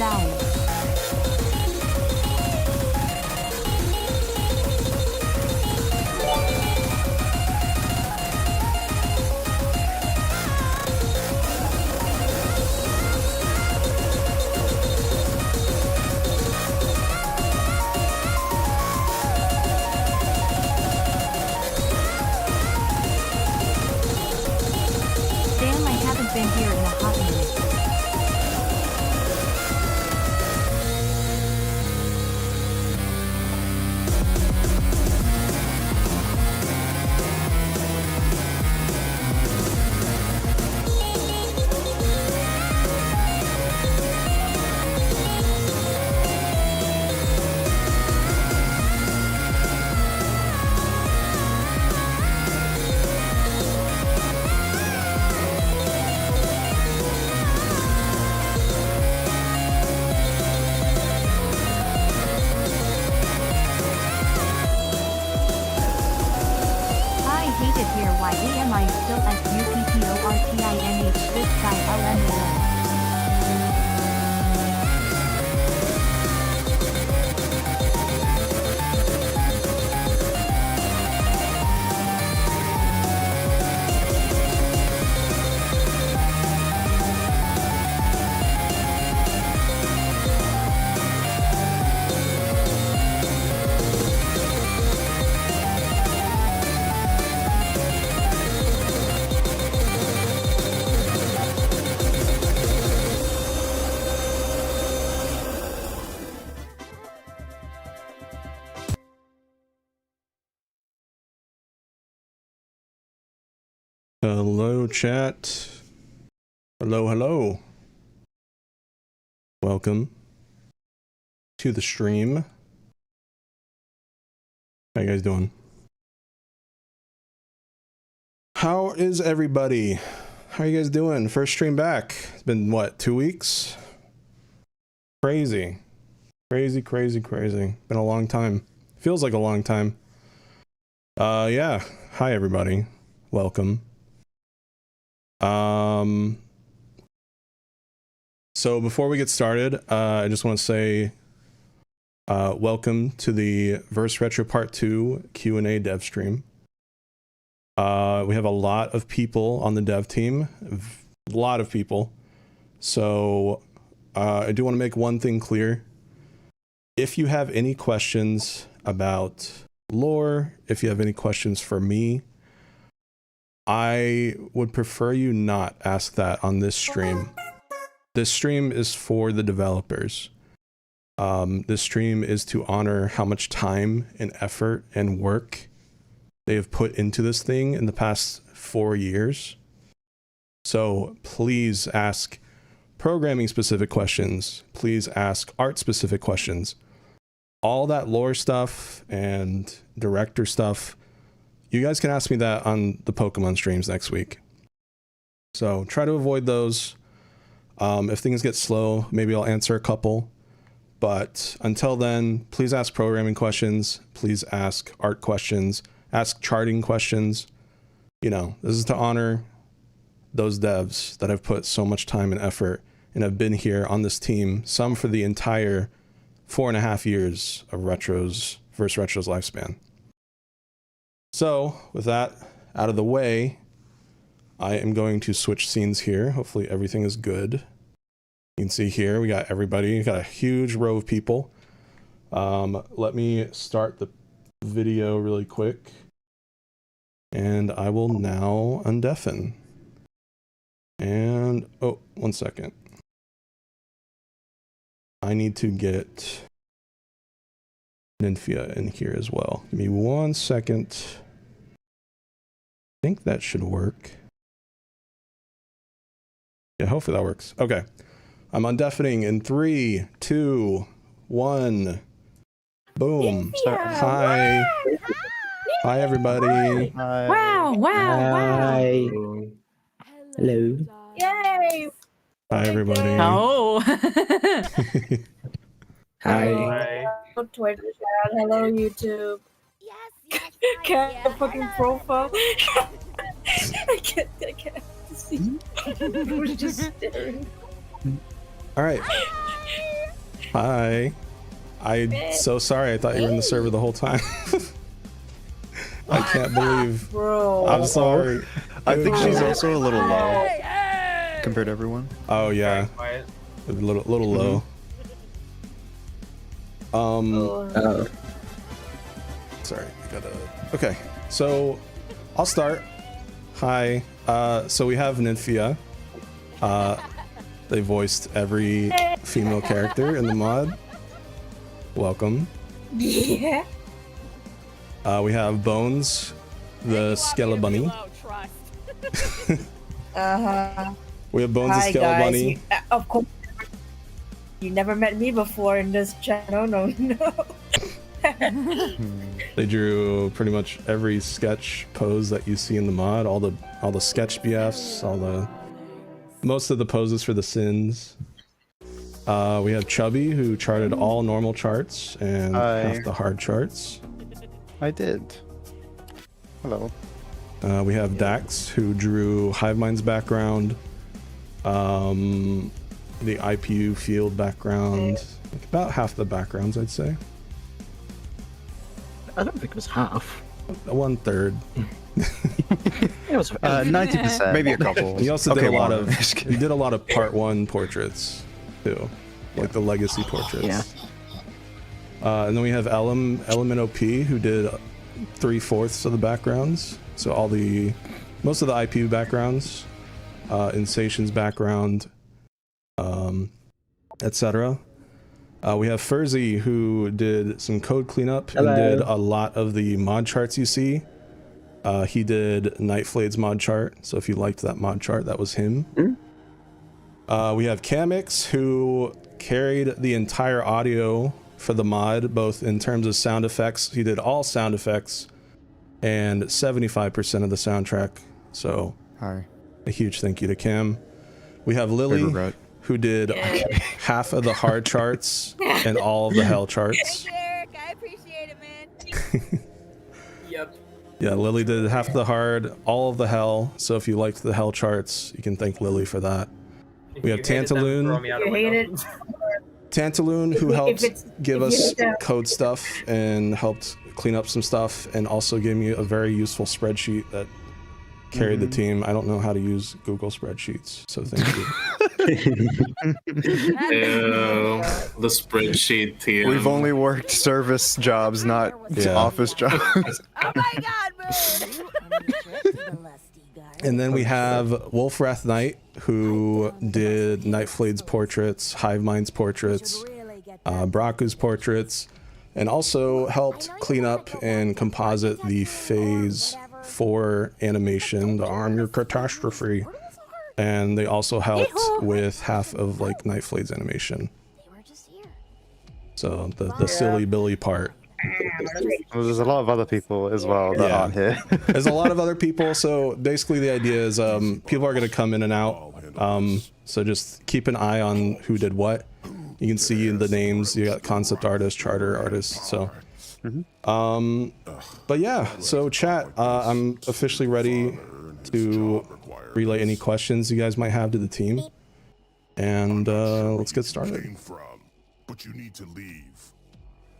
Valley. Been here in a hot minute. Why am I still SUPPORTINH this guy LMAO? Hello chat. Hello. Welcome to the stream. How you guys doing? How is everybody? How are you guys doing? First stream back. It's been what, 2 weeks? Crazy. Been a long time. Feels like a long time. Yeah. Hi everybody. Welcome. So before we get started, I just want to say welcome to the Verse Retro Part 2 Q&A dev stream. We have a lot of people on the dev team, a lot of people. So I do want to make one thing clear. If you have any questions about lore, if you have any questions for me, I would prefer you not ask that on this stream. This stream is for the developers. This stream is to honor how much time and effort and work they have put into this thing in the past 4 years. So please ask programming specific questions. Please ask art specific questions. All that lore stuff and director stuff, you guys can ask me that on the Pokemon streams next week. So try to avoid those. If things get slow, maybe I'll answer a couple. But until then, please ask programming questions. Please ask art questions. Ask charting questions. You know, this is to honor those devs that have put so much time and effort and have been here on this team, some for the entire 4.5 years of Verse Retro's lifespan. So, with that out of the way, I am going to switch scenes here. Hopefully everything is good. You can see here, we got everybody. We got a huge row of people. Let me start the video really quick. And I will now undeafen. And, oh, 1 second. I need to get Nymphia in here as well. Give me 1 second. I think that should work. Yeah, hopefully that works. Okay. I'm undeafening in 3, 2, 1. Boom. Hi. Hi, everybody. Hi. Wow. Hi. Hello. Yay. Hi, everybody. Oh. Hi. Hello, Twitter chat. Hello, YouTube. Yes. Can't the fucking profile. I can't see. We're just staring. All right. Hi. I'm so sorry. I thought you were in the server the whole time. I can't believe. Bro. I'm sorry. I think she's also a little low compared to everyone. Oh yeah, a little low. Oh. Sorry, I gotta. Okay, so I'll start. Hi. So we have Nymphia. They voiced every female character in the mod. Welcome. Yeah. We have Bones, the Skelebunny. We have Bones, Hi the guys. Skelebunny. Of course. You never met me before in this channel. No. They drew pretty much every sketch pose that you see in the mod, all the sketch BFs, most of the poses for the sins. We have Chubby, who charted all normal charts and half the hard charts. I did. Hello. We have Dax, who drew Hivemind's background, the IPU field background, like about half the backgrounds, I'd say. I don't think it was half. 1/3. It was 90%. Maybe a couple. He also did a lot of. He did a lot of part 1 portraits too, like the legacy portraits. Yeah. And then we have Element OP, who did 3/4 of the backgrounds. So most of the IPU backgrounds, Insation's background, etc. We have Furzy, who did some code cleanup and did a lot of the mod charts you see. He did Nightflade's mod chart, so if you liked that mod chart, that was him. We have Camix, who carried the entire audio for the mod, both in terms of sound effects. He did all sound effects and 75% of the soundtrack. So Hi. a huge thank you to Cam. We have Lily, who did half of the hard charts and all of the hell charts. Thank you, Eric. I appreciate it, man. Yep. Yeah, Lily did half the hard, all of the hell. So if you liked the hell charts, you can thank Lily for that. We have Tantaloon. You hate it. Tantaloon, who helped give us code stuff and helped clean up some stuff, and also gave me a very useful spreadsheet that carried the team. I don't know how to use Google spreadsheets, so thank you. The spreadsheet team. We've only worked service jobs, not office jobs. Oh my god, moon! And then we have Wolfwrath Knight, who did Nightflade's portraits, Hivemind's portraits, Braku's portraits, and also helped clean up and composite the Phase 4 animation, the Arm Your Catastrophe. And they also helped with half of like Nightflade's animation. So the silly Billy part. Well, there's a lot of other people as well that aren't here. There's a lot of other people, so basically the idea is people are going to come in and out, so just keep an eye on who did what. You can see the names. You got concept artist, charter artist, so but yeah, so chat, I'm officially ready to relay any questions you guys might have to the team, and let's get started.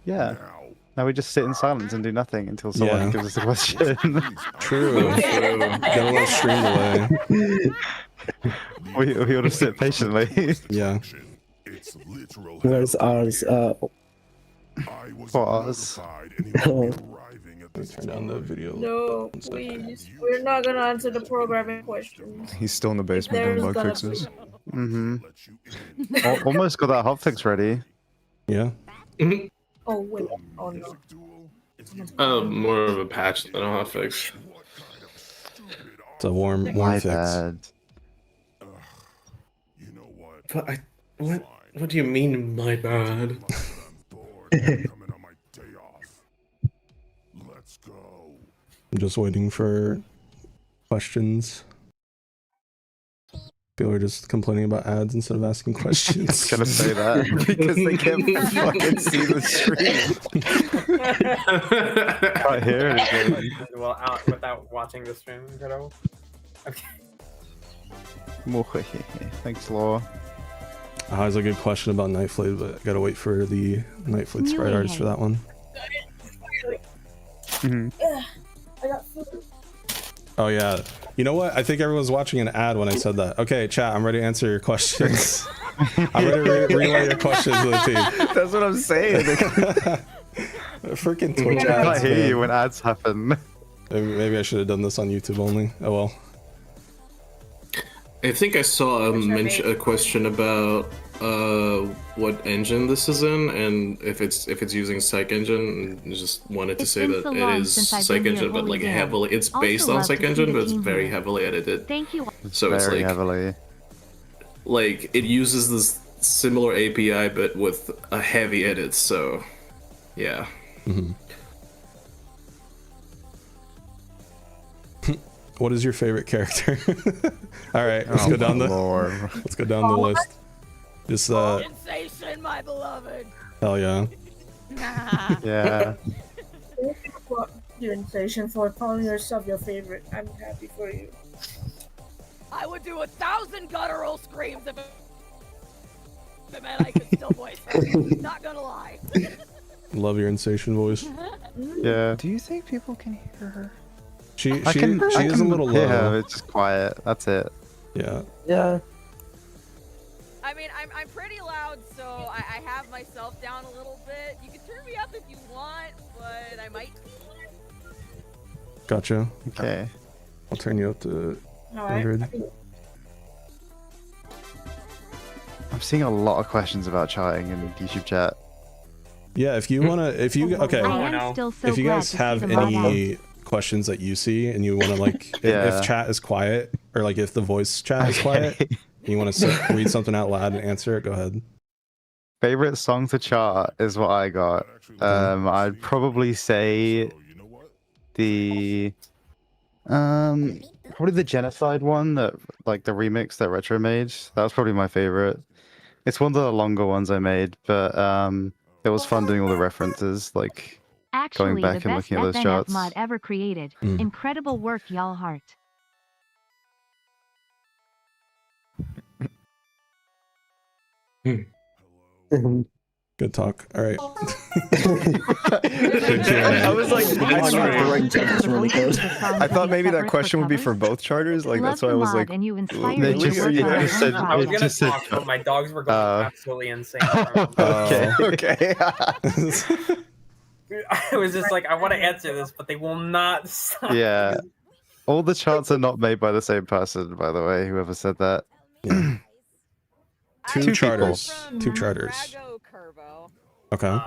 Yeah. Now we just sit in silence and do nothing until someone gives us a question. True. Got a little stream delay. we ought to sit patiently. Yeah. Where's ours? For us. Let me turn down the video. No, please. We're not gonna answer the programming questions. He's still in the basement doing bug gonna fixes. Almost got that hotfix ready. Yeah. Oh wait. Oh no. More of a patch than a hotfix. It's a warm My fix. bad. But what do you mean, my bad? I'm just waiting for questions. People are just complaining about ads instead of asking questions. I was gonna say that because they can't fucking see the stream. Can't hear anything. Well, out without watching the stream, you know. Okay. Thanks, Law. That's a good question about Nightflade, but I gotta wait for the Nightflade sprite artist for that one. I got food. Oh yeah. You know what? I think everyone's watching an ad when I said that. Okay, chat, I'm ready to answer your questions. I'm ready to relay your questions to the team. That's what I'm saying. Freaking Twitch I ads. can't hear Man. you when ads happen. Maybe I should have done this on YouTube only. Oh well. I think I saw a question about what engine this is in, and if it's using Psych Engine. And just wanted to say that it is Psych Engine, but like heavily. It's based on Psych Engine, but it's very heavily edited. Thank you. So it's Very like heavily. like it uses this similar API, but with a heavy edit. So yeah. What is your favorite character? All right, let's go down the let's go down the list. Just Sensation, my beloved. hell yeah. Yeah. Your intention for calling yourself your favorite. I'm happy for you. I would do 1,000 guttural screams if it meant I could still voice her. Not gonna lie. Love your insatiation voice. Yeah. Do you think people can hear her? She I can is a little hear low. her, it's just quiet. That's it. Yeah. Yeah. I mean, I'm pretty loud, so I have myself down a little bit. You can turn me up if you want, but I might be. Gotcha. Okay. I'll turn you up to Alright. 100. I'm seeing a lot of questions about charting in YouTube chat. Yeah, if you wanna, if you okay, I am still so if you glad guys to have see the mod out. any questions that you see and you want to like, Yeah. if chat is quiet or like if the voice chat is quiet, and you want to read something out loud and answer it, go ahead. Favorite song to chart is what I got. I'd probably say the probably the Genocide one, that like the remix that Retro made. That was probably my favorite. It's one of the longer ones I made, but it was fun doing all the references, like Actually, back the and best looking at those FNF charts. mod ever created. Mm. Incredible work, y'all heart. Good talk. All right. I was like, I thought maybe that question would be for both charters. Like that's why I was like, and you inspired they me just- to work they on just my said- own I was It gonna just said- talk, but my dogs were going absolutely insane. okay, okay. I was just like, I want to answer this, but they will not stop. Yeah. All the charts are not made by the same person, by the way, whoever said that. Yeah. Two Two charters. From Two charters. Drago Curvo. Okay.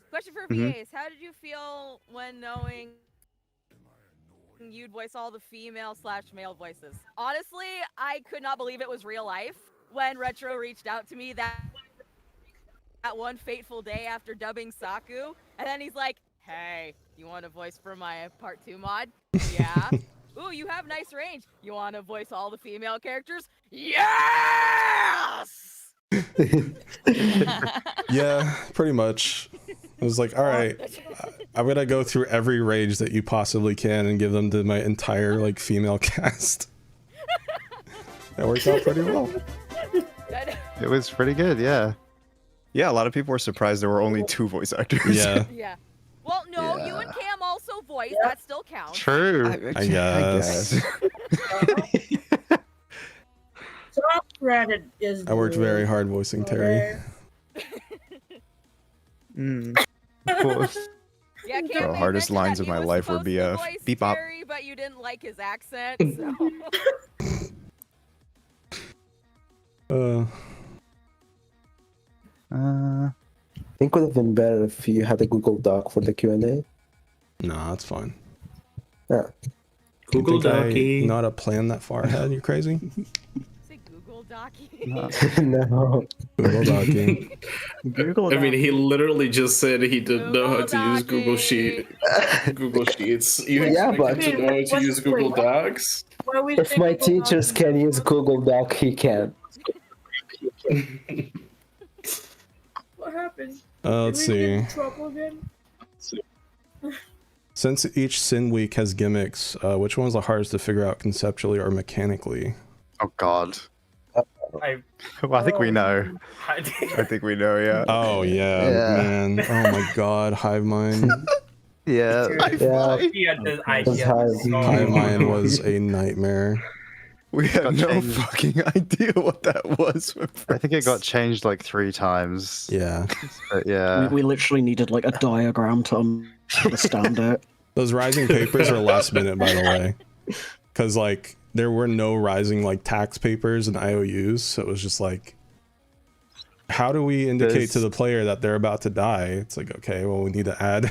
Question for Mhm. VAs. How did you feel when knowing you'd voice all the female/male voices? Honestly, I could not believe it was real life when Retro reached out to me that one fateful day after dubbing Saku, and then he's like, "Hey, you want to voice for my Part 2 mod?" Yeah. Ooh, you have nice range. You want to voice all the female characters? Yes! Yeah, pretty much. It was like, all right, I'm gonna go through every rage that you possibly can and give them to my entire like female cast. That worked out pretty well. It was pretty good, yeah. Yeah, a lot of people were surprised there were only 2 voice actors. Yeah. Yeah. Well, no, you and Cam also voice. That still counts. True. I guess. Top Reddit is. I worked very hard voicing Terry. Mm. Of course. Yeah, Cam The made hardest mention lines that of he my was life were supposed to BF. voice Beep bop. Terry, but you didn't like his accent, so. Uh, I think it would have been better if you had a Google Doc for the Q&A. Nah, that's fine. Yeah. Google You think Docky. I know how to plan that far ahead? You crazy? Say Google Docky. no. No. Google Docky. Google I mean, he literally just said he didn't know how to use Google Google Docky. Google Sheets. You Yeah, expect but- him to know how to use Google Docs? Where we If think my Google teachers Docs- can use Google Doc, he can. What happened? Let's Did we get see. in trouble again? Since each Sin Week has gimmicks, which one was the hardest to figure out conceptually or mechanically? Oh god. I Well, I think we know. I think we know, yeah. Oh yeah, Yeah. man. Oh my god, Hive Mind. Yeah. Yeah. The That's idea how was so Hive Mind was a nightmare. We Got have no changed. fucking idea what that was. I think it got changed like 3 times. Yeah. But yeah. We literally needed like a diagram to understand it. Those rising papers are last minute, by the way. Because like there were no rising like tax papers and IOUs, so it was just like, how do we indicate to the player that they're about to die? It's like, okay, well we need to add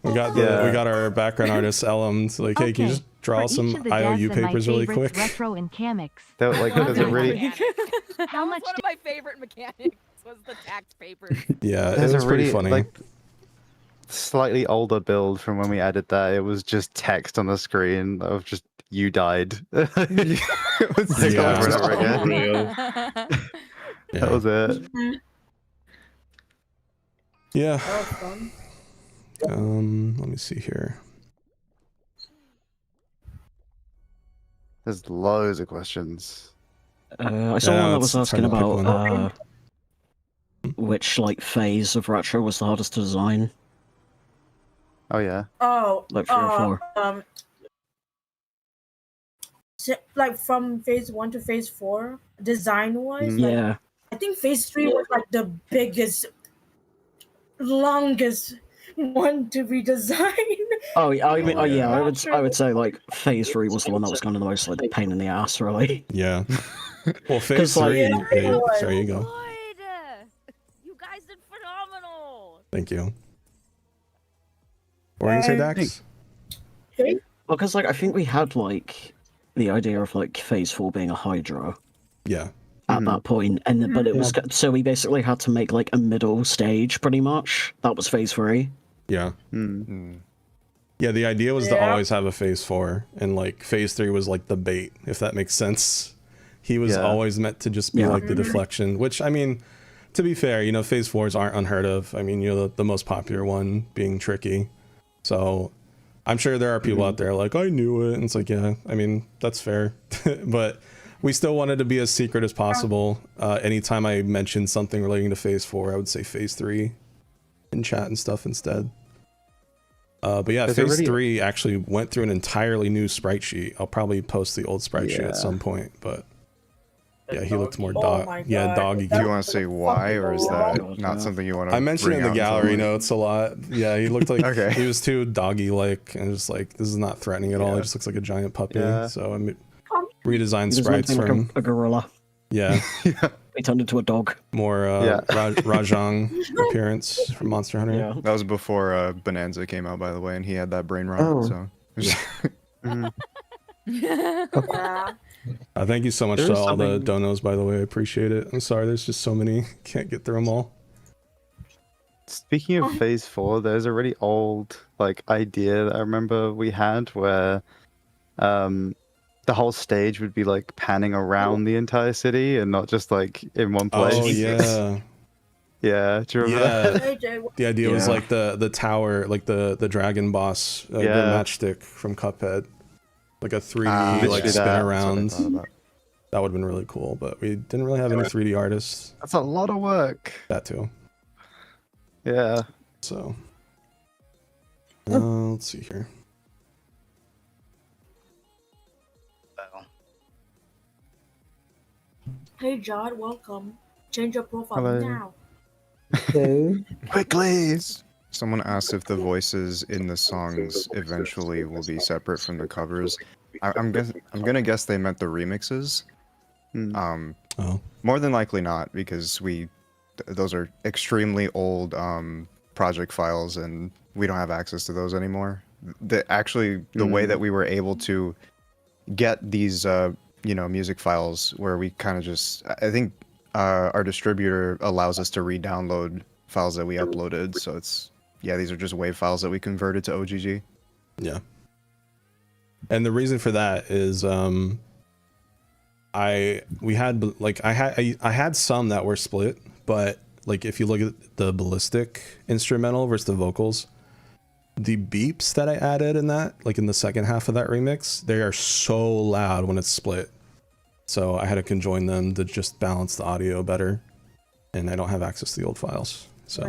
we got our background artist Ellum to like, hey, can you just draw some IOU papers really quick? Retro and Kamix. That, like, there's a really How much One of my favorite mechanics was the tax papers. Yeah, it there's was a pretty really funny. like slightly older build from when we added that. It was just text on the screen of just "you died." It was like Yeah. over and over again. Yeah. That was it. Yeah. That was fun. Let me see here. There's loads of questions. I saw Yeah, one that it's was hard asking to pick one. about which like phase of retro was the hardest to design. Oh yeah. Oh, Like 3 or 4. Like from phase 1 to phase 4, design wise. Yeah. I think phase 3 was like the biggest, longest one to redesign. Oh, I mean, yeah, I Not would say like phase 3 was the one that was kind of the most like the pain in the ass, really. Yeah. Well, 'Cause, phase like- 3. Yeah, Hey, it was. there you go. Good. You guys did phenomenal. Thank you. What were you gonna say, Dax? Well, because like I think we had like the idea of like phase 4 being a Hydra Yeah. at that point, and then, but it was so we basically had to make like a middle stage pretty much. That was phase 3. Yeah. Mm. Yeah, the idea was to Yeah. always have a phase 4, and like phase 3 was like the bait, if that makes sense. He was Yeah. always meant to just be Yeah. like the deflection, which I mean, to be fair, you know, phase 4s aren't unheard of. I mean, you know, the most popular one being Tricky. So I'm sure there are people out there like, I knew it. And it's like, yeah, I mean, that's fair. But we still wanted to be as secret as possible. Anytime I mentioned something relating to phase 4, I would say phase 3 in chat and stuff instead. But yeah, There's phase already- 3 actually went through an entirely new sprite sheet. I'll probably post the old sprite sheet Yeah. at some point, but yeah, he looked more Oh my yeah, God. doggy. Do you want to say why, or is that God, not yeah. something you want to? I mentioned it in the gallery notes a lot. Yeah, he looked like Okay. he was too doggy-like, and just like, this is not threatening at all. He just looks like a giant puppy. Yeah. So I mean, redesigned He was sprites meant to be from like a gorilla. yeah, He turned into a dog. more Yeah. Rajang appearance from Monster Hunter. Yeah. That was before Bonanza came out, by the way, and he had that brain rot. Oh. So Yeah. Thank you so much There to is all the something- donos, by the way. I appreciate it. I'm sorry, there's just so many. Can't get through them all. Speaking of phase 4, there's a really old like idea that I remember we had where the whole stage would be like panning around the entire city and not just like in one place. Oh yeah, Yeah, do you remember that? yeah. AJ, The idea was Yeah. like the tower, like the dragon boss, the Yeah. matchstick from Cuphead, like a 3D Literally like that. spin That's what I around. thought about. That would have been really cool, but we didn't really have any 3D artists. That's a lot of work. That too. Yeah. So let's see here. hey John, welcome. Change your profile Hello. now. Okay. Quickly. Someone asked if the voices in the songs eventually will be separate from the covers. I'm gonna guess they meant the remixes. Hmm. Oh, More than likely not, because those are extremely old project files, and we don't have access to those anymore. The way that we were able to get these music files, where we kind of just, I think our distributor allows us to re-download files that we uploaded, so these are just WAV files that we converted to OGG. yeah. And the reason for that is I had some that were split, but like if you look at the ballistic instrumental versus the vocals, the beeps that I added in that, like in the second half of that remix, they are so loud when it's split. So I had to conjoin them to just balance the audio better, and I don't have access to the old files. So,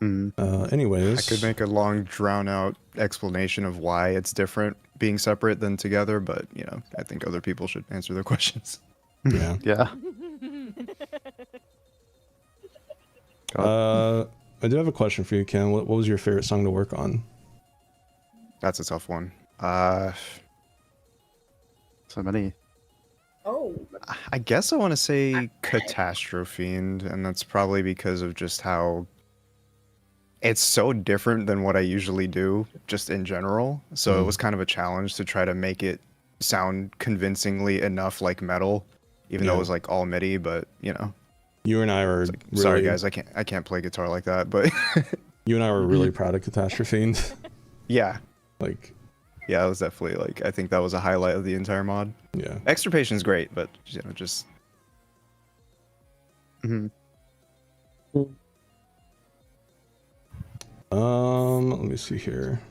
anyways, I could make a long, drawn-out explanation of why it's different being separate than together, but you know, I think other people should answer their questions. Yeah. Yeah. I do have a question for you, Ken. What was your favorite song to work on? That's a tough one. So many. Oh. I guess I want to say Catastrophiend, and that's probably because of just how it's so different than what I usually do, just in general. So it was kind of a challenge to try to make it sound convincingly enough like metal, even though it was like all MIDI. But you know, you and I were like, sorry guys, I can't play guitar like that. But you and I were really proud of Catastrophiend. Yeah, like. Yeah, it was definitely like, I think that was a highlight of the entire mod. Yeah. Extirpation's great, but you know, just. Let me see here.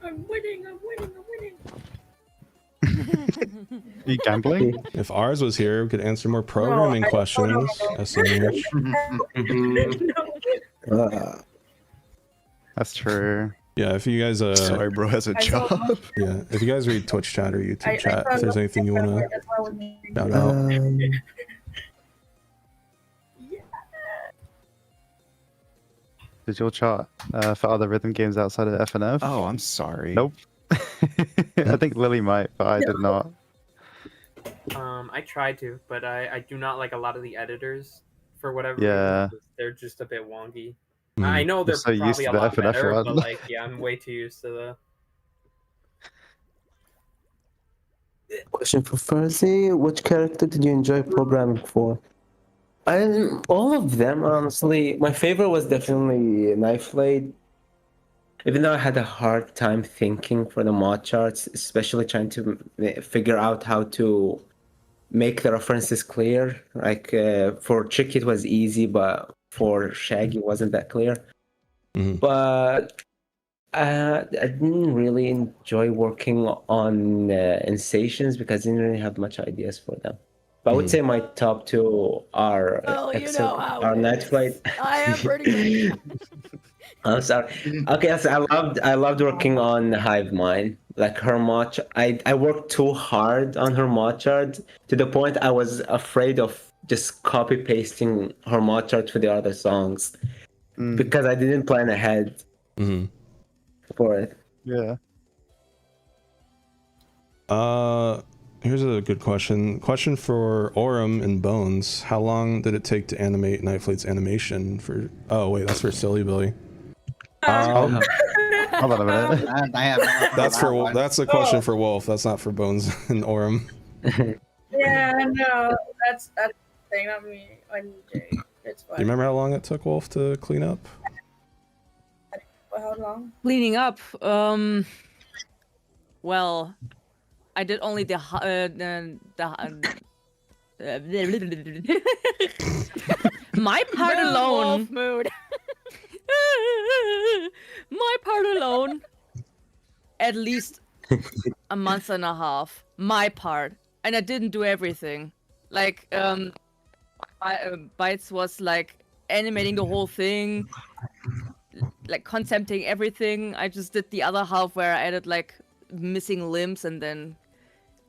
I'm winning. You gambling? If ours was here, we could answer more programming questions. SMH. That's true. Yeah, if you guys sorry, bro has a job. Yeah, if you guys read Twitch chat or YouTube chat, if there's anything you wanna shout out. Did your chart for other rhythm games outside of FNF? Oh, I'm sorry. Nope. I think Lily might, but I did not. I tried to, but I do not like a lot of the editors for whatever Yeah. reason. They're just a bit wonky. I know they're so used probably to a the lot FNF better, one. but like, yeah, I'm way too used to the. Question for Fuzzy: which character did you enjoy programming for? All of them, honestly. My favorite was definitely Knife Blade. Even though I had a hard time thinking for the mod charts, especially trying to figure out how to make the references clear. Like for Trick it was easy, but for Shaggy it wasn't that clear. But I didn't really enjoy working on Insations because I didn't really have much ideas for them. But I would say my top two are Night Flight. I am pretty good. I'm sorry. Okay, so I loved working on Hive Mind. Like her mod, I worked too hard on her mod chart to the point I was afraid of just copy pasting her mod chart for the other songs because I didn't plan ahead for it. Yeah. Here's a good question. Question for Aurum and Bones. How long did it take to animate Nightflate's animation for... Oh, wait, that's for Silly Billy. Hold on a minute. That's a question for Wolf. That's not for Bones and Aurum. Yeah, no, that's the thing. Not me. I'm Jay. It's fine. Do you remember how long it took Wolf to clean up? How long? Cleaning up. Well, I did only my part alone. Mood. My part alone. At least a month and a half. My part, and I didn't do everything. Like Bytes was like animating the whole thing, like concepting everything. I just did the other half where I added like missing limbs and then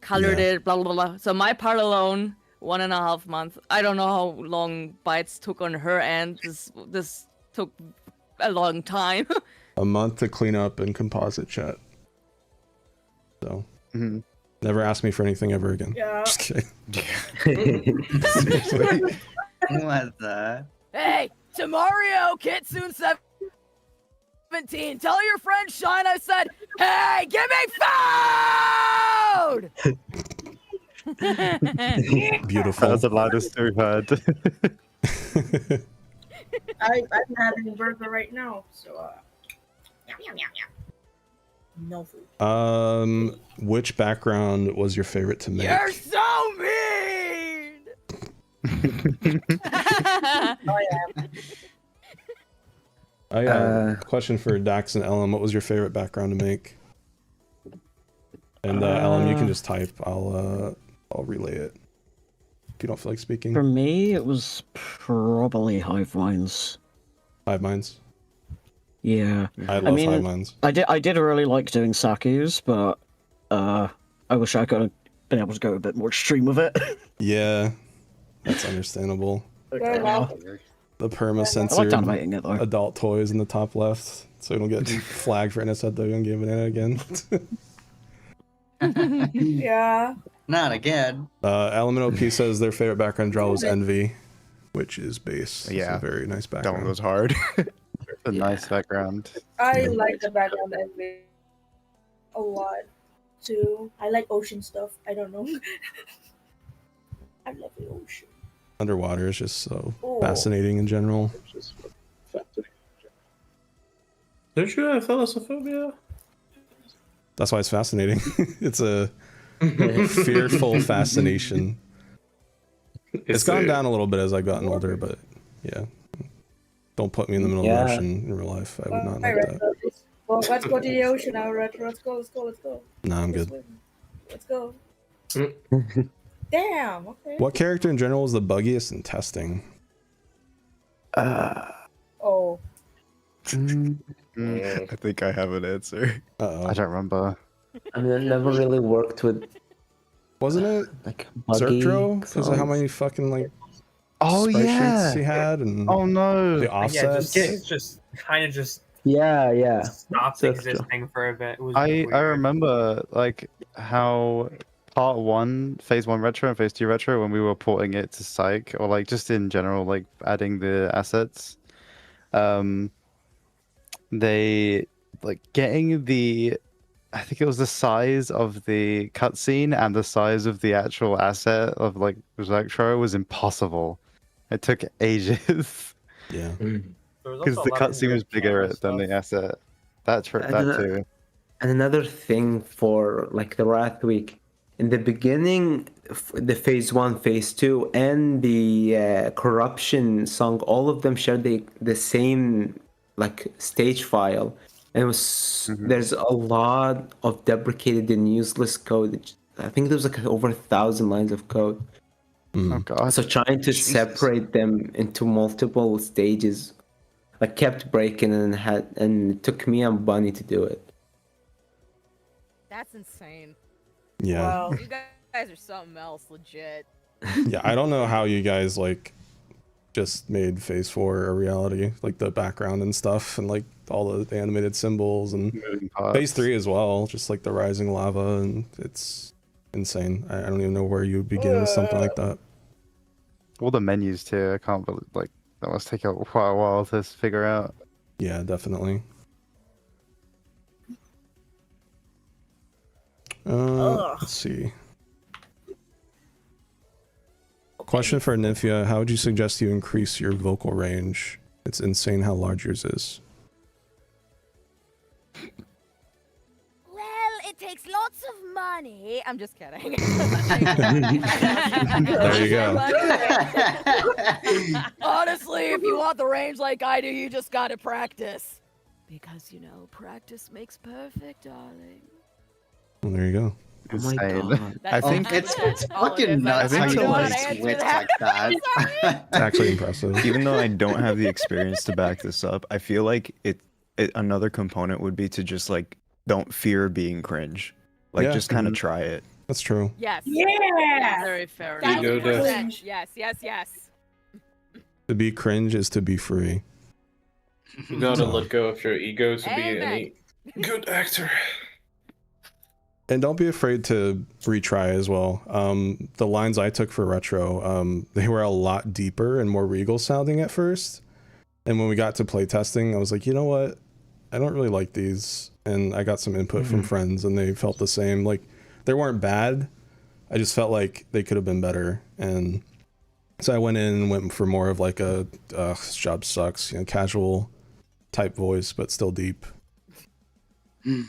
colored it, blah blah blah. So my part alone, 1.5 months. I don't know how long Bytes took on her end. This took a long time. A month to clean up and composite chat. So never ask me for anything ever again. Yeah. Just kidding. Seriously. What the? Hey, to Mario Kitsune 17, tell your friend Shine I said, hey, give me food! Beautiful. That's the loudest we've heard. I'm having a burger right now, so yum, yum, yum, yum. No food. Which background was your favorite to make? You're so mean! Oh yeah. Question for Dax and Ellen. What was your favorite background to make? And Ellen, you can just type. I'll relay it. If you don't feel like speaking. For me, it was probably Hive Minds. Hive Minds. Yeah, I love Hive Minds. I did really like doing Saku's, but I wish I could have been able to go a bit more extreme with it. Yeah, that's understandable. Fair enough. The perma I like censored animating it though. adult toys in the top left, so we don't get flagged for NSFW and giving it again. Yeah. Not again. Element OP says their favorite background draw was Envy, which is base. Yeah. It's a very nice That background. one goes hard. A nice background. I like the background envy a lot too. I like ocean stuff. I don't know. I love the ocean. Underwater is just so Oh. fascinating in general. Don't you have thalassophobia? That's why it's fascinating. It's a fearful fascination. It's gone down a little bit as I've gotten older, but yeah. Don't put me in the middle of the ocean in real life. I would not like that. Well, let's go to the ocean now, Retro. Let's go. No, I'm good. Let's go. Damn. Okay. What character in general was the buggiest in testing? Oh. I think I have an answer. Uh-oh. I don't remember. I mean, I never really worked with. Wasn't it like buggy Zertro? Because of how many fucking like Oh sprite yeah. sheets he had and Oh no. the Yeah, offsets. just kind of just Yeah. stopped So true. existing for a bit. It was I weird. remember like how part 1, phase 1 retro and phase 2 retro, when we were porting it to Psych, or like just in general, like adding the assets, they like getting the, I think it was the size of the cutscene and the size of the actual asset of like retro was impossible. It took ages. Yeah. There was Because also the a lot of cutscene was weird bigger camera than the stuff. asset. That too. And another thing for like the Wrath Week, in the beginning, the phase 1, phase 2, and the corruption song, all of them shared the same like stage file. And it was there's a lot of deprecated and useless code. I think there was like over 1,000 lines of code. Oh god. So trying to separate them into multiple stages, like kept breaking and it took me and Bunny to do it. That's insane. Yeah. Wow. You guys are something else, legit. Yeah, I don't know how you guys like just made phase 4 a reality, like the background and stuff and like all the animated symbols and Moving parts. phase 3 as well, just like the rising lava, and it's insane. I don't even know where you would begin with something like that. All the menus too. I can't believe like that must take quite a while to figure out. Yeah, definitely. Let's see. Question for Nymphia: how would you suggest you increase your vocal range? It's insane how large yours is. Well, it takes lots of money. I'm just kidding. There you go. Honestly, if you want the range like I do, you just gotta practice. Because, you know, practice makes perfect, darling. Well, there you go. Oh my Insane. god. I think it's fucking nuts I how think you to, like like, switch like that. It's actually impressive. Even though I don't have the experience to back this up, I feel like it another component would be to just like don't fear being cringe. Like Yeah. just kind of try it. That's true. Yes. Yeah. Very fair. Ego death. 100%. Yes, yes, yes. To be cringe is to be free. You gotta let go of your ego to be Amen. any good actor. And don't be afraid to retry as well. The lines I took for retro, they were a lot deeper and more regal sounding at first. And when we got to play testing, I was like, you know what? I don't really like these. And I got some input from friends and they felt the same. Like, they weren't bad. I just felt like they could have been better. And so I went in and went for more of like a, this job sucks, you know, casual type voice, but still deep.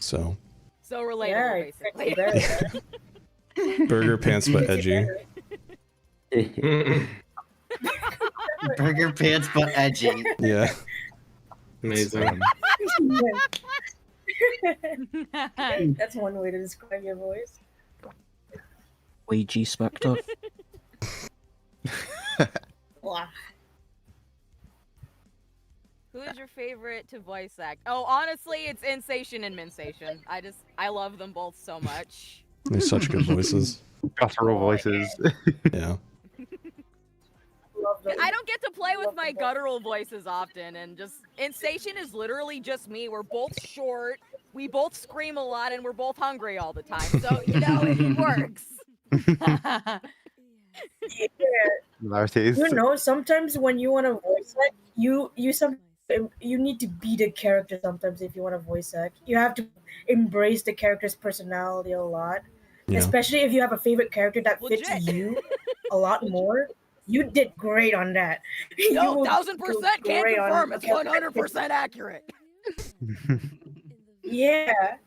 So. So relatable, Yeah, basically. exactly. Burger pants but edgy. Burger pants but edgy. Yeah. Amazing. That's one way to describe your voice. RetroSpecter. Wow. Who is your favorite to voice act? Oh, honestly, it's Insation and Minsation. I love them both so much. They're such good voices. Guttural voices. Yeah. I don't get to play with my guttural voices often, and just Insation is literally just me. We're both short, we both scream a lot, and we're both hungry all the time. So it works. You know, sometimes when you want to voice act, you need to be the character. Sometimes if you want to voice act, you have to embrace the character's personality a lot. Yeah. Especially if you have a favorite character that fits Legit. you a lot more. You did great on that. No, You 1000% can great on confirm. It's a character that 100% accurate. Yeah.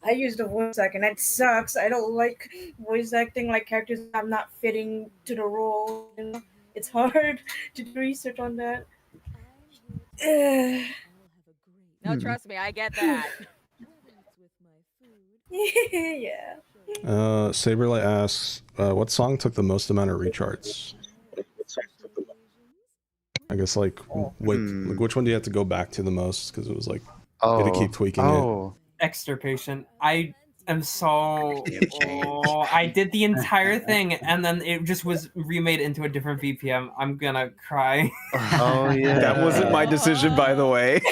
I use the voice act and that sucks. I don't like voice acting like characters I'm not fitting to the role. You know? It's hard to do research on that. No, trust me, I get that. Yeah. Saberlight asks, what song took the most amount of recharts? I guess like, which one do you have to go back to the most? Because it was like, you had to keep tweaking it. Extirpation. I am so. I did the entire thing, and then it just was remade into a different VPM. I'm gonna cry. Oh yeah, that wasn't my decision, by the way.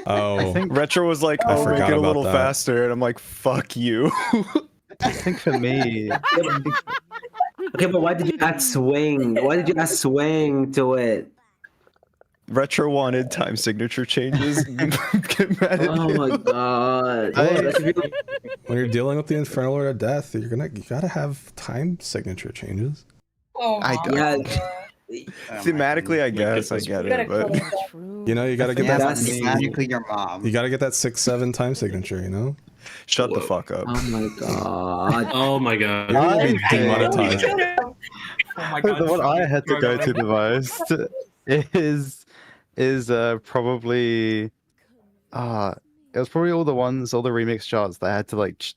Oh, Retro was like, I "Oh, make forgot it a about little that. faster," and I'm like, "Fuck you." I think for me, Okay, but why did you add swing? Why did you add swing to it? Retro wanted time signature changes. Get mad at Oh him. my god. When you're dealing with the Infernal Lord of Death, you gotta have time signature changes. Thematically, I guess I get it, but You know, you gotta get that. That's thematically your mom. You gotta get that 6-7 time signature. You know. Shut the fuck up. Oh my god. Oh my god. You're gonna be demonetized. Oh my god. the one I had to go to the most is probably it was probably all the remix charts that I had to like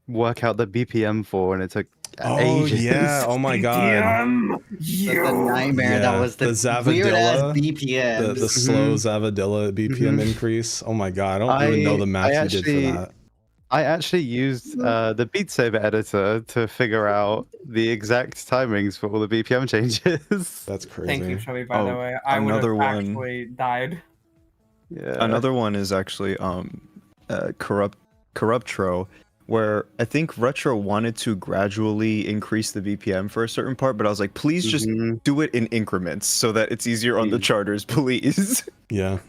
work out the BPM for, and it took ages. Yeah. Oh my god. The nightmare that was the weird ass BPM. The slow Zavadilla BPM increase. Oh my god. I don't even know the math you did for that. I actually used the Beat Saber editor to figure out the exact timings for all the BPM changes. That's crazy. Thank you, Chubby, by the way. I would have actually died. Yeah. Another one is actually Corruptro, where I think Retro wanted to gradually increase the BPM for a certain part, but I was like, please just do it in increments so that it's easier on the charters, please. Yeah.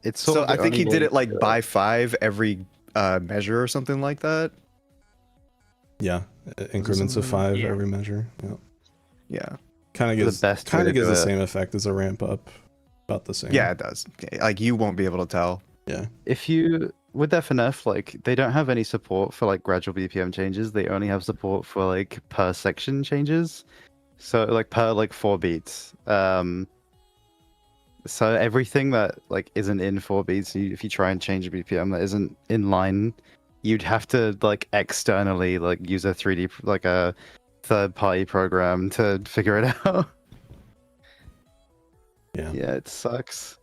It's so I think he did it like by 5 every measure or something like that. Yeah, increments of 5 every measure. Yeah. Yeah. Kind of gives the same effect as a ramp up. About the same. Yeah, it does. Like you won't be able to tell. Yeah. If you with FNF, like they don't have any support for like gradual BPM changes. They only have support for like per section changes. So like per like 4 beats. So everything that like isn't in 4 beats, if you try and change a BPM that isn't in line, you'd have to like externally like use a 3D like a third-party program to figure it out. Yeah. Yeah, it sucks.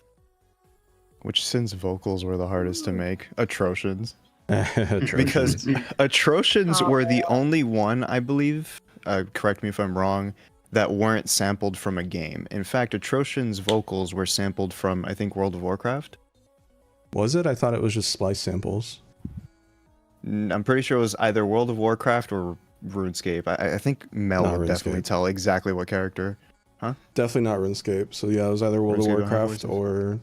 Which synths vocals were the hardest to make? Atrocians. Atrocians. Because Atrocians were the only one, I believe, correct me if I'm wrong, that weren't sampled from a game. In fact, Atrocians' vocals were sampled from, I think, World of Warcraft. Was it? I thought it was just splice samples. I'm pretty sure it was either World of Warcraft or RuneScape. I think Mel Not would RuneScape. definitely tell exactly what character. Huh? Definitely not RuneScape. So yeah, it was either World of RuneScape don't have Warcraft voices? or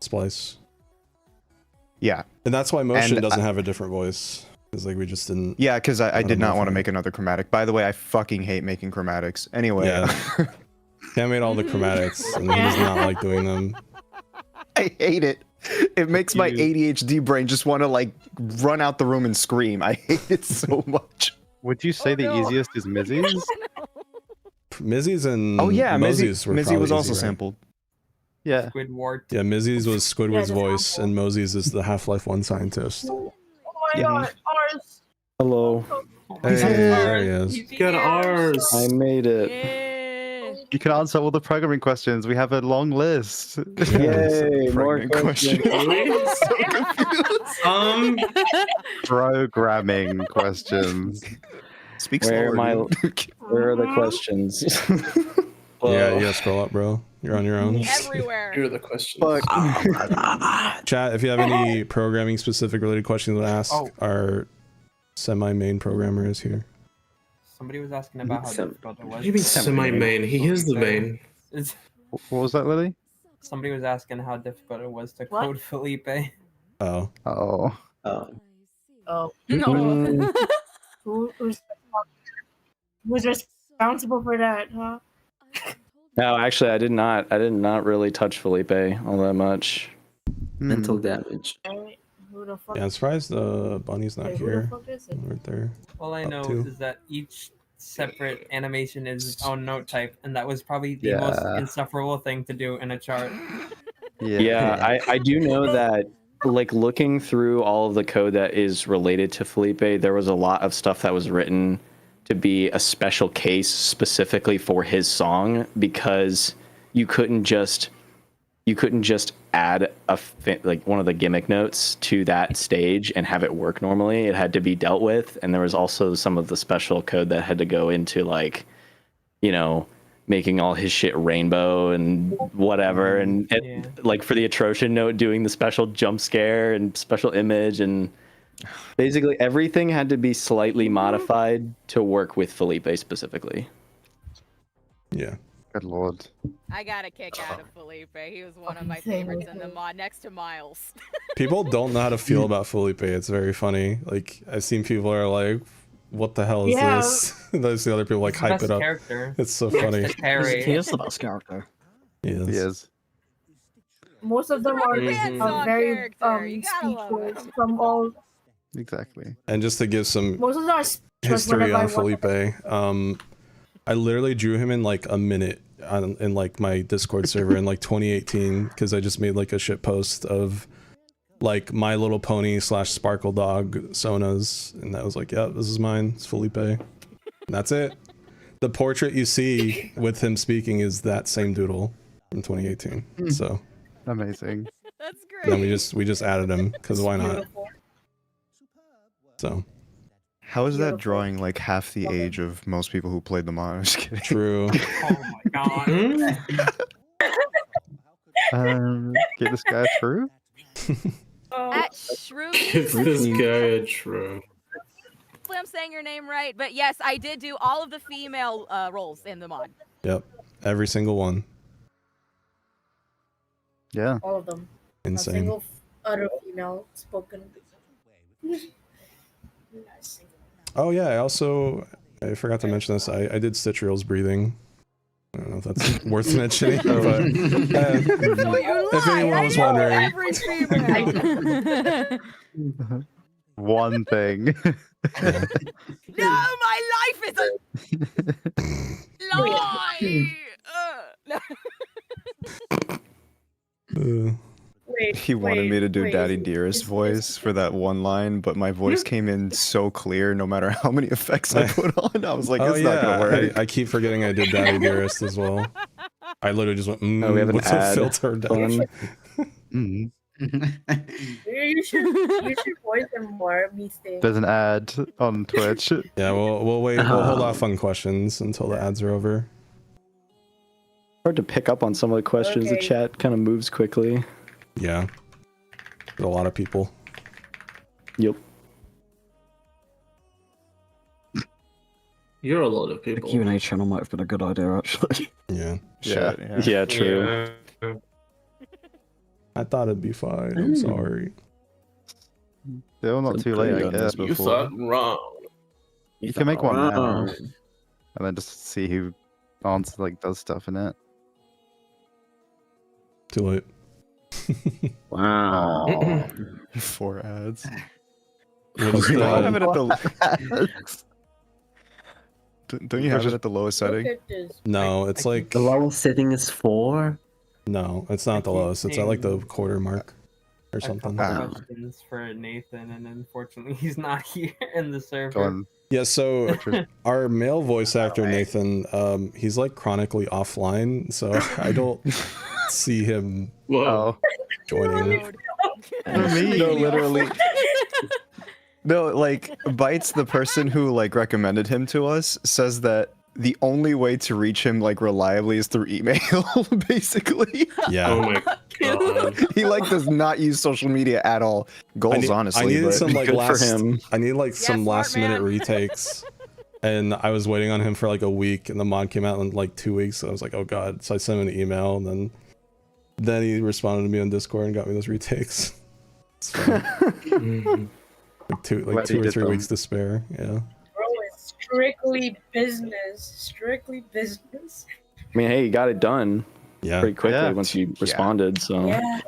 Splice. Yeah. And that's why Motion And, doesn't have a different voice. Because like we just didn't. Yeah, because I did not want to know. make another chromatic. By the way, I fucking hate making chromatics. Anyway. Yeah. Cam made all the chromatics and he does not like doing them. I hate it. It makes my ADHD brain just want to like run out the room and scream. I hate it so much. Would you say the easiest is Mizzy's? Mizzy's and Oh yeah, Mosey's were Mizzy probably was also easy, right? sampled. Yeah. Squidward. Yeah, Mizzy's was Squidward's Yeah, voice, and Mosey's is the Half-Life 1 scientist. Oh my god, ours. Hello. Hey, there he is. Got ours. I made it. You can answer all the programming questions. We have a long list. Yay, more Pregnant question. questions. So confused. Programming questions. Speak Where slower. am I? dude. Where are the questions? Yeah, you gotta scroll up, bro. You're on your own. Everywhere. Here are the questions. Fuck. Chat, if you have any programming specific related questions to ask, our semi-main programmer is here. Somebody was asking about how difficult it was. What do you mean semi-main? He is the main. What was that, Lily? Somebody was asking how difficult it was to What? code Felipe. Oh. Oh. Oh no. Who's responsible for that, huh? No, actually, I did not. I did not really touch Felipe all that much. Mental damage. Alright, who the fuck? Yeah, I'm surprised Bunny's not Wait, who the here. fuck is it? Right there. All I Up know to. is that each separate animation is its own note type, and that was probably the Yeah. most insufferable thing to do in a chart. Yeah, I do know that, like, looking through all of the code that is related to Felipe, there was a lot of stuff that was written to be a special case specifically for his song, because you couldn't just add like one of the gimmick notes to that stage and have it work normally. It had to be dealt with, and there was also some of the special code that had to go into, like, you know, making all his shit rainbow and whatever, and like for the atrocious note, doing the special jump scare and special image, and basically everything had to be slightly modified to work with Felipe specifically. Yeah. Good lord. I got a kick out of Felipe. He was one of my favorites in the mod, next to Miles. People don't know how to feel about Felipe. It's very funny. Like, I've seen people are like, what the hell is Yeah. this? There's the other people like He's the hype best it up. character. It's so Next funny. to Terry. He is the best character. He is. He is. Most of them are very speechless from all. Exactly. And just to give some Most of them are speechless history whenever I on watch. Felipe, I literally drew him in like a minute in like my Discord server in like 2018, because I just made like a shit post of like My Little Pony / Sparkle Dog Sona's, and that was like, yeah, this is mine. It's Felipe. And that's it. The portrait you see with him speaking is that same doodle from 2018. So amazing. That's great. And then we just added him because why not? So. How is that drawing like half the age of most people who played the mod? I'm just kidding. True. God. Give this guy a true? At Shrew. Give this guy a true. Hopefully I'm saying your name right, but yes, I did do all of the female roles in the mod. Yep. Every single one. Yeah. All of them. Insane. A single other female spoken. Oh yeah, I forgot to mention this. I did Citrial's breathing. I don't know if that's worth mentioning, but if anyone was wondering. One thing. No, my life is a lie. He wanted me to do Daddy Dearest voice for that one line, but my voice came in so clear no matter how many effects I put on. I was like, it's not gonna work. I keep forgetting I did Daddy Dearest as well. I literally just went, we have an with ad the filter down. You should voice them more, mistake. There's an ad on Twitch. Yeah, we'll wait. We'll hold off on questions until the ads are over. Hard to pick up on some of the questions. The Okay. chat kind of moves quickly. Yeah. There's a lot of people. Yep. You're a lot of The people. Q&A channel might have been a good idea, actually. Yeah. Yeah, true. Yeah. I thought it'd be fine. I'm sorry. Still not too late, I guess. You thought wrong. You can make one now, wrong. and then just see who answers, like, does stuff in it. Too late. Wow. 4 ads. We'll just, Don't have it at the. Don't you have it at the lowest setting? No, it's like The lowest setting is 4. No, it's not the lowest. It's at like the quarter mark or something. Questions for Nathan, and unfortunately, he's not here in the server. Yeah, so our male voice actor Nathan, he's like chronically offline, so I don't see him joining. No, literally. No, like Bites, the person who like recommended him to us, says that the only way to reach him like reliably is through email, basically. Yeah. Oh my god. He like does not use social media at all. Goals, honestly. I needed but some like good last. for him. I need like some smart last minute man. retakes, and I was waiting on him for like a week, and the mod came out in like 2 weeks. So I was like, oh god. So I sent him an email, and then he responded to me on Discord and got me those retakes. It's fine. like two or 3 weeks to spare. Yeah. Bro, it's strictly business. Strictly business. I mean, hey, you got it done. Yeah. Pretty quickly once you responded. So. Yeah.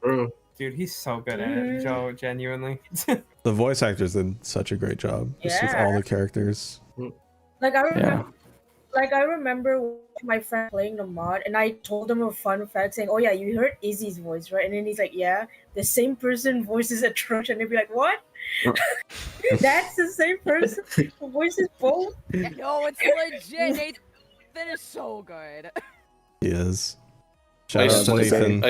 Bro. Dude, he's so good at it, Joe. Genuinely. The voice actors did such a great job just with all the characters. Like I remember my friend playing the mod, and I told him a fun fact saying, "Oh yeah, you heard Izzy's voice, right?" And then he's like, "Yeah, the same person voices a Trunch," and they'd be like, "What? That's the same person who voices both?" No, it's legit. Nathan is so good. He is. Shout out to Nathan.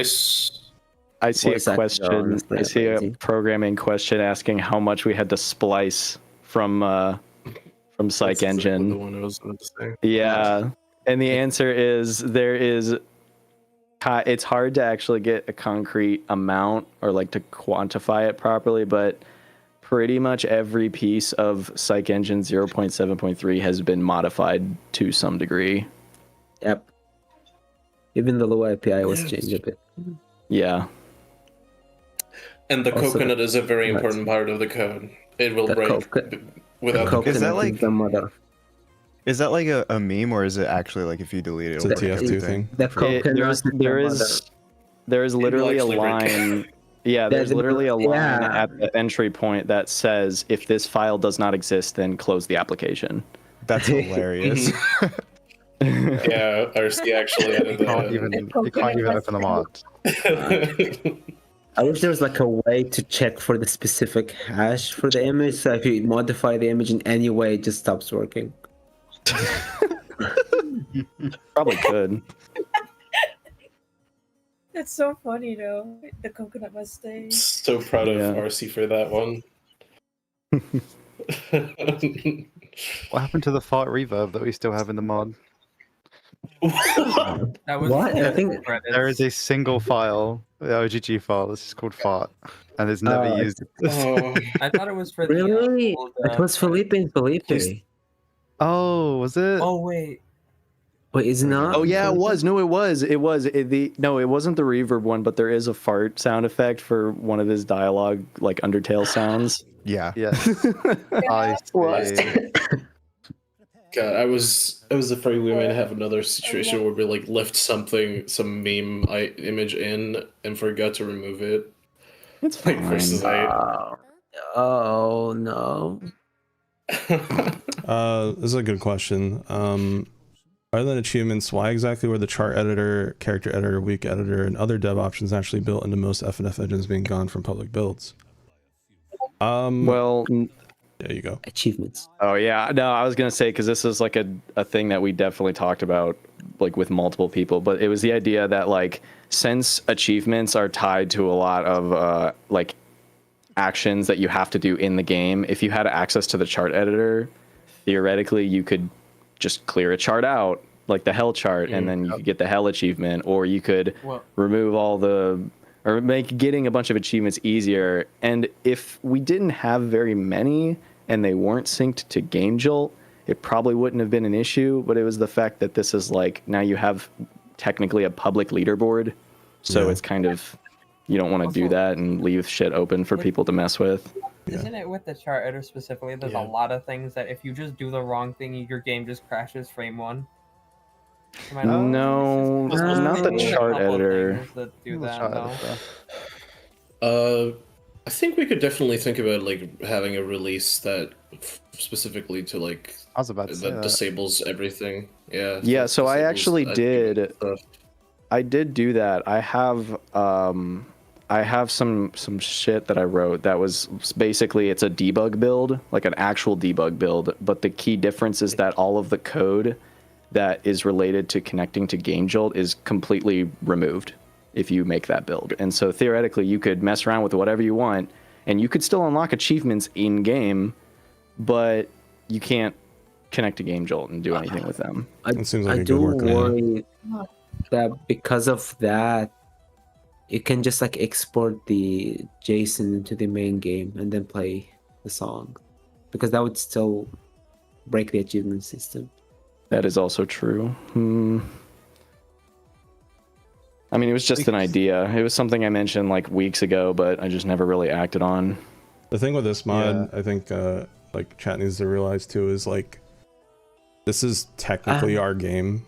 I see a question. I see a programming question asking how much we had to splice from Psych Engine. The one I was going to say. Yeah, and the answer is it's hard to actually get a concrete amount or like to quantify it properly, but pretty much every piece of Psych Engine 0.7.3 has been modified to some degree. Yep. Even the low API was changed a bit. Yeah. And the Also, coconut is a very important part of the code. It will break without the Is that like the mother. Is that like a meme, or is it actually like if you delete it? It's a TF2 thing. The coconut There is literally a actually break. line. Yeah, there's literally a line at the entry point that says, if this file does not exist, then close the application. That's hilarious. Yeah, RC actually added that. You can't even open the mod. I wish there was like a way to check for the specific hash for the image, so if you modify the image in any way, it just stops working. Probably could. That's so funny though. The coconut mustache. So proud of RC for that one. What happened to the fart reverb that we still have in the mod? That was What? I think There is a single file, the OGG file, this is called fart, and it's never used. I thought it was for really. the old, It was Felipe and Felipe. Oh, was it? Oh wait. Wait, is it not? Oh yeah, it was. No, it was. It was. No, it wasn't the reverb one, but there is a fart sound effect for one of his dialogue, like Undertale sounds. Yeah. Yeah. I see. God, I was afraid we might have another situation where we like left some meme image in and forgot to remove it. It's like fine. versus Oh no. This is a good question. Other than achievements, why exactly were the chart editor, character editor, weak editor, and other dev options actually built into most FNF engines being gone from public builds? Well, there you go. Achievements. Oh yeah, no, I was gonna say, because this is like a thing that we definitely talked about, like with multiple people, but it was the idea that like since achievements are tied to a lot of like actions that you have to do in the game, if you had access to the chart editor, theoretically you could just clear a chart out, like the hell chart, and then you could get the hell achievement, or you could remove all the, or make getting a bunch of achievements easier. And if we didn't have very many and they weren't synced to Game Jolt, it probably wouldn't have been an issue, but it was the fact that this is like, now you have technically a public leaderboard, so it's kind of, you don't want to do that and leave shit open for people to mess with. Isn't it with the chart editor specifically? There's a lot of things that if you just do the wrong thing, your game just crashes frame one. No, not the chart editor. That do that, though. I think we could definitely think about like having a release that specifically to like I was about to say that disables everything. Yeah. Yeah, so I actually did. I did do that. I have some shit that I wrote that was basically, it's a debug build, like an actual debug build, but the key difference is that all of the code that is related to connecting to GameJolt is completely removed if you make that build. And so theoretically you could mess around with whatever you want and you could still unlock achievements in game, but you can't connect to GameJolt and do anything with them. It seems like I a do good workaround. worry that because of that, you can just like export the JSON into the main game and then play the song, because that would still break the achievement system. That is also true. I mean, it was just an idea. It was something I mentioned like weeks ago, but I just never really acted on. The thing with this mod, I think, like chat needs to realize too, is like, this is technically our game.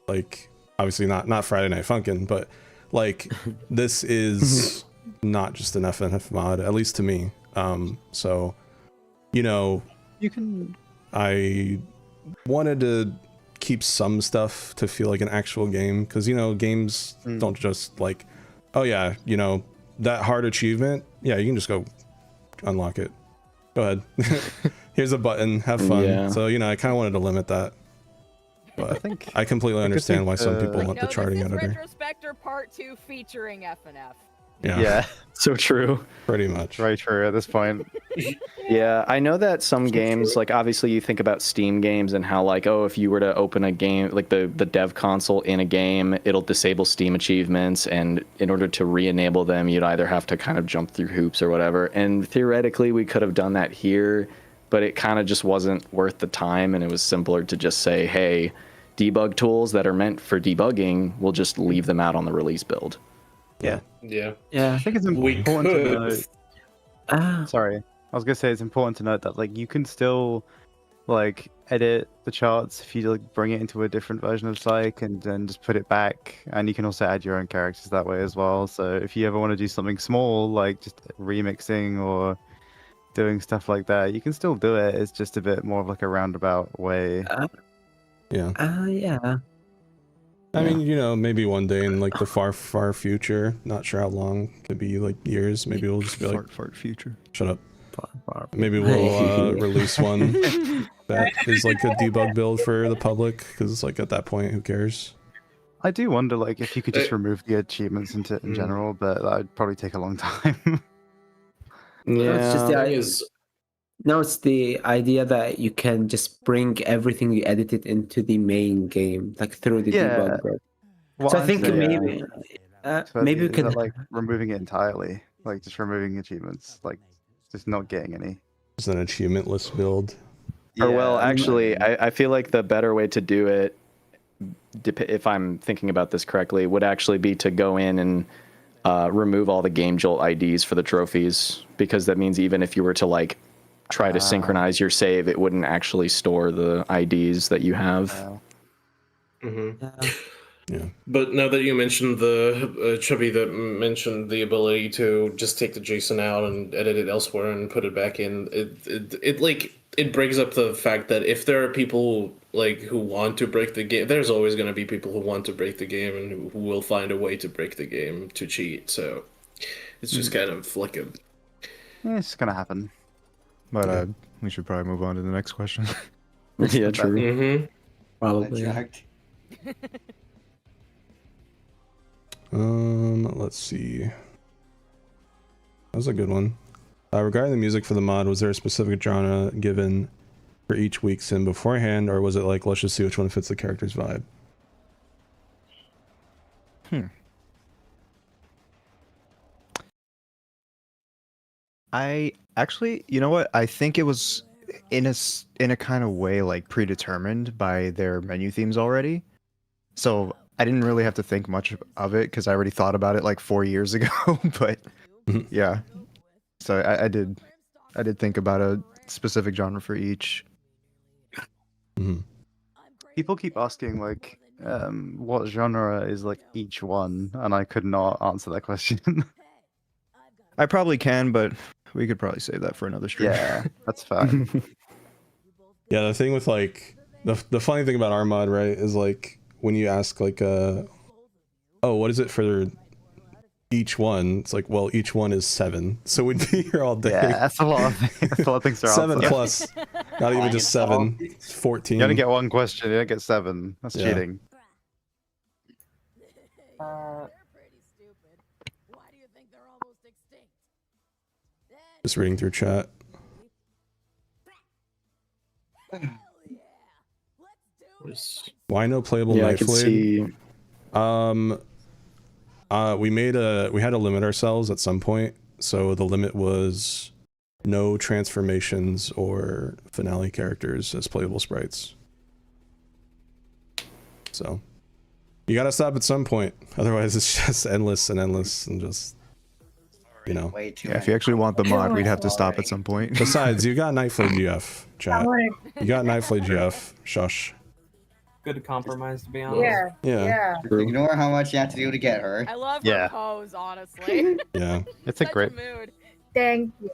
Like, obviously not Friday Night Funkin', but like, this is not just an FNF mod, at least to me. So, you know, I wanted to keep some stuff to feel like an actual game, because, you know, games don't just like, oh yeah, you know, that hard achievement, yeah, you can just go unlock it. Go ahead. Here's a button, have fun. Yeah. So, you know, I kind of wanted to limit that. But I completely understand why some people want the charting editor. RetroSpecter Part 2 featuring FNF. Yeah. So true. Pretty much. Very true at this point. Yeah, I know that some games, like obviously you think about Steam games and how like, oh, if you were to open a game, like the dev console in a game, it'll disable Steam achievements, and in order to re-enable them, you'd either have to kind of jump through hoops or whatever. And theoretically, we could have done that here, but it kind of just wasn't worth the time, and it was simpler to just say, hey, debug tools that are meant for debugging, we'll just leave them out on the release build. Yeah. I think it's important to note. Sorry, I was gonna say it's important to note that like you can still like edit the charts if you like bring it into a different version of Psych and then just put it back, and you can also add your own characters that way as well. So if you ever want to do something small like just remixing or doing stuff like that, you can still do it. It's just a bit more of like a roundabout way. Yeah. Yeah. I mean, you know, maybe one day in like the far future, not sure how long, could be like years, maybe we'll just be like, fart future. Shut up. Maybe we'll release one that is like a debug build for the public, because like at that point, who cares? I do wonder like if you could just remove the achievements in general, but that'd probably take a long time. It's just it's the idea that you can just bring everything you edited into the main game, like through the debug build. So I think maybe maybe we can like removing it entirely, like just removing achievements, like just not getting any. It's an achievementless build. Or well, actually, I feel like the better way to do it, if I'm thinking about this correctly, would actually be to go in and remove all the GameJolt IDs for the trophies, because that means even if you were to like try to synchronize your save, it wouldn't actually store the IDs that you have. Yeah. But now that you mentioned the Chubby that mentioned the ability to just take the JSON out and edit it elsewhere and put it back in, it brings up the fact that if there are people like who want to break the game, there's always going to be people who want to break the game and who will find a way to break the game to cheat. So it's just kind of like a. Yeah, it's gonna happen. But we should probably move on to the next question. Yeah, true. Probably. Let's see. That was a good one. Regarding the music for the mod, was there a specific genre given for each week's sim beforehand, or was it like, let's just see which one fits the character's vibe? I actually, you know what? I think it was in a kind of way like predetermined by their menu themes already. So I didn't really have to think much of it because I already thought about it like 4 years ago. But yeah, so I did think about a specific genre for each. People keep asking like, what genre is like each one, and I could not answer that question. I probably can, but we could probably save that for another stream. Yeah, that's fine. Yeah, the thing with like the funny thing about our mod, right, is like when you ask like oh, what is it for each one? It's like, well, each one is 7, so we'd be here all day. Yeah, that's a lot of things. 7 plus, not even just 7. 14. You only get one question. You don't get 7. That's cheating. Just reading through chat. Why no playable knife blade? We had to limit ourselves at some point, so the limit was no transformations or finale characters as playable sprites. So you gotta stop at some point, otherwise it's just endless and just, you know. Yeah, if you actually want the mod, we'd have to stop at some point. Besides, you got Knife Blade GF, chat. You got Knife Blade GF, shush. Good compromise, to be honest. Yeah. Ignore how much you have to do to get her. I love her pose, honestly. Yeah. It's a great. Mood. Thank you.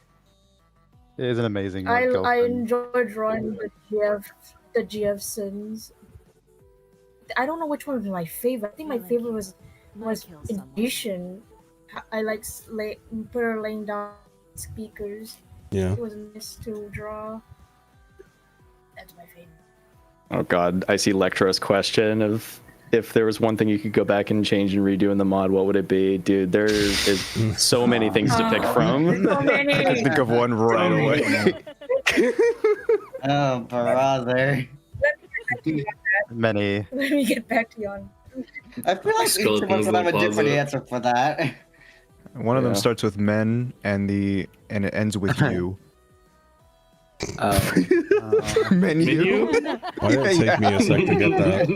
It is an amazing. I enjoy drawing the GF sins. I don't know which one was my favorite. I think my favorite was Edition. I like put her laying down speakers. Yeah. It was nice to draw. That's my favorite. Oh god, I see Lectro's question of if there was one thing you could go back and change and redo in the mod, what would it be? Dude, there is so many things to pick from. So many. I think of one right away. Oh, brother. Many. Let me get back to you on. I feel like each of us would have a different answer for that. One of them starts with men, and it ends with you. Menu. Why did it take me a sec to get that?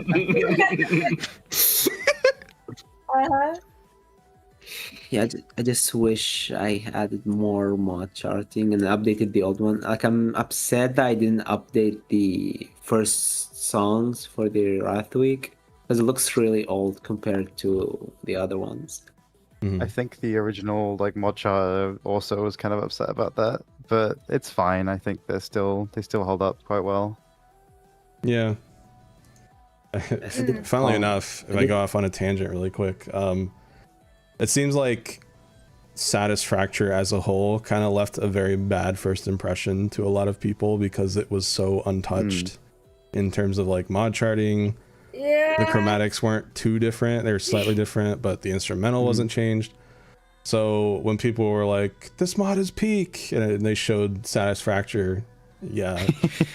Yeah, I just wish I added more mod charting and updated the old one. Like, I'm upset that I didn't update the first songs for the Wrath Week, because it looks really old compared to the other ones. I think the original mod chart also was kind of upset about that, but it's fine. I think they still hold up quite well. Yeah. Funnily enough, if I go off on a tangent really quick, it seems like Satisfacture as a whole kind of left a very bad first impression to a lot of people because it was so untouched in terms of mod charting. Yeah. The chromatics weren't too different. They were slightly different, but the instrumental wasn't changed. So when people were like, this mod is peak, and they showed Satisfacture, yeah,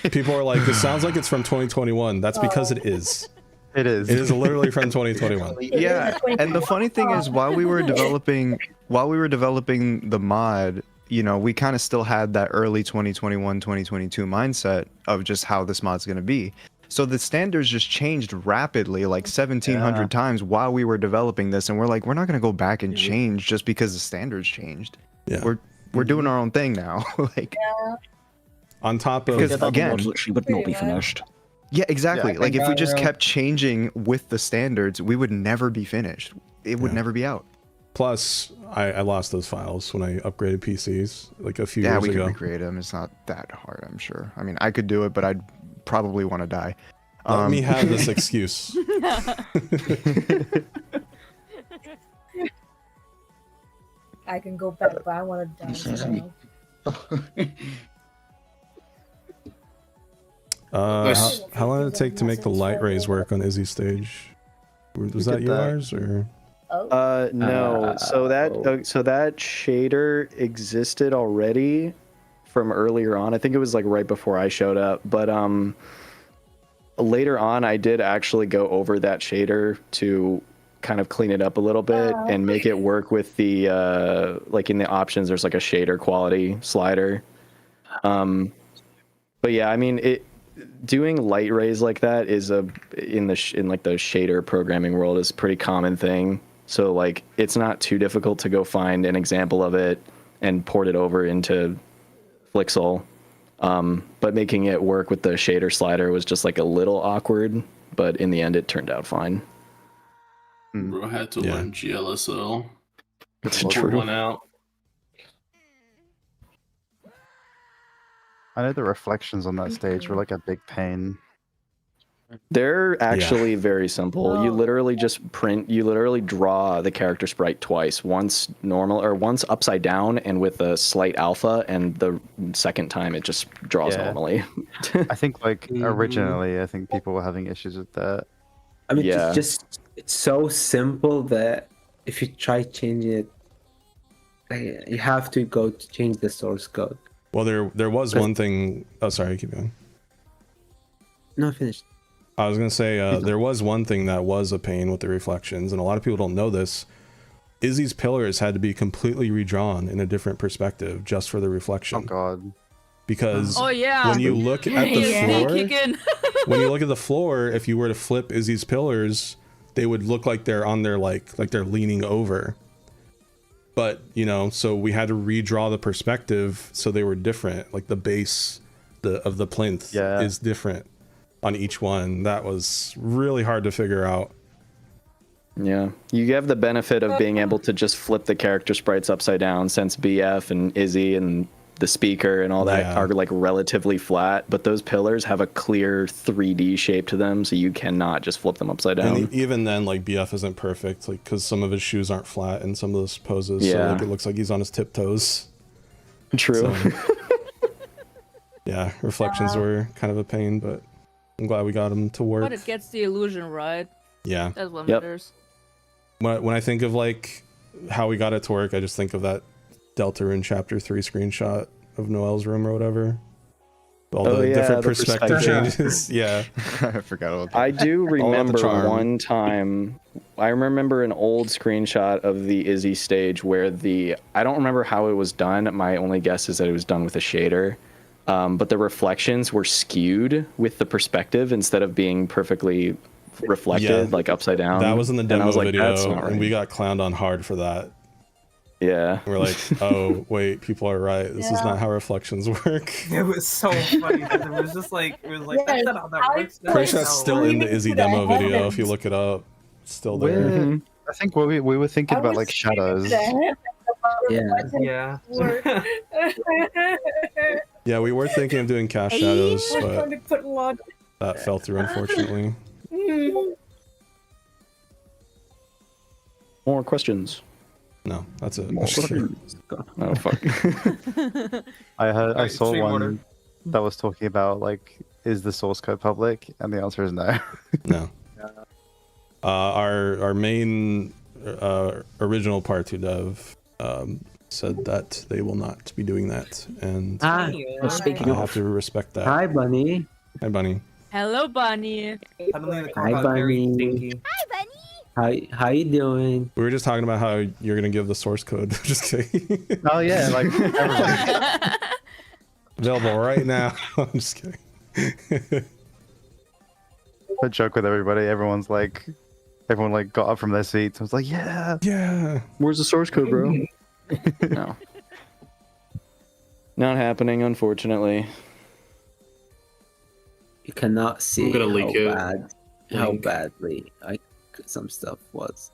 people were like, this sounds like it's from 2021. That's because it is. It is. It is literally from 2021. Yeah, and the funny thing is, while we were developing the mod, you know, we kind of still had that early 2021, 2022 mindset of just how this mod's going to be. So the standards just changed rapidly, like 1,700 times while we were developing this, and we're like, we're not going to go back and change just because the standards changed. Yeah. We're doing our own thing now. On top of, because again, she would not be finished. Yeah, exactly. Yeah, like if we just kept changing with the standards, we would never be finished. It would never be out. Plus, I lost those files when I upgraded PCs like a few years ago. Yeah, we can recreate them. It's not that hard, I'm sure. I mean, I could do it, but I'd probably want to die. Let me have this excuse. I can go back, but I want to die. How long did it take to make the light rays work on Izzy's stage? Was that yours or? No. So that shader existed already from earlier on. I think it was like right before I showed up, but later on I did actually go over that shader to kind of clean it up a little bit and make it work with the like in the options there's like a shader quality slider. But yeah, I mean doing light rays like that is in like the shader programming world is a pretty common thing. So like it's not too difficult to go find an example of it and port it over into Flixel. But making it work with the shader slider was just like a little awkward, but in the end it turned out fine. Bro, I had to learn GLSL. It's Pour true. one out. I know the reflections on that stage were like a big pain. They're actually very simple. You literally just you literally draw the character sprite twice. Once normal, or once upside down and with a slight alpha, and the second time it just draws normally. I think like originally, I think people were having issues with that. I mean, it's so simple that if you try changing it, you have to go to change the source code. Well, there was one thing. Oh, sorry, keep going. No, finish. I was gonna say there was one thing that was a pain with the reflections, and a lot of people don't know this. Izzy's pillars had to be completely redrawn in a different perspective just for the reflection. Oh God. Because yeah. when you look at the floor, when you look at the floor, if you were to flip Izzy's pillars, they would look like they're on their like they're leaning over. But you know, so we had to redraw the perspective so they were different. Like the base of the plinth is different on each one. That was really hard to figure out. Yeah, you have the benefit of being able to just flip the character sprites upside down, since BF and Izzy and the speaker and all that are like relatively flat, but those pillars have a clear 3D shape to them, so you cannot just flip them upside down. And even then, like, BF isn't perfect, like, because some of his shoes aren't flat in some of those poses, so like, it looks like he's on his tiptoes. True. So, yeah, reflections were kind of a pain, but I'm glad we got him to work. But it gets the illusion right. Yeah. That's what matters. When I think of like how we got it to work, I just think of that Deltarune Chapter 3 screenshot of Noel's room or whatever. All the different perspective changes. Yeah. I forgot about that. I do remember one time, I remember an old screenshot of the Izzy stage where I don't remember how it was done. My only guess is that it was done with a shader. But the reflections were skewed with the perspective instead of being perfectly reflected, like upside down. That was in the demo video, right. and we got clowned on hard for that. Yeah. We're like, oh, wait, people are right. This is not how reflections work. It was so funny because it was just like, that's not how that works. Pretty sure that's still in the Izzy demo video if you look it up. It's still there. I think we were thinking about like shadows. Yeah. Yeah, we were thinking of doing cast shadows, but that fell through, unfortunately. More questions? No, that's it. Oh fuck. I saw one that was talking about like, is the source code public? And the answer is no. No. Our main original Part 2 dev said that they will not be doing that, and speaking I have to respect that. Hi, Bunny. Hi, Bunny. Hello, Bunny. Hi, Bunny. How you doing? We were just talking about how you're gonna give the source code. Just kidding. Oh yeah, like available right now. I'm just kidding. I joke with everybody. Everyone like got up from their seats. I was like, yeah. Where's the source code, bro? No. Not happening, unfortunately. You cannot see gonna leak it. how badly some stuff was.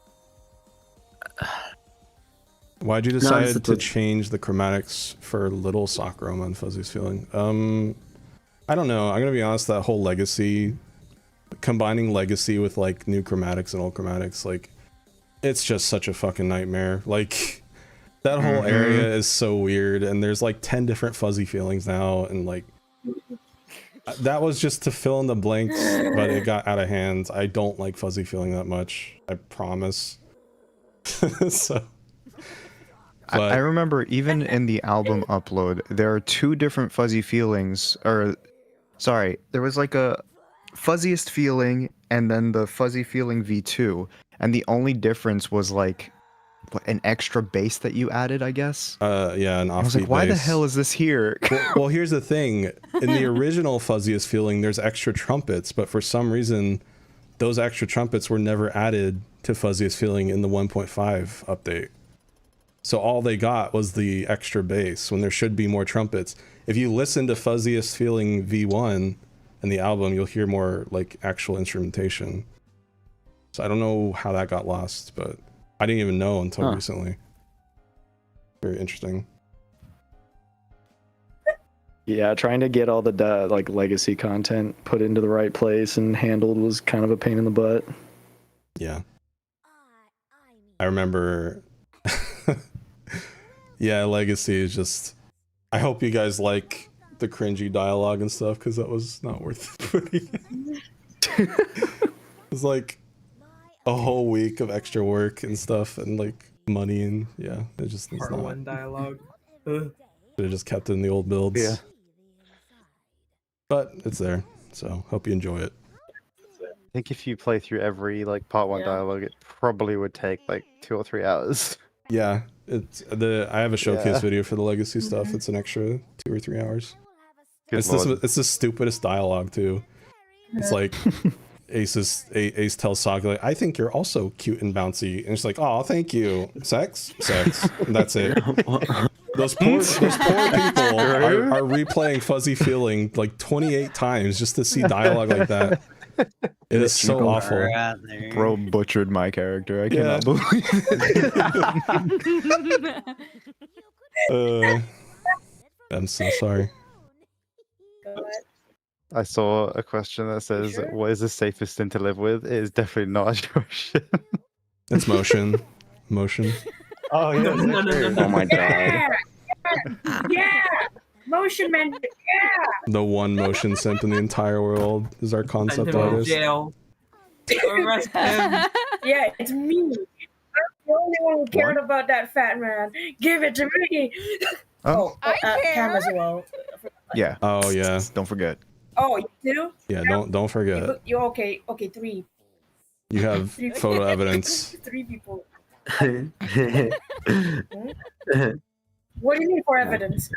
Why'd you decide to change the chromatics for Little Sakura on Fuzzy's Feeling? I don't know. I'm gonna be honest. That whole legacy, combining legacy with like new chromatics and old chromatics, like it's just such a fucking nightmare. Like that whole area is so weird, and there's like 10 different Fuzzy Feelings now, and like that was just to fill in the blanks, but it got out of hand. I don't like Fuzzy Feeling that much, I promise. So I remember even in the album upload, there are 2 different Fuzzy Feelings, or sorry, there was like a Fuzziest Feeling and then the Fuzzy Feeling V2, and the only difference was like an extra bass that you added, I guess. Yeah, an offbeat I was like, why bass. the hell is this here? Well, here's the thing. In the original Fuzziest Feeling, there's extra trumpets, but for some reason, those extra trumpets were never added to Fuzziest Feeling in the 1.5 update. So all they got was the extra bass when there should be more trumpets. If you listen to Fuzziest Feeling V1 in the album, you'll hear more like actual instrumentation. So I don't know how that got lost, but I didn't even know until recently. Very interesting. Yeah, trying to get all the like legacy content put into the right place and handled was kind of a pain in the butt. Yeah. I remember. Yeah, legacy is just. I hope you guys like the cringy dialogue and stuff because that was not worth putting in. It was like a whole week of extra work and stuff and like money and yeah, it just was Part not. 1 dialogue. Should have just kept it in the old builds. Yeah. But it's there, so hope you enjoy it. I think if you play through every like part 1 dialogue, it probably would take like 2 or 3 hours. Yeah, it's I have a showcase Yeah. video for the legacy stuff. It's an extra 2 or 3 hours. Good It's lord. it's the stupidest dialogue too. It's like Ace tells Saga like, I think you're also cute and bouncy, and it's like, oh, thank you. Sex, and that's it. Those poor people are replaying Fuzzy Feeling like 28 times just to see dialogue like that. It is so awful. Bro butchered my character. I cannot believe it. I'm so sorry. I saw a question that says, "What is the safest thing to live with?" It is definitely not a ocean. It's motion. Motion. Oh yeah. No. Oh my god. Yeah, motion man. Yeah. The one motion simp in the entire world is our concept Send him to artist. jail. Arrest him. Yeah, it's me. I'm the only one who cared about that fat man. Give it to me. Oh, Cam as well. yeah. Oh yeah. Don't forget. Oh, you do? Yeah, don't forget. You okay? Okay, 3. You have photo evidence. 3 people. What do you mean for evidence?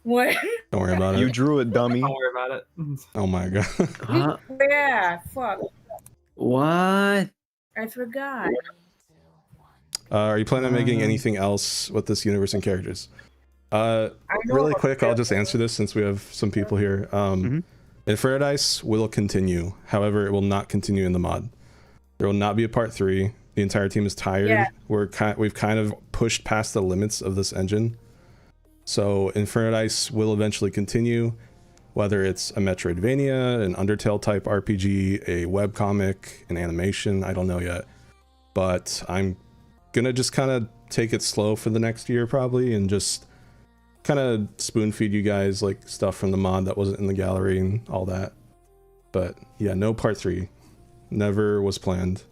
What? Don't worry about You it. drew it, dummy. Don't worry about it. Oh my god. Huh? Yeah, fuck. What? I forgot. Are you planning on making anything else with this universe and characters? Really quick, I'll just answer this since we have some people here. Inferno will continue. However, it will not continue in the mod. There will not be a part 3. The entire team is tired. Yeah. We've kind of pushed past the limits of this engine. So Inferno will eventually continue, whether it's a Metroidvania, an Undertale type RPG, a webcomic, an animation, I don't know yet. But I'm gonna just kind of take it slow for the next year probably and just kind of spoon feed you guys like stuff from the mod that wasn't in the gallery and all that. But yeah, no part 3. Never was planned.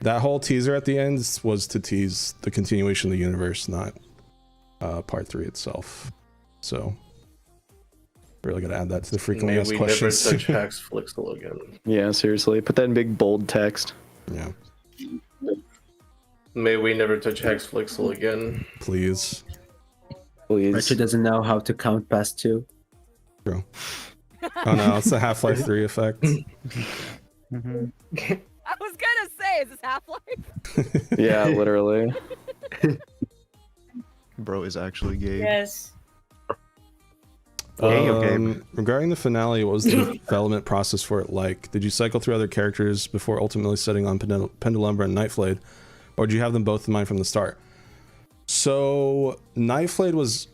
That whole teaser at the end was to tease the continuation of the universe, not part 3 itself. So really gotta add that to the frequently asked questions. Never touch Hacks Flixel again. Yeah, seriously. Put that in big bold text. Yeah. May we never touch Hex Flixel again. Please. Please. Richard doesn't know how to count past 2. True. Oh no, it's the Half-Life 3 effect. I was gonna say, is this Half-Life? Yeah, literally. Bro is actually gay. Yes. Regarding the finale, what was the development process for it like? Did you cycle through other characters before ultimately setting on Pendulumbra and Nightflade, or did you have them both in mind from the start? So Nightflade was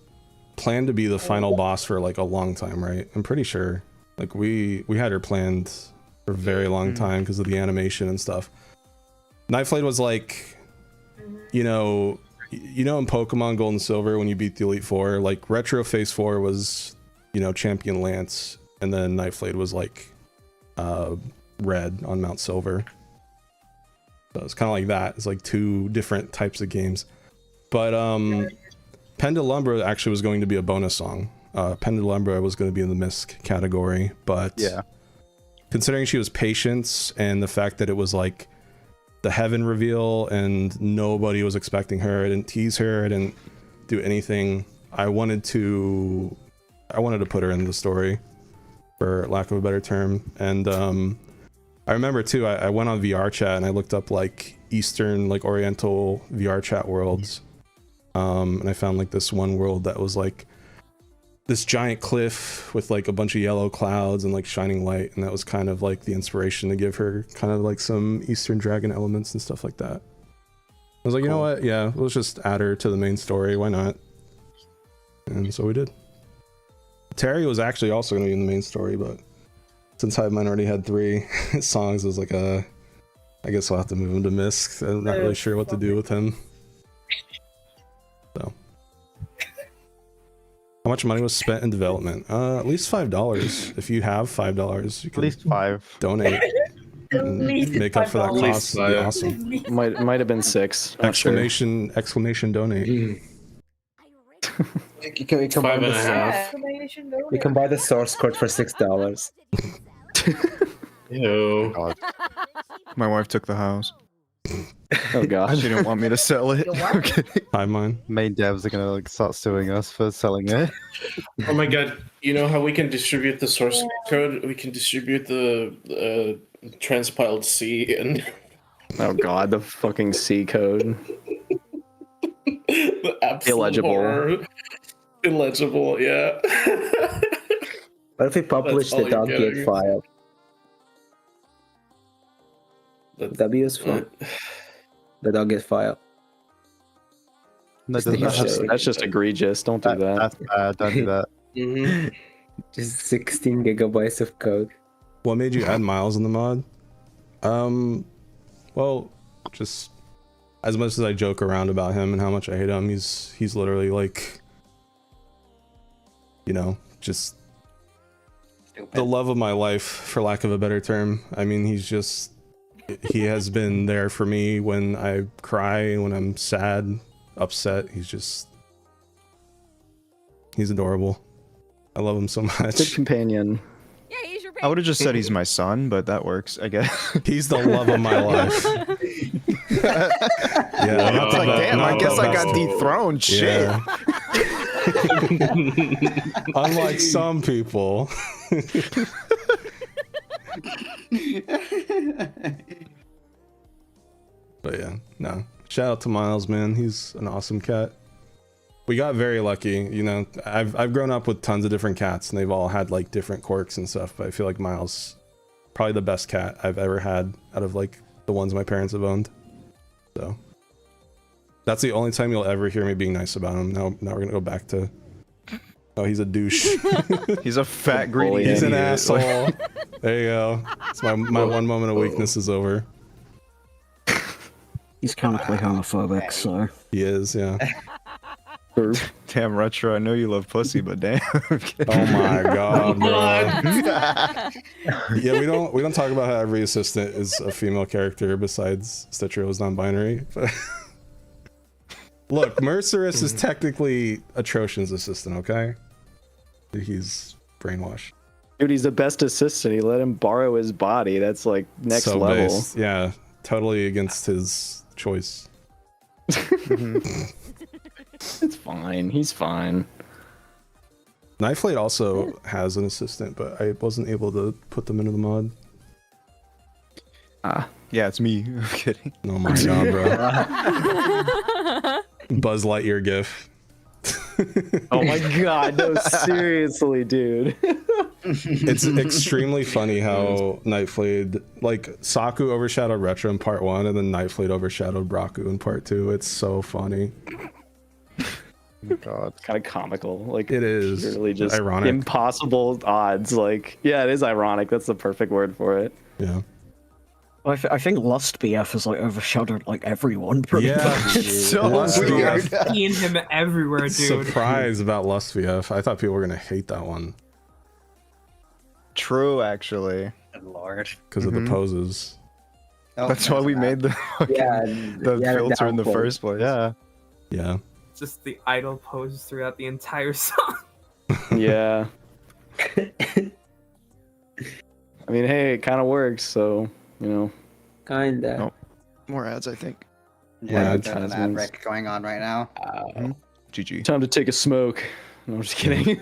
planned to be the final boss for like a long time, right? I'm pretty sure. Like we had her planned for a very long time because of the animation and stuff. Nightflade was like, you know in Pokemon Gold and Silver when you beat the Elite Four, like Retro Phase 4 was, Champion Lance, and then Nightflade was like Red on Mount Silver. So it's kind of like that. It's like 2 different types of games. But Pendulumbra actually was going to be a bonus song. Pendulumbra was going to be in the Misc category, but Yeah. considering she was Patience and the fact that it was like the Heaven reveal and nobody was expecting her, I didn't tease her, I didn't do anything. I wanted to put her in the story, for lack of a better term. And I remember too, I went on VR chat and I looked up like Eastern, like Oriental VR chat worlds. And I found like this one world that was like this giant cliff with like a bunch of yellow clouds and like shining light, and that was kind of like the inspiration to give her kind of like some Eastern dragon elements and stuff like that. I was like, you know what? Yeah, let's just add her to the main story. Why not? And so we did. Terry was actually also going to be in the main story, but since Hive Mind already had 3 songs, it was like I guess I'll have to move him to Misk. I'm not really sure what to do with him. So, how much money was spent in development? At least $5. If you have $5, you can At least 5. donate. And make up for that cost. It'd be awesome. Might have been 6. Exclamation donate. You can buy 5.5. You can buy the source code for $6. Ew. God. My wife took the house. Oh gosh. She didn't want me to sell it. Okay. Hive Mind. Main devs are gonna like start suing us for selling it. Oh my god! You know how we can distribute the source code? We can distribute the transpiled C and Oh god, the fucking C code. the absolute Illegible. horror. Illegible, yeah. What if we publish That's the all you're .git getting. file? W is fine. The .git file. No, That's just egregious. Don't do that. That's bad. Don't do that. Mm-hmm. Just 16 gigabytes of code. What made you add Miles in the mod? Well, just as much as I joke around about him and how much I hate him, he's literally like, you know, just the love of my life, for lack of a better term. I mean, he has been there for me when I cry, when I'm sad, upset. He's adorable. I love him so much. Good companion. Yeah, he's your I would have just said he's my son, but that works, I guess. He's the love of my life. Yeah, It's like, damn, I guess I got dethroned. Shit. Yeah. Unlike some people. But yeah, no. Shout out to Miles, man. He's an awesome cat. We got very lucky, you know. I've grown up with tons of different cats, and they've all had like different quirks and stuff. But I feel like Miles, probably the best cat I've ever had out of like the ones my parents have owned. So that's the only time you'll ever hear me being nice about him. Now we're gonna go back to, oh, he's a douche. He's a fat greedy. He's an idiot. asshole. There you go. It's my one moment of weakness is over. He's chemically homophobic, so. He is, yeah. Damn, Retro, I know you love pussy, but damn. Oh my god, bro. Yeah, we don't talk about how every assistant is a female character besides Stitchero's non-binary. But look, Mercerus is technically Atrocian's assistant, okay? He's brainwashed. Dude, he's the best assistant. He let him borrow his body. That's like next So level. based, yeah, totally against his choice. It's fine. He's fine. Knifeblade also has an assistant, but I wasn't able to put them into the mod. Yeah, it's me. I'm kidding. Oh my god, bro. Buzz Lightyear gif. Oh my god, no, seriously, dude. It's extremely funny how Knifeblade, like, Saku overshadowed Retro in part 1, and then Knifeblade overshadowed Braku in part 2. It's so funny. Oh god, it's kind of comical. Like, it is really just ironic. Impossible odds. Like, yeah, it is ironic. That's the perfect word for it. Yeah. I think Lust BF has like overshadowed like everyone pretty Yeah, much. it's so weird. Seeing him everywhere, dude. Surprise about Lust VF. I thought people were gonna hate that one True, actually. Good lord. because of the poses. Oh, That's why we made the the filter in the first place. Yeah. Yeah. Just the idle pose throughout the entire song. Yeah. I mean, hey, it kind of works, so, you know. Kinda. Oh, more ads, I think. Yeah, Wow, there's an ad break going on right now. GG. Time to take a smoke. No, I'm just kidding.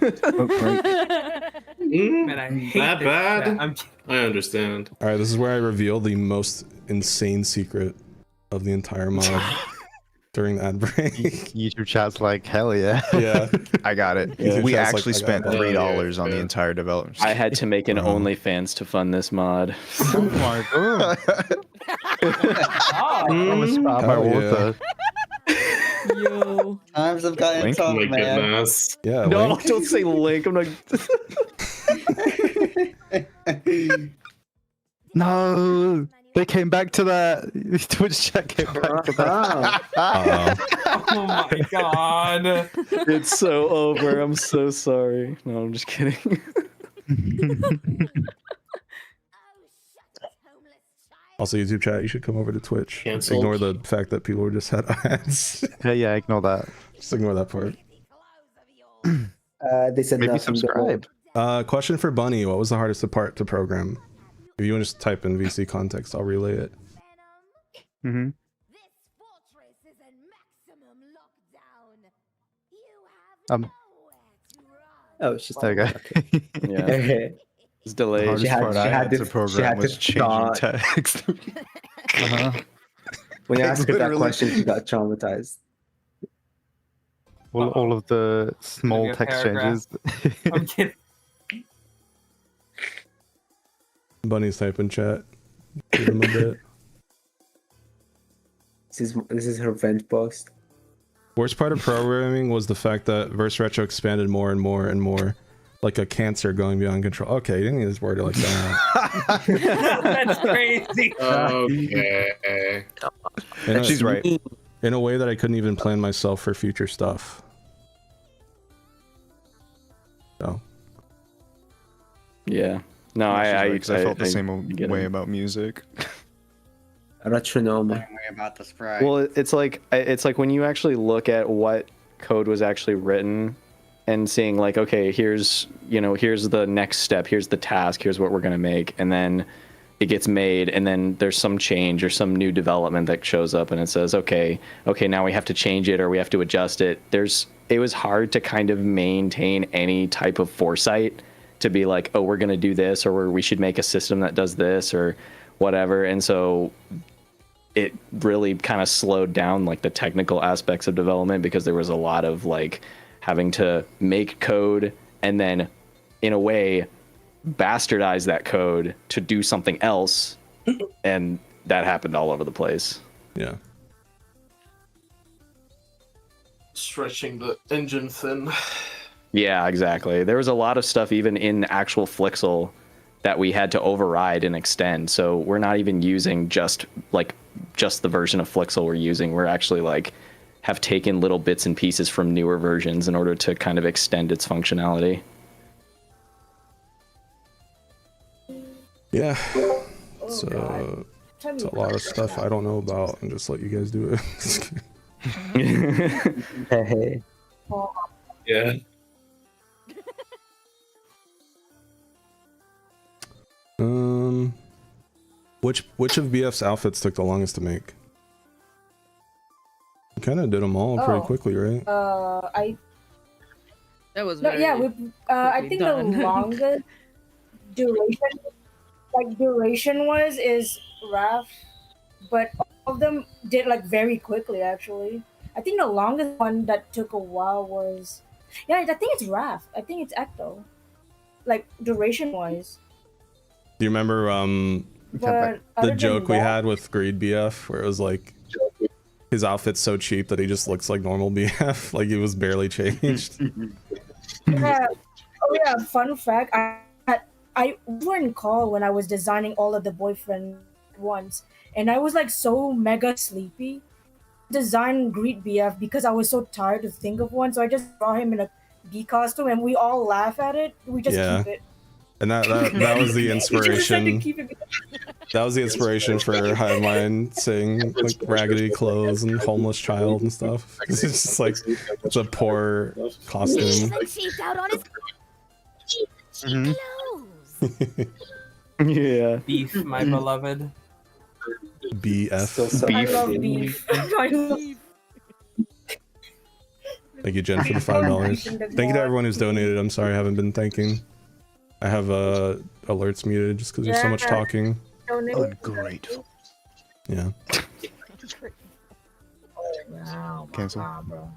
Man, I hate That this bad? chat. I'm I understand. All right, this is where I reveal the most insane secret of the entire mod during the ad break. YouTube chat's like, hell yeah. Yeah. I got it. Yeah, We chat's actually like, I spent got that. $3 on the entire development. I had to make an OnlyFans to fund this mod. Oh my god. I'm a spam my Hell water. Yo. Times have gotten Link? tough, Oh my man. goodness. Yeah. No, Link. don't say Link. I'm not. No, they came back to that. Twitch chat came back to that. Oh my god. It's so over. I'm so sorry. No, I'm just kidding. Also, YouTube chat, you should come over to Twitch. Cancelled. Ignore the fact that people just had ads. Yeah, ignore that. Just ignore that part. They said Maybe nothing. subscribe. Question for Bunny. What was the hardest part to program? If you want to just type in VC context, I'll relay it. Mm-hmm. Oh, she's There you go. Yeah. It's delayed. Hardest part I had to program was changing start. text. When you asked her that Literally. question, she got traumatized. All of the small Maybe a text paragraph. changes. I'm kidding. Bunny's typing chat. Give him a bit. This is her vent post. Worst part of programming was the fact that Verse Retro expanded more and more and more. Like a cancer going beyond control. Okay, you didn't need this word like that. That's crazy. Okay. In a- She's right. In a way that I couldn't even plan myself for future stuff. So. Yeah. No, I felt the I same get way it. about music. Retronome. Same way about the sprite. Well, it's like when you actually look at what code was actually written and seeing like, okay, here's the next step, here's the task, here's what we're gonna make, and then it gets made, and then there's some change or some new development that shows up, and it says, okay, now we have to change it or we have to adjust it. It was hard to kind of maintain any type of foresight to be like, oh, we're gonna do this, or we should make a system that does this or whatever, and so it really kind of slowed down like the technical aspects of development because there was a lot of like having to make code and then in a way bastardize that code to do something else, and that happened all over the place. Yeah. Stretching the engine thin. Yeah, exactly. There was a lot of stuff even in actual Flixel that we had to override and extend. So we're not even using just the version of Flixel we're using. We're actually like have taken little bits and pieces from newer versions in order to kind of extend its functionality. Yeah. So it's a lot of stuff I don't know about, and just let you guys do it. Hey. Yeah. Which of BF's outfits took the longest to make? You kind of did them all pretty quickly, right? That was No, very yeah, I think done. the longest duration wise is Raph, but all of them did like very quickly actually. I think the longest one that took a while was, yeah, I think it's Raph. I think it's Ecto, like duration wise. Do you remember But the joke we had with Greed BF where it was like his outfit's so cheap that he just looks like normal BF, like he was barely changed. Yeah. Oh yeah. Fun fact: I was in call when I was designing all of the boyfriend ones, and I was like so mega sleepy. Design Greet BF because I was so tired to think of one, so I just draw him in a bee costume, and we all laugh at it. We just Yeah. keep it. And that was the We just decided to inspiration. keep it. That was the inspiration for Hivemine saying like raggedy clothes and homeless child and stuff. It's just like it's a poor costume. cheaped out on his Yeah. Beef, my beloved. BF. I love beef. I love beef. Thank you, Jen, for the $5. Thank you to everyone who's donated. I'm sorry I haven't been thanking. I have alerts muted just because there's so much Yeah. talking. Ungrateful. Yeah. Wow, Cancel. wow, bro.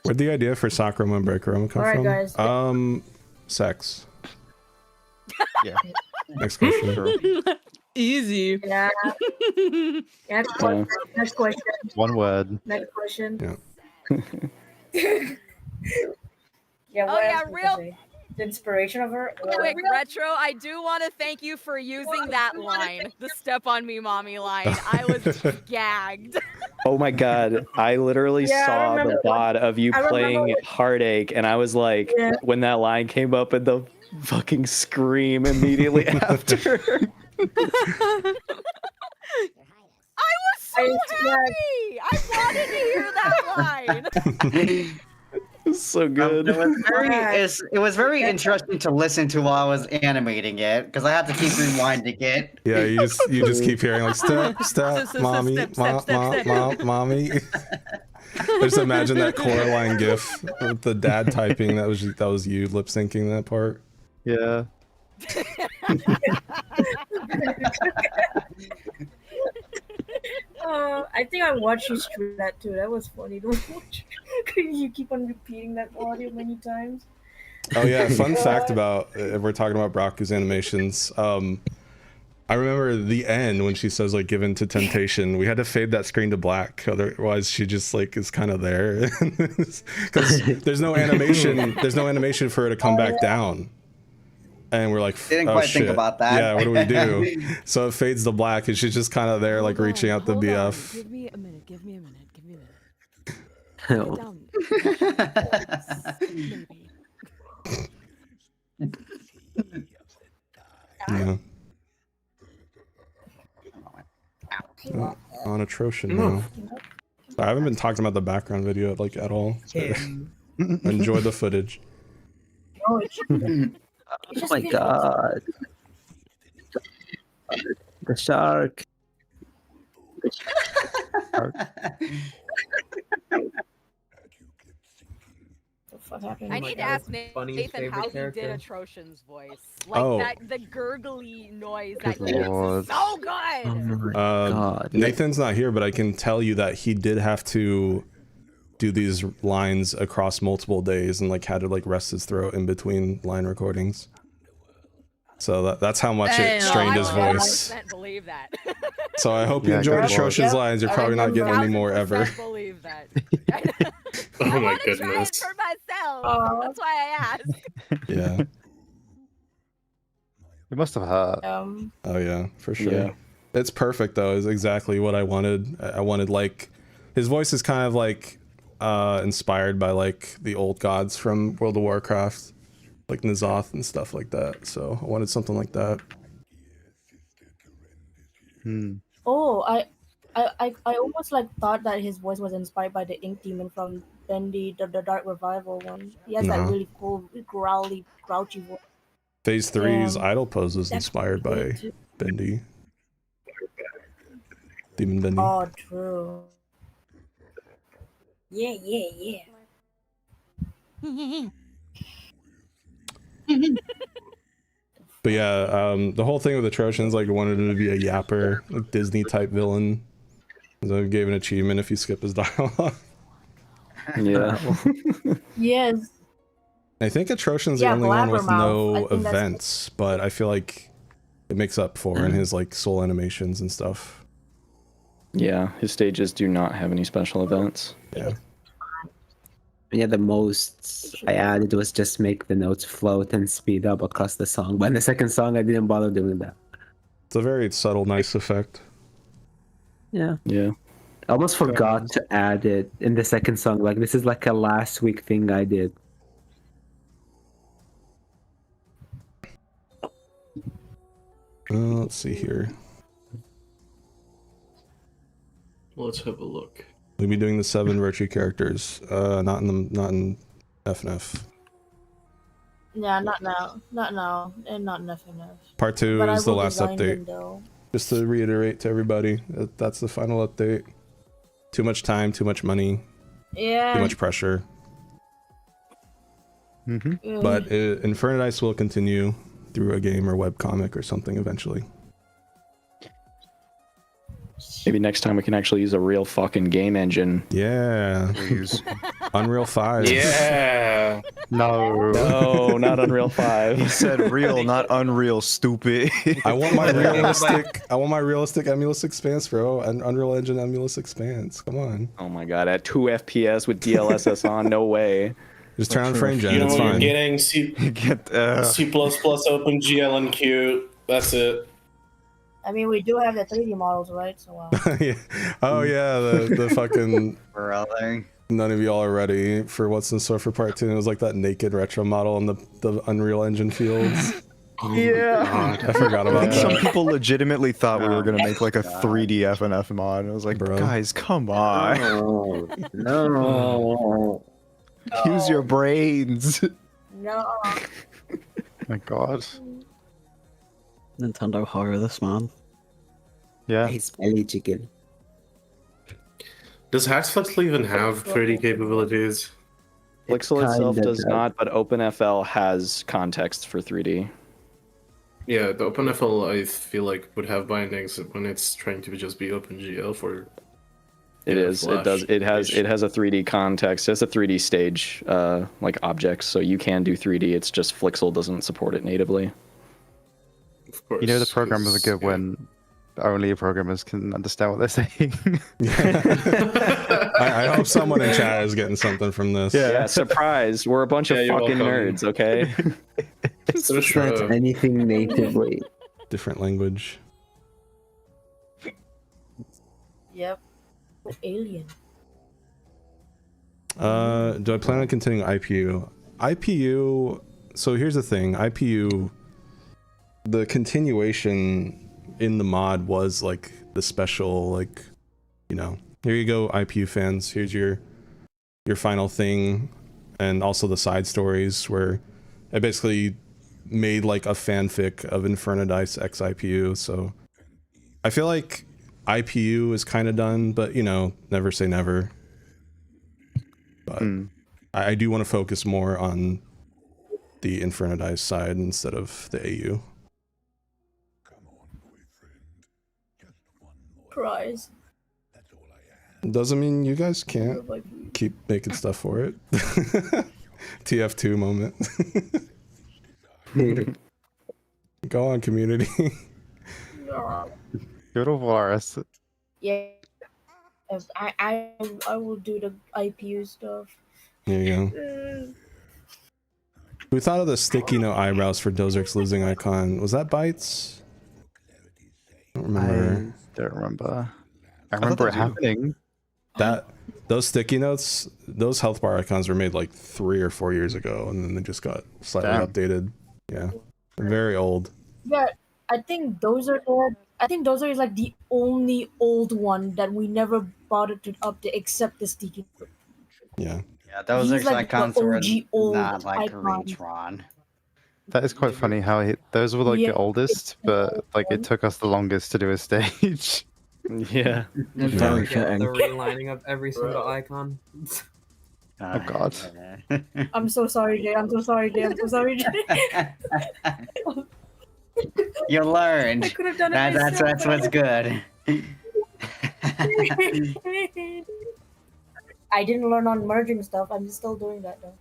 Where'd the idea for Sakura and Breaker Room come Alright, from? guys. Sex. Yeah. Next question. Easy. Yeah. Next question. Next question. One word. Next question. Yeah. Yeah. Oh What yeah, else did real they say? The inspiration of her. quick, Retro, I do want to thank you for using that line, the step on me mommy line. I was gagged. Oh my god, I literally Yeah, I saw the remember VOD of you I remember playing when- Heartache, and I was like, Yeah. when that line came up, and the fucking scream immediately after. I was so happy. I wanted to hear that line. So good. It was very interesting to listen to while I was animating it because I had to keep rewinding it. Yeah, you just keep hearing like step, mommy, mommy. I just imagine that Coraline gif with the dad typing. That was you lip syncing that part. Yeah. I think I watched you stream that too. That was funny to watch. You keep on repeating that audio many times. Oh yeah, fun fact about if we're talking about Braku's animations. I remember the end when she says like "given to temptation." We had to fade that screen to black, otherwise she just like is kind of there because there's no animation. There's no animation for her to come back down. And we're like, Didn't oh quite shit. think about that. Yeah, what do we do? So it fades to black, and she's just kind of there, like reaching out the BF. Give me a minute. Give me a minute. Give me a minute. Oh. Down. Yeah. Oh, on atrocious now. I haven't been talking about the background video like at all. So enjoy the footage. Oh, Oh my god. The shark. I need to ask Nathan how he did Atrocian's voice. Like Oh. the gurgly noise that Good he makes lord. is so good. Nathan's not here, but I can tell you that he did have to do these lines across multiple days and like had to like rest his throat in between line recordings. So that's how much it strained his voice. 100% believe that. So I hope you enjoyed Atrocious lines. You're probably not getting any more ever. Believe that. Oh my Try it goodness. for myself. That's why I asked. Yeah. It must have hurt. Oh yeah, for sure. Yeah. It's perfect though. It's exactly what I wanted. I wanted like his voice is kind of like inspired by like the old gods from World of Warcraft, like N'Zoth and stuff like that. So I wanted something like that. Oh, I almost like thought that his voice was inspired by the Ink Demon from Bendy, the Dark Revival one. He has that No. really cool, growly, grouchy voice. Phase 3's idle pose was That's inspired by good too. Bendy. Demon Bendy. Oh, true. Yeah, yeah, yeah. But yeah, the whole thing with Atrocians, like, wanted him to be a yapper, like Disney type villain. So I gave an achievement if you skip his dialogue. Yeah. Yes. I think Atrocian's the Yeah, only one with Blabbermouth. no I think that's- events, but I feel like it makes up for in his like soul animations and stuff. Yeah, his stages do not have any special events. Yeah. Yeah, the most I added was just make the notes float and speed up across the song. But in the second song, I didn't bother doing that. It's a very subtle, nice effect. Yeah. Yeah. I almost forgot to add it in the second song. Like, this is like a last week thing I did. Let's see here. Let's have a look. We'll be doing the 7 virtue characters. Not in FNF. Yeah, not now. Not now. And not in FNF. Part 2 But I is the will last design them, update. though. Just to reiterate to everybody, that's the final update. Too much time, too much money, Yeah. too much pressure. Mm. But Infernidice will continue through a game or webcomic or something eventually. Maybe next time we can actually use a real fucking game engine. Yeah. Please. Unreal 5. Yeah. No, not Unreal 5. He said real, not unreal, stupid. I want my realistic Emulous Expanse, bro. Unreal Engine Emulous Expanse. Come on. Oh my god, at 2 FPS with DLSS on, no way. Just turn on frame gen. You know It's what fine. you're getting? C++ OpenGL and Qt. That's it. I mean, we do have the 3D models, right? So. Yeah. Oh yeah, the fucking. Brother. None of y'all are ready for what's in store for part 2. It was like that naked retro model in the Unreal Engine fields. Yeah. I forgot about that. Some people legitimately thought we were gonna make like a 3D FNF mod. I was like, Bro. guys, come on. No. Use your brains. No. My God. Nintendo hire this man. Yeah. It's belly chicken. Does Haxflexel even have 3D capabilities? Flixel itself kinda does does. not, but OpenFL has context for 3D. Yeah, the OpenFL I feel like would have bindings when it's trying to just be OpenGL for. It is. It Flash. does. It has a 3D context. It has a 3D stage, like objects, so you can do 3D. It's just Flixel doesn't support it natively. Of course. You know the programmers are good when only programmers can understand what they're saying. I hope someone in chat is getting something from this. Yeah, surprise. We're a bunch of you're fucking welcome. nerds, okay? It's not anything natively. Different language. Yep. Alien. Do I plan on continuing IPU? IPU. So here's the thing. IPU. The continuation in the mod was like the special, like, you know, here you go, IPU fans. Here's your final thing, and also the side stories where I basically made like a fanfic of Infernodice X IPU. So I feel like IPU is kind of done, but you know, never say never. But I do want to focus more on the Infernodice side instead of the AU. Prize. Doesn't mean you guys can't keep making stuff for it. TF2 moment. Go on, community. Good of Walrus. Yeah. I will do the IPU stuff. There you go. Who thought of the sticky note eyebrows for Dozerk's losing icon? Was that Bytes? I don't remember. Don't remember. I remember it happening. Those sticky notes, those health bar icons were made like 3 or 4 years ago, and then they just got slightly updated. Yeah, they're very old. Yeah, I think Dozer is like the only old one that we never bothered to update except the sticky. Yeah. Yeah, those He's like the icons were OG old not like icon. Retron. That is quite funny how those were like the oldest, but like it took us the longest to do a stage. Yeah. Very The fitting. relining of every single icon. Oh God. I'm so sorry, Jay. I'm so sorry, Jay. I'm so sorry, Jay. You learned. I could have done it That's what's good. I didn't learn on merging stuff. I'm still doing that though.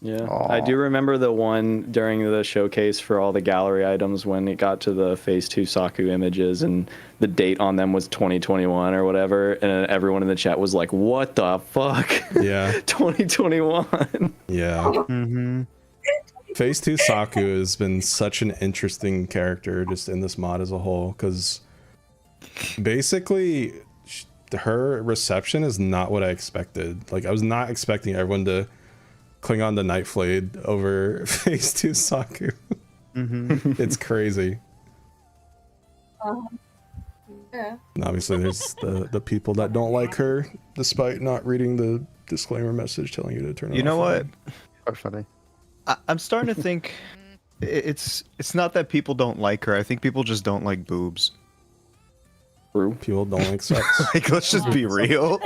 Yeah, I do remember the one during the showcase for all the gallery items when it got to the Phase 2 Saku images and the date on them was 2021 or whatever, and everyone in the chat was like, what the fuck? Yeah. 2021. Yeah. Mm-hmm. Phase 2 Saku has been such an interesting character just in this mod as a whole, because basically her reception is not what I expected. Like, I was not expecting everyone to cling on to Night Flayed over Phase 2 Saku. Mm-hmm. It's crazy. Yeah. And obviously there's the people that don't like her despite not reading the disclaimer message telling you to turn it off. You know what? Quite funny. I'm starting to think it's not that people don't like her. I think people just don't like boobs. True. People don't like sex. Like, let's just be real.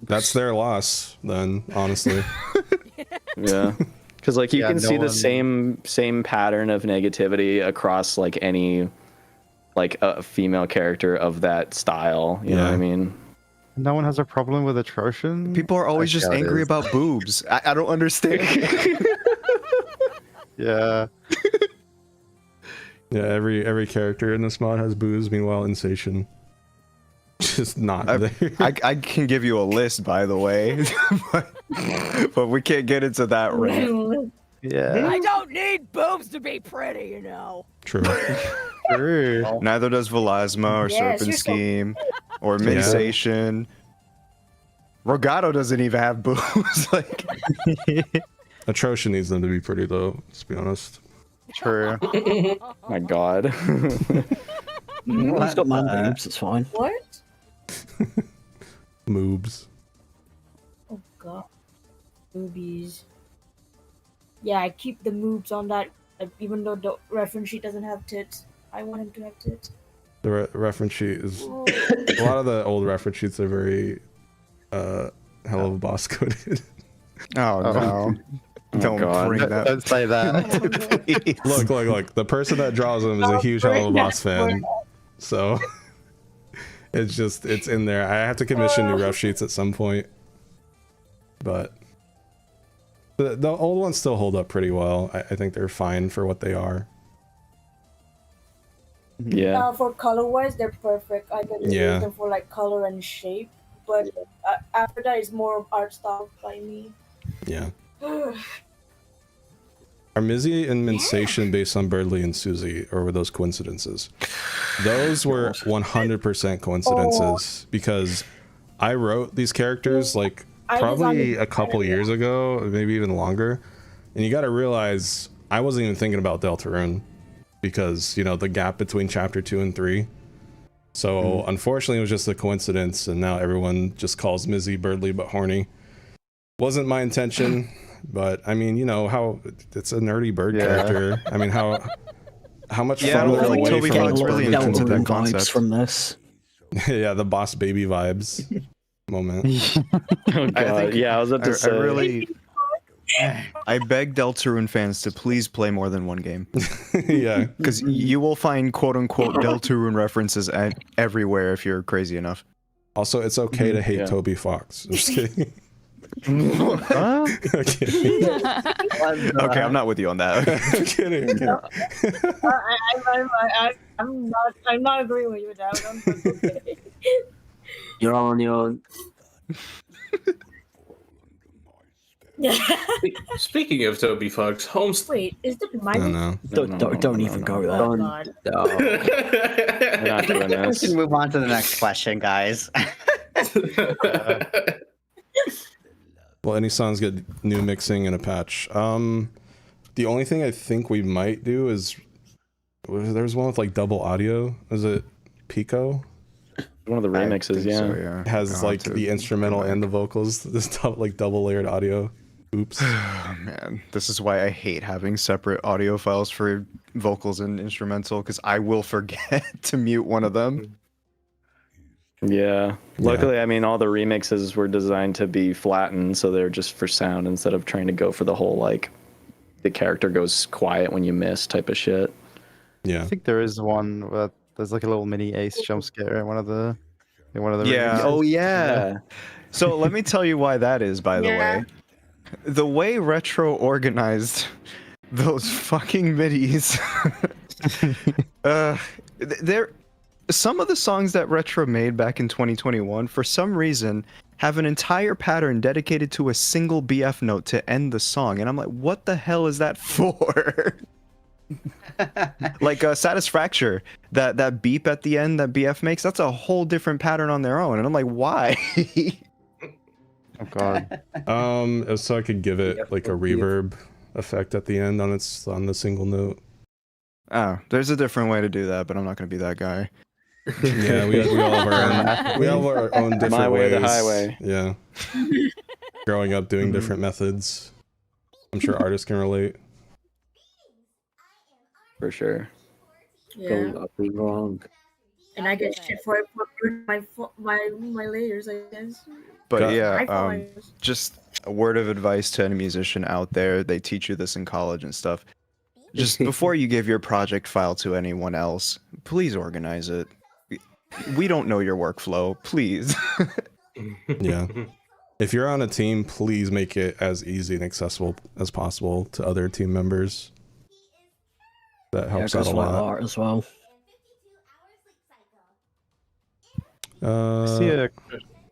That's their loss, then, honestly. Yeah, because like you Yeah, can no see the one- same pattern of negativity across like any like a female character of that style. You know what I mean? No one has a problem with atrocious. People are always just angry about boobs. I don't understand. Yeah. Yeah, every character in this mod has boobs. Meanwhile, Insation just not there. I can give you a list, by the way, but we can't get into that right. Yeah. I don't need boobs to be pretty, you know. True. True. Neither does Velasma or Yes, Serpent you're so- Scheme or Yeah. Minisation. Rogato doesn't even have boobs. Like, Atrocious needs them to be pretty though. Let's be honest. True. My God. He's got man boobs, it's fine. What? Moobs. Oh god. Boobies. Yeah, I keep the moobs on that, even though the reference sheet doesn't have tits. I want him to have tits. The reference sheet is a lot of the old reference sheets are very hell of a boss coded. oh no. Don't God. bring that. Don't say that. Please. Look. The person that draws them is a huge hell of a boss fan. So it's in there. I have to commission new rough sheets at some point. But the old ones still hold up pretty well. I think they're fine for what they are. Yeah. For color wise, they're perfect. I can use them for like color and shape. But after that, it's more art style by me. Yeah. Are Mizzy and Minsation based on Birdly and Susie, or were those coincidences? Those were 100% coincidences because I wrote these characters like probably a couple years ago, maybe even longer. And you got to realize I wasn't even thinking about Deltarune because, you know, the gap between chapter 2 and 3. So unfortunately, it was just a coincidence, and now everyone just calls Mizzy Birdly but horny. Wasn't my intention. But I mean, you know how it's a nerdy bird character. I mean, how much fun I away Toby from Fox really invented that vibes concept. from this. Yeah, the boss baby vibes moment. Oh God. Yeah, I was about to say. I really, I beg Deltarune fans to please play more than one game. Yeah, because you will find quote unquote Deltarune references everywhere if you're crazy enough. Also, it's okay to hate Toby Fox. Just kidding. Okay, I'm not with you on that. I'm kidding. I'm not agreeing with you with that one. But okay. You're on your own. Speaking of Toby Fox, Holmes. Wait, is the mic? No. Don't even go there. Oh god. We're not doing We this. can move on to the next question, guys. Well, any songs get new mixing and a patch. The only thing I think we might do is there's one with like double audio. Is it Pico? One of the remixes, yeah. So, yeah. It has like the instrumental and the vocals. This like double layered audio. Oops. Oh, man, this is why I hate having separate audio files for vocals and instrumental because I will forget to mute one of them. Yeah. Luckily, I mean, all the remixes were designed to be flattened, so they're just for sound instead of trying to go for the whole like the character goes quiet when you miss type of shit. Yeah. I think there is one where there's like a little mini Ace jump scare in one of the Yeah. remixes. Oh yeah. So let me tell you why that is. By the way, the way Retro organized those fucking midis. There, some of the songs that Retro made back in 2021, for some reason, have an entire pattern dedicated to a single BF note to end the song, and I'm like, what the hell is that for? Like Satisfacture, that beep at the end that BF makes, that's a whole different pattern on their own, and I'm like, why? Oh god. So I could give it like a reverb effect at the end on the single note. Oh, there's a different way to do that, but I'm not gonna be that guy. Yeah, we all have our own different My way ways. or the highway. Yeah. Growing up doing different methods. I'm sure artists can relate. For sure. Yeah. Going wrong. And I get shit for it for my layers, I guess. But yeah, iPhone. just a word of advice to any musician out there. They teach you this in college and stuff. Just before you give your project file to anyone else, please organize it. We don't know your workflow, please. Yeah. If you're on a team, please make it as easy and accessible as possible to other team members. That helps out a lot. Art as well. I see a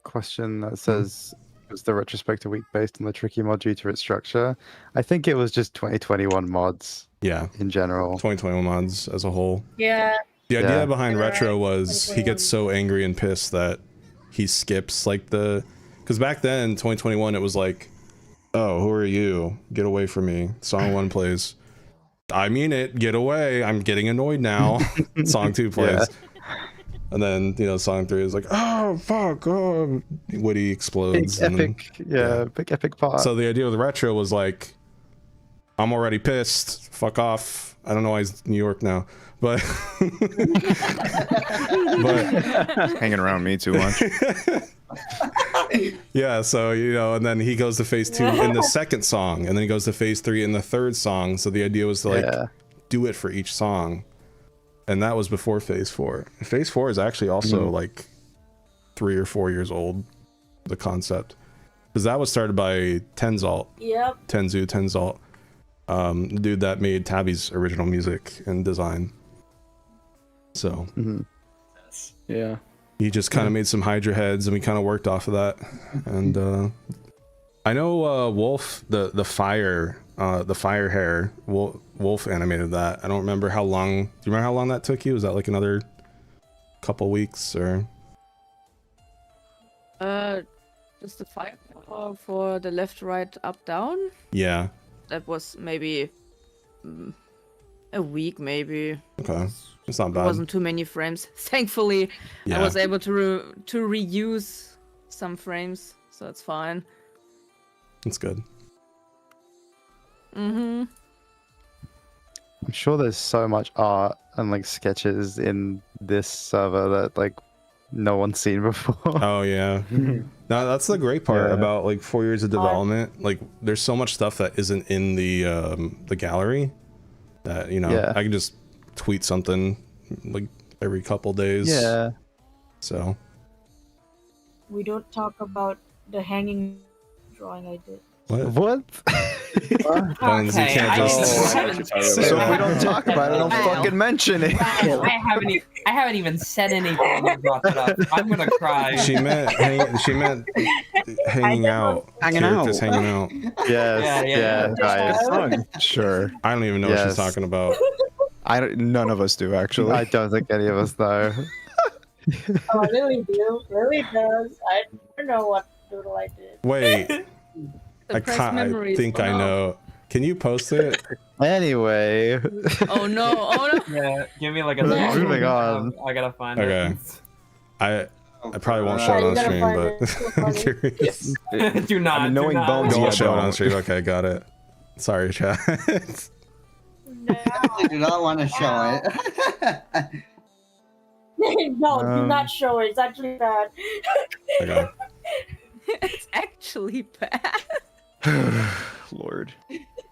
question that says, was the RetroSpecter week based on the tricky mod due to its structure? I think it was just 2021 mods. Yeah. In general. 2021 mods as a whole. Yeah. The idea behind Retro was he gets so angry and pissed that he skips like the... Because back then, 2021, it was like, oh, who are you? Get away from me. Song 1 plays. I mean it. Get away. I'm getting annoyed now. Song 2 plays. Yeah. And then, you know, song 3 is like, oh, fuck. Oh. Woody explodes. Big epic. Big epic part. So the idea with Retro was like, I'm already pissed. Fuck off. I don't know why he's New York now. But hanging around me too much. Yeah, so you know, and then he goes to phase 2 in the second song, and then he goes to phase 3 in the third song. So the idea was to like do it for each song, and that was before phase 4. Phase 4 is actually also like 3 or 4 years old. The concept, because that was started by Tenzalt. Yep. Tenzalt, the dude that made Tabby's original music and design. So, yeah, he just kind of made some Hydra heads, and we kind of worked off of that. And I know Wolf, the fire hair, Wolf animated that. I don't remember how long. Do you remember how long that took you? Was that like another couple weeks or? Just the fire for the left, right, up, down. Yeah. That was maybe a week, maybe. Okay, it's not bad. It wasn't too many frames. Thankfully, I was able to reuse some frames, so it's fine. That's good. I'm sure there's so much art and like sketches in this server that like no one's seen before. Oh yeah. No, that's the great part about like 4 years of development. Like there's so much stuff that isn't in the gallery that, you know, I can just tweet something like every couple days. Yeah. So We don't talk about the hanging drawing I did. What? Bones, you can't just... So if we don't talk about it, don't fucking mention it. I haven't even said anything when you brought that up. I'm gonna cry. She meant hanging out. Characters hanging out. Yes, guys. Sure. I don't even know what she's talking about. None of us do, actually. I don't think any of us know. Oh, I really do. Really does. I don't know what doodle I did. Wait. I think I know. Can you post it? Anyway. Oh no! Oh no! Yeah, give me like a Moving on. I gotta find it. I probably won't show it on stream, but I'm curious. Do not. I mean, knowing Bones, don't show it on stream. Okay, got it. Sorry, chat. I do not want to show it. No, do not show it. It's actually bad. Okay. It's actually bad. Lord.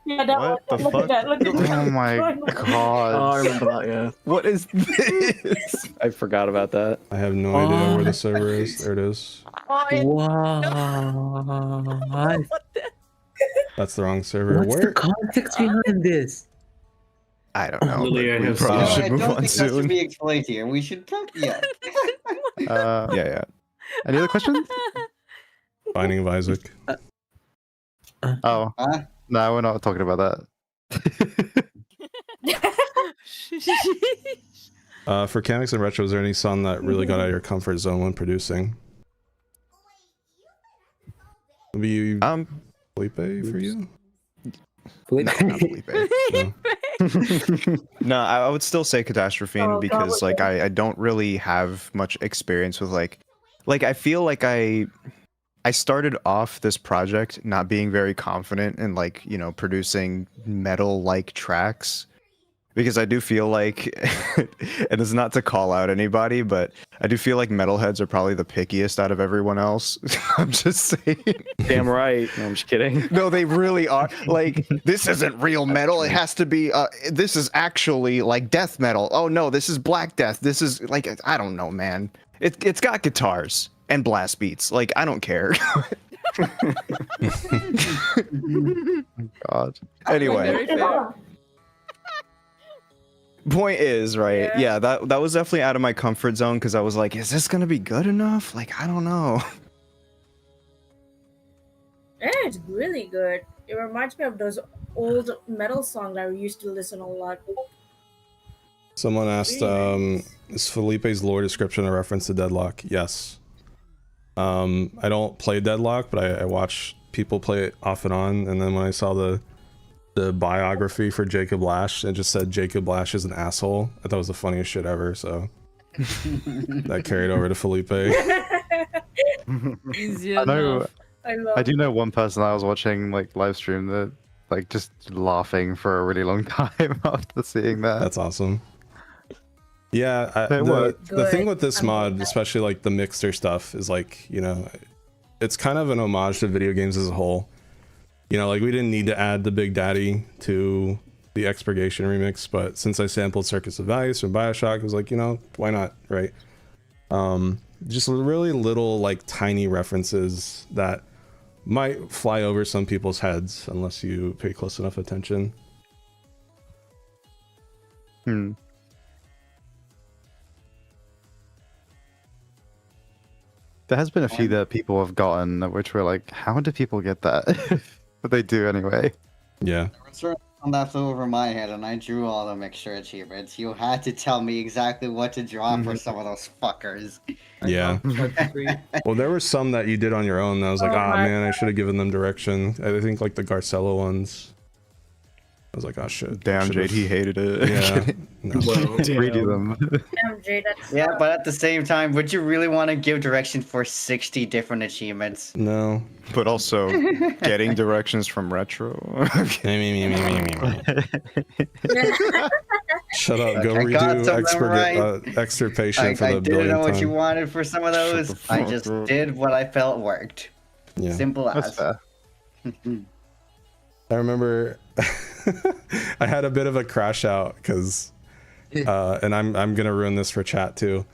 Yeah, that What the look fuck? at that. Look at that. Oh my god. Oh, I remember that, yeah. What is this? I forgot about that. I have no idea where the server is. There it is. What? That's the wrong server. What's Where? the context behind this? I don't know. Lily, I We have probably some- should I move don't on think that should soon. be explained here. We should probably, Yeah. Any other questions? Binding of Isaac. Oh. No, we're not talking about that. For Comics and Retro, is there any song that really got out of your comfort zone when producing? Maybe Felipe for you? No, I would still say Catastrophine because like I don't really have much experience with like I feel like I started off this project not being very confident in like, you know, producing metal like tracks because I do feel like and it's not to call out anybody, but I do feel like metalheads are probably the pickiest out of everyone else. I'm just saying. Damn right. No, I'm just kidding. No, they really are. Like, this isn't real metal. It has to be, this is actually like death metal. Oh no, this is black death. This is like, I don't know, man. It's got guitars. and blast beats. Like, I don't care. God. Anyway, point is, right? Yeah, that was definitely out of my comfort zone because I was like, is this gonna be good enough? Like, I don't know. Yeah, it's really good. It reminds me of those old metal songs I used to listen a lot. Someone asked, is Felipe's lore description a reference to Deadlock? Yes. I don't play Deadlock, but I watch people play it off and on, and then when I saw the biography for Jacob Lash, it just said Jacob Lash is an asshole. I thought it was the funniest shit ever, so that carried over to Felipe. Easy I know. enough. I do know one person I was watching like live stream that like just laughing for a really long time after seeing that. That's awesome. Yeah, the thing with this mod, especially like the mixer stuff, is like, you know, it's kind of an homage to video games as a whole. You know, like we didn't need to add the Big Daddy to the Expurgation remix, but since I sampled Circus of Vice from Bioshock, I was like, you know, why not, right? Just really little like tiny references that might fly over some people's heads unless you pay close enough attention. There has been a few that people have gotten which were like, how do people get that? But they do anyway. Yeah. That flew over my head, and I drew all the mixture achievements. You had to tell me exactly what to draw for some of those fuckers. Yeah. Well, there were some that you did on your own that I was like, man, I should have given them direction. I think like the Garcello ones. I was like, oh shit. Damn, Jade, he hated it. Yeah. No. Redo them. Yeah, but at the same time, would you really want to give direction for 60 different achievements? No. But also getting directions from Retro. Shut up. Go redo extirpation for the I didn't billionth know what time. you wanted for some of those. I just did what I felt worked. Yeah. Simple as. I remember I had a bit of a crash out because, and I'm gonna ruin this for chat too.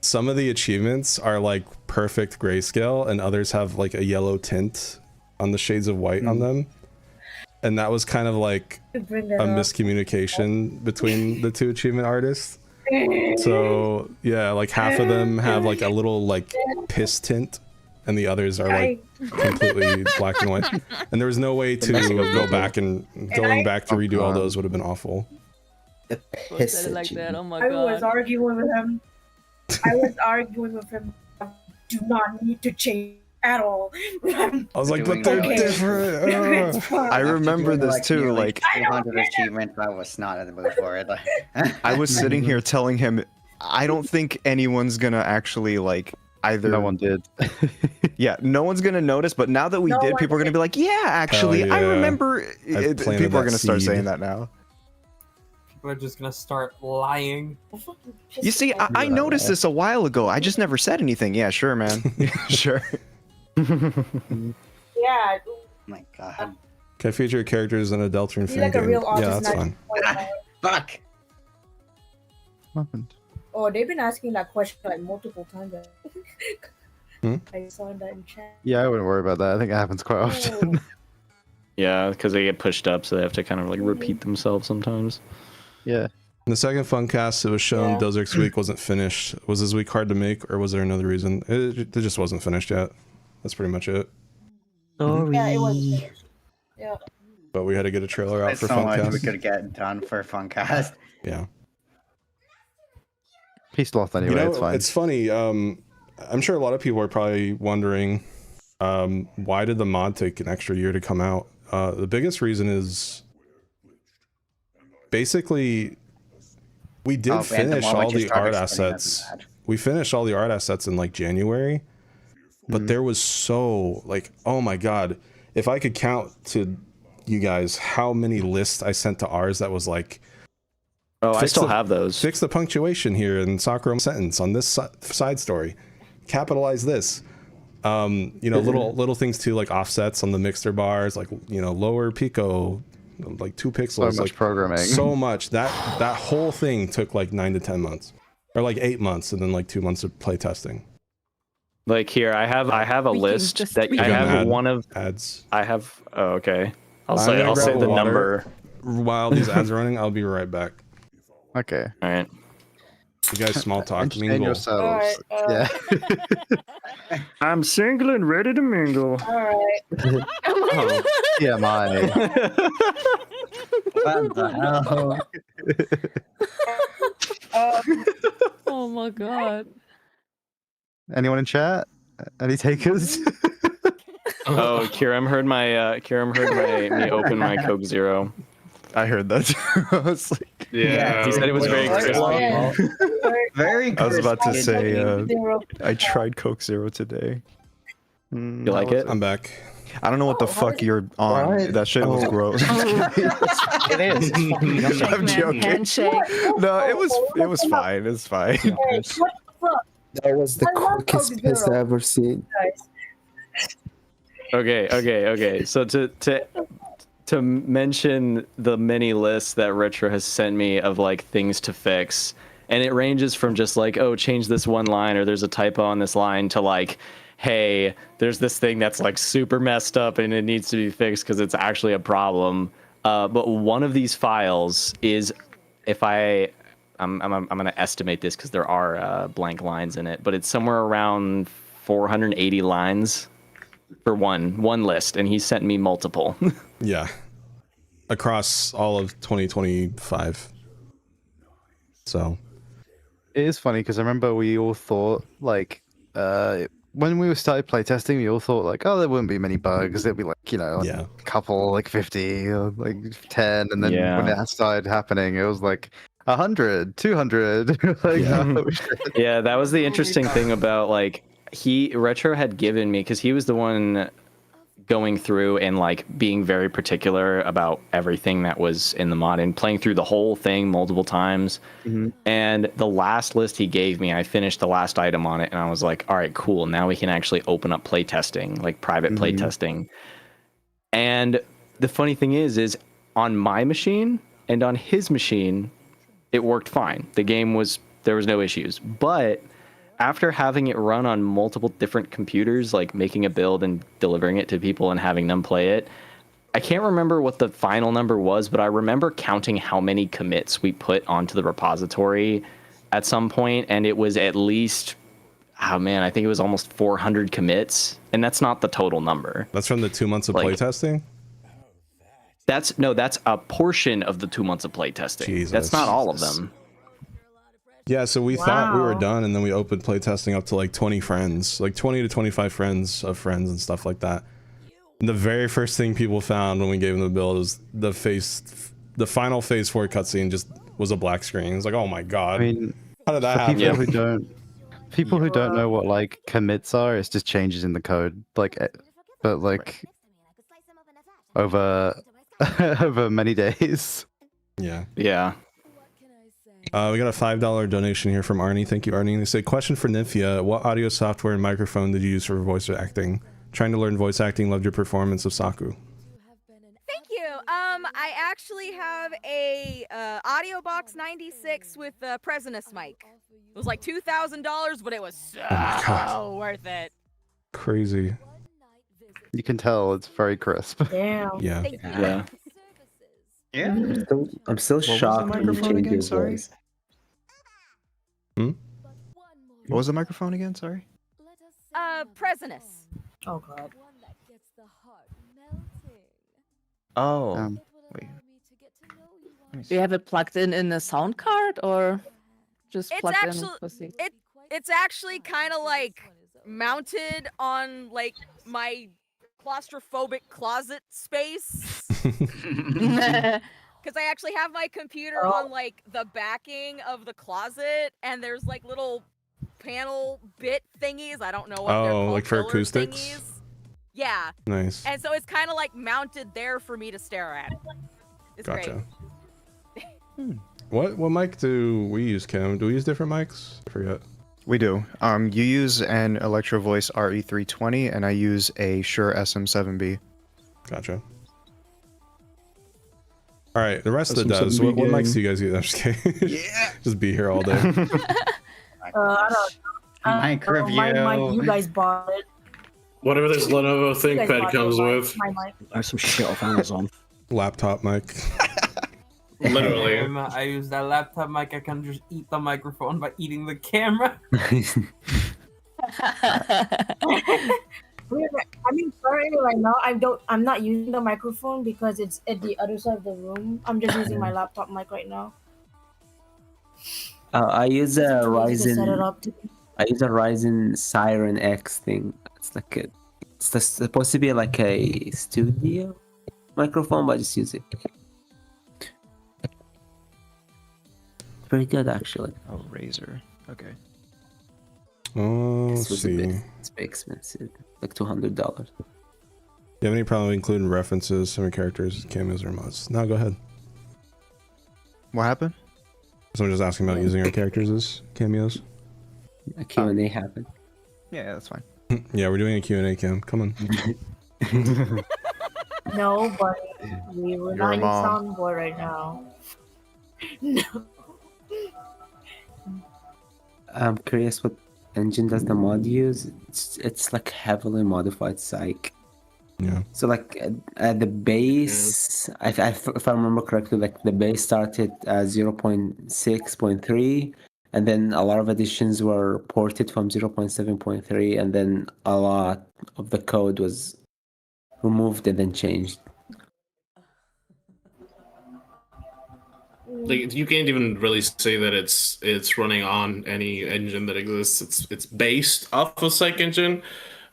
Some of the achievements are like perfect grayscale, and others have like a yellow tint on the shades of white on them, and that was kind of like a miscommunication between the two achievement artists. So yeah, like half of them have like a little like piss tint, and the others are like completely black and white. And there was no way to go back, and going back to redo all those would have been awful. Like that. Oh my I god. was arguing with him. Do not need to change at all. I was like, but they're different. I remember this too. Like 200 achievements, I was not in the mood for it. I was sitting here telling him, I don't think anyone's gonna actually like either. No one did. Yeah, no one's gonna notice. But now that we did, people are gonna be like, yeah, actually, I remember. People are gonna start saying that now. People are just gonna start lying. You see, I noticed this a while ago. I just never said anything. Yeah, sure, man. Sure. Yeah. My god. Can I feature your characters in a Deltarune fan like a game? real Yeah, artist. that's fine. Fuck. What happened? Oh, they've been asking that question like multiple times. Hmm? I saw that in chat. Yeah, I wouldn't worry about that. I think it happens quite often. Yeah, because they get pushed up, so they have to kind of like repeat themselves sometimes. Yeah. In the second Funcast, it was shown Dozerk's week wasn't finished. Was his week hard to make, or was there another reason? It just wasn't finished yet. That's pretty much it. Yeah, it was finished. Yeah. But we had to get a trailer out There's for so much we Funcast. could get done for Funcast. Yeah. Peace lost anyway, You know, it's fine. it's funny. I'm sure a lot of people are probably wondering, why did the mod take an extra year to come out? The biggest reason is basically we did finish all the art assets. We finished all the art assets in like January, but there was so like, oh my god, if I could count to you guys how many lists I sent to ours that was like, oh, I still have those. Fix the punctuation here in Sakura sentence on this side story. Capitalize this. You know, little things too, like offsets on the mixer bars, like, you know, lower pico, like 2 pixels. So much like, programming. So much. That whole thing took like 9 to 10 months, or like 8 months, and then like 2 months of play testing. Like here, I have a list that I have one of ads. I have. Oh, okay. I'll I'm say gonna grab the a water. number. While these ads are running, I'll be right back. Okay. All right. You guys small talk, Entertain mingle. yourselves. Yeah. I'm single and ready to mingle. Alright. Oh, yeah, my. What the hell? Oh my god. Anyone in chat? Any takers? Oh, Kiram heard me open my Coke Zero. I heard that. I was like, yeah, he said it was very crispy. Very. I was about to crispy. say, I tried Coke Zero today. You like it? I'm back. I don't know what the fuck you're on. What? That shit was gross. It is. It's fucking yummy. I'm joking. Handshake. No, it was fine. It's fine. Hey, what the fuck? That was the I love quickest Coke piss Zero. I ever seen. Okay. So to mention the many lists that Retro has sent me of like things to fix, and it ranges from just like, oh, change this one line, or there's a typo on this line, to like, hey, there's this thing that's like super messed up and it needs to be fixed because it's actually a problem. But one of these files is, if I'm gonna estimate this because there are blank lines in it, but it's somewhere around 480 lines for one list, and he sent me multiple. Yeah. Across all of 2025. So. It is funny because I remember we all thought like when we started playtesting, we all thought like, oh, there wouldn't be many bugs. There'd be like, like a couple, like 50 or like 10, and then when it started happening, it was like 100, 200. Like, yeah, that was the interesting thing about like Retro had given me, because he was the one going through and like being very particular about everything that was in the mod and playing through the whole thing multiple times. And the last list he gave me, I finished the last item on it, and I was like, all right, cool, now we can actually open up playtesting, like private playtesting. And the funny thing is on my machine and on his machine, it worked fine. There was no issues. But after having it run on multiple different computers, like making a build and delivering it to people and having them play it, I can't remember what the final number was, but I remember counting how many commits we put onto the repository at some point, and it was at least, I think it was almost 400 commits, and that's not the total number. That's from the 2 months of playtesting? That's a portion of the 2 months of playtesting. Jesus. That's not all of them. Yeah, so we thought we were done, and then we opened playtesting up to like 20 friends, like 20 to 25 friends of friends and stuff like that. And the very first thing people found when we gave them the build was the final phase 4 cutscene just was a black screen. It's like, oh my god, I mean, how did that happen? People who don't know what like commits are, it's just changes in the code, like, but like over many days. Yeah. We got a $5 donation here from Arnie. Thank you, Arnie. They say, question for Nymphia. What audio software and microphone did you use for voice acting? Trying to learn voice acting. Loved your performance of Saku. Thank you. I actually have a Audio Box 96 with a President's mic. It was like $2,000, but it was so worth it. Crazy. You can tell it's very crisp. Damn. Yeah. Yeah. I'm still shocked when you change your voice. What was the microphone again? Sorry. President's. Oh god. Oh. Wait. Do you have it plugged in a sound card, or just plugged in? It's actually kind of like mounted on like my claustrophobic closet space. Because I actually have my computer on like the backing of the closet, and there's like little panel bit thingies. I don't know what they're called. Like for filler acoustics? thingies. Yeah. Nice. And so it's kind of like mounted there for me to stare at. It's Gotcha. great. What mic do we use, Kim? Do we use different mics? I forget. We do. You use an Electro Voice RE320, and I use a Shure SM7B. Gotcha. All right, the rest of the devs. What mics do you guys use? I'm just kidding. Yeah. Just be here all day. I don't. Mic My mic, you review. guys bought it. Whatever this Lenovo You guys ThinkPad bought comes my, with. my mic. There's some shit off Amazon. Laptop mic. Literally. I use that laptop mic. I can just eat the microphone by eating the camera. I mean, currently right now, I'm not using the microphone because it's at the other side of the room. I'm just using my laptop mic right now. I use a To set it Ryzen. up. I use a Ryzen Siren X thing. It's like supposed to be like a studio microphone, but I just use it. Pretty good actually. Oh, Razer. Okay. Oh, let's This was see. it's very expensive, like $200. Do you have any problem including references, semi characters, cameos, or mods? No, go ahead. What happened? Someone just asking about using our characters as cameos. A Q&A happened. Yeah, that's fine. Yeah, we're doing a Q&A, Cam. Come on. No, but we're You're not a in mom. soundboard right now. No. I'm curious what engine does the mod use. It's like heavily modified psych. Yeah. So like at the base, if I remember correctly, like the base started at 0.6.3, and then a lot of additions were ported from 0.7.3, and then a lot of the code was removed and then changed. Like you can't even really say that it's running on any engine that exists. It's based off of Psych Engine,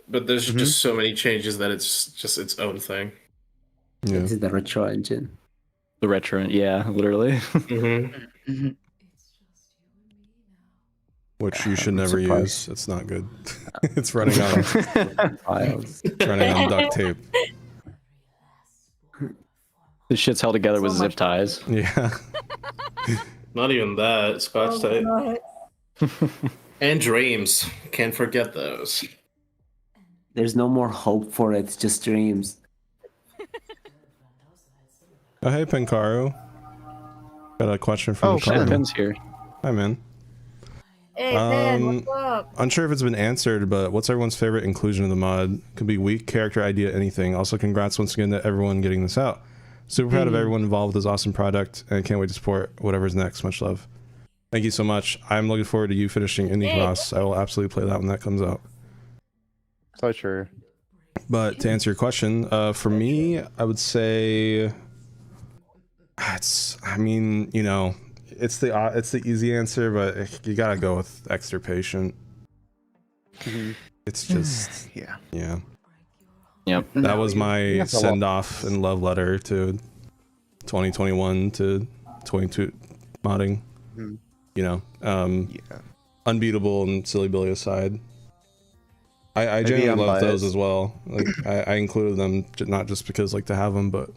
but there's just so many changes that it's just its own thing. Yeah. This is the retro engine. The retro, yeah, literally. Which you should I'm never surprised. use. It's not good. It's running on Files. running on duct tape. This shit's held together with So zip much- ties. Yeah. Not even that. Scotch tape. God. And dreams. Can't forget those. There's no more hope for it. It's just dreams. Oh, hey, Penkaru. Got a question from Shannon Penkaru. Pen's here. Hi, man. Hey, man, what's up? Unsure if it's been answered, but what's everyone's favorite inclusion of the mod? Could be weak, character, idea, anything. Also, congrats once again to everyone getting this out. Super proud of everyone involved with this awesome product, and can't wait to support whatever's next. Much love. Thank you so much. I'm looking forward to you finishing Indie Cross. I will absolutely play that when that comes out. So true. But to answer your question, for me, I would say I mean, you know, it's the easy answer, but you gotta go with Extirpation. It's just Yeah. Yep. That was my That's a lot. send off and love letter to 2021 to 22 modding. Mhm. You know, Yeah. Unbeatable and Silly Billy aside. I Maybe genuinely love those unbiased. as well. Like I included them not just because like to have them, but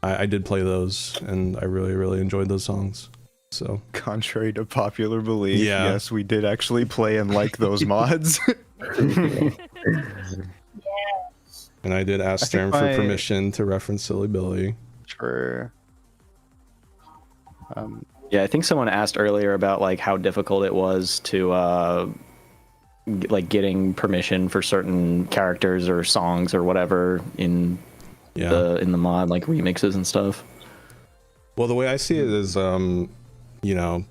I did play those and I really enjoyed those songs. So Contrary to popular belief, Yeah. yes, we did actually play and like those mods. and I did ask I think Stern for my- permission to reference Silly Billy. True. Yeah, I think someone asked earlier about like how difficult it was to like getting permission for certain characters or songs or whatever in the mod, like remixes and stuff. Well, the way I see it is, you know,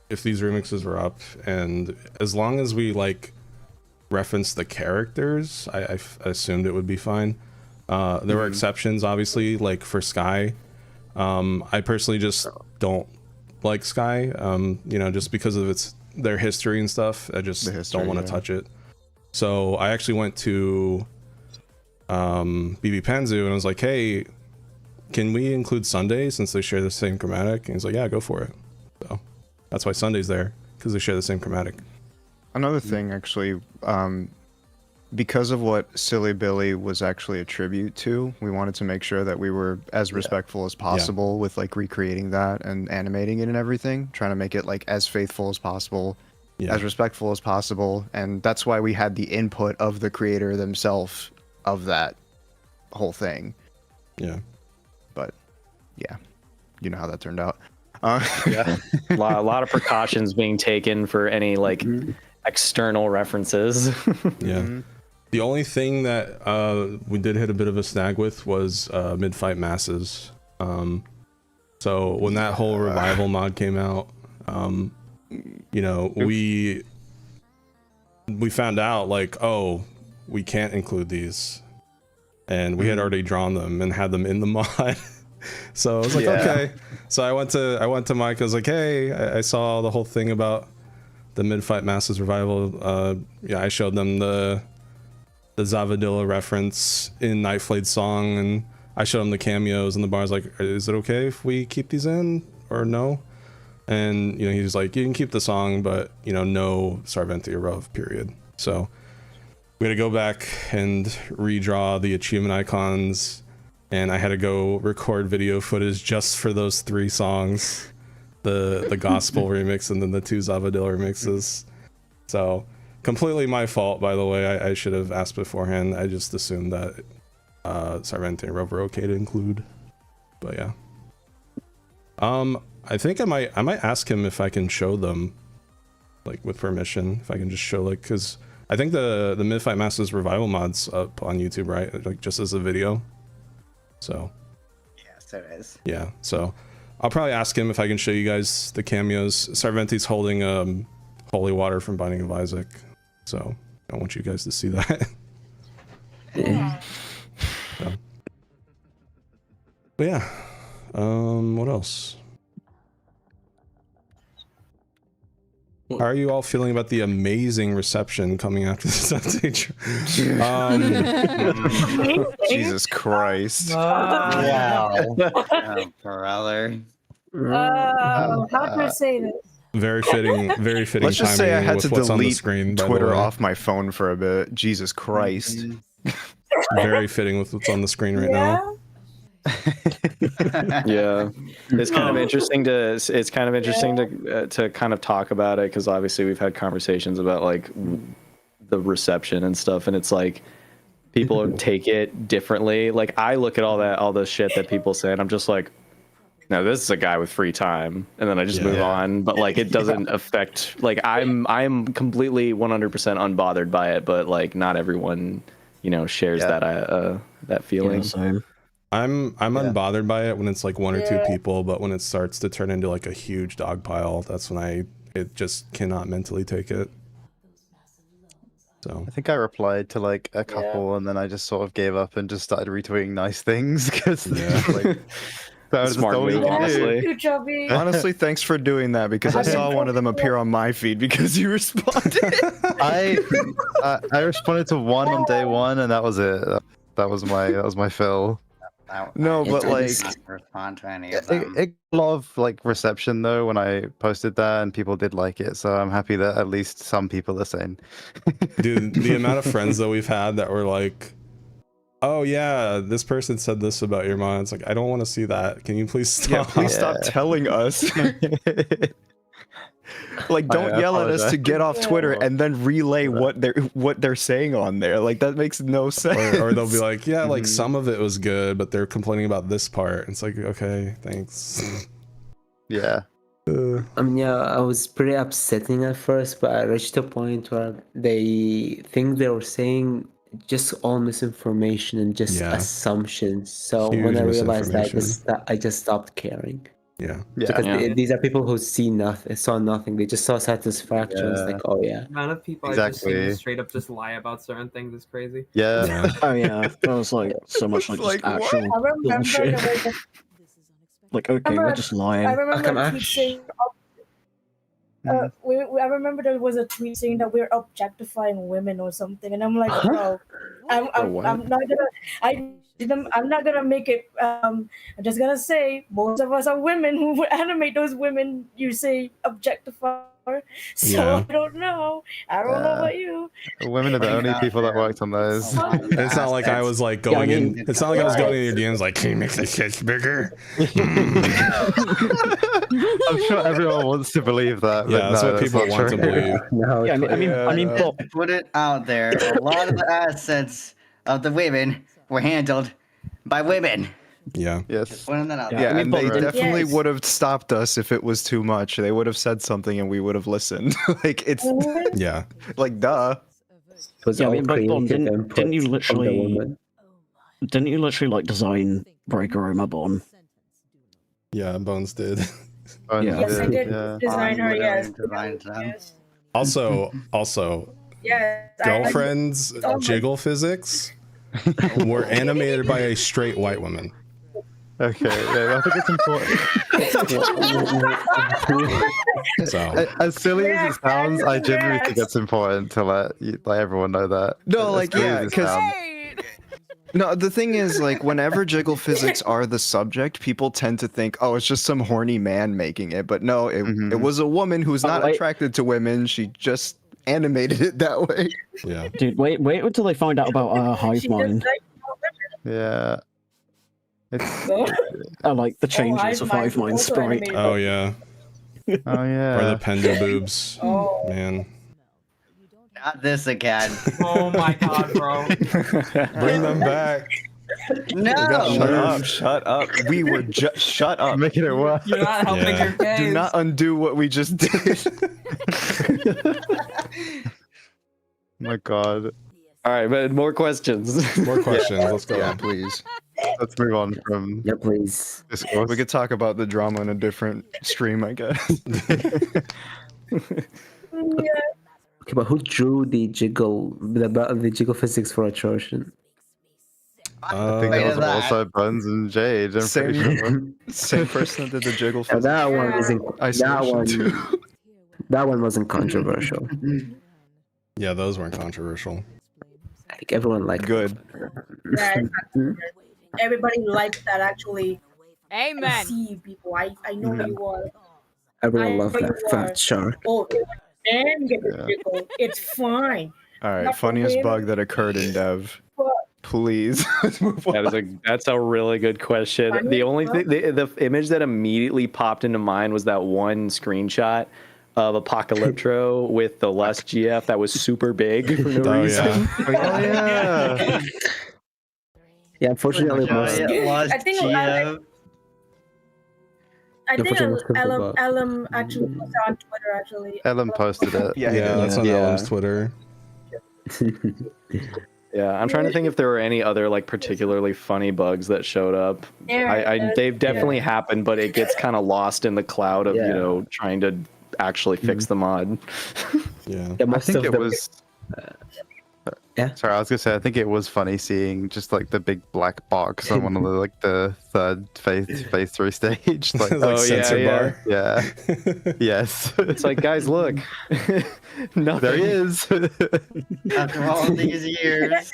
if these remixes were up, and as long as we like reference the characters, I assumed it would be fine. There were exceptions, obviously, like for Sky. I personally just don't like Sky, you know, just because of their history and stuff. I just don't want to touch it. So I actually went to BB Panzu and I was like, hey, can we include Sunday since they share the same chromatic? And he's like, yeah, go for it. So that's why Sunday's there, because they share the same chromatic. Another thing, actually, because of what Silly Billy was actually a tribute to, we wanted to make sure that we were as respectful as possible with like recreating that and animating it and everything, trying to make it like as faithful as possible, as respectful as possible, and that's why we had the input of the creator themselves of that whole thing. Yeah. But yeah, you know how that turned out. Yeah, a lot of precautions being taken for any like external references. Yeah. The only thing that we did hit a bit of a snag with was mid-fight masses. So when that whole revival mod came out, you know, we found out like, oh, we can't include these, and we had already drawn them and had them in the mod. So I was like, okay. So I went to Mike. I was like, hey, I saw the whole thing about the mid-fight masses revival. Yeah, I showed them the Zavadilla reference in Nightflade's song, and I showed him the cameos, and the bar's like, is it okay if we keep these in or no? And you know, he was like, you can keep the song, but you know, no Sarventi or Rove, period. So we had to go back and redraw the achievement icons, and I had to go record video footage just for those 3 songs, the gospel remix and then the 2 Zavadilla remixes. So completely my fault, by the way. I should have asked beforehand. I just assumed that Sarventi and Rove were okay to include, but yeah. I think I might ask him if I can show them, like with permission, if I can just show, like, because I think the Mid-Fight Masters revival mod's up on YouTube, right? Like just as a video. So Yes, it is. yeah, so I'll probably ask him if I can show you guys the cameos. Sarventi's holding holy water from Binding of Isaac, so I want you guys to see that. So. But yeah, what else? How are you all feeling about the amazing reception coming after this update? Jesus Christ. Wow. Brother. How can I say this? Very fitting Let's just say I timing had with to what's on the delete screen, by the Twitter way. off my phone for a bit. Jesus Christ. Very fitting with what's on the screen right now. Yeah, it's kind of interesting to kind of talk about it, because obviously we've had conversations about like the reception and stuff, and it's like people take it differently. Like I look at all the shit that people say, and I'm just like, no, this is a guy with free time, and then I just move on. But like it doesn't affect, like I'm completely 100% unbothered by it, but like not everyone, you know, shares that feeling. I'm unbothered by it when it's like 1 or 2 people, but when it starts to turn into like a huge dog pile, that's when it just cannot mentally take it. So I think I replied to like a couple, and then I just sort of gave up and just started retweeting nice things because like, that was Smart move, honestly. Honestly, thanks for doing that, because I saw one of them appear on my feed because you responded. I responded to one on day 1, and that was it. That was my fill. No, but like, respond to any of them. it got a lot of like reception though when I posted that, and people did like it. So I'm happy that at least some people are saying. dude, the amount of friends that we've had that were like, oh yeah, this person said this about your mod. It's like, I don't want to see that. Can you please stop? Yeah, please stop telling us. Like, don't yell at us to get off Twitter and then relay what they're saying on there. Like, that makes no sense. Or they'll be like, yeah, like some of it was good, but they're complaining about this part. It's like, okay, thanks. Yeah. I mean, yeah, I was pretty upsetting at first, but I reached a point where they think they were saying just all misinformation and just assumptions. So Huge when I realized that, misinformation. I just stopped caring. Yeah. Because these are people who saw nothing. They just saw satisfaction. It's like, oh yeah. The amount of people I just seen straight up just lie about certain things is crazy. Yeah. Oh yeah, that was like so much like, just actual bullshit. Like, okay, we're just lying. I remember a tweet saying, I remember there was a tweet saying that we're objectifying women or something, and I'm like, no, I'm not gonna make it. I'm just gonna say most of us are women who would animate those women you say objectify. So I don't know. I don't know about you. Women are the only people that worked on those. It's not like I was like going in. It's not like I was going in your DMs like, can you make the shit bigger? I'm sure everyone wants to believe that. But that's what people want to believe. No, yeah, I mean, put it out there. A lot of the assets of the women were handled by women. Yeah. Yes. Pointing that out. Yeah, I mean, and they but- definitely Yes. would have stopped us if it was too much. They would have said something and we would have listened. Like it's Yeah. like duh. It was Yeah, I all mean, but Bon, creative didn't you input from the literally woman. like design Break Aroma, Bon? Yeah, Bones did. Yes, I did Yeah. design her. Yes. Designed them. Yes. Also, Yes. girlfriend's jiggle physics were animated by a straight white woman. Okay, yeah, I think it's important. So As silly as it sounds, I genuinely think Congrats. it's important to let everyone know that. No, As like, silly yeah, as it 'cause- sounds. No, the thing is, like, whenever jiggle physics are the subject, people tend to think, oh, it's just some horny man making it. But no, it was a woman who's not wait. attracted to women. She just animated it that way. yeah. Dude, wait until they find out about Hive She Mind. Yeah. It's Like the changes Hive of Mind Hive Mind also sprite. animated. Oh yeah. oh yeah. Or the Pendo boobs. Oh. Man. Not this again. Oh my god, bro. Bring them back. No. Shut up. We were just shut up. Making it worse. You're not helping Yeah. your case. Do not undo what we just did. My god. All right, but more questions. More questions. Let's go. Yeah, please. Let's move on from Yeah, please. discourse. We could talk about the drama in a different stream, I guess. Okay, but who drew the jiggle physics for Atrocian? I think it was that. also Bones and Jade. I'm pretty sure. Same person that did the jiggle Now, physics. that one isn't. That Isolation one. too. That one wasn't controversial. Yeah, those weren't controversial. I think everyone liked Good. Yeah, it's not good. Everybody likes that actually. Amen. See people. I know you are. Everyone I loved know that you fat are. shark. Oh, and get the jiggle. It's fine. All right, Not funniest the bug that occurred in dev. Please. Let's move on. That's a really good question. The only thing, the image that immediately popped into mind was that one screenshot of Apocalyptro with the less GF that was super big for no Oh reason. yeah. Oh yeah. Yeah, unfortunately, most. I think Geo. I think Unfortunately, most Ellum actually posted on Twitter actually. Ellen posted it. Yeah, that's on Yeah. Ellen's Twitter. Yeah, I'm trying to think if there were any other like particularly funny bugs that showed up. They've definitely happened, but it gets kind of lost in the cloud of Yeah. trying to actually fix the mod. Yeah. Yeah, I most think of it them. was. Yeah. Sorry, I was gonna say I think it was funny seeing just like the big black box on one of the third phase 3 stage. Like, Like Oh, yeah, censor yeah. bar. yeah, yes. It's like, guys, look, nothing. There he is. After all these years.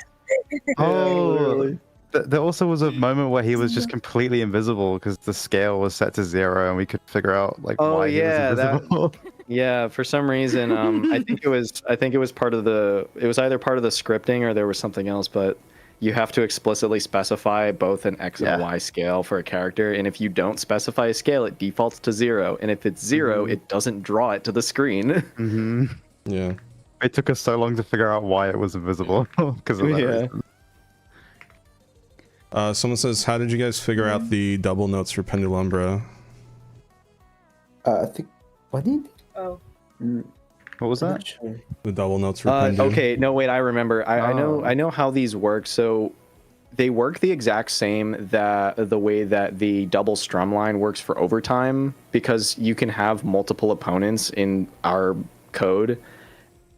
Oh, there also was a moment where he was just completely invisible because the scale was set to 0 and we could figure out like Oh, why yeah, he was invisible. Yeah, for some reason, I think it was part of it was either part of the scripting or there was something else, but you have to explicitly specify both an X and a Y scale for a character, and if you don't specify a scale, it defaults to 0, and if it's 0, it doesn't draw it to the screen. Mm-hmm. Yeah. It took us so long to figure out why it was invisible because of that reason. Someone says, how did you guys figure out the double notes for Pendulumbra? I think. What did? Oh. What was that? Sure. The double notes for Pendu. Okay, no, wait, I remember. I know how these work. So they work the exact same that the way that the double strum line works for overtime, because you can have multiple opponents in our code.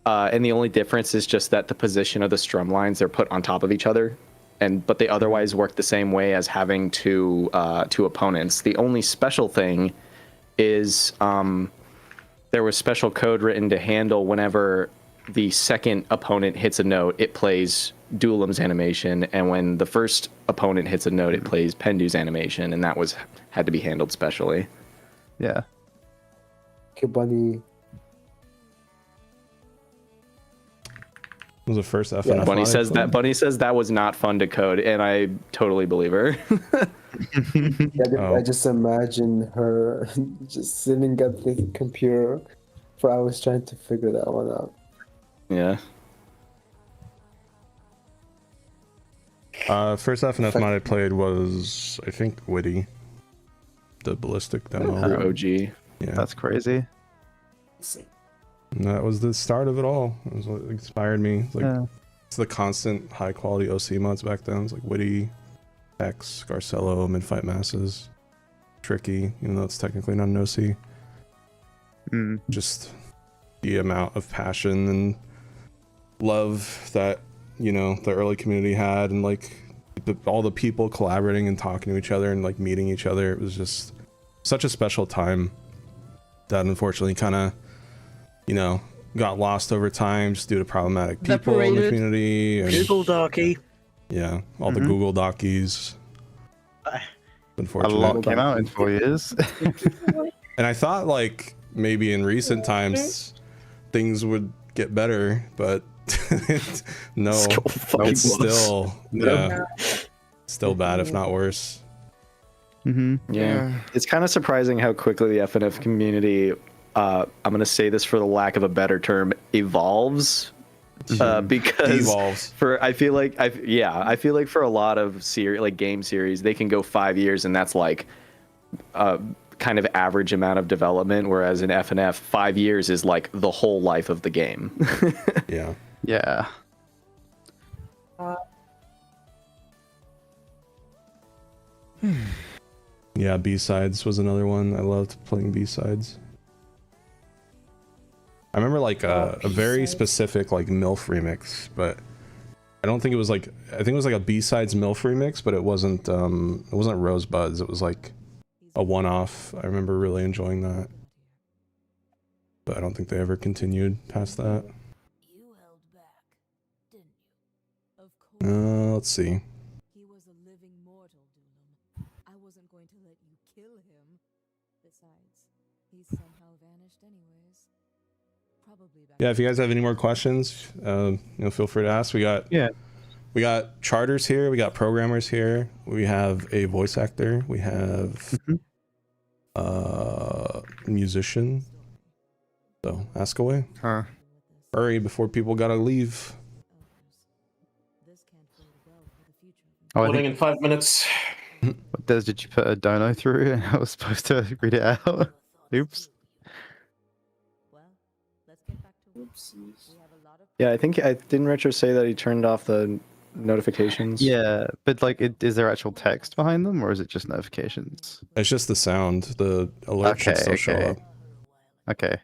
And the only difference is just that the position of the strum lines, they're put on top of each other, but they otherwise work the same way as having two opponents. The only special thing is there was special code written to handle whenever the second opponent hits a note, it plays Duelim's animation, and when the first opponent hits a note, it plays Pendu's animation, and that had to be handled specially. Yeah. Okay, buddy. Was the first FNF Bunny says that was not fun to code, and I totally believe her. I just imagine her just sitting at the computer for hours trying to figure that one out. Yeah. First FNF mod I played was, I think, Witty. The ballistic demo. OG. Yeah. That's crazy. And that was the start of it all. It was what inspired me. Like, it's the constant high quality OC mods back then. It's like Witty, X, Garcello, Midfight Masses, Tricky, even though it's technically not an OC. Just the amount of passion and love that, you know, the early community had, and like all the people collaborating and talking to each other and like meeting each other. It was just such a special time that unfortunately kind of, you know, got lost over time just due to problematic people in the community. And, Google Darky. Yeah, all the Google Dockies. Unfortunately. A lot came out in 4 years. And I thought like maybe in recent times things would get better, but no, it's still still bad, if not worse. Yeah, it's kind of surprising how quickly the FNF community, I'm gonna say this for the lack of a better term, evolves. Because Evolves. I feel like for a lot of game series, they can go 5 years and that's like kind of average amount of development, whereas in FNF 5 years is like the whole life of the game. Yeah. Yeah, B-Sides was another one. I loved playing B-Sides. I remember like a very specific like MILF remix, but I don't think it was like, I think it was like a B-Sides MILF remix, but it wasn't Rosebuds. It was like a one-off. I remember really enjoying that, but I don't think they ever continued past that. Let's see. He was a living mortal, Doolum. I wasn't going to let you kill him. Besides, he's somehow vanished anyways. Probably back. Yeah, if you guys have any more questions, you know, feel free to ask. We got charters here, we got programmers here, we have a voice actor, we have a musician. So ask away. Hurry before people gotta leave. Voting in 5 minutes. What did you put a dono through and I was supposed to read it out? Oops. Yeah, I think didn't Retro say that he turned off the notifications. Yeah, but like, is there actual text behind them, or is it just notifications? It's just the sound. The alert should still show up. Okay.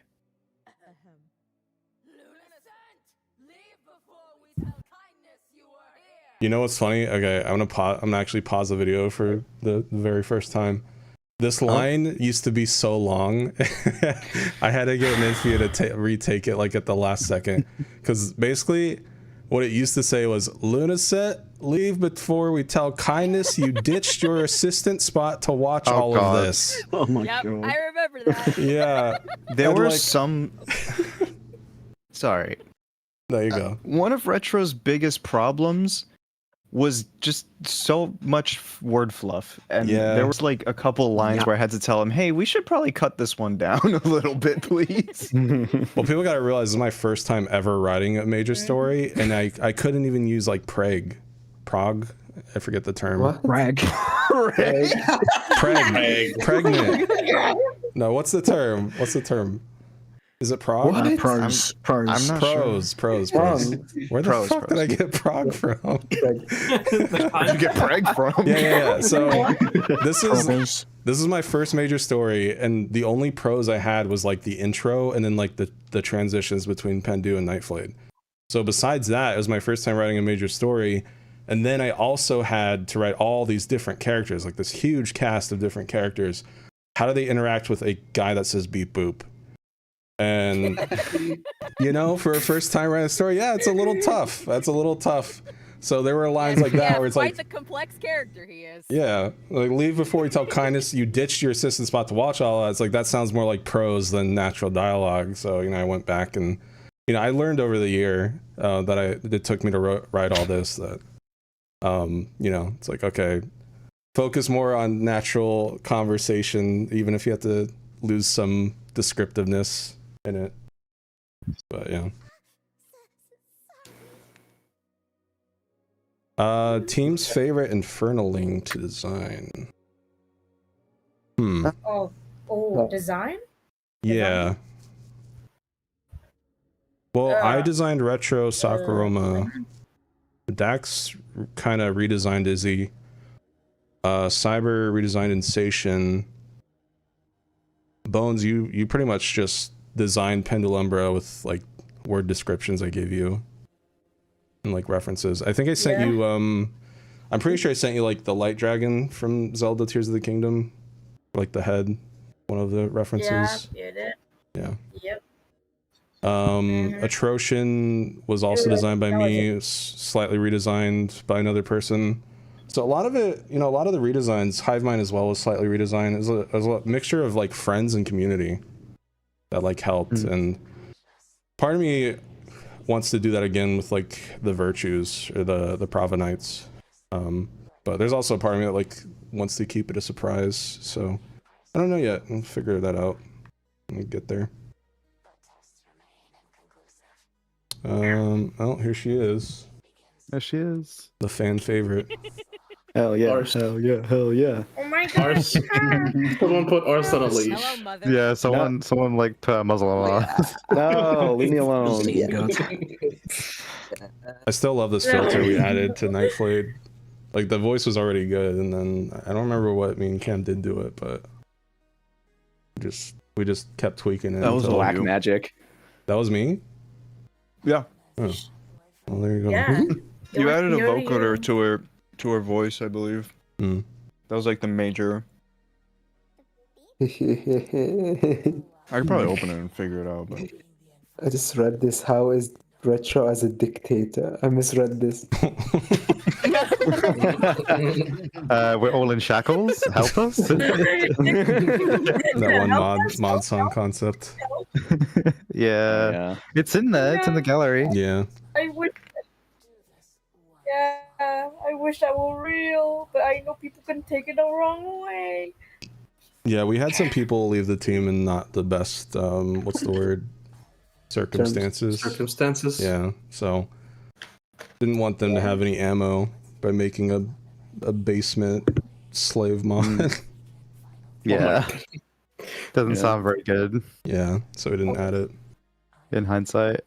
You know what's funny? Okay, I'm gonna actually pause the video for the very first time. This line used to be so long. I had to get Ninfia to retake it like at the last second, because basically what it used to say was, Lunaset, leave before we tell kindness you ditched your assistant spot to watch all of this. Oh my Yep, god. I remember that. Yeah. There And, were like, some. Sorry. There you go. One of Retro's biggest problems was just so much word fluff, and there was like a couple lines where I had to tell him, hey, we should probably cut this one down a little bit, please. Well, people gotta realize this is my first time ever writing a major story, and I couldn't even use like Prague, I forget the term. What? Rag. Pregnant. No, what's the term? Is it prog? Pros. I'm not Pros. Where the fuck did I get prog from? Where'd you get Prague from? Yeah. So this is my first major story, and the only prose I had was like the intro and then like the transitions between Pendu and Nightflade. So besides that, it was my first time writing a major story, and then I also had to write all these different characters, like this huge cast of different characters. How do they interact with a guy that says beep boop? And you know, for a first time writing a story, it's a little tough. That's a little tough. So there were lines like that where it's quite like, the complex character he is. yeah, like leave before you tell kindness you ditched your assistant spot to watch all that. It's like, that sounds more like prose than natural dialogue. So, you know, I went back and, you know, I learned over the year that it took me to write all this, that you know, it's like, okay, focus more on natural conversation, even if you have to lose some descriptiveness in it. But yeah. Team's favorite Infernaling to design. Design? Yeah. Well, I designed Retro Sakuroma. Dax kind of redesigned Izzy. Cyber redesigned Insation. Bones, you pretty much just designed Pendulumbra with like word descriptions I gave you and like references. I think I sent you I'm pretty sure I sent you like the light dragon from Zelda Tears of the Kingdom, like the head, one of the references. Yeah, you did. Yeah. Yep. Atrocian was also designed by me, slightly redesigned by another person. So a lot of it, you know, a lot of the redesigns, Hivemind as well was slightly redesigned. It was a mixture of like friends and community that like helped. And part of me wants to do that again with like the Virtues or the Provenites. But there's also a part of me that like wants to keep it a surprise. So I don't know yet. I'll figure that out when we get there. Oh, here she is. There she is. The fan favorite. Hell yeah. Arse. Hell yeah. Hell yeah. Oh my god. Arse. Someone put Arse on a leash. Hello, mother. Yeah, someone like put a muzzle on her. No, leave me alone. I still love this filter we added to Nightflade. Like the voice was already good, and then I don't remember what me and Cam did do it, but we just kept tweaking it. That was until- black magic. That was me? Yeah. Oh. Well, there you go. Yeah. You added a vocoder to her voice, I believe. Mm. That was like the major. I I could probably open it and figure it out, but just read this. How is Retro as a dictator? I misread this. We're all in shackles. Help us. That one mod song concept. Yeah. It's in there. It's in the gallery. Yeah. I wish. Yeah, I wish that were real, but I know people can take it the wrong way. Yeah, we had some people leave the team in not the best, what's the word? Circumstances. Circumstances. Yeah, so didn't want them to have any ammo by making a basement slave mod. Yeah. Doesn't sound very good. Yeah, so we didn't add it. In hindsight.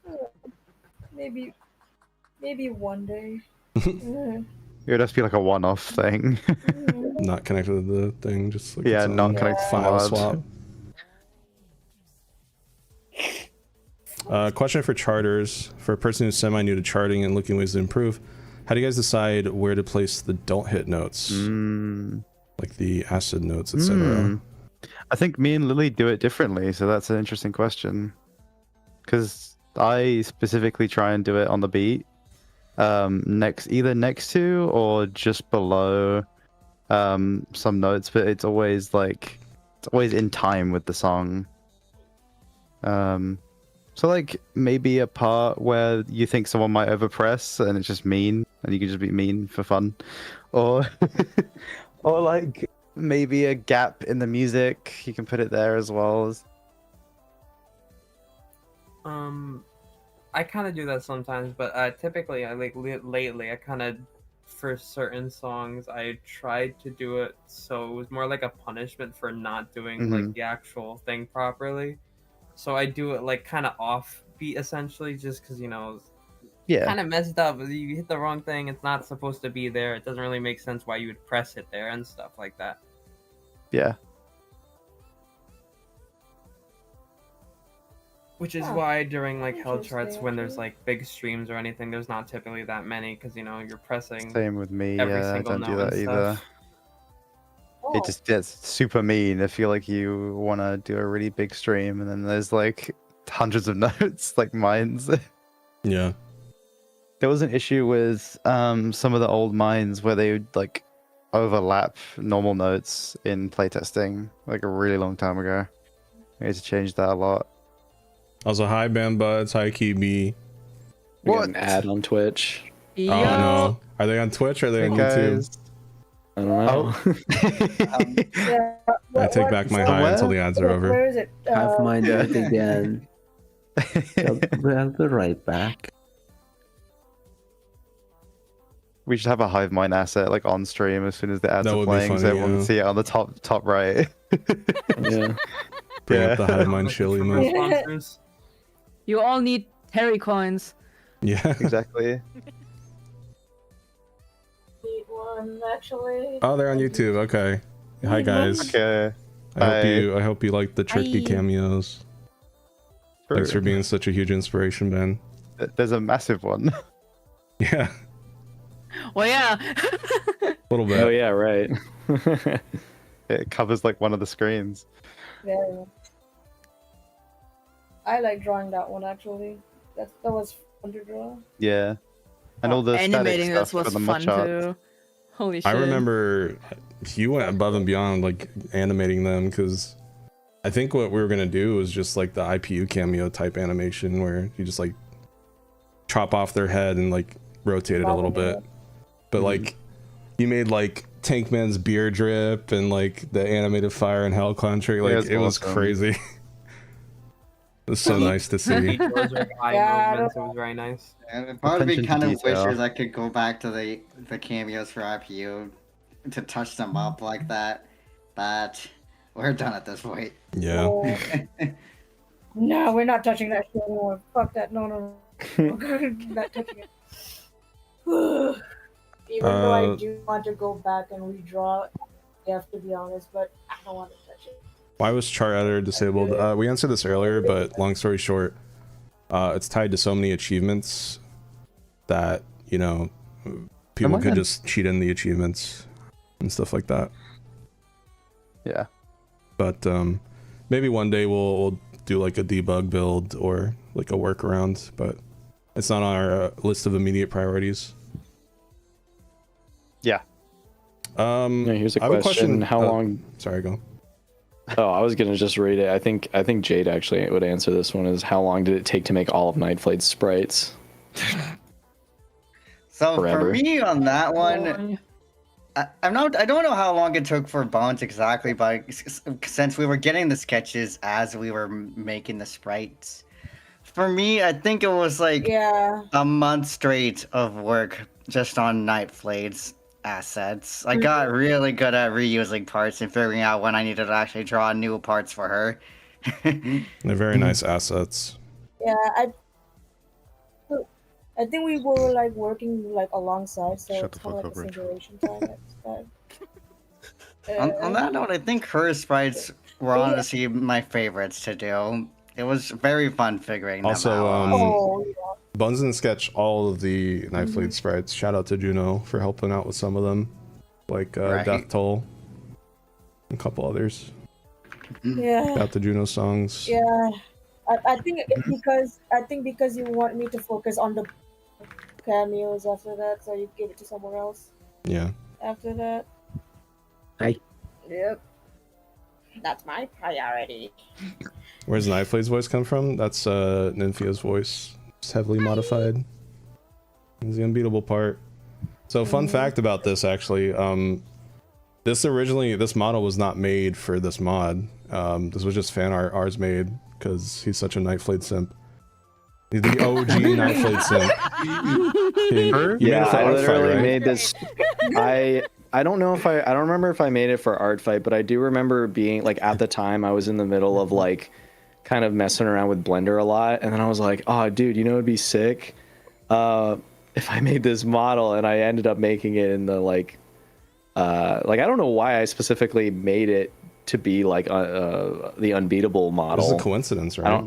Maybe one day. It would just be like a one-off thing. Not connected to the thing, just like Yeah, its own non-connected file mod. swap. Question for charters. For a person who's semi-new to charting and looking ways to improve, how do you guys decide where to place the don't hit notes? Like the acid notes, etc. I think me and Lily do it differently, so that's an interesting question. Because I specifically try and do it on the beat. Either next to or just below some notes, but it's always in time with the song. So like maybe a part where you think someone might overpress and it's just mean and you can just be mean for fun, or or like maybe a gap in the music, you can put it there as well as. I kind of do that sometimes, but typically, lately, I kind of, for certain songs, I tried to do it so it was more like a punishment for not doing like the actual thing properly. So I do it like kind of offbeat, essentially, just because kind of messed up. You hit the wrong thing; it's not supposed to be there. It doesn't really make sense why you would press it there and stuff like that. Yeah. Which is why during like hell charts, when there's like big streams or anything, there's not typically that many because you're pressing. Same with me. Every Yeah, I single don't do note that and either. stuff. It just gets super mean. I feel like you want to do a really big stream and then there's like hundreds of notes, like mines. Yeah. There was an issue with some of the old mines where they would like overlap normal notes in playtesting like a really long time ago. I need to change that a lot. Also, hi Bam Buds, hi Kibi. We got an ad on Twitch. Oh no. Are they on Twitch or are they on YouTube? I don't know. I take back my hi until the ads are over. Where is it? Have my note again. I'll be right back. We should have a hive mind asset like on stream as soon as the ads That are would be playing, so funny, everyone yeah. can see it on the top right. Yeah. Bring Yeah. up the hive mind chill emote. Sponsors. You all need Terry coins. Yeah. Exactly. Need one actually. Oh, they're on YouTube. Okay. Hi guys. Okay. I hope you like the tricky Hi. cameos. Thanks for True. being such a huge inspiration, Ben. There's a massive one. Yeah, Well, yeah. a little bit. Oh yeah, right. It covers like one of the screens. Very much. I like drawing that one actually. That was fun to draw. Yeah. And all the static Animating this stuff was for the fun mock art. too. Holy shit. I remember you went above and beyond like animating them because I think what we were gonna do was just like the IPU cameo type animation where you just like chop off their head and like rotate it a little bit. But like you made like Tankman's beer drip and like the animated fire and hell clown trick. Like it was awesome. crazy. It was so nice to see. Those are eye Yeah, movements. It was very nice. And part of me Attention to kind of detail. wishes I could go back to the cameos for IPU to touch them up like that, but we're done at this point. Yeah. Oh. No, we're not touching that shit anymore. Fuck that. No. Not touching it. Even though I do want to go back and redraw, I have to be honest, but I don't want to touch it. Why was chart editor disabled? We answered this earlier, but long story short, it's tied to so many achievements that, you know, people could just cheat in the achievements and stuff like that. Yeah. But maybe one day we'll do like a debug build or like a workaround, but it's not on our list of immediate priorities. Yeah. Yeah, here's a I have a question. How long? Sorry, go. Oh, I was gonna just read it. I think Jade actually would answer this one. Is how long did it take to make all of Nightflade's sprites? So Forever. for me on that one, I don't know how long it took for Bones exactly, but since we were getting the sketches as we were making the sprites, for me, I think it was like a month straight of work just on Nightflade's assets. I got really good at reusing parts and figuring out when I needed to actually draw new parts for her. They're very nice assets. Yeah, I think we were like working like alongside, so it's kind of like the same duration time. On that note, I think her sprites were honestly my favorites to do. It was very fun figuring them Also, out. Buns and Sketch all of the Nightfleet sprites. Shout out to Juno for helping out with some of them, like Death Toll, and a couple others. Yeah. Got the Juno songs. Yeah, I think it's because you want me to focus on the cameos after that, so you give it to someone else Yeah. after that. Hi. Yep. That's my priority. Where's Nightflade's voice come from? That's Nymphia's voice. It's heavily modified. It's the unbeatable part. So fun fact about this actually, this model was not made for this mod. This was just fan art ours made because he's such a Nightflade simp. He's the OG Nightflade simp. Yeah, I literally made this. I don't know if I don't remember if I made it for Art Fight, but I do remember being like at the time I was in the middle of like kind of messing around with Blender a lot, and then I was like, oh dude, you know it'd be sick if I made this model, and I ended up making it in the like I don't know why I specifically made it to be like the unbeatable model. It was a coincidence, right?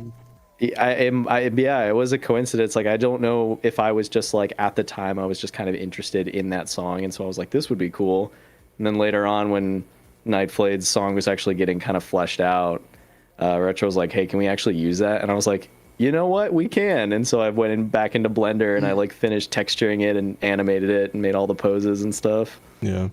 Yeah, it was a coincidence. Like, I don't know if I was just like at the time I was just kind of interested in that song, and so I was like, this would be cool. And then later on, when Nightflade's song was actually getting kind of fleshed out, Retro was like, hey, can we actually use that? And I was like, you know what, we can. And so I went back into Blender and I like finished texturing it and animated it and made all the poses and stuff. Yeah.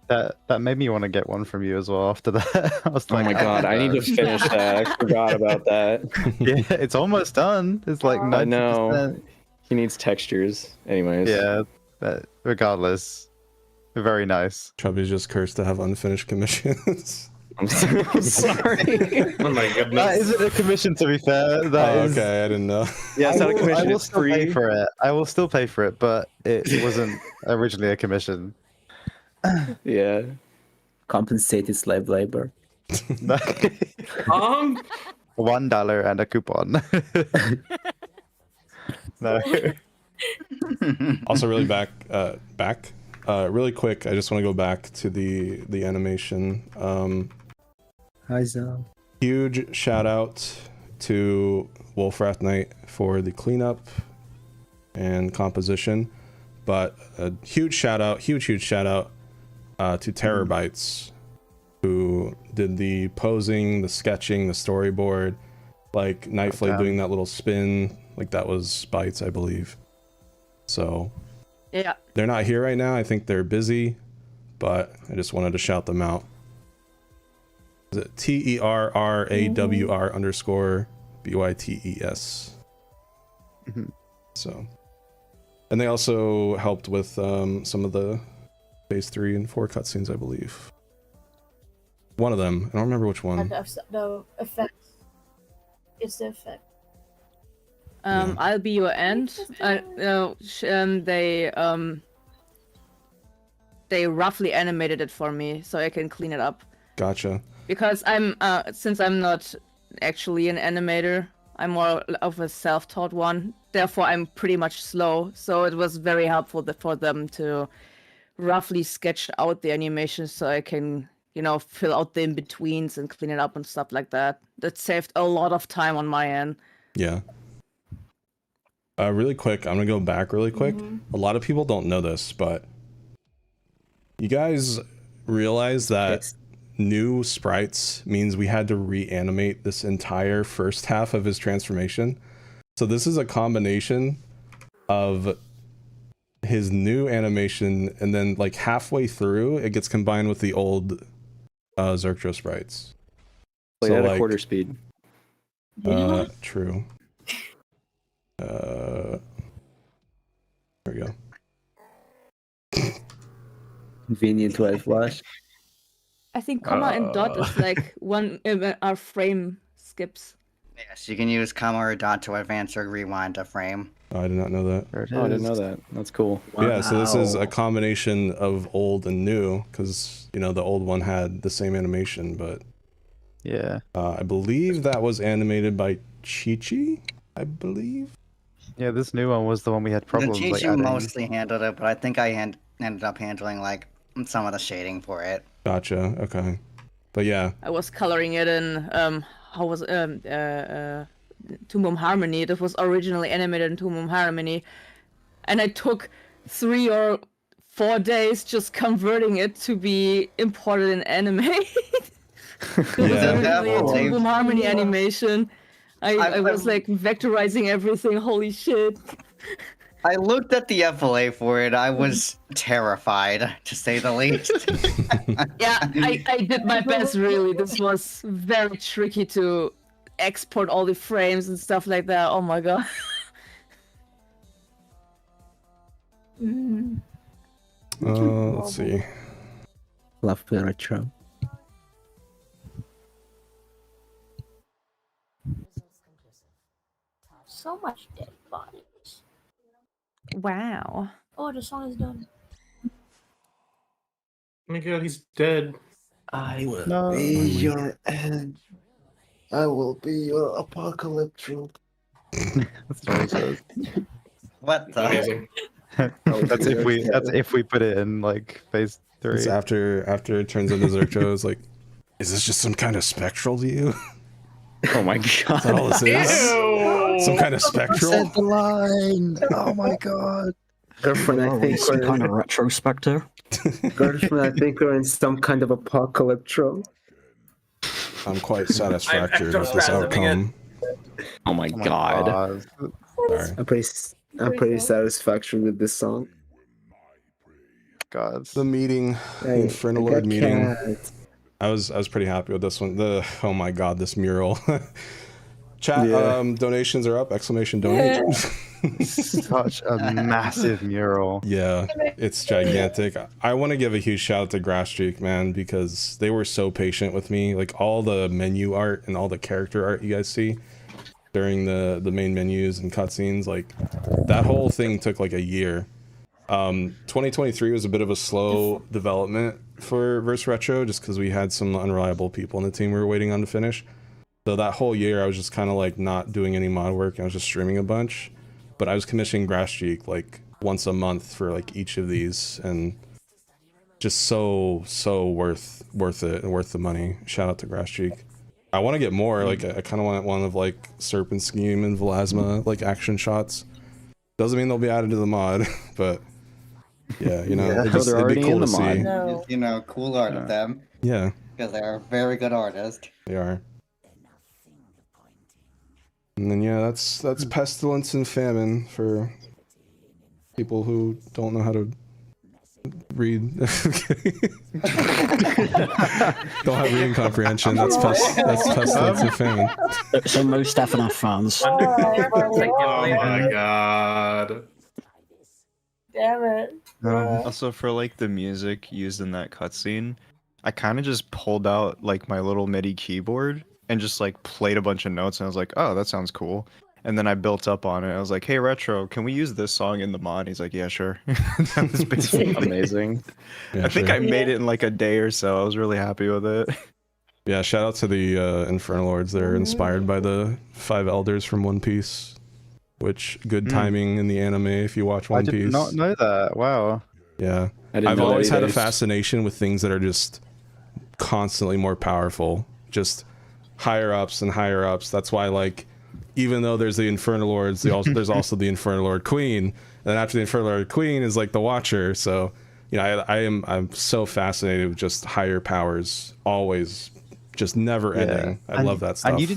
That made me want to get one from you as well after that. I was like, oh my god, I need to finish that. I forgot about that. Yeah, it's almost done. It's like 90%. I know. He needs textures. Anyways. Yeah, but regardless, very nice. Chubby's just cursed to have unfinished commissions. I'm sorry. Oh my goodness. That isn't a commission, to be fair. That is. Okay, I didn't know. Yeah, it's not a I commission. will It's still pay free. for it. I will still pay for it, but it wasn't originally a commission. Yeah. Compensated slave labor. $1 and a coupon. No. Also, really really quick. I just want to go back to the animation. Hi, Zal. Huge shout out to Wolfrath Knight for the cleanup and composition, but a huge shout out to Terabytes, who did the posing, the sketching, the storyboard, like Nightflay doing that little spin, like that was Bytes, I believe. So Yeah. they're not here right now. I think they're busy, but I just wanted to shout them out. Is it TERRAWR_BYTES? So, and they also helped with some of the phase 3 and 4 cutscenes, I believe. One of them, I don't remember which one. The effects. It's the effect. I'll be your end. They roughly animated it for me, so I can clean it up. Gotcha. Because since I'm not actually an animator, I'm more of a self-taught one. Therefore, I'm pretty much slow. So it was very helpful for them to roughly sketch out the animation, so I can, fill out the in-betweens and clean it up and stuff like that. That saved a lot of time on my end. Yeah. Really quick, I'm gonna go back really quick. A lot of people don't know this, but you guys realize that new sprites means we had to reanimate this entire first half of his transformation. So this is a combination of his new animation, and then like halfway through it gets combined with the old Zertro sprites. Play at a quarter speed. True. There we go. Convenient way flash. I think comma and dot is like one our frame skips. Yes, you can use comma or dot to advance or rewind a frame. Oh, I did not know that. Oh, I didn't know that. That's cool. Yeah, so this is a combination of old and new, because the old one had the same animation, but yeah, I believe that was animated by Chi-Chi, I believe. Yeah, this new one was the one we had problems The like Chi-Chi adding. mostly handled it, but I think I ended up handling like some of the shading for it. Gotcha. Okay, but yeah, I was coloring it in Tomb Harmony. That was originally animated in Tomb Harmony, and I took 3 or 4 days just converting it to be imported in anime. It was originally a Tomb Harmony animation. I was like vectorizing everything. Holy shit! I looked at the FLA for it. I was terrified, to say the least. Yeah, I did my best, really. This was very tricky to export all the frames and stuff like that. Oh my god. let's see. Love the retro. So much dead bodies. Wow. Oh, the song is done. Oh my god, he's dead. I will be your end. I will be your apocalypse. That's what he says. What the? Amazing. That's if we put it in like phase 3. It's after it turns into Zertro. It's like, is this just some kind of spectral to you? Oh my god! Is that all this is? Some kind of spectral? Said the line. Oh my god. Girlfriend, I think some kind of RetroSpecter. Girlfriend, I think we're in some kind of apocalyptro. I'm quite satisfactory with this outcome. Oh my god. Sorry. I'm pretty satisfactory with this song. God. The meeting, Hey, Infernal I Lord got meeting. cat. I was pretty happy with this one. Oh my god, this mural. Chat, Yeah. donations are up, exclamation donate. Such a massive mural. Yeah, it's gigantic. I want to give a huge shout out to Grassstreak, man, because they were so patient with me. Like all the menu art and all the character art you guys see during the main menus and cutscenes, like that whole thing took like a year. 2023 was a bit of a slow development for Verse Retro, just because we had some unreliable people in the team we were waiting on to finish. So that whole year I was just kind of like not doing any mod work, and I was just streaming a bunch. But I was commissioning Grassstreak like once a month for like each of these, and just so worth it and worth the money. Shout out to Grassstreak. I want to get more. Like I kind of want one of like Serpent Scheme and Velasma like action shots. Doesn't mean they'll be added to the mod, but yeah, you know, it'd be cool to see. You know, cool art of them. Yeah, Because they're very good artists. they are. And then yeah, that's pestilence and famine for people who don't know how to read. Don't have reading comprehension. That's pestilence and famine. So most FNF fans. Oh my god. Damn it. Also, for like the music used in that cutscene, I kind of just pulled out like my little MIDI keyboard and just like played a bunch of notes, and I was like, oh, that sounds cool. And then I built up on it. I was like, hey, Retro, can we use this song in the mod? He's like, yeah, sure. That was basically amazing. Yeah, I think sure. I made it in like a day or so. I was really happy with it. Yeah, shout out to the Infernal Lords. They're inspired by the 5 elders from One Piece, which good timing in the anime if you watch One I Piece. did not know that. Wow. Yeah. I didn't I've know that always had a either. fascination with things that are just constantly more powerful. Just higher ups and higher ups. That's why, like, even though there's the Infernal Lords, there's also the Infernal Lord Queen. And then after the Infernal Lord Queen is like the Watcher. So, you know, I'm so fascinated with just higher powers, always, just never ending. I love that stuff. And you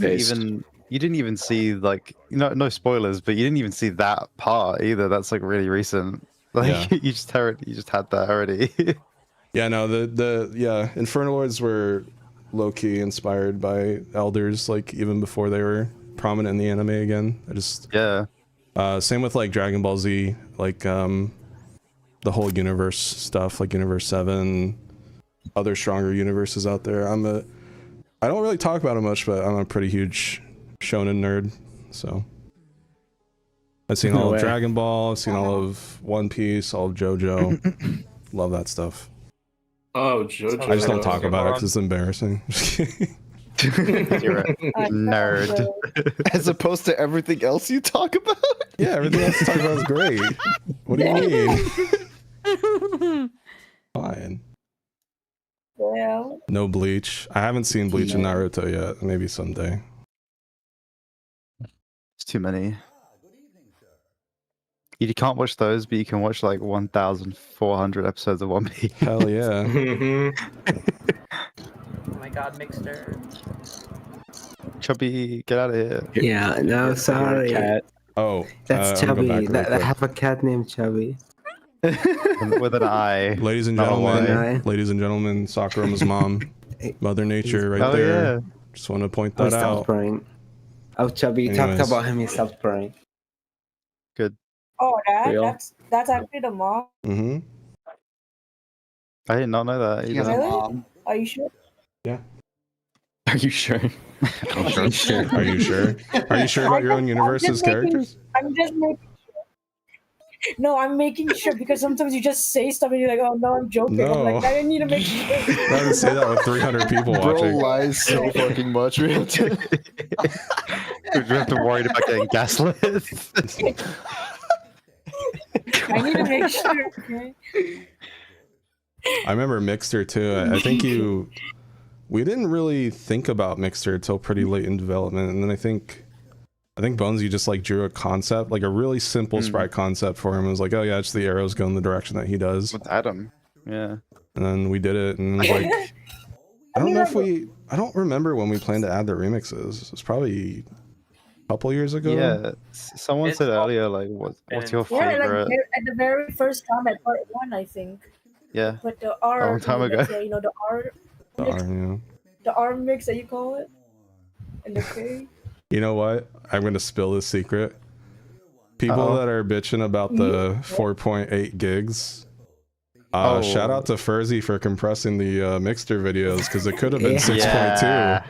didn't even see like no spoilers, but you didn't even see that part either. That's like really recent. Like Yeah. you just had that already. Yeah, no, the Infernal Lords were low-key inspired by elders, like even before they were prominent in the anime again. Same with like Dragon Ball Z, like the whole universe stuff, like Universe 7, other stronger universes out there. I don't really talk about it much, but I'm a pretty huge shonen nerd, so I've seen all of Dragon Ball, I've seen all of One Piece, all of JoJo. Love that stuff. Oh, JoJo. I just don't talk about it because it's embarrassing. You're a nerd. As opposed to everything else you talk about? Yeah, everything else you talk about is great. What do you mean? Fine. Yeah. No Bleach. I haven't seen Bleach and Naruto yet. Maybe someday. It's too many. You can't watch those, but you can watch like 1,400 episodes of One Piece. Hell yeah. Oh my god, Mixter. Chubby, get out of here. Yeah, no, sorry. Oh, That's I'm gonna go Chubby. back real I quick. have a cat named Chubby. With an eye. Ladies and Not a gentlemen, Y. ladies and gentlemen, Sakurama's mom, Mother Nature, right Oh, there. yeah. Just want to point Oh, he that stopped out. purring. Oh, Chubby, you talked Anyways. about him, he stopped purring. Good. Oh, Real? that's actually the mom. Mm-hmm. I did not know that. He has a Either. mom. Are you sure? Yeah. Are you sure? Are you sure? Are you sure? Are you sure about your own universe's characters? I'm just making sure. No, I'm making sure because sometimes you just say stuff and you're like, oh no, I'm joking. I'm like, No. I didn't need to make sure. I didn't say that with 300 people Bro watching. lies so fucking much. We have to... We have to worry about getting gaslit. I need to make sure. Okay. I remember Mixer too. I think we didn't really think about Mixer until pretty late in development, and then I think Bonesy just like drew a concept, like a really simple sprite concept for him. It was like, oh yeah, it's the arrows go in the direction that he does. With Adam. Yeah. And then we did it, and it was like, I don't remember when we planned to add the remixes. It was probably a couple years ago. Yeah. Someone said earlier, like, what's your Yeah, favorite? like at the very first time at part 1, I think. Yeah. But the R, A long time ago. Yeah, you know the R, The R, yeah. the R mix that you call it, and the K. You know what? I'm gonna spill this secret. People Uh-oh. that are bitching about the 4.8 gigs. Shout out to Furzy for compressing the Mixter videos because it could have been 6.2. Yeah.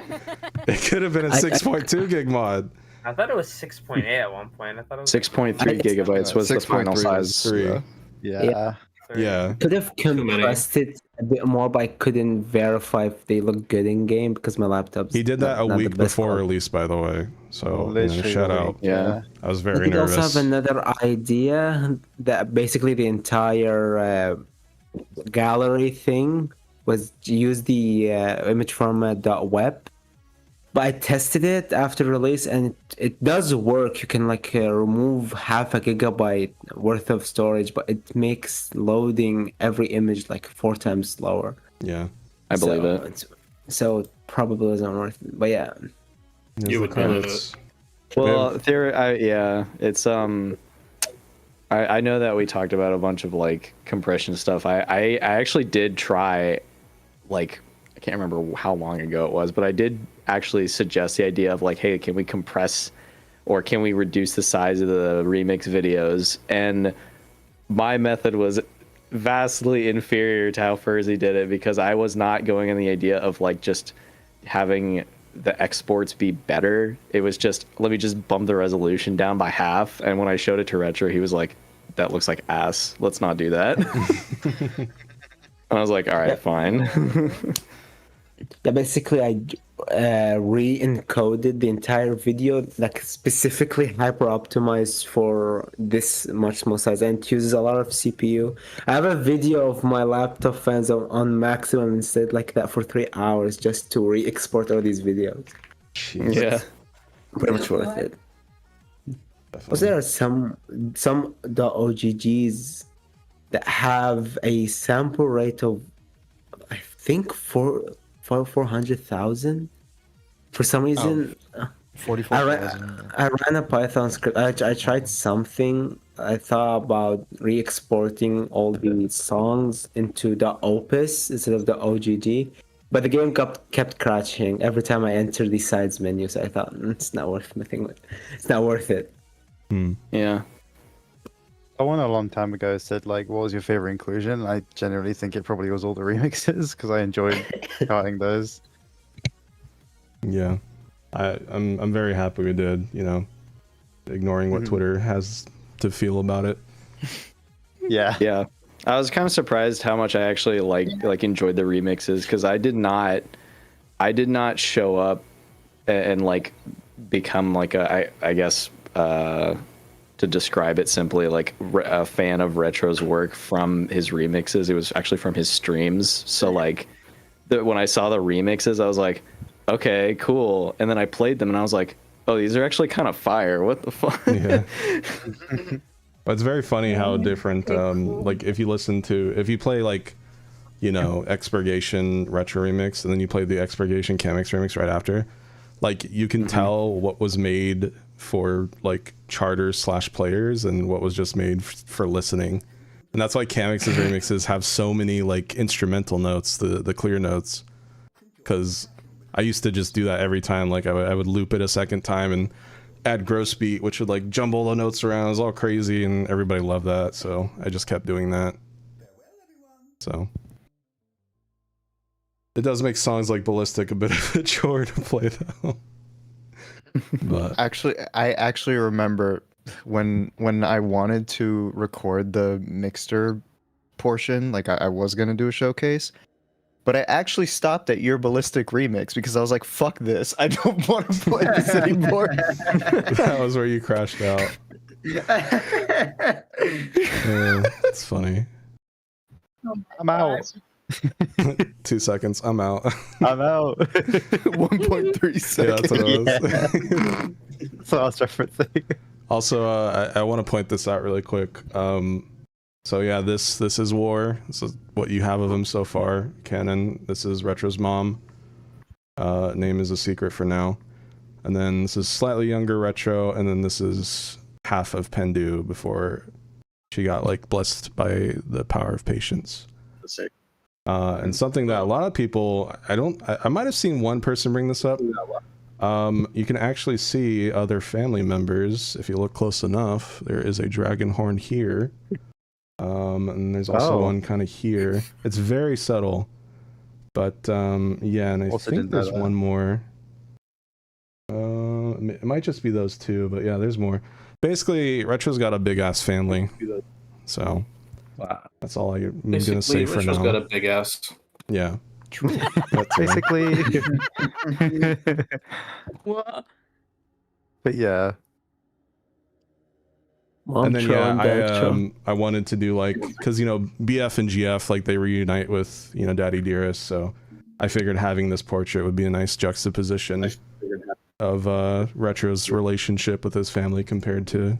It could have been a 6.2 gig mod. I thought it was 6.8 at one point. I thought it was 6.3 gigabytes was the final size. 3. Yeah. Yeah. Could have compressed it a bit more, but I couldn't verify if they look good in game because my laptop's. He did that not a the week best before quality. release, by the way. So Literally shout a out. week, yeah. I was I very think I also nervous. have another idea that basically the entire gallery thing was to use the image format .web. But I tested it after release and it does work. You can like remove half a gigabyte worth of storage, but it makes loading every image like 4 times slower. Yeah. I believe it. So it probably isn't worth it. But yeah. You would know that. Well, it's I know that we talked about a bunch of like compression stuff. I actually did try, like, I can't remember how long ago it was, but I did actually suggest the idea of like, hey, can we compress or can we reduce the size of the remix videos? And my method was vastly inferior to how Furzy did it because I was not going on the idea of like just having the exports be better. It was just, let me just bump the resolution down by half. And when I showed it to Retro, he was like, that looks like ass. Let's not do that. I was like, all right, fine. Yeah, basically I re-encoded the entire video, like specifically hyper-optimized for this much small size, and it uses a lot of CPU. I have a video of my laptop fans on maximum instead like that for 3 hours just to re-export all these videos. Jeez. Yeah. Pretty much worth it. Was there some .oggs that have a sample rate of, I think, 400,000? For some reason, 44,000. I ran a Python script. I tried something. I thought about re-exporting all the songs into the Opus instead of the OGG, but the game kept crashing every time I entered the sides menu. So I thought it's not worth it's not worth it. Yeah. Someone a long time ago said, like, what was your favorite inclusion? I generally think it probably was all the remixes because I enjoyed cutting those. Yeah. I'm very happy we did, you know, ignoring what Twitter has to feel about it. Yeah. Yeah. I was kind of surprised how much I actually like enjoyed the remixes because I did not show up and like become like I guess to describe it simply, like a fan of Retro's work from his remixes. It was actually from his streams. So like when I saw the remixes, I was like, okay, cool. And then I played them and I was like, oh, these are actually kind of fire. What the fuck? Yeah. But it's very funny how different, like if you play like, you know, Expurgation Retro Remix and then you play the Expurgation Camix Remix right after, like you can tell what was made for like charters / players and what was just made for listening. And that's why Camix's remixes have so many like instrumental notes, the clear notes, because I used to just do that every time. Like I would loop it a second time and add gross beat, which would like jumble the notes around. It was all crazy and everybody loved that, so I just kept doing that. So it does make songs like Ballistic a bit of a chore to play though. But I actually remember when I wanted to record the Mixter portion, like I was gonna do a showcase, but I actually stopped at your Ballistic remix because I was like, fuck this, I don't want to play this anymore. That was where you crashed out. It's funny. I'm out. 2 seconds, I'm out. I'm out. 1.3 seconds. Yeah, that's what it was. That's what I was referencing. Also, I want to point this out really quick. So yeah, this is War. This is what you have of him so far, canon. This is Retro's mom. Name is a secret for now. And then this is slightly younger Retro, and then this is half of Pendu before she got like blessed by the power of patience. And something that a lot of people, I might have seen one person bring this up. You can actually see other family members if you look close enough. There is a dragon horn here. And there's also one kind of here. It's very subtle. But yeah, and I Also think didn't know there's that. one more. It might just be those two, but yeah, there's more. Basically, Retro's got a big ass family. So that's all I'm gonna say for Retro's now. got a big ass. Yeah. True. That's Basically. What? But yeah. And then yeah, I wanted to do like, because you know BF and GF, like they reunite with, you know, Daddy Dearest, so I figured having this portrait would be a nice juxtaposition of Retro's relationship with his family compared to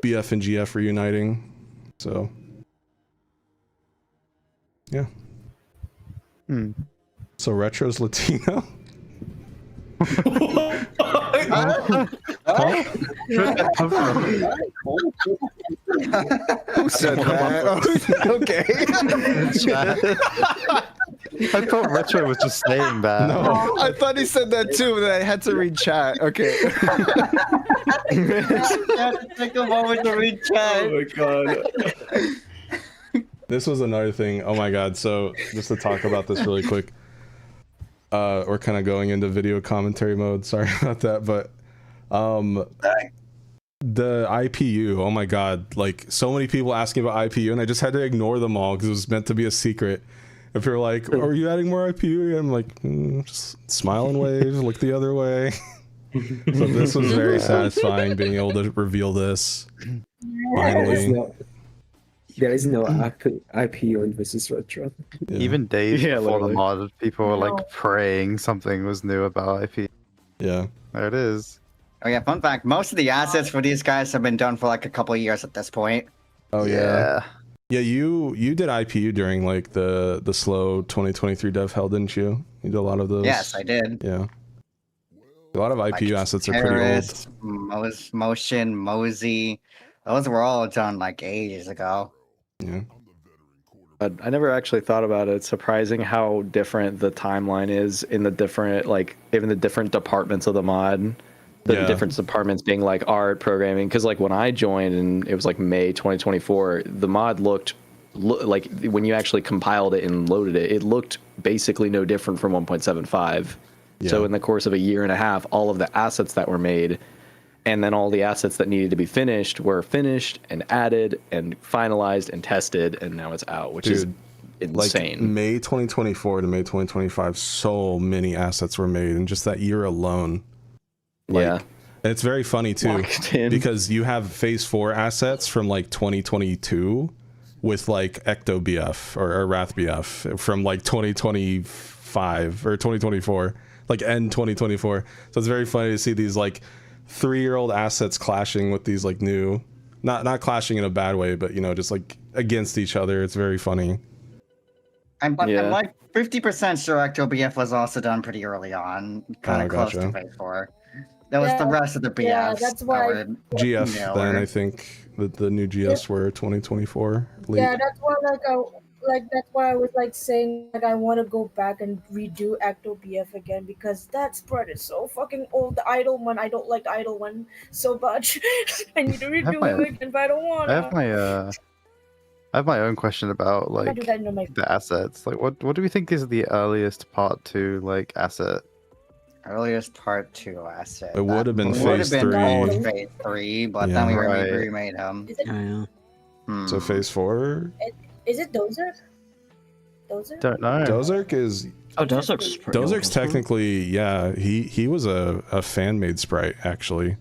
BF and GF reuniting. So yeah. So Retro's Latino. Who said that? Okay. I thought Retro was just saying that. No, I thought he said that too, but I had to read chat. Okay. Take a moment to read chat. Oh my god. This was another thing. Oh my god. So just to talk about this really quick. We're kind of going into video commentary mode. Sorry about that, but the IPU. Oh my god! Like so many people asking about IPU, and I just had to ignore them all because it was meant to be a secret. If you're like, "Are you adding more IPU?" I'm like, just smile and wave, look the other way. So this was very satisfying being able to reveal this. Finally. There is no IPU in Versus Retro. Yeah. Even days before literally. the mod, people were like praying something was new about IP. Yeah. There it is. Oh yeah, fun fact, most of the assets for these guys have been done for like a couple of years at this point. Oh yeah. Yeah, you did IPU during like the slow 2023 dev hell, didn't you? You did a lot of those. Yes, I did. Yeah. A lot of IPU assets are pretty old. Terrorist, Motion, Mosey, those were all done like ages ago. Yeah. But I never actually thought about it. It's surprising how different the timeline is in the different, like, even the different departments of the mod. The different departments being like art, programming. Because, like, when I joined and it was like May 2024, the mod looked like when you actually compiled it and loaded it, it looked basically no different from 1.75. Yeah. So, in the course of a year and a half, all of the assets that were made and then all the assets that needed to be finished were finished and added and finalized and tested, and now it's out, which is insane. Like May 2024 to May 2025, so many assets were made in just that year alone. Like, yeah. And it's very funny too, because you have phase 4 assets from like 2022 with like Ecto BF or Wrath BF from like 2025 or 2024, like end 2024. So it's very funny to see these like 3-year-old assets clashing with these like new, not clashing in a bad way, but you know, just like against each other. It's very funny. I'm like 50% sure Ecto-BF was also done pretty early on, kind of close to phase 4. That was the rest of the BFs. Yeah, that's why. GF then I think that the new GFs were 2024. Late. Yeah, that's why that's why I was like saying like I want to go back and redo Acto BF again because that spread is so fucking old. The idle one, I don't like the idle one so much. I need to redo it again, but I don't want to. I have my own question about like the assets. Like, what do we think is the earliest part 2 like asset? Earliest part 2 asset. It would have been phase 3. Phase 3, but Yeah. then we Right. remade them. So phase 4. Is it Dozer? Dozer? Don't know. Dozark is. Oh, Dozark's technically, yeah. He was a fan made sprite actually.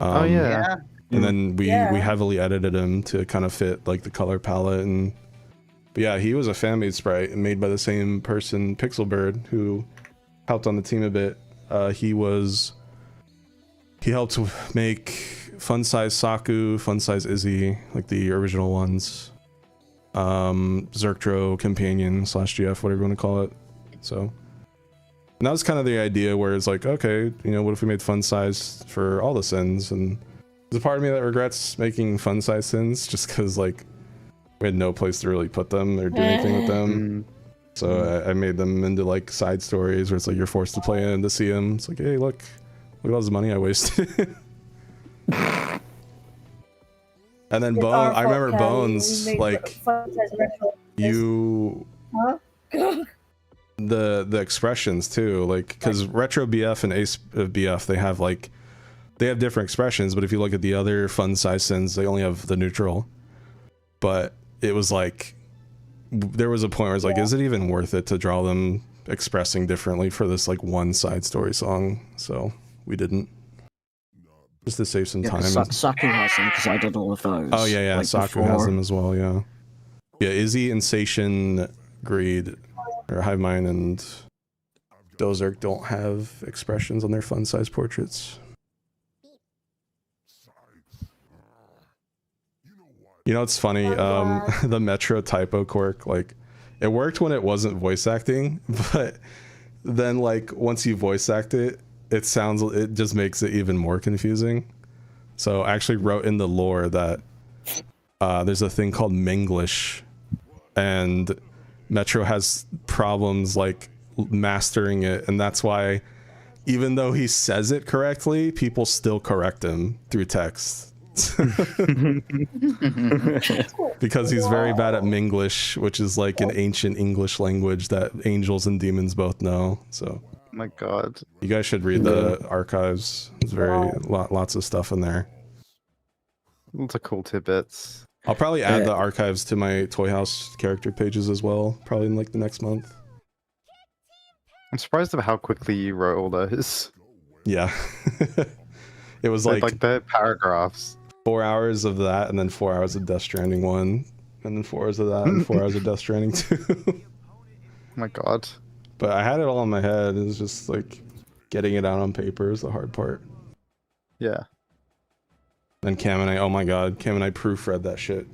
Oh yeah. And then we heavily edited him to kind of fit like the color palette and. But yeah, he was a fan made sprite made by the same person, Pixelbird, who helped on the team a bit. He helped make Fun Size Saku, Fun Size Izzy, like the original ones. Zerktro Companion / GF, whatever you want to call it. So, and that was kind of the idea where it's like, okay, you know, what if we made Fun Size for all the sins? And there's a part of me that regrets making Fun Size sins just because like we had no place to really put them or do anything with them. So I made them into like side stories where it's like you're forced to play in to see them. It's like, hey, look at all this money I wasted. And then Bone, I remember Bones, like you, the expressions too, like because Retro BF and Ace BF, they have different expressions, but if you look at the other fun size sins, they only have the neutral. But it was like, there was a point where it's like, is it even worth it to draw them expressing differently for this like one side story song? So we didn't, just to save some time. Saku has them because I did all of those. Oh yeah, like, Saku has them as well. Yeah, Izzy, Insatiation, Greed, or Hive Mind, and Dozark don't have expressions on their fun size portraits. You know, it's funny, the Metro typo quirk, like, it worked when it wasn't voice acting, but then, like, once you voice act it, it just makes it even more confusing. So I actually wrote in the lore that there's a thing called Menglish, and Metro has problems, like, mastering it, and that's why, even though he says it correctly, people still correct him through text. Because he's very bad at Minglish, which is like an ancient English language that angels and demons both know. So, oh my god, you guys should read the archives. It's lots of stuff in there. Lots of cool tidbits. I'll probably add the archives to my Toy House character pages as well, probably in like the next month. I'm surprised at how quickly you wrote all those. Yeah. It was like the paragraphs. 4 hours of that, and then 4 hours of Death Stranding 1, and then 4 hours of that, and 4 hours of Death Stranding 2. Oh my god. But I had it all in my head. It was just like getting it out on paper is the hard part. Yeah. And Cam and I, oh my god, Cam and I proofread that shit.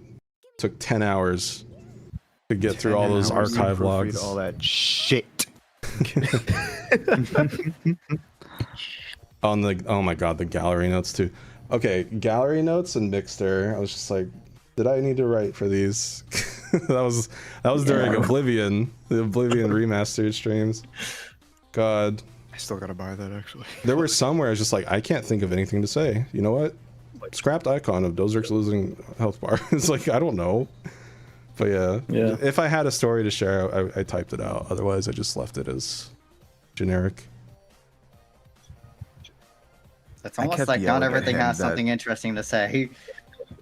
Took 10 hours to get through all those archive logs. All that shit. On the, oh my god, the gallery notes too. Okay, gallery notes and Mixter. I was just like, did I need to write for these? that was during Oblivion, the Oblivion remastered streams. God. I still gotta buy that actually. There were some where I was just like, I can't think of anything to say. You know what? Scrapped icon of Dozark's losing health bar. It's like, I don't know. But yeah, if I had a story to share, I typed it out. Otherwise, I just left it as generic. It's almost like not everything has something interesting to say.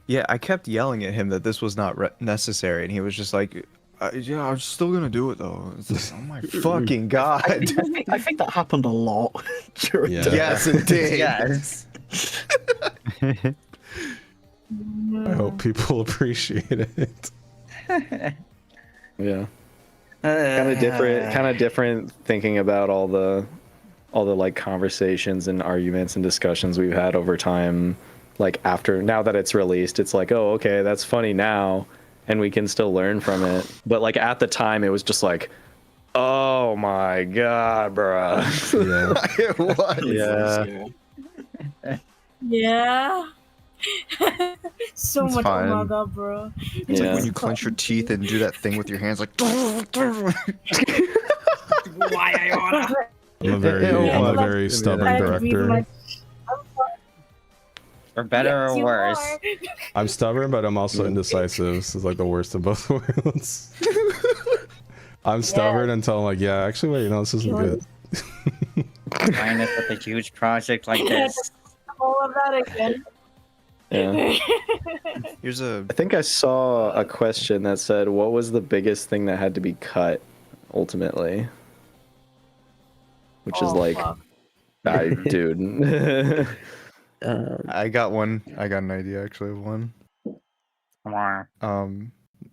Yeah, I kept yelling at him that this was not necessary, and he was just like, yeah, I'm still gonna do it though. It's like, oh my fucking god. I think that happened a lot during Yes, it did. Yes. I hope people appreciate it. Yeah. Kind of different thinking about all the like conversations and arguments and discussions we've had over time. Like now that it's released, it's like, oh, okay, that's funny now, and we can still learn from it. But like at the time, it was just like, oh my god, bruh. Yeah. Yeah. Yeah. So It's much fine. oh my god, bro. It's like when you clench your teeth and do that thing with your hands, like. Why I wanna. I'm a very stubborn director. For better or worse. I'm stubborn, but I'm also indecisive. This is like the worst of both worlds. I'm stubborn until I'm like, yeah, actually, wait, this isn't good. Trying us with a huge project like this. All of that again. Yeah. I think I saw a question that said, what was the biggest thing that had to be cut ultimately? Which is like, dude. I got one. I got an idea actually of one.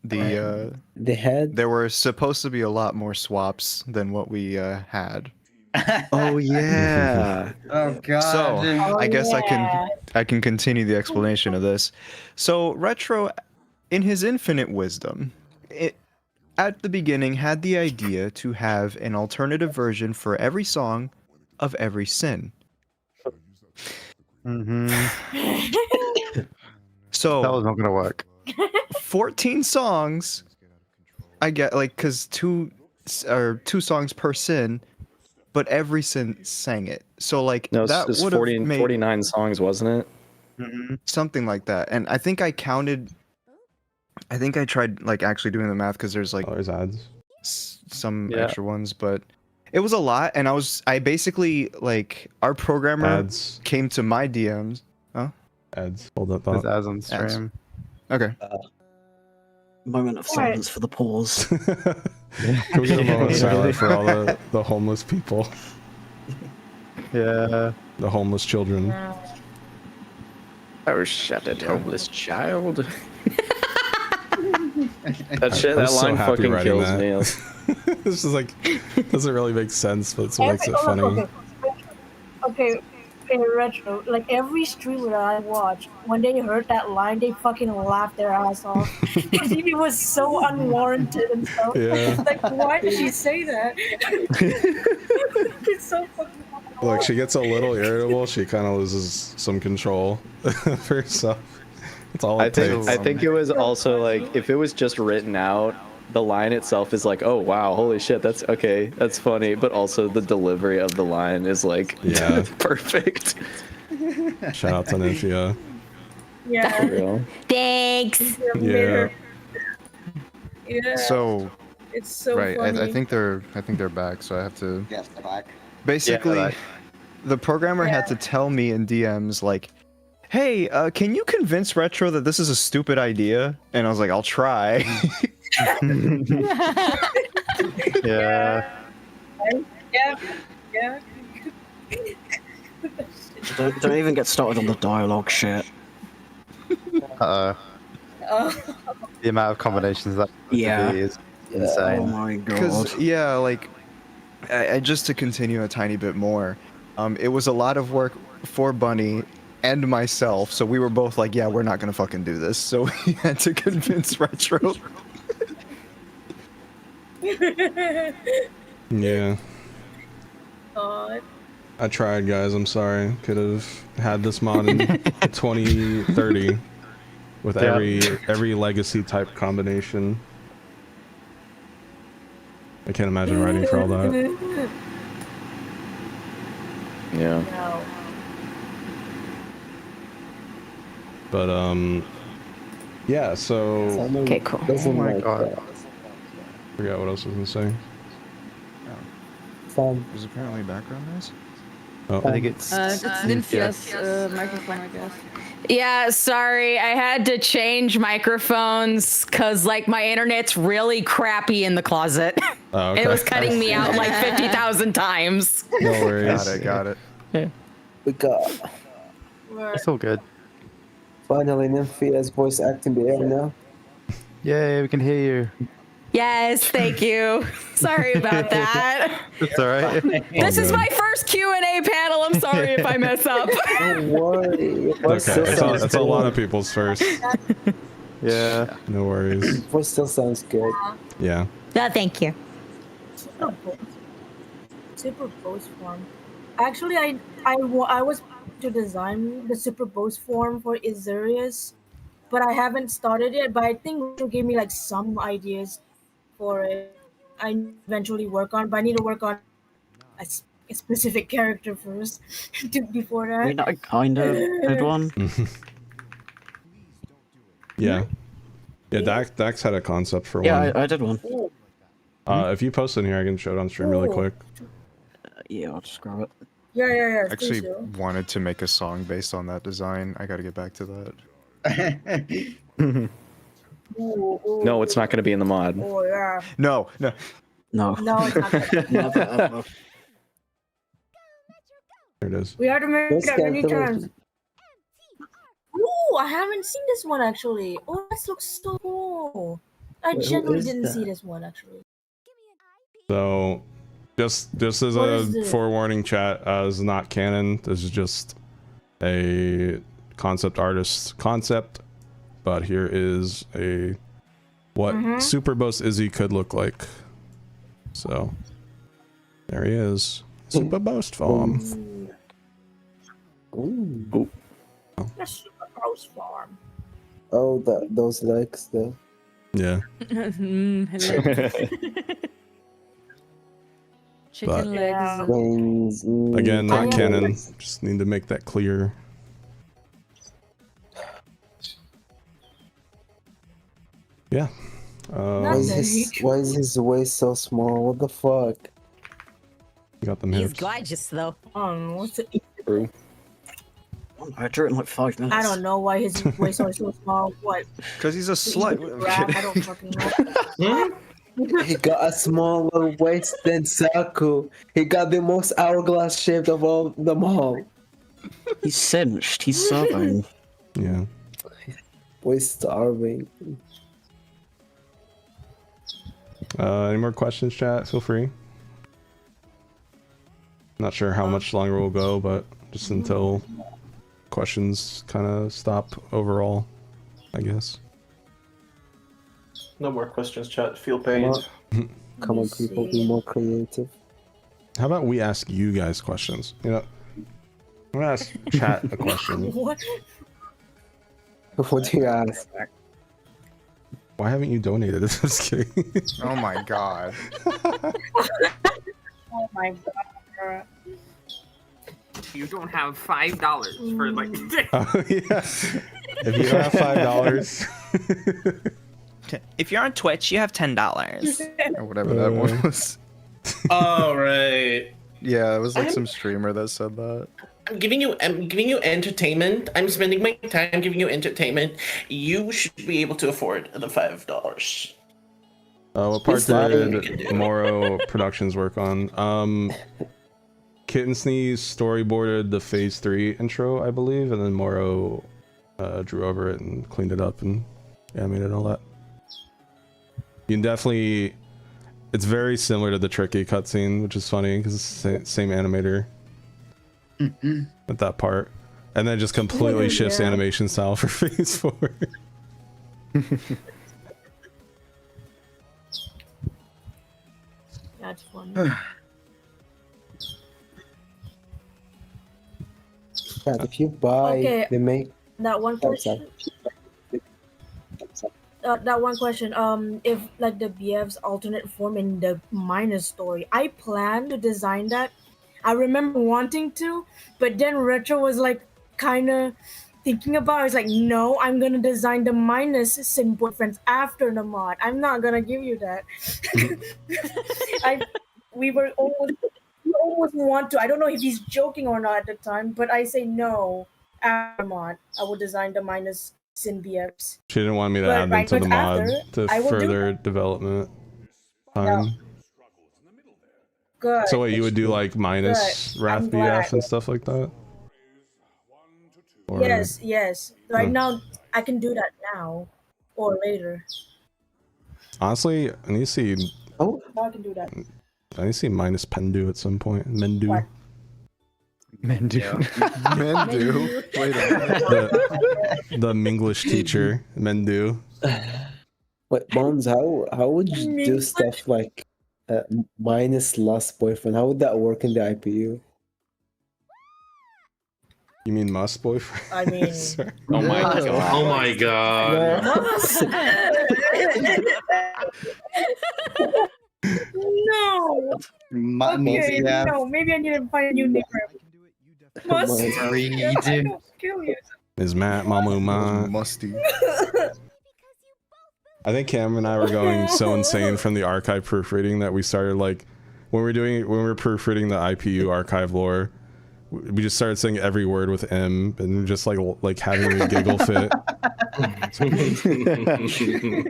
The head. There were supposed to be a lot more swaps than what we had. Oh yeah. Oh god. So I guess I can continue the explanation of this. So Retro, in his infinite wisdom, at the beginning had the idea to have an alternative version for every song of every sin. So that was not gonna work. 14 songs. I get like because or 2 songs per sin, but every sin sang it. So like No, that it's would have 40, made 49 songs, wasn't it? something like that. And I think I counted. I think I tried like actually doing the math because there's like there's ads, some extra ones, but it was a lot. And I basically like our programmer Ads. came to my DMs. Huh? Ads. Hold up. There's ads on stream. Okay. Moment of silence for the pause. Can we get a moment of silence for all the homeless people? Yeah. The homeless children. Oh, shut it, homeless child. That shit, that line fucking kills me. This is like, doesn't really make sense, but it's what makes it funny. Okay, Retro. Like every streamer that I watch, when they heard that line, they fucking laughed their ass off. It was so unwarranted and stuff. Yeah. Like, why did she say that? It's so fucking. Look, she gets a little irritable. She kind of loses some control for herself. That's all it takes. I think it was also like, if it was just written out, the line itself is like, oh wow, holy shit, that's okay, that's funny, but also the delivery of the line is like, yeah, perfect. Shout out to Nymphia. Yeah. Thanks. Yeah. Yeah. So. It's so right. funny. I think they're back. So I have to. Yes, they're back. Basically, the programmer had to tell me in DMs like, "Hey, can you convince Retro that this is a stupid idea?" And I was like, "I'll try." Yeah. Don't even get started on the dialogue shit. The amount of combinations that is insane. Oh my god. Because like, I just to continue a tiny bit more, it was a lot of work for Bunny and myself, so we were both like, yeah, we're not gonna fucking do this. So we had to convince Retro. Yeah. God. I tried, guys. I'm sorry. Could have had this mod in 2030 with every legacy type combination. I can't imagine writing for all that. Yeah. But yeah. So. Okay, cool. Oh my god. Forgot what else I was gonna say. There's apparently background noise. Oh. I think it's Nymphia's microphone, I guess. Yeah, sorry. I had to change microphones because, like, my internet's really crappy in the closet. Oh, okay. It was cutting me out like 50,000 times. No worries. Got it. Yeah. We got It's all good. finally Nymphia's voice acting the air now. Yay, we can hear you. Yes, thank you. Sorry about that. It's alright. This is my first Q&A panel. I'm sorry if I mess up. Don't worry. Okay, it's a lot of people's first. Yeah. No worries. Voice still sounds good. Yeah. No, thank you. Super Bose form. Actually, I was to design the Super Bose form for Isurius, but I haven't started it. But I think you gave me like some ideas for it. I eventually work on, but I need to work on a specific character first before that. I mean, I kind of did one. Yeah. Yeah, Dax had a concept for Yeah, one. I did one. If you post in here, I can show it on stream really quick. Yeah, I'll just grab it. Yeah. I please actually do. wanted to make a song based on that design. I gotta get back to that. No, it's not going to be in the mod. Oh yeah. No. No. No, it's not. Never ever. There it is. We had to make Let's that get many through it. times. Ooh, I haven't seen this one actually. Oh, this looks so cool. I Wait, who genuinely is didn't that? see this one actually. So, just as What a is it? forewarning, chat, is not canon. This is just a concept artist's concept. But here is what Super Boss Izzy could look like. So, there he is. Super Boast form. Ooh. The Super Bose form. Oh, those legs though. Yeah. Chicken legs. Wings. Again, not chicken canon. legs. Just need to make that clear. Yeah. Why is his waist so small? What the fuck? Got them He's hips. gorgeous though. What's it? True. I drew it in like 5 minutes. I don't know why his waist is so small. What? Because he's a slut. I don't fucking know. He got a smaller waist than Saku. He got the most hourglass shaped of all them all. He's cinched. He's serving. Yeah. Boy, starving. Any more questions, chat? Feel free. Not sure how much longer we'll go, but just until questions kind of stop overall, I guess. No more questions, chat. Feel paid. Come on, people, be more creative. How about we ask you guys questions? You know, I'm gonna ask chat a question. What? What do you ask? Why haven't you donated? I'm just kidding. Oh my god. Oh my god. You don't have $5 for like. Oh, yeah. If you don't have $5. If you're on Twitch, you have $10. Or whatever that one was. All right. Yeah, it was like some streamer that said that. I'm giving you entertainment. I'm spending my time giving you entertainment. You should be able to afford the $5. What part It's not- did Moro Productions work on? Kitten Sneeze storyboarded the Phase 3 intro, I believe, and then Moro drew over it and cleaned it up and animated all that. You can definitely... It's very similar to the Tricky cutscene, which is funny, because it's the same animator at that part. And then it just completely shifts animation style for Phase 4. That's funny. But if you buy, Okay. they make. That one question. That one question. If like the BF's alternate form in the minus story, I plan to design that. I remember wanting to, but then Retro was like kind of thinking about it. It's like, no, I'm gonna design the minus sim boyfriends after the mod. I'm not gonna give you that. We almost want to. I don't know if he's joking or not at the time, but I say no. After mod, I will design the minus sin BFs. She didn't want me to But add them to right the mod after, to I will do further development time. Good. So wait, you would do like minus Good. Wrath I'm glad. BF and stuff like that? Or- Yes. Right Huh. now, I can do that now or later. Honestly, I need to see. Oh, I can do that. I need to see minus Pendu at some point. Mendu. What? Mendu. Mendu. Wait a minute. The Minglish teacher, Mendu. Wait, Bones, how would you do stuff like minus lust boyfriend? How would that work in the IPU? You mean must boyfriend? I mean, Sorry. Oh my god. Oh my god. No. Okay, no. Maybe I need to find a new name for him. Must. Read. Don't kill you. Is Matt Mamu Ma? Musty. I think Cam and I were going so insane from the archive proofreading that we started like when we were proofreading the IPU archive lore, we just started saying every word with M and just like having a giggle fit.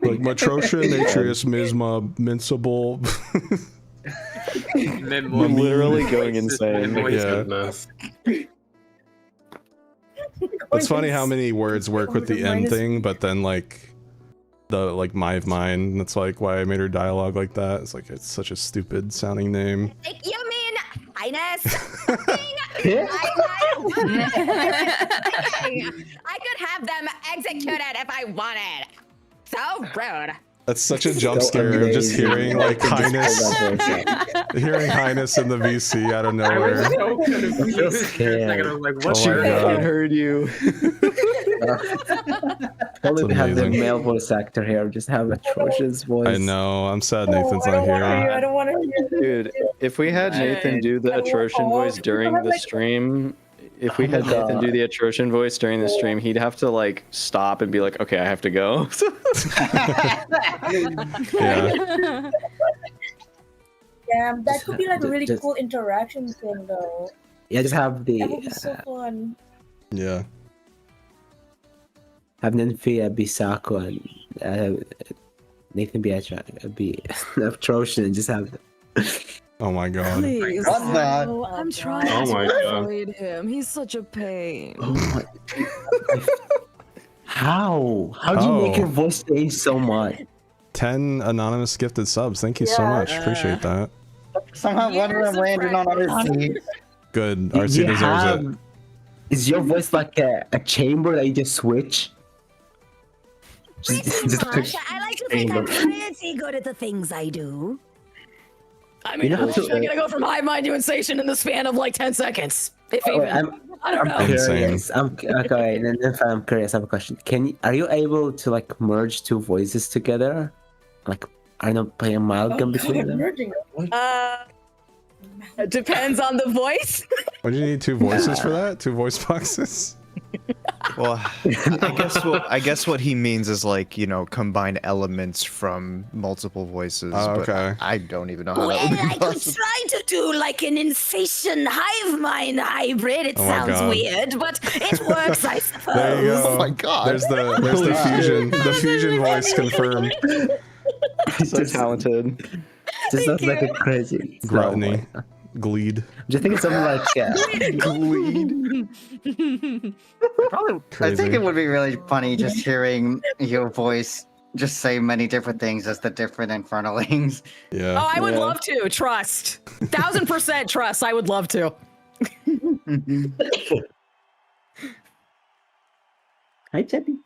Like Matrosha, Matrius, Misma, Mincible. We're literally going insane. Yeah. It's funny how many words work with the M thing, but then like the like my of mine, that's like why I made her dialogue like that. It's like it's such a stupid sounding name. You mean Highness? I could have them executed if I wanted. So rude. That's such a jump scare of just hearing like Highness, hearing Highness in the VC out of nowhere. I was so confused. scared. I was like, Oh what my the God. I heard you. Only we have the amazing. male voice actor here. Just have atrocious voice. I know. I'm sad Nathan's I not don't want to hear. here. I don't want to hear. Dude, if we had Nathan do the Atrocian voice during the stream, if we Oh my had Nathan God. do the Atrocian voice during the stream, he'd have to like stop and be like, okay, I have to go. Yeah. Yeah, that could be like a really Just- cool interaction thing, though. Yeah, just have the That would be so fun. Yeah. have Nymphia be Sako and Nathan be atrocious and just have. Oh my god. Please. What's that? No, I'm trying Oh to my God. avoid him. He's such a pain. Oh my. How? How do you make Oh. your voice change so much? 10 anonymous gifted subs. Thank you so much. Appreciate that. Somehow one of them landed on RC. Good. Do RC you deserves have- it. Is your voice like a chamber that you just switch? Just Gosh, I like to think I'm chamber. pretty good at the things I do. I mean, You know I'm how to- gonna go from hive mind to insatiation in the span of like 10 seconds. If Oh, even. I don't know. I'm curious. I'm okay. Then if I'm curious, I have a question. Are you able to like merge two voices together? Like, I don't know, play amalgam between them? It depends on the voice. What do you need 2 voices for that? 2 voice boxes? Well, I guess what he means is like, you know, combine elements from multiple voices. Oh, but okay. I don't even know how Well, that would be I could possible. try to do like an insatiation hive mind hybrid. It Oh my sounds God. weird, but it works, I suppose. There you go. Oh my God. There's the fusion. The fusion voice confirmed. So talented. Just sounds like a crazy Gluttony. Gleed. Do you think it's something like Probably, I Crazy. think it would be really funny just hearing your voice just say many different things as the different infernalings. Yeah. Oh, I would love to. Trust. 1000% trust. I would love to. Hi, Teddy.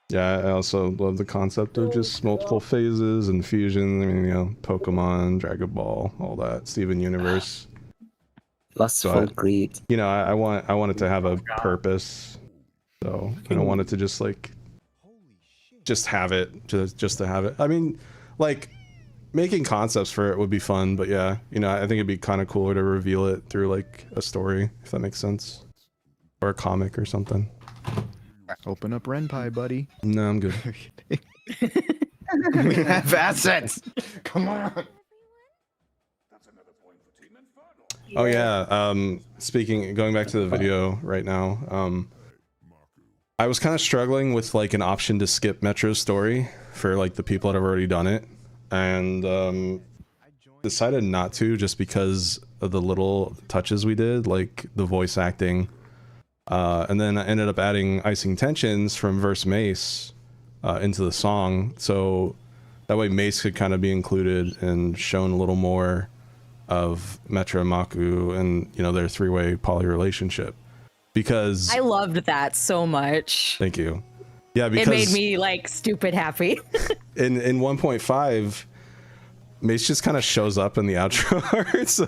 Yeah, I also love the concept of just multiple phases and fusion. I mean, you know, Pokemon, Dragon Ball, all that, Steven Universe. Lustful greed. You know, I want it to have a purpose. So I don't want it to just like just have it, just to have it. I mean, like making concepts for it would be fun, but yeah, you know, I think it'd be kind of cooler to reveal it through like a story, if that makes sense, or a comic or something. Open up Renpai, buddy. No, I'm good. We have assets. Come on. Oh yeah. Going back to the video right now. I was kind of struggling with like an option to skip Metro's story for like the people that have already done it, and decided not to just because of the little touches we did, like the voice acting. And then I ended up adding Icing Tensions from Verse Mace into the song, so that way Mace could kind of be included and shown a little more of Metro and Maku and, you know, their 3-way poly relationship. Because I loved that so much. thank you. Yeah, because It made me like stupid happy. in 1.5, Mace just kind of shows up in the outro art, so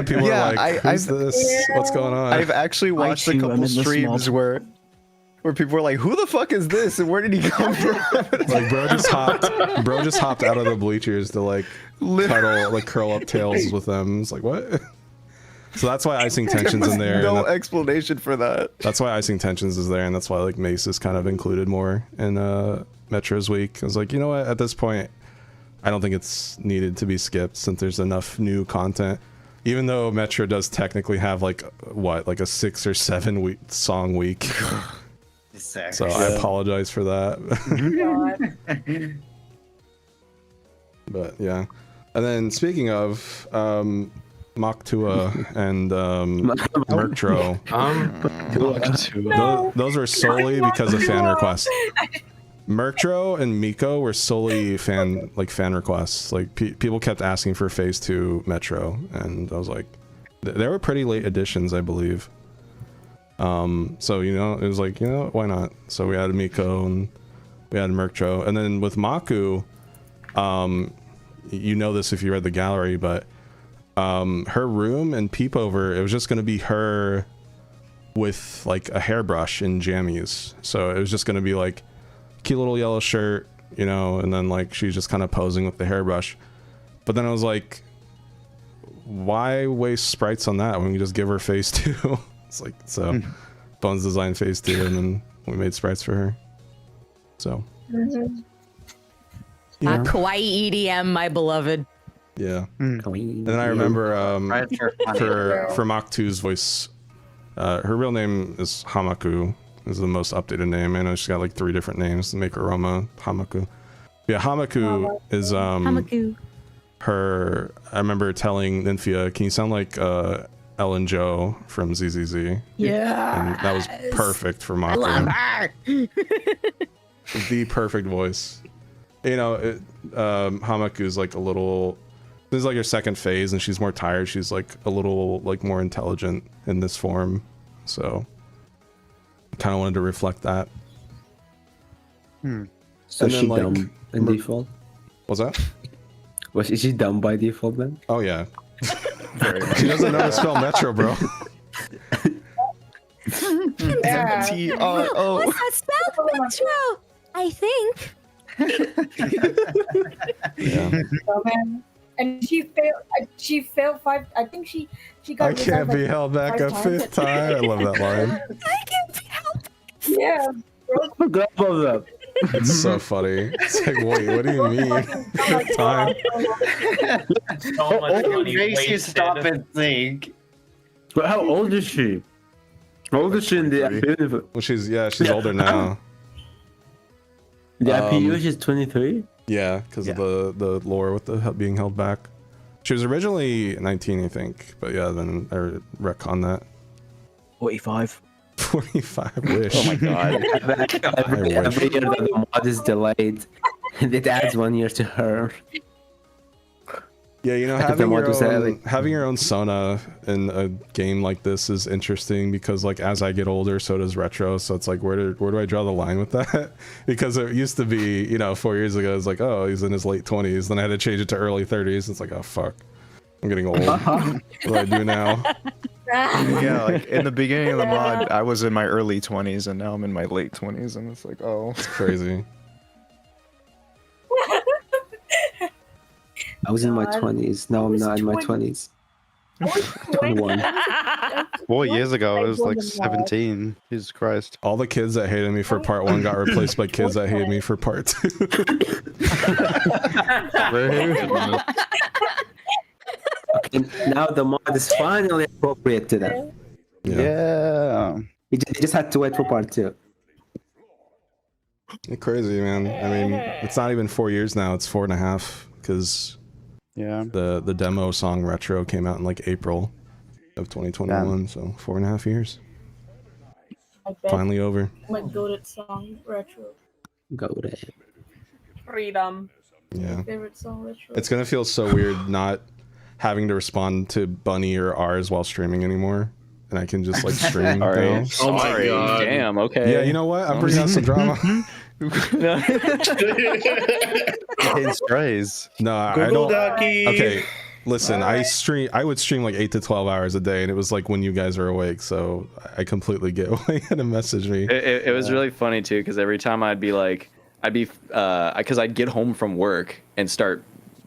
people are like, "Who's this? What's going on?" I've actually watched a couple streams where people were like, "Who the fuck is this? And where did he come from?" Like bro just hopped out of the bleachers to like cuddle, like curl up tails with them. It's like, what? So that's why Icing Tensions in there. No explanation for that. That's why Icing Tensions is there, and that's why like Mace is kind of included more in Metro's week. I was like, you know what? At this point, I don't think it's needed to be skipped since there's enough new content. Even though Metro does technically have like like a 6 or 7 song week. So I apologize for that. But yeah. And then speaking of Moktua and Murktro, those were solely because of fan requests. Murktro and Miko were solely fan requests. Like people kept asking for Phase 2 Metro, and I was like, they were pretty late additions, I believe. So you know, it was like, you know, why not? So we added Miko and we added Murktro, and then with Maku, you know this if you read the gallery, but her room and Peepover, it was just gonna be her with like a hairbrush in jammies. So it was just gonna be like cute little yellow shirt, you know, and then like she's just kind of posing with the hairbrush. But then I was like, why waste sprites on that when we just give her face too? It's like, so Bones designed phase 2 and then we made sprites for her. So Kawaii EDM, my beloved. yeah. And then I remember for Mach 2's voice, her real name is Hamaku, is the most updated name. I know she's got like 3 different names to make her Roma Hamaku. Yeah, Hamaku is Hamaku. her. I remember telling Nymphia, can you sound like Ellen Jo from ZZZ? Yeah. And that was perfect for Mach 2. I love her. The perfect voice. You know, Hamaku is like a little. This is like her second phase, and she's more tired. She's like a little like more intelligent in this form, so I kind of wanted to reflect that. So And is then, she like, dumb in default? What's that? Is she dumb by default then? Oh yeah. She doesn't know to spell Metro, bro. M-T-R-O. What's that spell? Metro, I think. Yeah. Oh, man. And she failed. She failed 5. I think she got. I can't be held back a 5th time. I love that line. I can't be held. Yeah. Forgot about that. It's so funny. It's like, wait, what do you mean? 5th time? So much Only money makes you wasted. stop and think. But how old is she? How old is she in the FNF? Well, she's older now. The IPU, she's 23? Yeah, because of the lore with the being held back. She was originally 19, I think, but yeah, then I retcon that. 45. 45, wish. Oh my god. Every year that the mod is delayed, it adds 1 year to her. Yeah, you know, I think the mod was having your own Sona in a game like this is interesting because, like, as I get older, so does Retro. So it's like, where do I draw the line with that? Because it used to be, you know, 4 years ago, it's like, oh, he's in his late 20s. Then I had to change it to early 30s. It's like, oh fuck, I'm getting old. What do I do now? Yeah, like in the beginning of the mod, I was in my early 20s, and now I'm in my late 20s, and it's like, oh, it's crazy. I was in my 20s. Now I'm not in my 20s. 21. 4 years ago, I was like 17. Jesus Christ. All the kids that hated me for part 1 got replaced by kids that hated me for part 2. Okay, now the mod is finally appropriate to them. Yeah. You just had to wait for part 2. It's crazy, man. I mean, it's not even 4 years now. It's 4.5 because the demo song Retro came out in like April of 2021. So 4.5 years. Finally over. My goated song, Retro. Goated. Freedom. Yeah. Favorite song, Retro. It's gonna feel so weird not having to respond to Bunny or R's while streaming anymore. And I can just like stream now. Oh my god. Damn, okay. Yeah, you know what? I'm bringing out some drama. His praise. No, I Google don't. Ducky. Okay, listen. I would stream like 8 to 12 hours a day, and it was like when you guys are awake. So I completely get why you had to message me. It was really funny too, because every time because I'd get home from work and start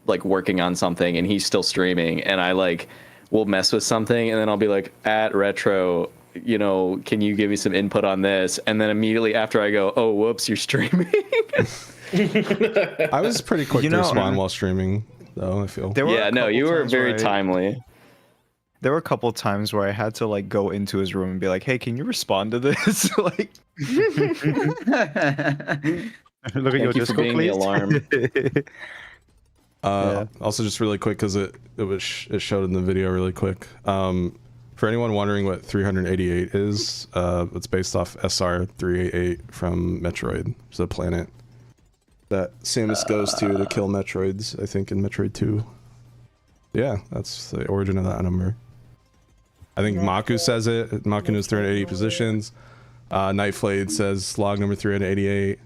like working on something, and he's still streaming, and I like will mess with something, and then I'll be like, at Retro, you know, can you give me some input on this? And then immediately after I go, oh, whoops, you're streaming. I was pretty quick to respond while streaming, though, I feel. You were very timely. There were a couple times where I had to like go into his room and be like, "Hey, can you respond to this?" Like, look at your Discord, please. Also, just really quick, because it showed in the video really quick. For anyone wondering what 388 is, it's based off SR 388 from Metroid. It's a planet that Samus goes to kill Metroids, I think, in Metroid 2. Yeah, that's the origin of that number. I think Maku says it. Maku knows 380 positions. Nightflade says log number 388.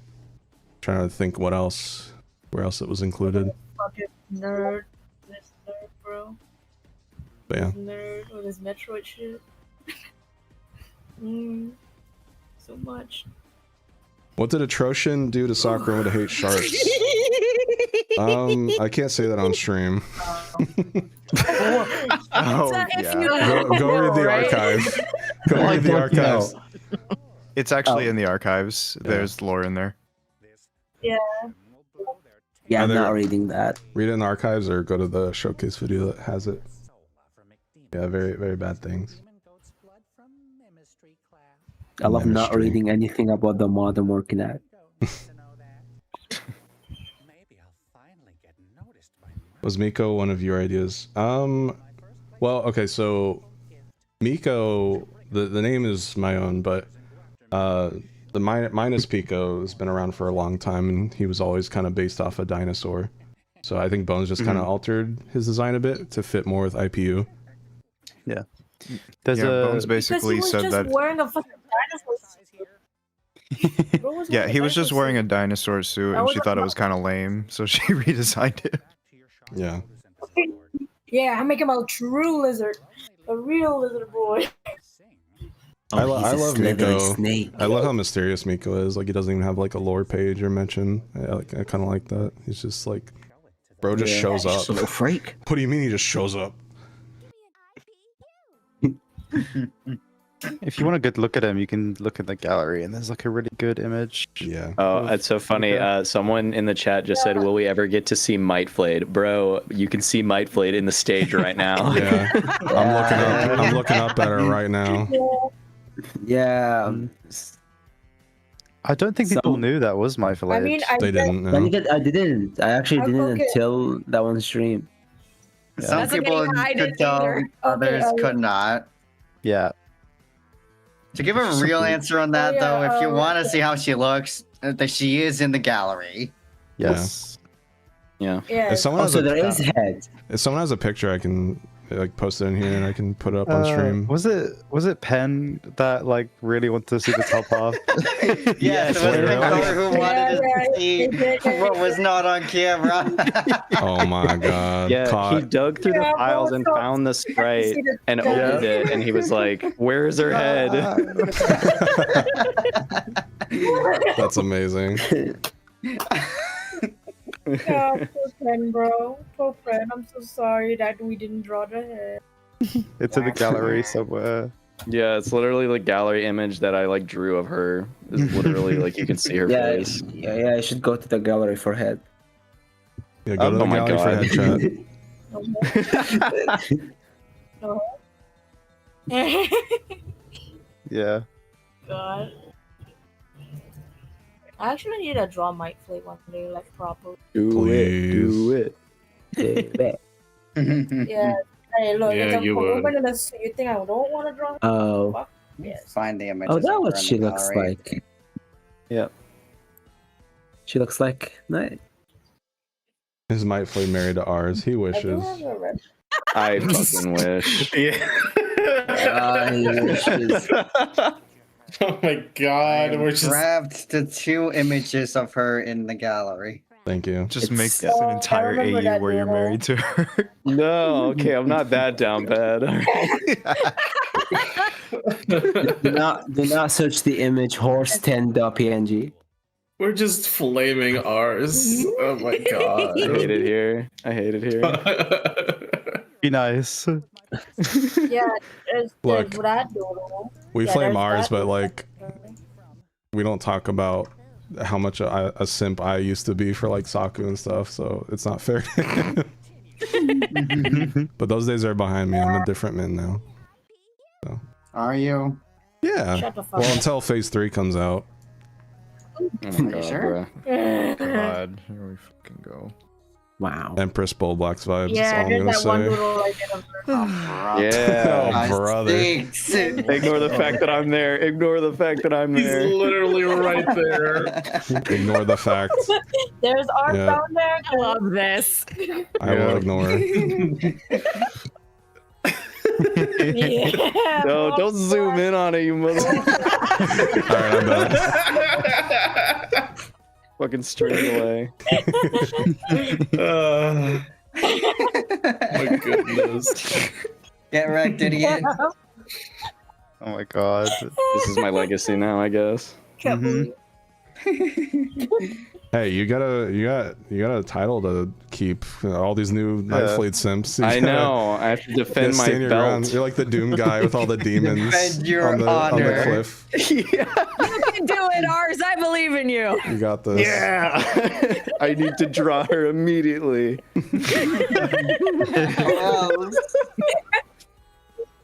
Trying to think what else, where else it was included. Fucking nerd. This nerd, bro. But yeah. Nerd with his Metroid shit. So much. What did Atrocian do to Sakura to hate sharks? I can't say that on stream. Go read the archive. Go read the archives. It's actually in the archives. There's lore in there. Yeah. Yeah, I'm Either not reading that. Read it in the archives or go to the showcase video that has it. Yeah, very, very bad things. I love not Ministry. reading anything about the mod I'm working at. Was Miko one of your ideas? Well, okay, so Miko, the name is my own, but the minus Pico has been around for a long time, and he was always kind of based off a dinosaur. So I think Bones just kind of altered his design a bit to fit more with IPU. Yeah. Bones basically because he was said just that. wearing a fucking dinosaur suit. Yeah, he was just wearing a dinosaur suit, and she thought it was kind of lame, so she redesigned it. Yeah. Yeah, I make him a true lizard, a real lizard boy. I love Miko. I love how mysterious Miko is. Like, he doesn't even have like a lore page or mention. I kind of like that. He's just like, bro just shows up. Just a little freak. What do you mean he just shows up? If you want a good look at him, you can look at the gallery, and there's like a really good image. Yeah. Oh, that's so funny. Someone in the chat just said, "Will we ever get to see Might Flayed?" Bro, you can see Might Flayed in the stage right now. Yeah. I'm looking up at her right now. Yeah. I don't think people knew that was my village. I mean, They didn't. No. I didn't. I actually I didn't forget. until that one stream. Some That's okay, people I could didn't tell, either. others could not. Yeah. To give a real answer on that, Oh, yeah, though, if you want to see how she looks, that she is in the gallery. Yes. Yeah. Yeah. If someone Also, has a, there is head. if someone has a picture, I can like post it in here and I can put it up on stream. Was it Penn that like really wanted to see the top half? Yes, it was really? Penn who wanted Yeah, to see what was not on camera. Oh my god. Yeah, Caught. he dug through the files and found the sprite and opened it, and he was like, "Where's her head?" That's amazing. Yeah, poor friend, bro. Poor friend. I'm so sorry that we didn't draw the head. It's in the gallery somewhere. Yeah, it's literally the gallery image that I like drew of her. Is literally like you can see her Yeah, face. yeah. I should go to the gallery for head. Yeah, go to the Oh my gallery for God. headshot. Yeah. God. I actually need to draw Might Flay one day, like properly. Do it. Yeah. Hey, look, Yeah, if I'm you would. opening this, you think I don't want to draw? Oh. Fuck. Yes. Find the image. Oh, that's what she looks like. Yep. She looks like nice. His Might Flay married to ours. He I do wishes. have a red. I fucking wish. Yeah. He wishes. Oh my god, we're just Grabbed the two images of her in the gallery. Thank you. Just It's- make this an entire remember AU that where you're doodle. married to her. No, okay, I'm not that down bad. do not search the image horse10.png. we're just flaming ours. Oh my god. I hate it here. I hate it here. Be nice. Yeah, there's Look, that doodle. We Yeah, flame there's ours, that but doodle. like, we don't talk about how much a simp I used to be for like Saku and stuff, so it's not fair. But those days are behind me. I'm a different man now. So. Are you? Yeah. Shut the fuck Well, up. until Phase 3 comes out. Oh my god, Sure. bro. God, here we fucking go. Wow. Empress Bull Blacks vibes. Yeah, that's all I'm there's gonna that one say. doodle I did of her. Yeah. Oh, brother. Ignore the fact that I'm there. Ignore the fact that I'm He's there. literally right there. Ignore the fact. There's art Yeah. down there. I love this. I will ignore. Yeah. No, don't zoom in on it, you mother. Alright, I'm done. Fucking straight away. My goodness. Get wrecked, idiot. Oh my god. This is my legacy now, I guess. Can't believe. Hey, you got a title to keep. All these new Night Fleet simps. I know. I have to defend my stand your belt. ground. You're like the Doom guy with all the demons Defend your on the honor. cliff. You can do it, Ars. I believe in you. You got this. Yeah. I need to draw her immediately.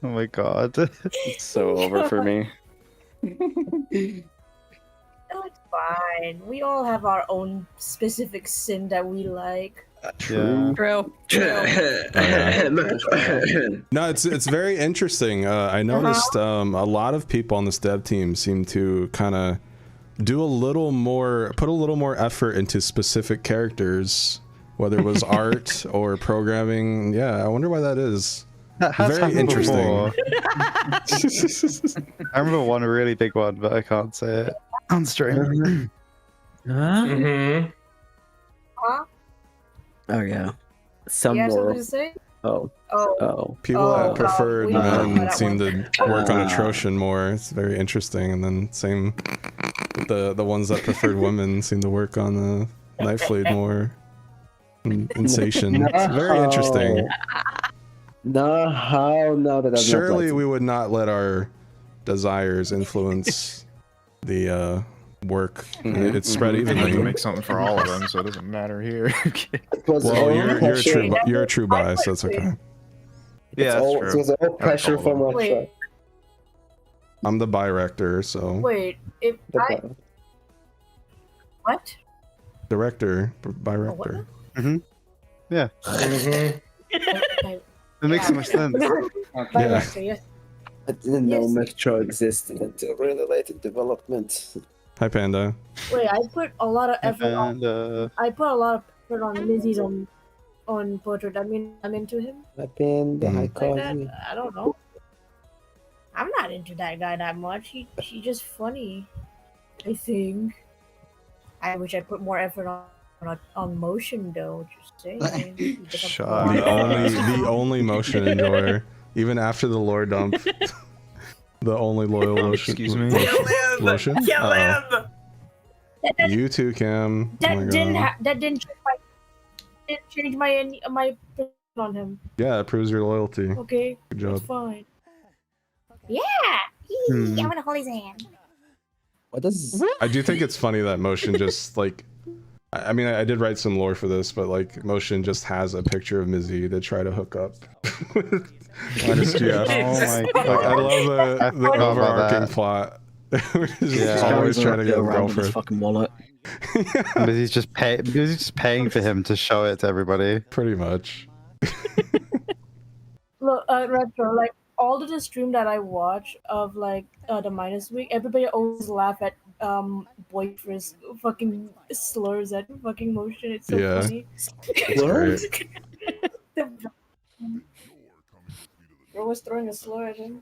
Oh my god. It's so over for me. It's fine. We all have our own specific sin that we like. True. True. No, it's very interesting. I noticed a lot of people on this dev team seem to kind of put a little more effort into specific characters, whether it was art or programming. Yeah, I wonder why that is. Very interesting. I remember one really big one, but I can't say it on stream. Huh? Oh yeah. Some You have more. something to say? Oh. Oh. People that Oh, preferred we don't know men that seem one. to work on Atrocian more. It's very interesting. And then same with the ones that preferred women seem to work on the Night Fleet more. Insation. It's very interesting. No, how? No, that does Surely not we would not let our desires influence the work. It's spread You can evenly. make something for all of them, so it doesn't matter here. Well, you're a true bi, so it's okay. Yeah, that's true. It was all pressure from our Wait. side. I'm the director, so Wait, if I what? director, director. Yeah. It makes so much sense. Director, yes. I didn't know Metro existed until really late in development. Hi, Panda. Wait, I put a lot of effort on. I put a lot of effort on Lizzie's on portrait. I mean, I'm into him. I pinned the high Like that. cause. I don't know. I'm not into that guy that much. He's just funny. I think. I wish I put more effort on motion though. Just saying. The only motion enjoyer, even after the lore dump. The only loyal lotion. Excuse me. Lotion. Kill him! You too, Cam. Oh my God. That didn't change my opinion on him. Yeah, it proves your loyalty. Okay. Good job. It's fine. Yeah. Hmm. I'm gonna hold his hand. What does? I do think it's funny that motion just like. I mean, I did write some lore for this, but like motion just has a picture of Mizzy to try to hook up with SGF. Oh my god! I love the forgot about overarching that. plot. We're just Yeah. always trying to get a around with his girlfriend. fucking wallet. But he's just paying for him to show it to everybody. Pretty much. Look, Retro, like all of the stream that I watch of like the minus week, everybody always laugh at boyfriend's fucking slurs at fucking motion. It's so Yeah. funny. It's great. Bro was throwing a slur at him.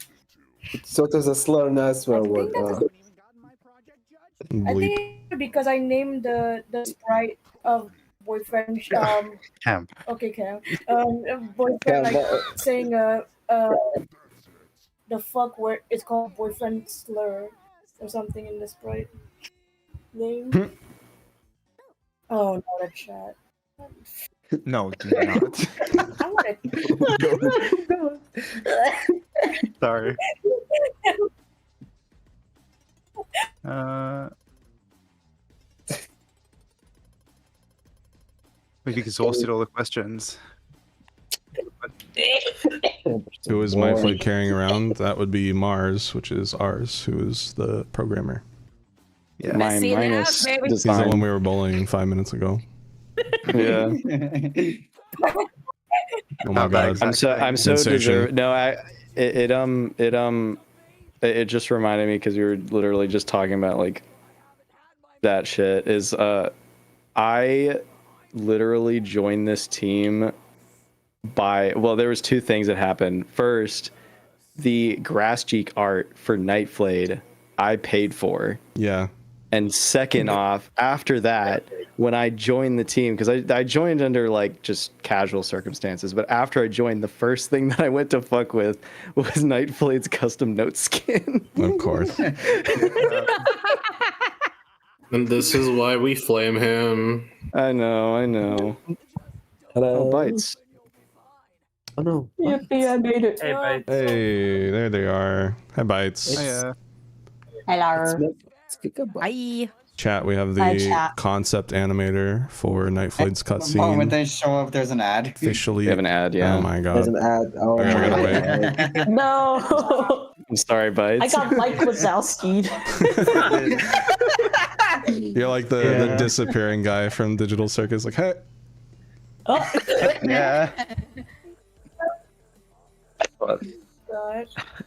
So it was a slur, not a swear word. I think because I named the sprite of boyfriend Camp. okay Cam boyfriend Cam, like that- saying the fuck word it's called boyfriend slur or something in the sprite name. Oh no, the chat. No, do not. I want Sorry. We've exhausted all the questions. Who is my flight carrying around? That would be Mars, which is ours, who is the programmer. Yeah. Mine See that, minus baby? He's the design. one we were bullying 5 minutes ago. Yeah. Oh my god. I'm so Sensation. deserved. No, it just reminded me because we were literally just talking about like that shit. Is I literally joined this team there was two things that happened. First, the Grass Geek art for Night Flayed I paid for. Yeah. And second off, after that, when I joined the team, because I joined under like just casual circumstances, but after I joined, the first thing that I went to fuck with was Nightflade's custom note skin. Of course. And this is why we flame him. I know. Hello. Oh, bites. Oh no. Yippee, I made it. Hey, Bites. Hey, there they are. Hi, Bites. Hello. Bye. Chat, we have Hi, the chat. concept animator for Nightflade's The moment cutscene. they show up, there's an ad. Officially. We have an ad, yeah. Oh my god. There's an ad. Oh I gotta my wait. No. I'm sorry, Bites. I got Mike Wazowski'd. You're like the disappearing guy from Digital Circus, like, hey. Oh. Yeah.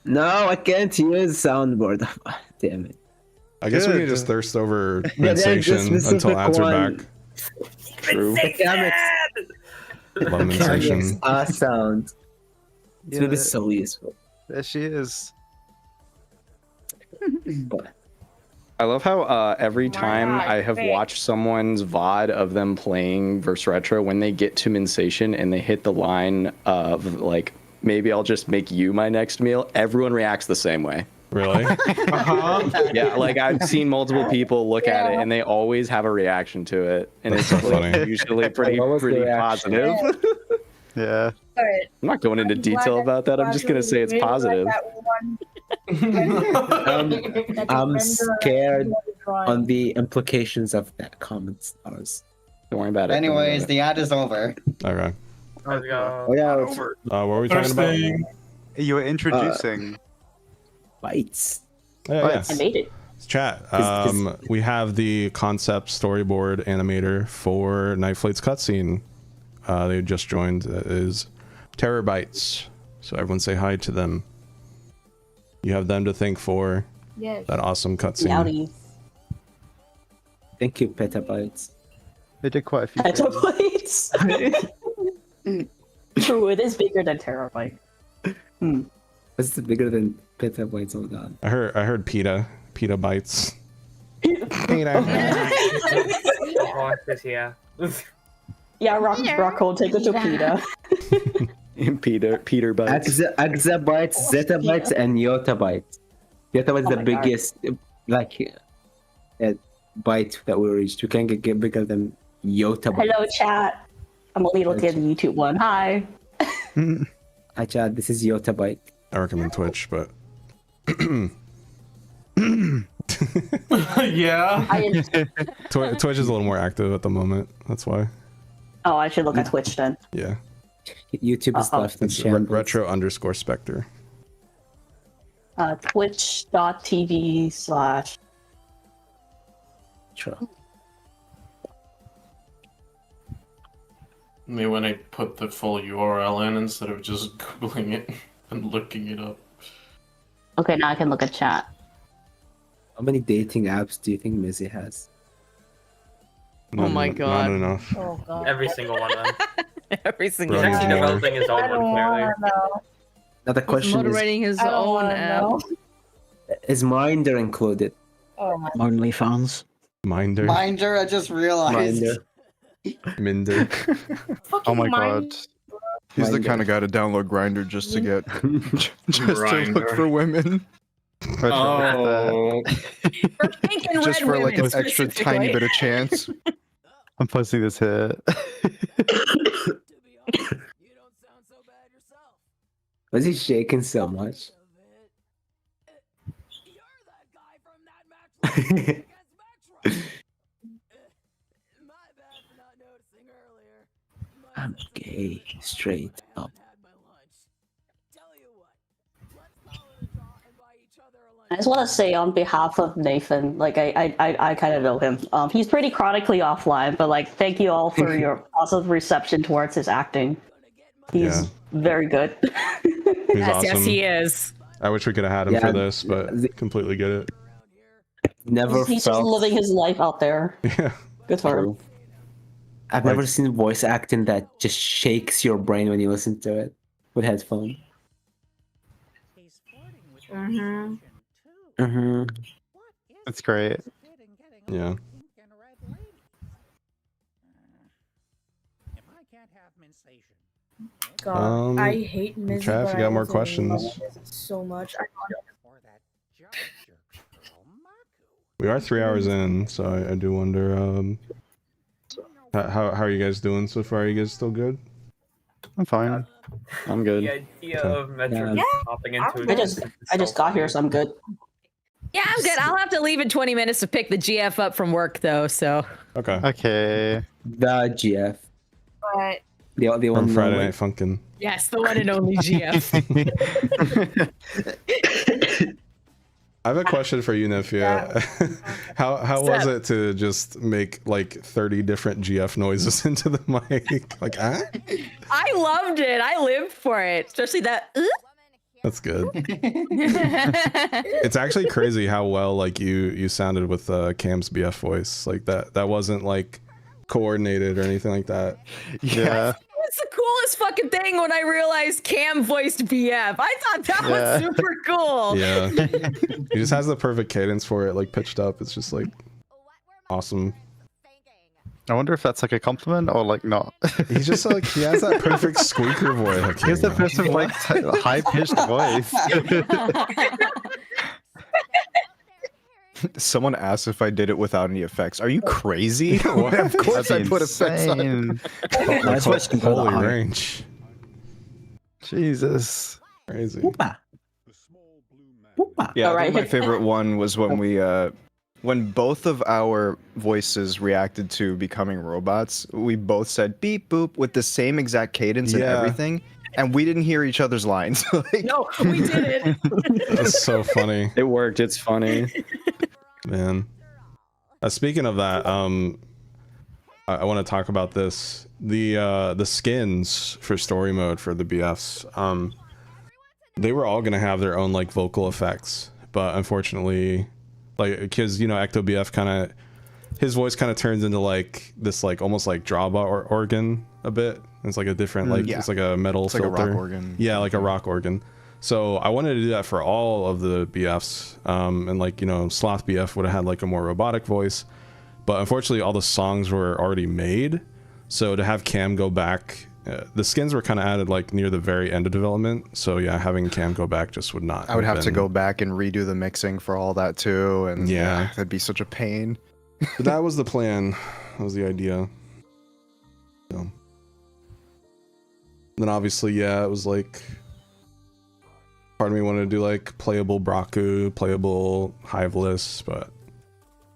No, I can't use soundboard. Damn it. I guess we can just thirst over Yeah, there's Mensation this until ads are one. back. True. Love Mensation. Sound. It's gonna be so useful. There she is. I love how every time God, I have wait. watched someone's VOD of them playing versus retro, when they get to Mensation and they hit the line of like, maybe I'll just make you my next meal, everyone reacts the same way. Really? Yeah, like I've seen multiple people look at it and they always have a reaction to it, and it's That's so like, funny. usually pretty positive. Yeah. Alright. I'm not going into detail about that. I'm just gonna say it's positive. I'm scared on the implications of that comment stars. Don't worry about it. Anyways, the ad is over. Okay. Let's go. Oh yeah, What were we talking about? You were introducing. Bites. Yeah. I made it. Chat. We have the concept storyboard animator for Nightflade's cutscene. They just joined. That is Terror Bites. So everyone say hi to them. You have them to thank for Yes. that awesome cutscene. Howdy. Thank you, Petabytes. They did quite a few. Petabytes. True, it is bigger than terabyte. What's bigger than Petabytes? Oh god. I heard PETA Bites. PETA. Oh, yeah. Yeah, Rocco, take it to PETA. Peter Bites. Exabytes, zettabytes, and yottabytes. Yottabytes Oh the my God. biggest, byte that we reached. We can't get bigger than yottabytes. Hello, chat. I'm only looking at the YouTube one. Hi. Hi, chat. This is yottabyte. I recommend Twitch, but Yeah. Twitch is a little more active at the moment. That's why. Oh, I should look at Twitch then. Yeah. YouTube is left in It's shambles. retro_specter. Twitch.tv/ Sure. Me when I put the full URL in instead of just googling it and looking it up. Okay, now I can look at chat. How many dating apps do you think Mizzy has? Oh my God. Not enough. Oh god. Every single one of them. Every single Bro, He's actually more. developing his I own don't one, clearly. wanna know. Now the He's question moderating his I don't own wanna app. know. is Minder included? Oh my. OnlyFans. Minder. Minder, I just realized. Minder. Oh my Mine- god. He's the kind of guy to download Grinder just to get just to look Grindr. for women. Oh. Just for like an extra tiny bit of chance. I'm posting this here. Was he shaking so much? I'm gay, straight up. I just want to say on behalf of Nathan, like I kind of know him. He's pretty chronically offline, but like thank you all for your positive reception towards his acting. He's very good. He's Yes, awesome. he is. I wish we could have had him Yeah, for this, but completely get it. Never He's just felt. living his life out there. Yeah. Good for him. I've never seen voice acting that just shakes your brain when you listen to it with headphones. Mm-hmm. Mm-hmm. That's great. Yeah. God, I hate Mizzy, Trav, but you I got more also love questions? Mizzy so much. We are 3 hours in, so I do wonder, how are you guys doing so far? Are you guys still good? I'm fine. I'm good. The idea of Metro Yeah. popping into I just got here, so I'm good. Yeah, I'm good. I'll have to leave in 20 minutes to pick the GF up from work, though. So. Okay. Okay. The GF. But The From one Friday like, Night Funkin'. Yes, the one and only GF. I have a question for you, Nefia. How was it to just make like 30 different GF noises into the mic? Like, ah? I loved it. I lived for it, especially that. That's good. It's actually crazy how well like you sounded with Cam's BF voice. Like that wasn't like coordinated or anything like that. Yeah. It's the coolest fucking thing when I realized Cam voiced BF. I thought that was super cool. Yeah. He just has the perfect cadence for it, like pitched up. It's just like awesome. I wonder if that's like a compliment or like not. He's just like, he has that perfect squeaker voice. Like, he has the perfect like high-pitched voice. Someone asked if I did it without any effects. Are you crazy? What? Of course I That'd be put effects on it. That's what's Holy range. Jesus. Crazy. Yeah, All I think right. my favorite one was when both of our voices reacted to becoming robots. We both said beep boop with the same exact cadence and Yeah. everything, and we didn't hear each other's lines. Like, No, we didn't. That's so funny. It worked. It's funny. Man. Speaking of that, I want to talk about this. The skins for story mode for the BFs, they were all gonna have their own like vocal effects, but unfortunately, like, because you know Ecto BF kind of, his voice kind of turns into like this like almost like drawbar organ a bit. It's like a different like Yeah. it's like a metal It's like a filter. rock organ. Yeah, like a rock organ. So I wanted to do that for all of the BFs, and like, you know, Sloth BF would have had like a more robotic voice, but unfortunately all the songs were already made. So to have Cam go back, the skins were kind of added like near the very end of development. So yeah, having Cam go back just would not. I would have to been- go back and redo the mixing for all that too, and Yeah. that'd be such a pain. But that was the plan. That was the idea. So. Then obviously, yeah, it was like, part of me wanted to do like playable Braku, playable Hiveless, but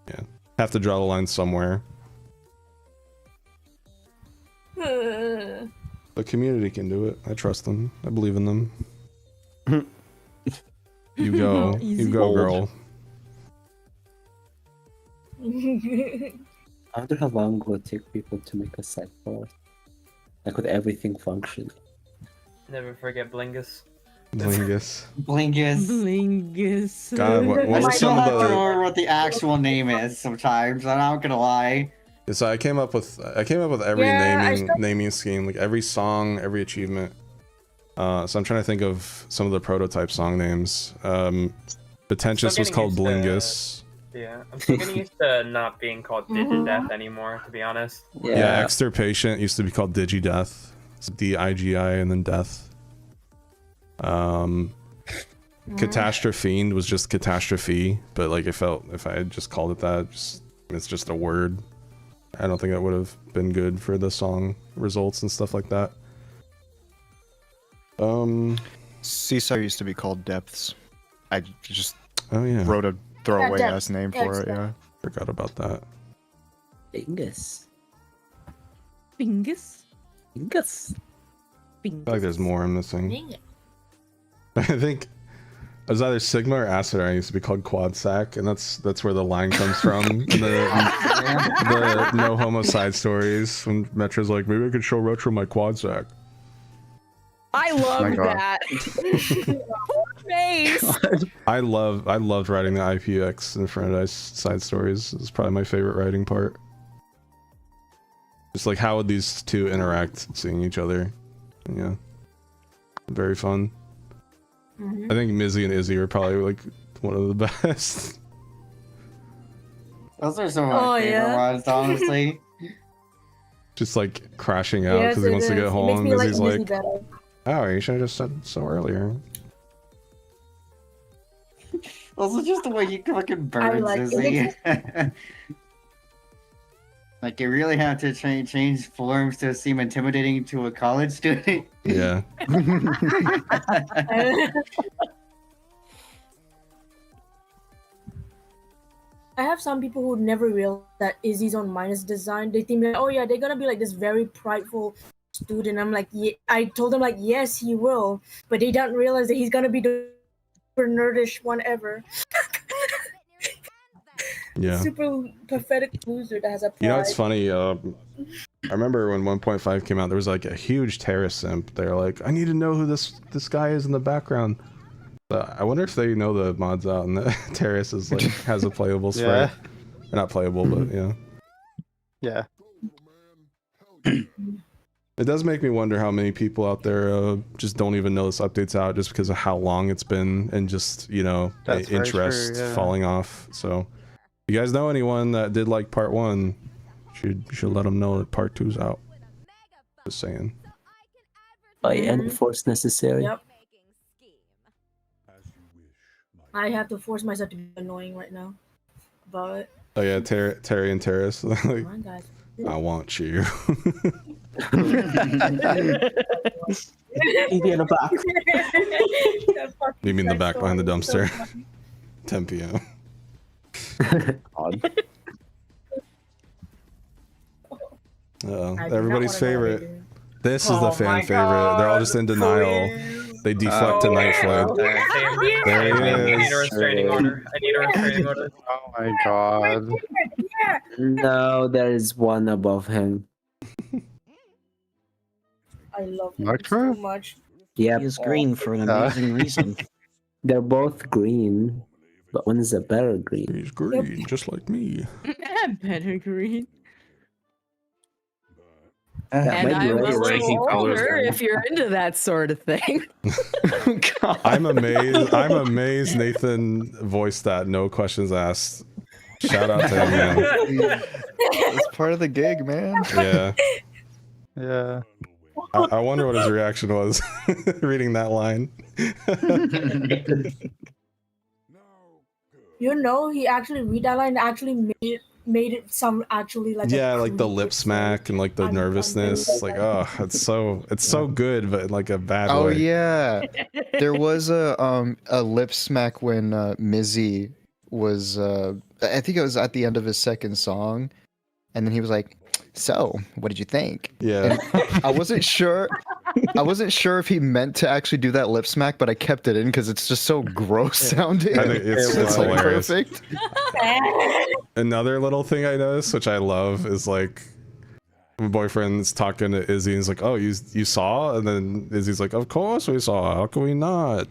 yeah, have to draw the line somewhere. The community can do it. I trust them. I believe in them. You go. You go, girl. I wonder how long it would take people to make a site for it. Like with everything functioning. Never forget Blingus. Blingus. Blingus. God, what I was still some of have to the... remember what the actual name is sometimes. I'm not gonna lie. So I came up with every Yeah, naming scheme, like every song, every achievement. So I'm trying to think of some of the prototype song names. Pretentious was called Blingus. Yeah, I'm still getting used to not being called Digideath anymore, to be honest. Yeah, Extirpatient used to be called Digideath. It's D-I-G-I and then death. Catastrophe was just Catastrophe, but like I felt if I had just called it that, it's just a word. I don't think that would have been good for the song results and stuff like that. Seaside used to be called Depths. I just wrote a Yeah, throwaway Depths. ass name Yeah, for it. Yeah. Forgot about that. Bingus. Bingus. Bingus. I feel like there's more I'm missing. I think it was either Sigma or Acid. I used to be called Quad Sack, and that's where the line comes from. the no homo side stories when Metro's like, maybe I could show Retro my Quad Sack. My I love God. that. Face. I loved writing the IPX and Friendized side stories. It's probably my favorite writing part. Just like how would these two interact seeing each other? Yeah, very fun. I think Mizzy and Izzy are probably like one of the best. Those are some of my favorite ones, honestly. Just like crashing out Yes, because he it wants to is. get It home makes me because like he's Izzy like, better. oh, you should have just said so earlier. Also, just the way you fucking burn like it Izzy. Like, you really have to change forms to seem intimidating to a college student. Yeah. I have some people who never realize that Izzy's on minus design. They think, oh yeah, they're gonna be like this very prideful student. I'm like, yeah. I told them like, yes, he will, but they don't realize that he's gonna be the super nerdish one ever. Yeah. Super pathetic loser that has a pride. You know, it's funny. I remember when 1.5 came out, there was like a huge Terra simp. They're like, I need to know who this guy is in the background. I wonder if they know the mods out and the Terrace is like has a playable sprite. Or not playable, but yeah. Yeah. It does make me wonder how many people out there just don't even know this update's out just because of how long it's been and just, you know, That's very interest true, yeah. falling off. So, if you guys know anyone that did like part 1, you should let them know that part 2's out. Just saying. By any force necessary. Yep. I have to force myself to be annoying right now about it. Oh yeah, Terry and Terrace. Like, Come on, guys. I want you. Maybe in the back. You mean the back behind the dumpster? 10 p.m. Odd. Everybody's favorite. This is the fan favorite. They're all just in denial. They deflect to Night Flood. There he I need a is. restraining order. I need a restraining order. Oh my god. No, there is one above him. I love him Micro? so much. Yep. He is green for an amazing reason. They're both green, but one is a better green. He's green, just like me. Better green. That And might be I'm a right. little older if you're into that sort of thing. I'm amazed Nathan voiced that. No questions asked. Shout out to him, man. It's part of the gig, man. Yeah. Yeah. I wonder what his reaction was reading that line. You know, he actually read that line and actually made it sound actually like Yeah, a like the lip smack and like the nervousness. Like, oh, it's so good, but in like a bad Oh way. yeah, there was a lip smack when Mizzy was I think it was at the end of his second song, and then he was like, "So, what did you think?" Yeah, and I wasn't sure if he meant to actually do that lip smack, but I kept it in because it's just so gross sounding. I think it's like hilarious. perfect. Another little thing I noticed, which I love, is like my boyfriend's talking to Izzy and he's like, "Oh, you saw?" And then Izzy's like, "Of course we saw. How can we not?"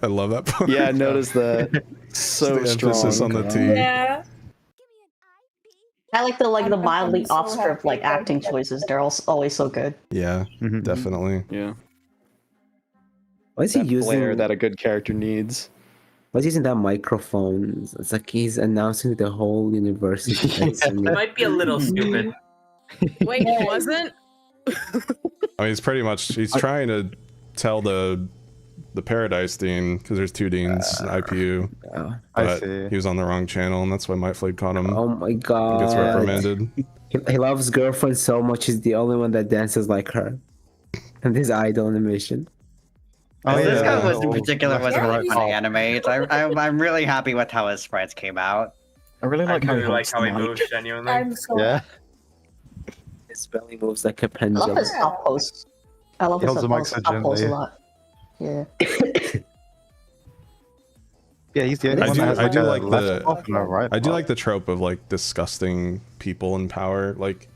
I love that part. Yeah, I noticed that. So the strong. emphasis on the T. Yeah. I like the mildly off-script like acting choices. They're always so good. Yeah, definitely. Yeah. Why is he That using flair that a good character needs. Why is he using that microphone? It's like he's announcing the whole university. It might be a little stupid. Wait, he wasn't? I mean, he's trying to tell the Paradise Dean, because there's 2 deans in IPU, I but see. he was on the wrong channel, and that's why Mightflade caught him. Oh my god. Gets reprimanded. He loves girlfriend so much, he's the only one that dances like her. And his idol on a mission. Oh, Oh, this yeah. guy was in particular was Yeah, really he's- funny animates. I'm really happy with how his sprites came out. I really I like how he really like holds how the he mic. moves genuinely. I'm so Yeah. His belly moves like a I pendulum. love his outposts. I love He his holds the mic so outposts a gently. lot. Yeah. Yeah, he's the only one that has I do like like a left pop and a right I do pop. like the trope of like disgusting people in power. Like,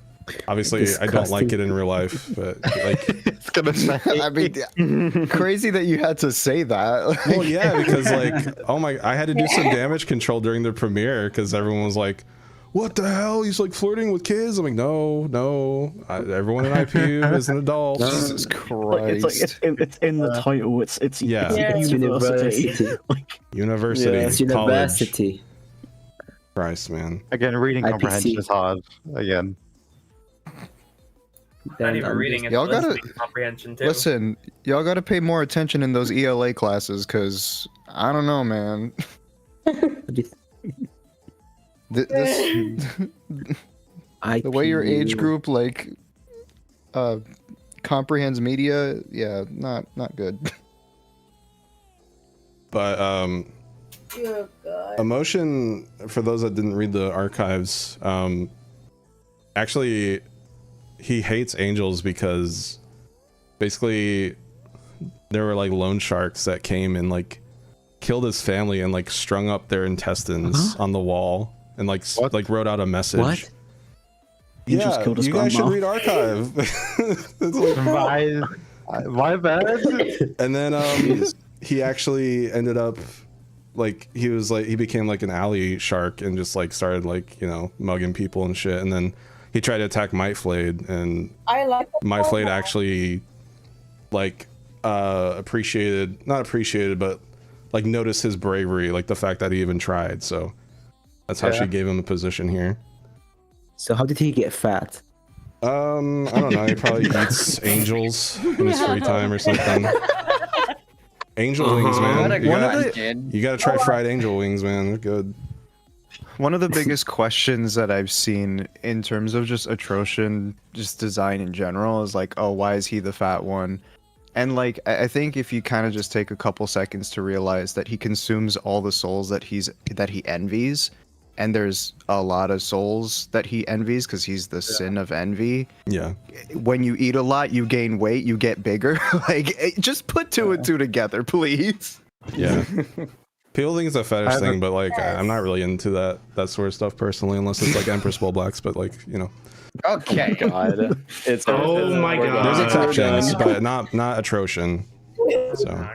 obviously, I don't like it in real life, but like, It's gonna I mean, crazy that you had to say that. well, yeah, because like, oh my, I had to do some damage control during the premiere because everyone was like, "What the hell? He's like flirting with kids." I'm like, no, everyone in IPU is an adult. Jesus Christ. It's in the title. It's Yeah. It's university. university. University, Yeah. It's college. university. Christ, man. Again, reading IPC. comprehension is hard. Again. Not even reading, it's Y'all gotta listening comprehension too. listen. Y'all gotta pay more attention in those ELA classes, cause I don't know, man. The way your age group like comprehends media, yeah, not good. But Oh, God. Emotion, for those that didn't read the archives, actually he hates angels because basically there were like loan sharks that came and like killed his family and like strung up their intestines on the wall and like like wrote out a message. What? Angels Yeah, killed his you guys should grandma. read archive. It's like, my bad. And then he actually ended up like he became like an alley shark and just like started like, you know, mugging people and shit. And then he tried to attack Mightflade, and I like Mightflade actually like not appreciated, but like noticed his bravery, like the fact that he even tried. So that's how she gave him a position here. So how did he get fat? I don't know. He probably eats angels in his free time or something. Angel wings, man. You gotta try fried angel wings, man. They're good. One of the biggest questions that I've seen in terms of just Atrocian, just design in general, is like, oh, why is he the fat one? And like, I think if you kind of just take a couple seconds to realize that he consumes all the souls that he envies, and there's a lot of souls that he envies because he's the sin of envy. Yeah. When you eat a lot, you gain weight, you get bigger. Like, just put two and two together, please. Yeah. People think it's a fetish thing, but like I'm not really into that sort of stuff personally, unless it's like Empress Blacks. But like, you know. Okay. God. It's Oh my God. There's exceptions, but not Atrocian. So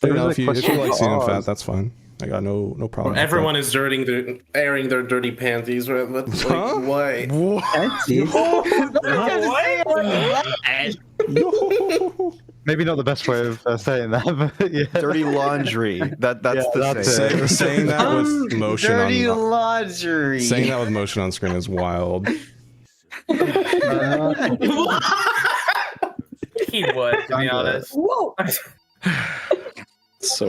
you know, if you like seeing him fat, that's fine. I got no problem. with Everyone is airing their dirty panties. Right? But, like, why? Maybe not the best way of saying that, but yeah. Dirty laundry. That's the that. Saying that with motion Dirty on laundry. saying that with motion on screen is wild. He would, to be honest. Whoa. So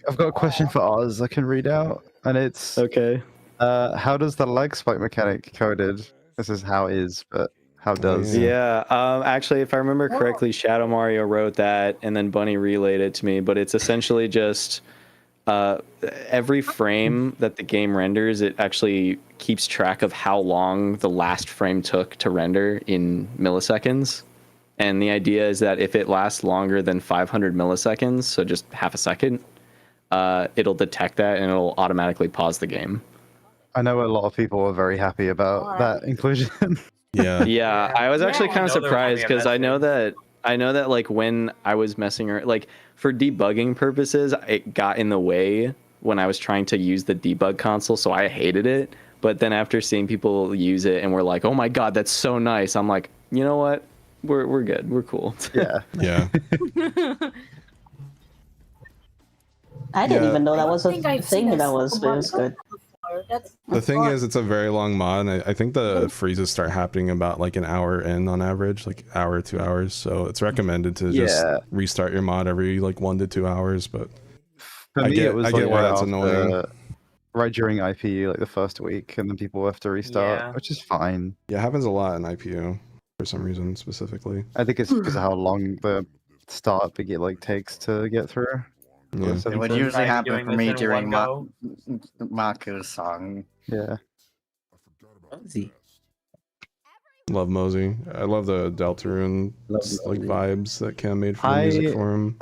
I've got a question for Oz I can read out, and it's okay. How does the leg spike mechanic coded? This is how it is, but how does? Yeah, actually, if I remember correctly, Shadow Mario wrote that, and then Bunny relayed it to me. But it's essentially just every frame that the game renders, it actually keeps track of how long the last frame took to render in milliseconds. And the idea is that if it lasts longer than 500 milliseconds, so just half a second, it'll detect that and it'll automatically pause the game. I know a lot of people are very happy about that inclusion. Yeah, I was actually kind of surprised because I know that like when I was messing around, like for debugging purposes, it got in the way when I was trying to use the debug console, so I hated it. But then after seeing people use it and we're like, oh my God, that's so nice, I'm like, you know what? We're good. We're cool. Yeah. Yeah. I didn't even know that was a think I've seen thing a that was single good. The thing is, it's a very long mod, and I think the freezes start happening about like an hour in on average, like hour, 2 hours. So it's recommended to just restart your mod every like 1 to 2 hours. But For I me, get it was why like that's annoying. right during IPU, like the first week, and then people have to restart, which is fine. Yeah, it happens a lot in IPU for some reason specifically. I think it's because of how long the startup takes to get through. Yeah. It would usually happen for me during Maku's song. Yeah. Love Mosey. I love the Deltarune like vibes that Cam made for the music for him.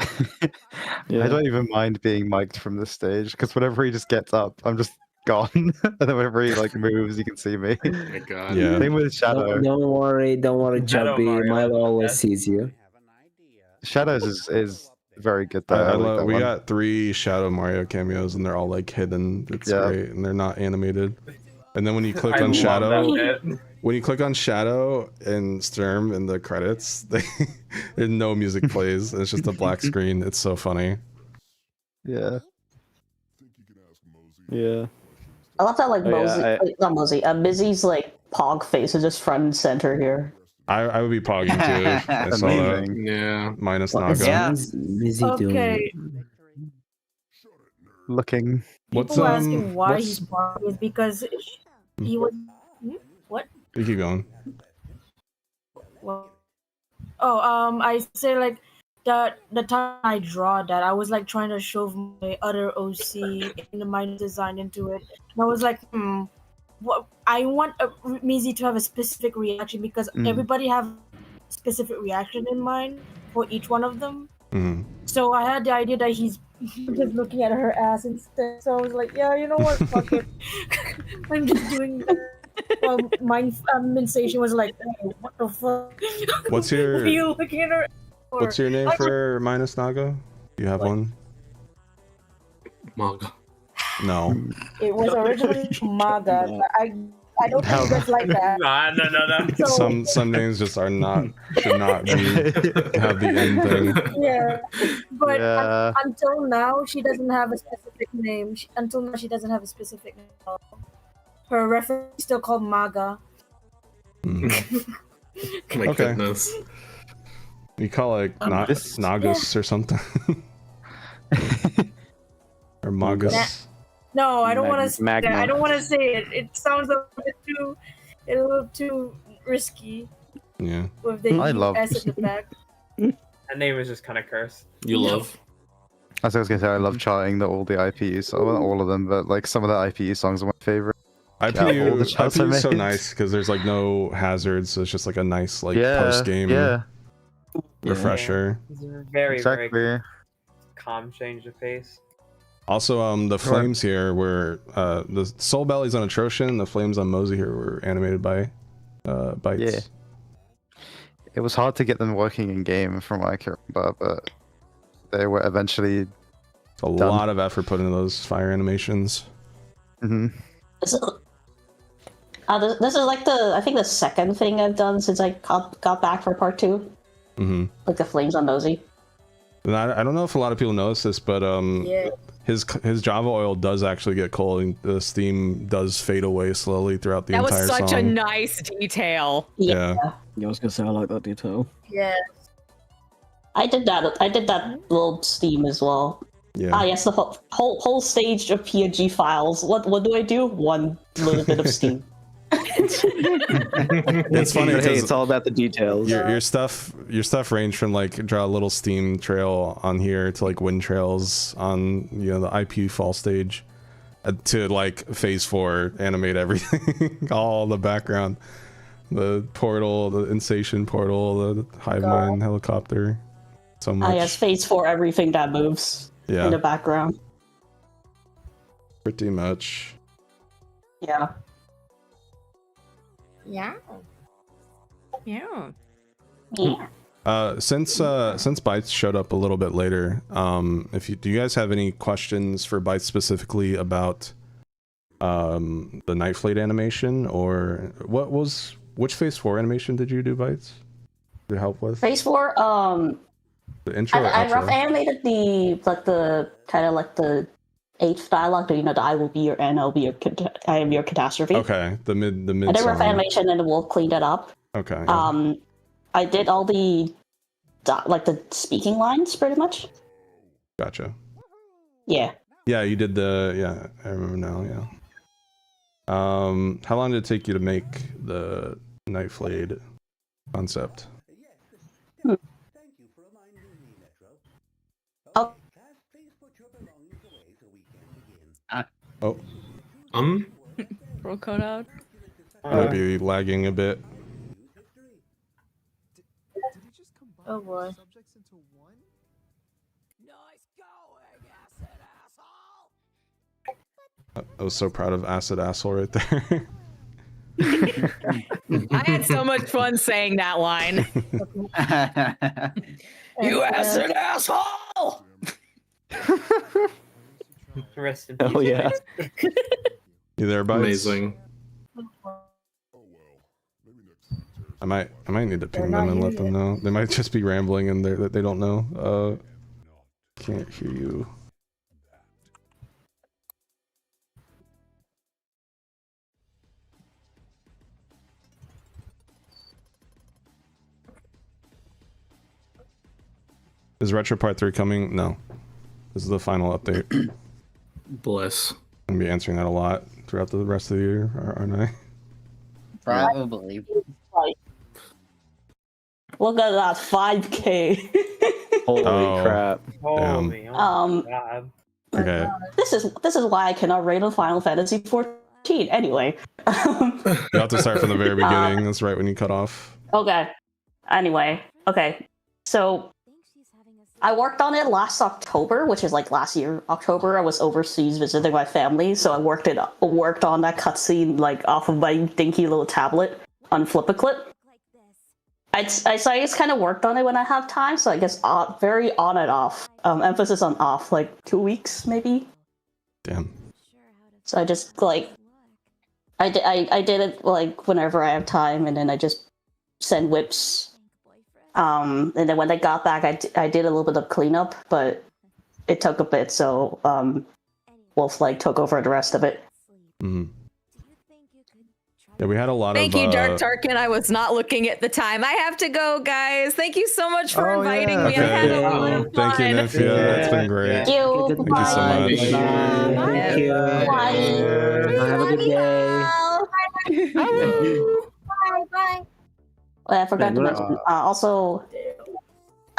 I don't even mind being mic'd from this stage because whenever he just gets up, I'm just gone. And then whenever he like moves, you can see me. Oh my God. Yeah. Same with Shadow. Don't worry, Shadow Chubby. Mario, Milo always sees you. Shadows is very good though. I like that we one. got 3 Shadow Mario cameos and they're all like hidden. It's great, and they're not animated. And then when you click on Shadow, and Sturm in the credits, there's no music plays. It's just a black screen. It's so funny. Yeah. Yeah. I love that like Oh, yeah, Mosey, not Mosey, Mizzy's like pog face is just front and center here. I would be pogging too if I saw that. Amazing. Yeah. Minus What is Naga. Mizzy Okay. doing? Looking. What's People asking why he's what's pogging is because he was. What? you keep going. What? Oh, I say like that the time I draw that I was like trying to shove my other OC in the mind design into it, and I was like, what? I want Mizzy to have a specific reaction because everybody have specific reaction in mind for each one of them. Mm-hmm. So I had the idea that he's just looking at her ass instead. So I was like, yeah, you know what? Fuck it. I'm just doing that. Well, my sensation was like, hey, what the fuck? What's Why your are you looking at her? What's your name for Minus Naga? Do you have one? Maga. No. It was originally Maga. But I don't think that's like that. No. So, Some names just are not should not be have the end thing. yeah, but Yeah. until now she doesn't have a specific name. Until now she doesn't have a specific name. Her reference is still called Maga. My Okay. goodness. You call it Nagus or something. Or Magus. No, I don't want to say that. Magma. I don't want to say it. It sounds a little too risky Yeah. with the I love- S at the back. That name is just kind of cursed. You love. As I was gonna say, I love charting all the IPUs. Well, not all of them, but like some of the IPU songs are my favorite. IPU, all the charts I IPU is so made. nice because there's like no hazards, so it's just like a nice like Yeah, post game yeah. refresher. It's a very Exactly. calm change of pace. Also, the flames here were the Soul Bellies on Atrocian, the flames on Mosey here were animated by Bites. Yeah. It was hard to get them working in game from what I can remember, but they were eventually It's a lot of effort put into those fire animations. Mm-hmm. This is like I think the second thing I've done since I got back for part 2. Mm-hmm. Like the flames on Nosy. And I don't know if a lot of people notice this, but Yeah. his Java oil does actually get cold, and the steam does fade away slowly throughout the That was entire such song. a nice detail. Yeah. Yeah, I was gonna say I like that detail. Yeah. I did that little steam as well. Yeah. Ah, yes, the whole stage of PNG files. What do I do? One little bit of steam. It's funny But hey, because it's all about the details. your stuff range from like draw a little steam trail on here to like wind trails on the IP fall stage to like phase 4 animate everything all the background, the portal, the insation portal, the hive mind helicopter, so much. Ah, yes, phase 4, everything that moves Yeah. in the background. Pretty much. Yeah. Yeah. Yeah. Since Bytes showed up a little bit later, do you guys have any questions for Bytes specifically about the Night Flayed animation, or which phase 4 animation did you do, Bytes? To help with Phase 4, the intro or I rough outro? animated the kind of like the 8th dialogue, the I will be your end, I am your catastrophe. Okay, the mid I did rough song. animation and we'll clean it up. Okay. I did all the the speaking lines pretty much. Gotcha. Yeah. Yeah, you did I remember now, yeah. How long did it take you to make the Night Flayed concept? Oh. Roll code out. Might be lagging a bit. Oh boy. I was so proud of Acid Asshole right there. I had so much fun saying that line. You acid asshole! Rest in Oh peace. yeah. You there, Bytes? Amazing. I might need to ping them and let them know. They might just be rambling and they don't know. Can't hear you. Is Retro Part 3 coming? No. This is the final update. Bless. I'm gonna be answering that a lot throughout the rest of the year, aren't I? Probably. Look at that 5K. Holy crap! Holy, oh my god. Okay. This is why I cannot rate on Final Fantasy 14. Anyway. You have to start from the very beginning. That's right when you cut off. Okay. Anyway. Okay. So I worked on it last October, which is like last year October. I was overseas visiting my family, so I worked on that cutscene like off of my dinky little tablet on Flip-a-Clip. I just kind of worked on it when I have time, so I guess very on and off. Emphasis on off, like 2 weeks maybe. Damn. So I just like I did it like whenever I have time, and then I just send whips. And then when I got back, I did a little bit of cleanup, but it took a bit, so Wolf like took over the rest of it. Mm-hmm. Yeah, we had a lot Thank of. you, Dark Tarkin. I was not looking at the time. I have to go, guys. Thank you so much for inviting me. I had a lot of fun. Thank you, Nymphia. It's been great. Thank you. Thank you so much. Thank you. Have a good day. Bye. I forgot to mention. Also,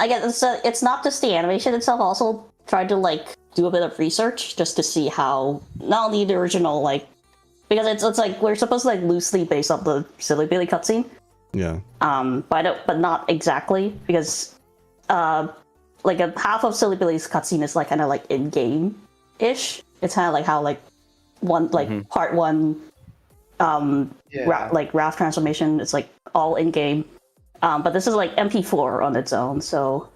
I guess it's not just the animation itself. I also tried to like do a bit of research just to see how not only the original like. Because it's like we're supposed to like loosely base off the Silly Billy cutscene. Yeah. But not exactly because like a half of Silly Billy's cutscene is like kind of like in game ish. It's kind of like how like part one like Wrath transformation. It's like all in game. But this is like MP4 on its own, so.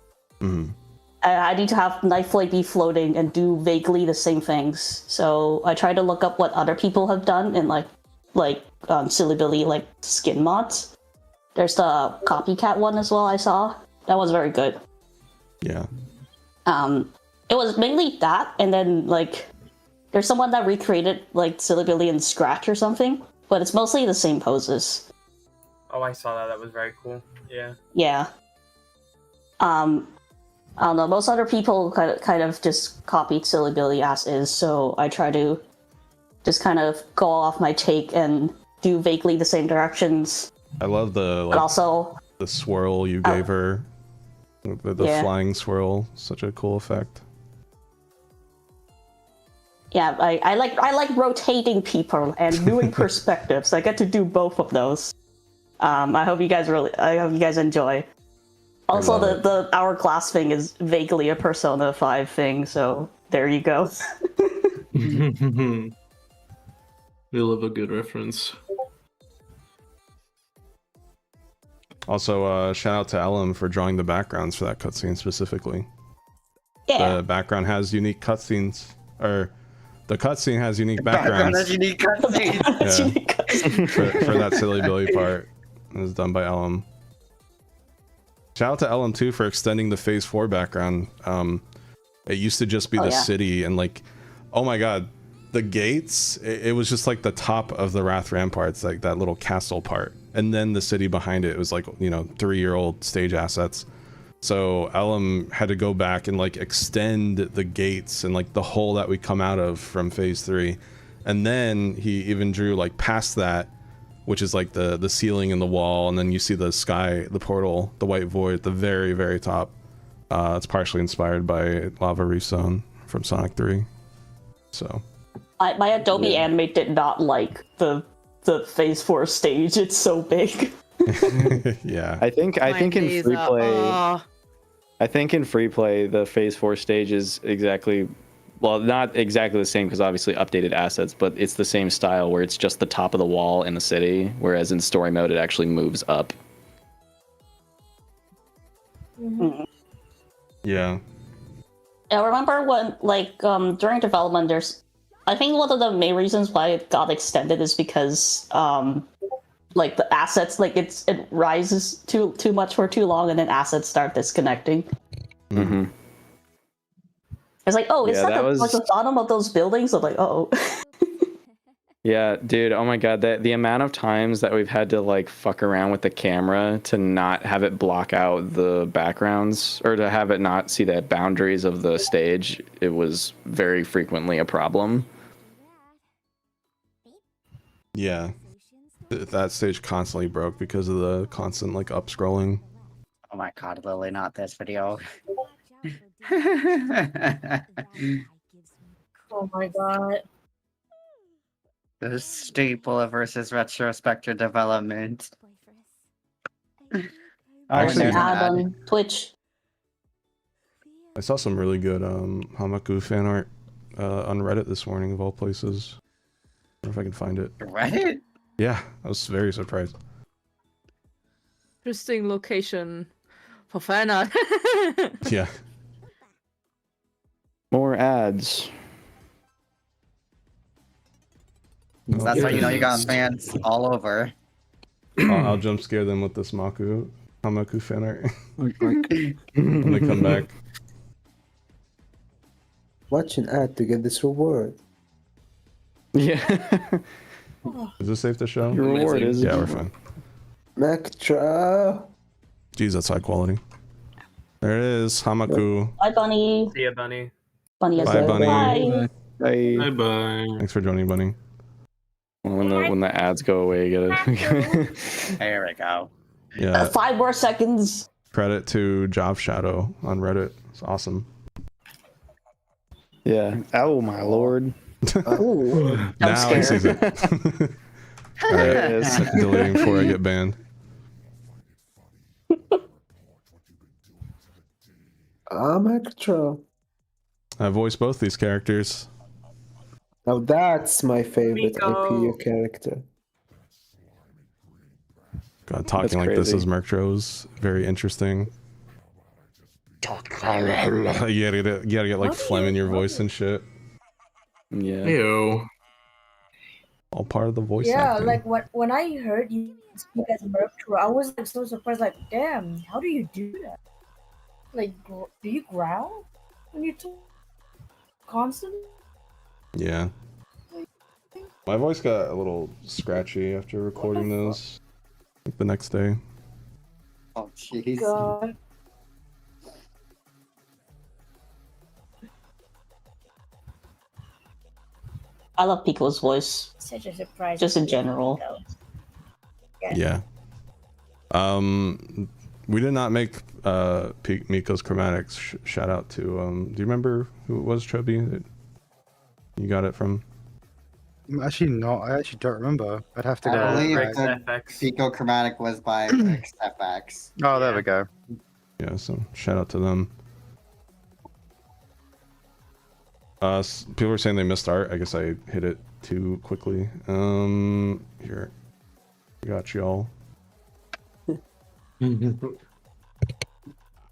I need to have Knifeblade be floating and do vaguely the same things. So I tried to look up what other people have done in like Silly Billy like skin mods. There's the copycat one as well. I saw that was very good. Yeah. It was mainly that, and then like there's someone that recreated like Silly Billy in Scratch or something, but it's mostly the same poses. Oh, I saw that. That was very cool. Yeah. Yeah. I don't know, most other people kind of just copied Silly Billy as is, so I try to just kind of go off my take and do vaguely the same directions. I love the but also the swirl you gave her. The flying swirl, such a cool effect. Yeah, I like rotating people and doing perspectives. I get to do both of those. I hope you guys enjoy. Also, the hourglass thing is vaguely a Persona 5 thing, so there you go. We love a good reference. Also, shout out to Ellum for drawing the backgrounds for that cutscene specifically. Yeah. The background has unique cutscenes, or the cutscene has unique backgrounds. Has unique cutscenes. for that Silly Billy part. It was done by Ellum. Shout out to Ellum too for extending the Phase 4 background. It used to just be the city and like, oh my god, the gates, it was just like the top of the Wrath Ramparts, like that little castle part. And then the city behind it was like, 3-year-old stage assets. So Ellum had to go back and like extend the gates and like the hole that we come out of from Phase 3. And then he even drew like past that, which is like the ceiling and the wall, and then you see the sky, the portal, the white void at the very, very top. It's partially inspired by Lava Reef Zone from Sonic 3. So my Adobe Animate did not like the Phase 4 stage. It's so big. Yeah. I think in free play I think in free play the Phase 4 stage is exactly, well, not exactly the same because obviously updated assets, but it's the same style where it's just the top of the wall in the city, whereas in story mode it actually moves up. Yeah. I remember when, like, during development, I think one of the main reasons why it got extended is because, like, the assets, like, it rises too much for too long, and then assets start disconnecting. Mm-hmm. It's like, oh, is Yeah, that that like the bottom of those buildings? I'm like, oh. Yeah, dude. Oh my god, the amount of times that we've had to like fuck around with the camera to not have it block out the backgrounds or to have it not see the boundaries of the stage, it was very frequently a problem. Yeah. That stage constantly broke because of the constant like up scrolling. Oh my god, Lily, not this video. Oh my god. The staple versus RetroSpecter development. Actually, An ad on Twitch. I saw some really good Hamaku fan art on Reddit this morning, of all places. I don't know if I can find it. Reddit? Yeah, I was very surprised. Interesting location for fan art. Yeah. More ads. That's how you know you got fans all over. I'll jump scare them with this Hamaku fan art when they come back. Watch an ad to get this reward. Yeah. Is this safe to show? Your reward is. Yeah, we're fine. Mactra. Jeez, that's high quality. There it is, Hamaku. Bye, Bunny. See ya, Bunny. Bunny as Bye, well. Bunny. Bye. Bye bye. Thanks for joining, Bunny. When the ads go away, you gotta. There we go. Yeah. 5 more seconds. Credit to Job Shadow on Reddit. It's awesome. Yeah. Oh my lord. Now he sees it. There it is. Deleting before I get banned. Mactra. I voiced both these characters. Now that's my favorite IPU character. God, talking like this as Merctro is very interesting. You gotta get like phlegm in your voice and shit. Yeah. Ew. All part of the voice Yeah, acting. like when I heard you speak as Merctro, I was like so surprised. Like, damn, how do you do that? Like, do you growl when you talk constantly? Yeah. My voice got a little scratchy after recording those like, the next day. Oh, jeez. God. I love Pico's voice. Such a surprise. Just in general. Yeah. We did not make Miko's chromatics. Shout out to do you remember who it was, Chubby, that you got it from? Actually not. I actually don't remember. I'd have to go. I believe Rex the Pico Chromatic was by XFX. Oh, there we go. Yeah, so shout out to them. People were saying they missed art. I guess I hit it too quickly. Here. Got y'all.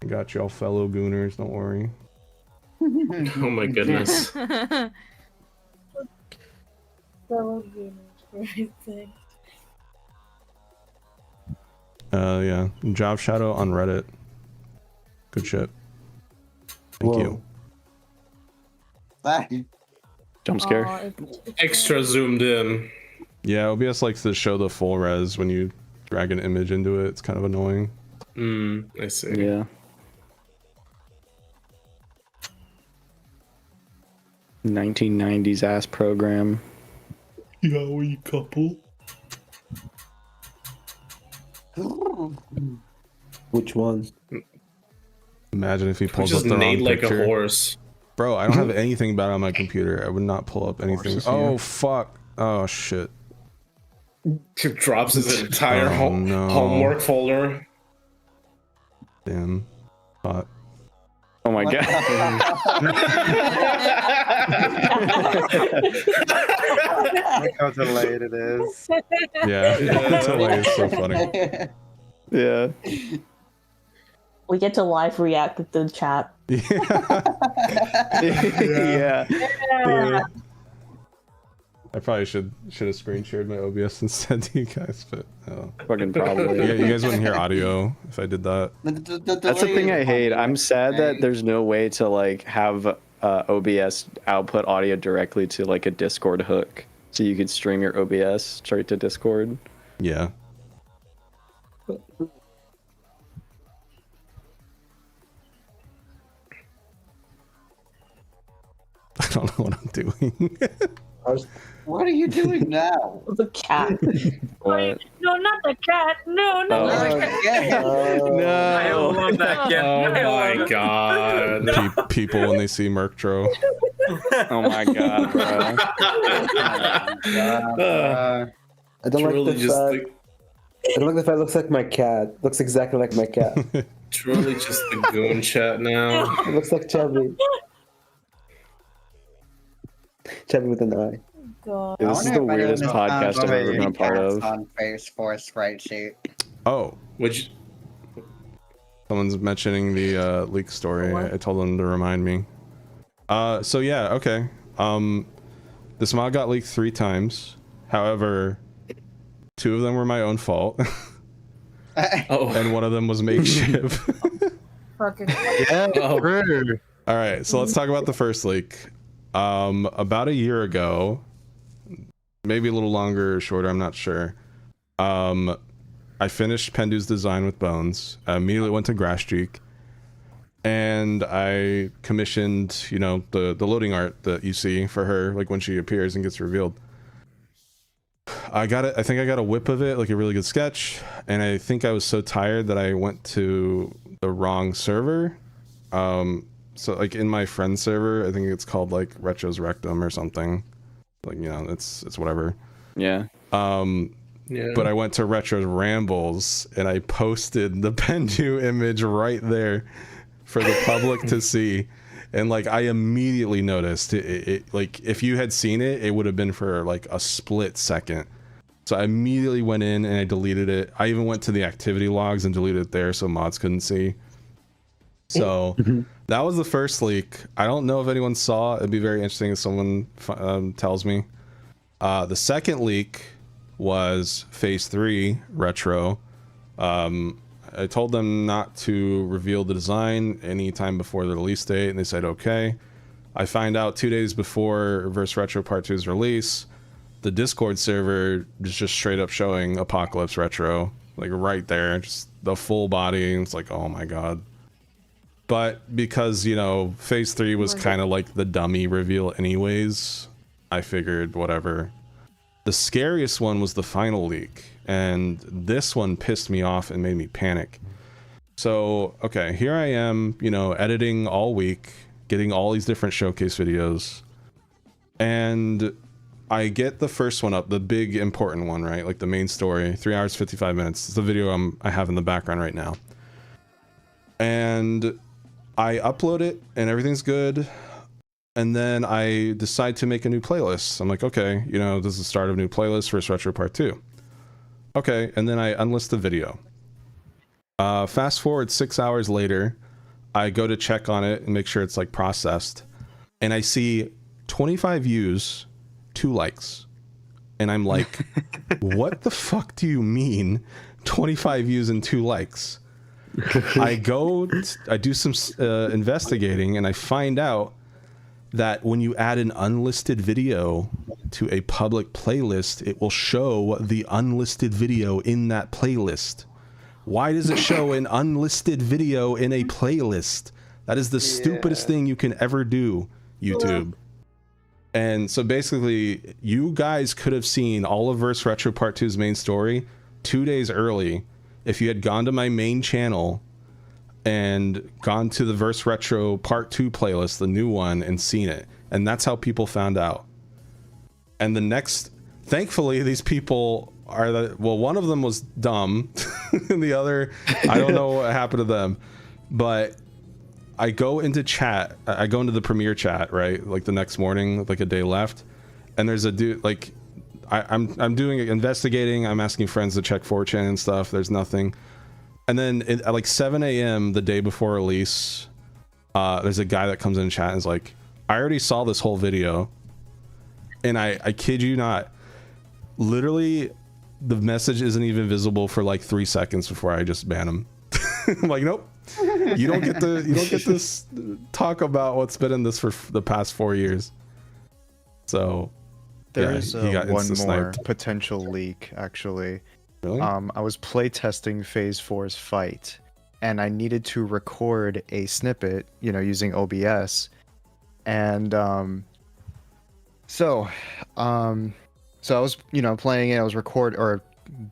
Got y'all, fellow gooners, don't worry. Oh my goodness. Yeah. Job Shadow on Reddit. Good shit. Thank you. Jump scare. Extra zoomed in. Yeah, OBS likes to show the full res when you drag an image into it. It's kind of annoying. I see. Yeah. 1990s ass program. Yeah, we couple. Which one? Imagine if he pulls just up the wrong neighed like picture. a horse. Bro, I don't have anything bad on my computer. I would not pull up anything. Horses, Oh yeah. fuck! Oh shit! He drops his entire Oh, no. homework folder. Damn. Hot. Oh my god. Look how delayed it is. Yeah, it's hilarious. So funny. Yeah. We get to live react with the chat. Yeah. I probably should have screen shared my OBS instead to you guys, but Fucking probably. You guys wouldn't hear audio if I did that. That's the thing I hate. I'm sad that there's no way to like have OBS output audio directly to like a Discord hook. so you could stream your OBS straight to Discord. Yeah. I don't know what I'm doing. What are you doing now? The cat. What? No, not the cat. No, not the cat. I love that gift. Oh I love my it. god. People when they see Merctro. Oh my god, bro. I don't like Truly the just fact. I don't like the fact it looks like my cat. Looks exactly like my cat. Truly just the goon chat now. It looks like Chubby. Chubby with an eye. God. Dude, this is the weirdest podcast I've ever been a part of. On Phase 4 sprite sheet. Oh, which someone's mentioning the leak story. I told them to remind me. So yeah, okay. This mod got leaked 3 times. However, 2 of them were my own fault. And one of them was makeshift. Fucking. Yeah. All right, so let's talk about the first leak. About a year ago, maybe a little longer or shorter, I'm not sure. I finished Pendu's design with Bones. I immediately went to Grassstreak, and I commissioned, you know, the loading art that you see for her, like when she appears and gets revealed. I got it. I think I got a whip of it, like a really good sketch, and I think I was so tired that I went to the wrong server. So like in my friend server, I think it's called like Retro's Rectum or something. Like, you know, it's whatever. Yeah. Yeah. But I went to Retro's Rambles and I posted the Pendu image right there for the public to see. And like I immediately noticed it like if you had seen it, it would have been for like a split second. So I immediately went in and I deleted it. I even went to the activity logs and deleted it there so mods couldn't see. So that was the first leak. I don't know if anyone saw. It'd be very interesting if someone tells me. The second leak was Phase 3 Retro. I told them not to reveal the design anytime before the release date, and they said okay. I find out 2 days before Verse Retro Part 2's release, the Discord server is just straight up showing Apocalypse Retro, like right there, just the full body, and it's like, oh my god. But because, you know, Phase 3 was kind of like the dummy reveal anyways, I figured whatever. The scariest one was the final leak, and this one pissed me off and made me panic. So, okay, here I am, you know, editing all week, getting all these different showcase videos, and I get the first one up, the big important one, right? Like the main story, 3 hours, 55 minutes. It's the video I have in the background right now. And I upload it and everything's good. And then I decide to make a new playlist. I'm like, okay, you know, this is the start of a new playlist for Retro Part 2. Okay, and then I unlist the video. Fast forward 6 hours later, I go to check on it and make sure it's like processed. And I see 25 views, 2 likes. And I'm like, what the fuck do you mean 25 views and 2 likes? I do some investigating, and I find out that when you add an unlisted video to a public playlist, it will show the unlisted video in that playlist. Why does it show an unlisted video in a playlist? That is the stupidest thing you can ever do, YouTube. And so basically, you guys could have seen all of Verse Retro Part 2's main story 2 days early if you had gone to my main channel and gone to the Verse Retro Part 2 playlist, the new one, and seen it. And that's how people found out. And the next, thankfully, these people are well, one of them was dumb, and the other, I don't know what happened to them. But I go into chat, I go into the premiere chat, right? Like the next morning, like a day left, and there's a dude, like, I'm doing investigating, I'm asking friends to check 4chan and stuff, there's nothing. And then at like 7 a.m. the day before release, there's a guy that comes in chat and is like, I already saw this whole video. And I kid you not, literally the message isn't even visible for like 3 seconds before I just ban him. I'm like, nope, you don't get to talk about what's been in this for the past 4 years. So There Yeah, is he got one more insta-sniped. potential leak, actually. Really? I was playtesting Phase 4's fight, and I needed to record a snippet, using OBS. And so I was, playing it. I was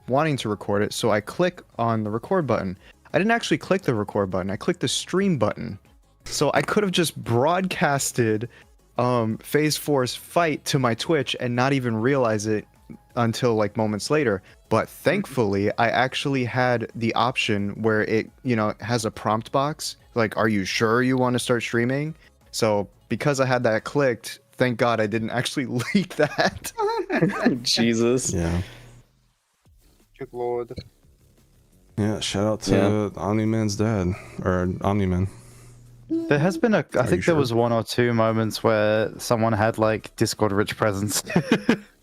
wanting to record it. So I click on the record button. I didn't actually click the record button. I clicked the stream button. So I could have just broadcasted Phase 4's fight to my Twitch and not even realize it until like moments later. But thankfully, I actually had the option where it, has a prompt box. Like, are you sure you want to start streaming? So because I had that clicked, thank God I didn't actually leak that. Jesus. Yeah. Good lord. Yeah, shout out to Omni-Man's dad, or Omni-Man. There has been I you think sure? there was 1 or 2 moments where someone had like Discord rich presence.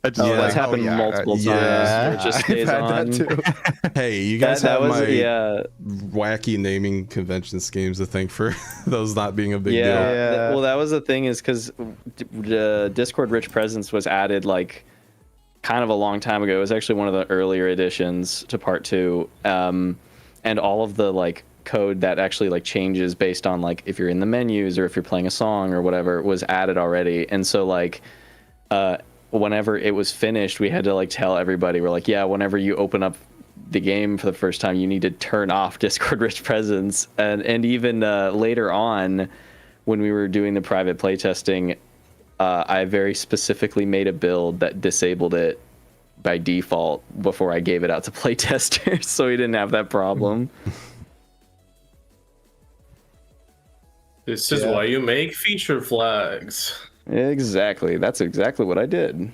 That's happened multiple times. Yeah. Where it just stays on. Hey, you guys That have was- my yeah. wacky naming convention schemes to thank for those not being a big deal. Well, that was the thing, is because Discord Rich Presence was added like kind of a long time ago. It was actually one of the earlier additions to Part 2, and all of the like code that actually like changes based on like if you're in the menus or if you're playing a song or whatever was added already. And so like whenever it was finished, we had to like tell everybody, we're like, yeah, whenever you open up the game for the first time, you need to turn off Discord Rich Presence. And even later on, when we were doing the private playtesting, I very specifically made a build that disabled it by default before I gave it out to playtesters, so we didn't have that problem. This is why you make feature flags. Exactly. That's exactly what I did.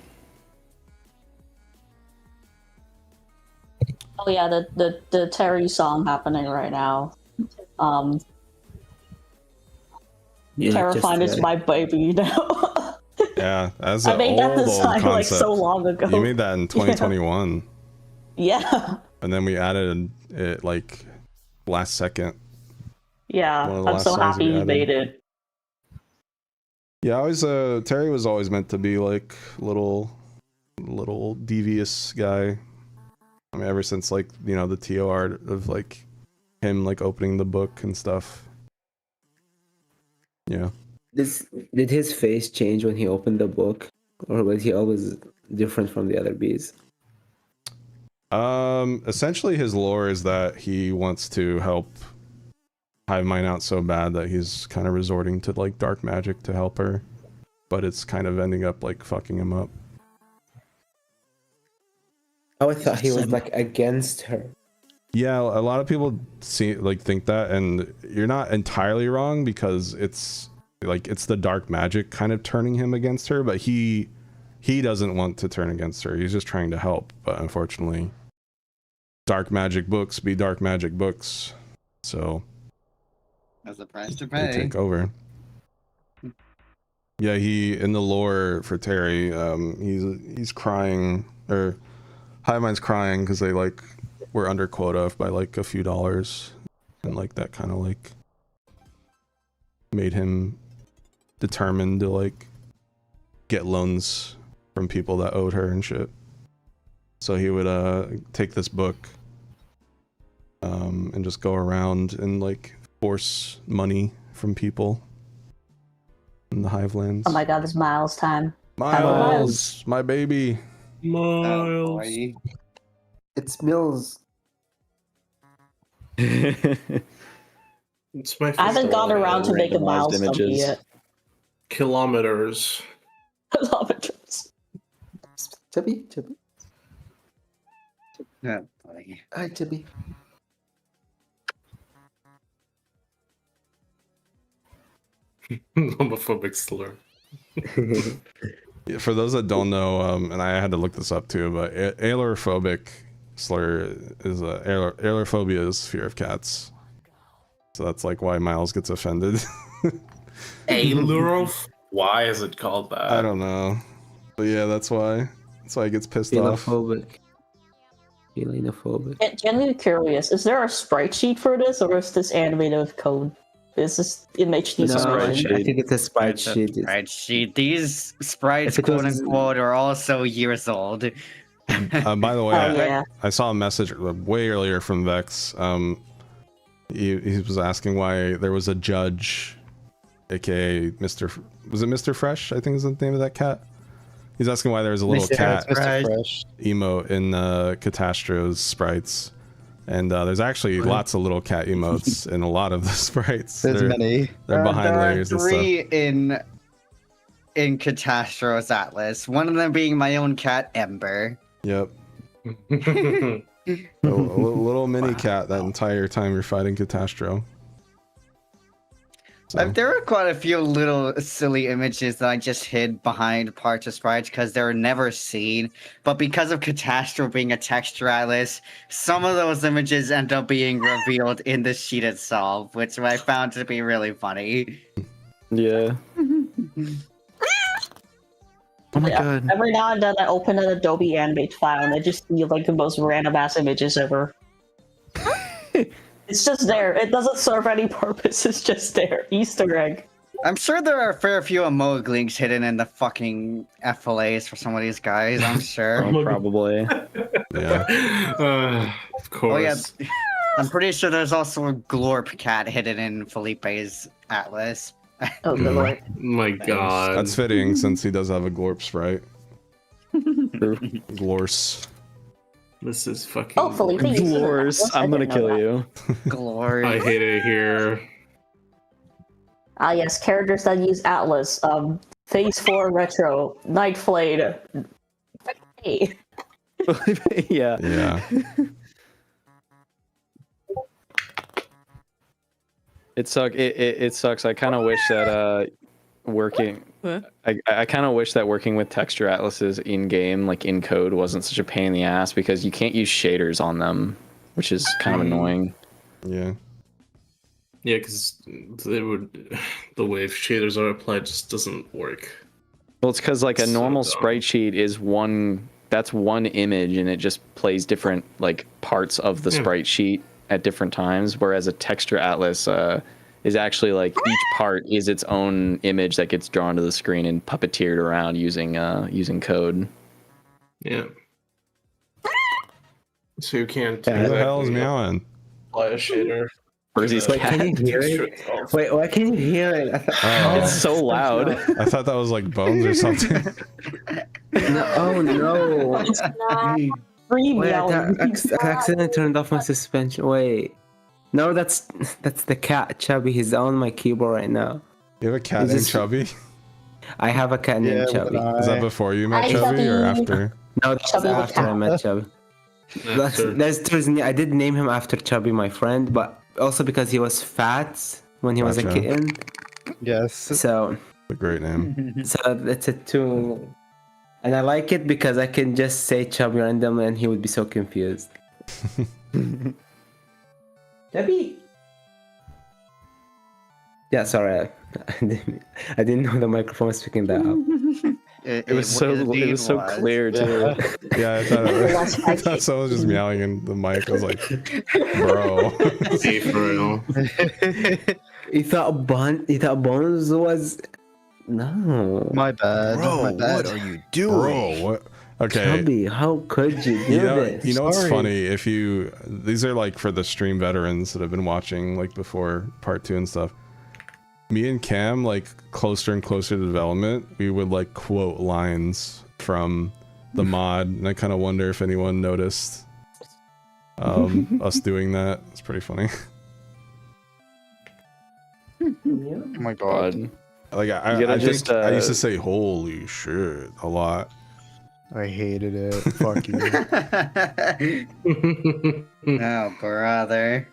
Oh yeah, the Terry song happening right now. Terrifying is my baby now. Yeah, that's I an made that old design concept. like so long ago. You made that in 2021. Yeah. And then we added it like last second. Yeah, One of the I'm last so songs happy we you added. made it. Yeah, I always Terry was always meant to be like little devious guy. I mean, ever since like the TOR of like him like opening the book and stuff. Yeah. Did his face change when he opened the book, or was he always different from the other bees? Essentially his lore is that he wants to help Hive Mind out so bad that he's kind of resorting to like dark magic to help her, but it's kind of ending up like fucking him up. Oh, I thought he was like against her. Yeah, a lot of people think that, and you're not entirely wrong, because it's the dark magic kind of turning him against her, but he doesn't want to turn against her. He's just trying to help, but unfortunately, dark magic books be dark magic books, so That's the price to they pay. take over. Yeah, he in the lore for Terry, he's crying, or Hive Mind's crying because they like were under quota by like a few dollars, and like that kind of like made him determined to like get loans from people that owed her and shit. So he would take this book and just go around and like force money from people in the Hivelands. Oh my god, it's Miles time. Miles, my baby. Miles. It's Mills. It's my I haven't first gotten one. around to make a Miles stuffy yet. Kilometers. Kilometers. Tibby. Yeah, buddy. Hi, Tibby. Homophobic slur. Yeah, for those that don't know, and I had to look this up too, but ailerophobic slur is ailerophobia is fear of cats. So that's like why Miles gets offended. Why is it called that? I don't know, but yeah, that's why he gets pissed off. Felinophobic. Genuinely curious, is there a sprite sheet for this, or is this animated with code? Is this image No, design? I think it's a sprite It's a sheet. spreadsheet. These sprites, If it quote was- unquote, are also years old. By the way, Oh, yeah. I saw a message way earlier from Vex. He was asking why there was a judge, aka was it Mr. Fresh? I think is the name of that cat. He's asking why there was a little cat emote in Catastro's sprites. And there's actually lots of little cat emotes in a lot of the sprites. There's many. They're behind there layers are and stuff. 3 in Catastro's Atlas. One of them being my own cat, Ember. Yep. a little mini cat that entire time you're fighting Catastro. So. There are quite a few little silly images that I just hid behind parts of sprites because they were never seen. But because of Catastro being a texture atlas, some of those images end up being revealed in the sheet itself, which I found to be really funny. Yeah. Oh my god. Every now and then I open an Adobe Animate file and I just see like the most random ass images ever. It's just there. It doesn't serve any purpose. It's just there. Easter egg. I'm sure there are a fair few emote links hidden in the fucking FLAs for some of these guys, I'm sure. Probably. Yeah. Of course. Oh yeah, I'm pretty sure there's also a Glorp cat hidden in Felipe's Atlas. Oh, good lord. My god. That's fitting since he does have a Glorp sprite. Glorse. This is fucking. Oh, Felipe. Glorse, I'm gonna kill you. Glory. I hate it here. Ah, yes, characters that use Atlas. Phase 4 Retro, Night Flayed. Hey. Yeah. Yeah. It sucks. I kind of wish that working. I kind of wish that working with texture atlases in game, like in code, wasn't such a pain in the ass because you can't use shaders on them, which is kind of annoying. Yeah. Yeah, because the way shaders are applied just doesn't work. Well, it's because like a normal sprite sheet is that's one image and it just plays different like parts of the sprite sheet at different times, whereas a texture atlas is actually like each part is its own image that gets drawn to the screen and puppeteered around using code. Yeah. So you can't. Who the hell is meowing? Apply a shader. Where's Wait, can you hear it? Wait, why can you hear it? It's so loud. I thought that was like Bones or something. No, oh no. It's not free Wait, meowing. I accidentally turned off my suspension. Wait. No, that's the cat, Chubby. He's on my keyboard right now. You have a cat named Chubby? I have a cat named Chubby. Is that before you met Hi, Chubby or Chubby. after? No, that's Chubby the after cat. I met Chubby. That's the reason I did name him after Chubby, my friend, but also because he was fat when he was a Gotcha. kitten. Yes. So A great name. so it's a two, and I like it because I can just say Chubby randomly and he would be so confused. Chubby. Yeah, sorry, I didn't know the microphone was picking that up. It was so clear too. Yeah, I thought someone was just meowing in the mic. I was like, bro. Hey, for real. You thought Bones was no. My bad. Bro, my bad. what are you doing? Bro, what? Okay. Chubby, how could you do this? You know what's Sorry. funny? These are like for the stream veterans that have been watching like before part 2 and stuff. Me and Cam, like closer and closer to development, we would like quote lines from the mod, and I kind of wonder if anyone noticed us doing that. It's pretty funny. Oh my god. Like I used to say "holy shit" a lot. I hated it. Fuck you. Oh, brother.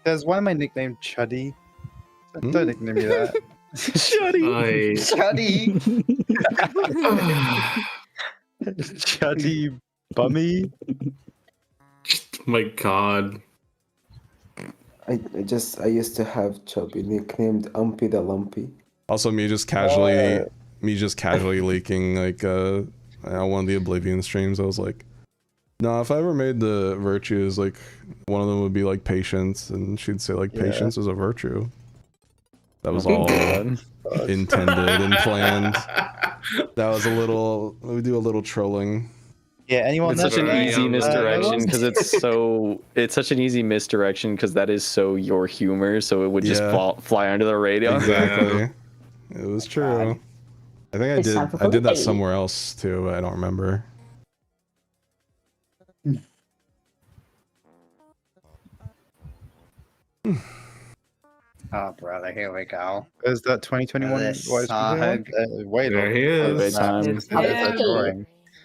Guys, why am I nicknamed Chuddy? Don't nickname me that. Chuddy. Chuddy Bummy. My god. I used to have Chubby nicknamed Umpy the Lumpy. Also, me just casually leaking like one of the Oblivion streams. I was like, No, if I ever made the virtues, like one of them would be like patience, and she'd say like patience is a virtue. That was all intended and planned. That was a little. We do a little trolling. Yeah, anyone It's such an easy misdirection because it's such an easy misdirection because that is so your humor, so it would just fly under the radar. Exactly. It was true. I think I did that somewhere else too, but I don't remember. Oh, brother, here we go. Is that 2021 This YSP? Wait, There he is.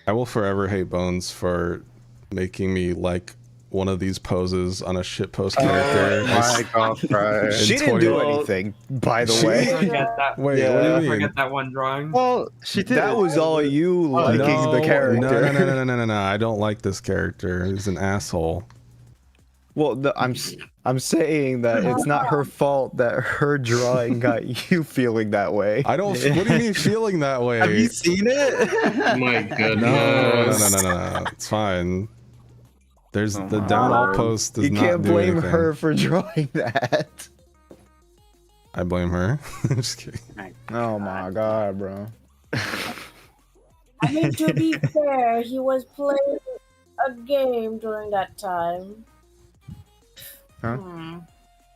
I will forever hate Bones for making me like one of these poses on a shitpost character. My God, bro. She didn't do anything, by the way. Forget that. Wait, what do you mean? Forget that one drawing. Well, she did. That was all you liking the character. No. I don't like this character. He's an asshole. Well, I'm saying that it's not her fault that her drawing got you feeling that way. I don't. What do you mean feeling that way? Have you seen it? My goodness. No. It's fine. There's the down all post does you not can't do blame anything. her for drawing that. I blame her. I'm just kidding. Oh my God, bro. I mean, to be fair, he was playing a game during that time. Huh?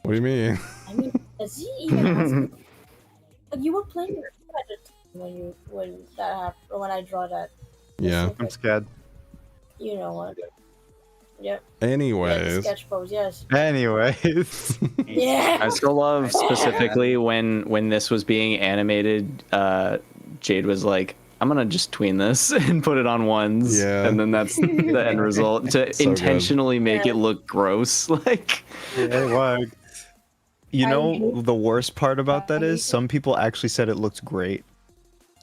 What do you mean? I mean, is he even asking? Like, you were playing your game at the time when that happened, when I draw that. Yeah. I'm scared. You know what? Yep. Anyways. Sketch pose, yes. Anyways. Yeah. I still love specifically when this was being animated, Jade was like, I'm gonna just tween this and put it on ones. Yeah. And then that's the end result. To So intentionally make it look gross. Like it worked. You know the worst part about that is some people actually said it looked great.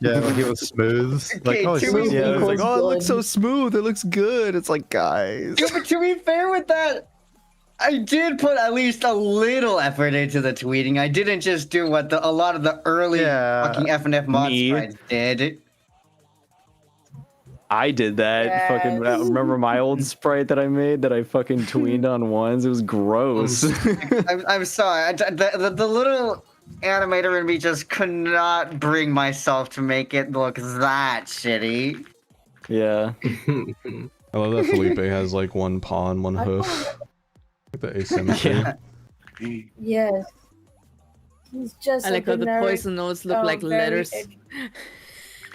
Yeah, like it was smooth. Like, oh, it's smooth. Yeah, it was like, oh, it looks so smooth. It looks good. It's like, guys. Yeah, but to be fair with that, I did put at least a little effort into the tweeting. I didn't just do what a lot of the early fucking FNF mod sprites did. I did that. Yes. Fucking remember my old sprite that I made that I fucking tweened on ones? It was gross. I'm sorry. The little animator in me just could not bring myself to make it look that shitty. Yeah. I love that Felipe has like one paw and one hoof. Like the asymmetry. Yes. He's just I like how the poison notes look like letters.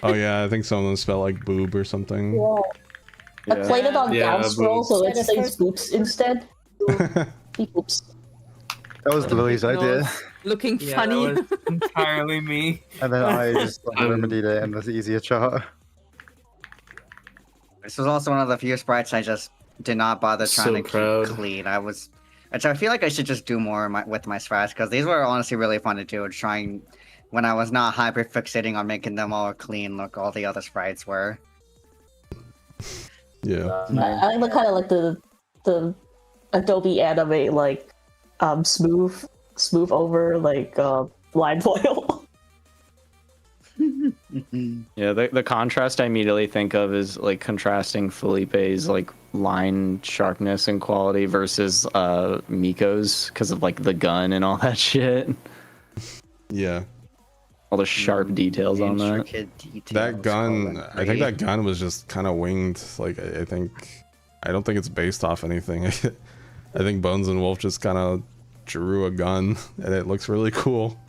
Oh yeah, I think some of them spell like boob or something. Yeah. I played it on down scroll, boobs. so it says boops instead. Boops. That was Lily's idea. Looking funny. That was entirely me. And then I just remedied it and was easier chart. This was also one of the few sprites I just did not bother trying to keep clean. I feel like I should just do more with my sprites because these were honestly really fun to do. Trying when I was not hyper fixating on making them all clean, like all the other sprites were. Yeah. I kind of like the Adobe Animate like smooth over like line foil. Yeah, the contrast I immediately think of is like contrasting Felipe's like line sharpness and quality versus Miko's because of like the gun and all that shit. Yeah. All the sharp details on that. That gun, I think that gun was just kind of winged. Like, I don't think it's based off anything. I think Bones and Wolf just kind of drew a gun, and it looks really cool.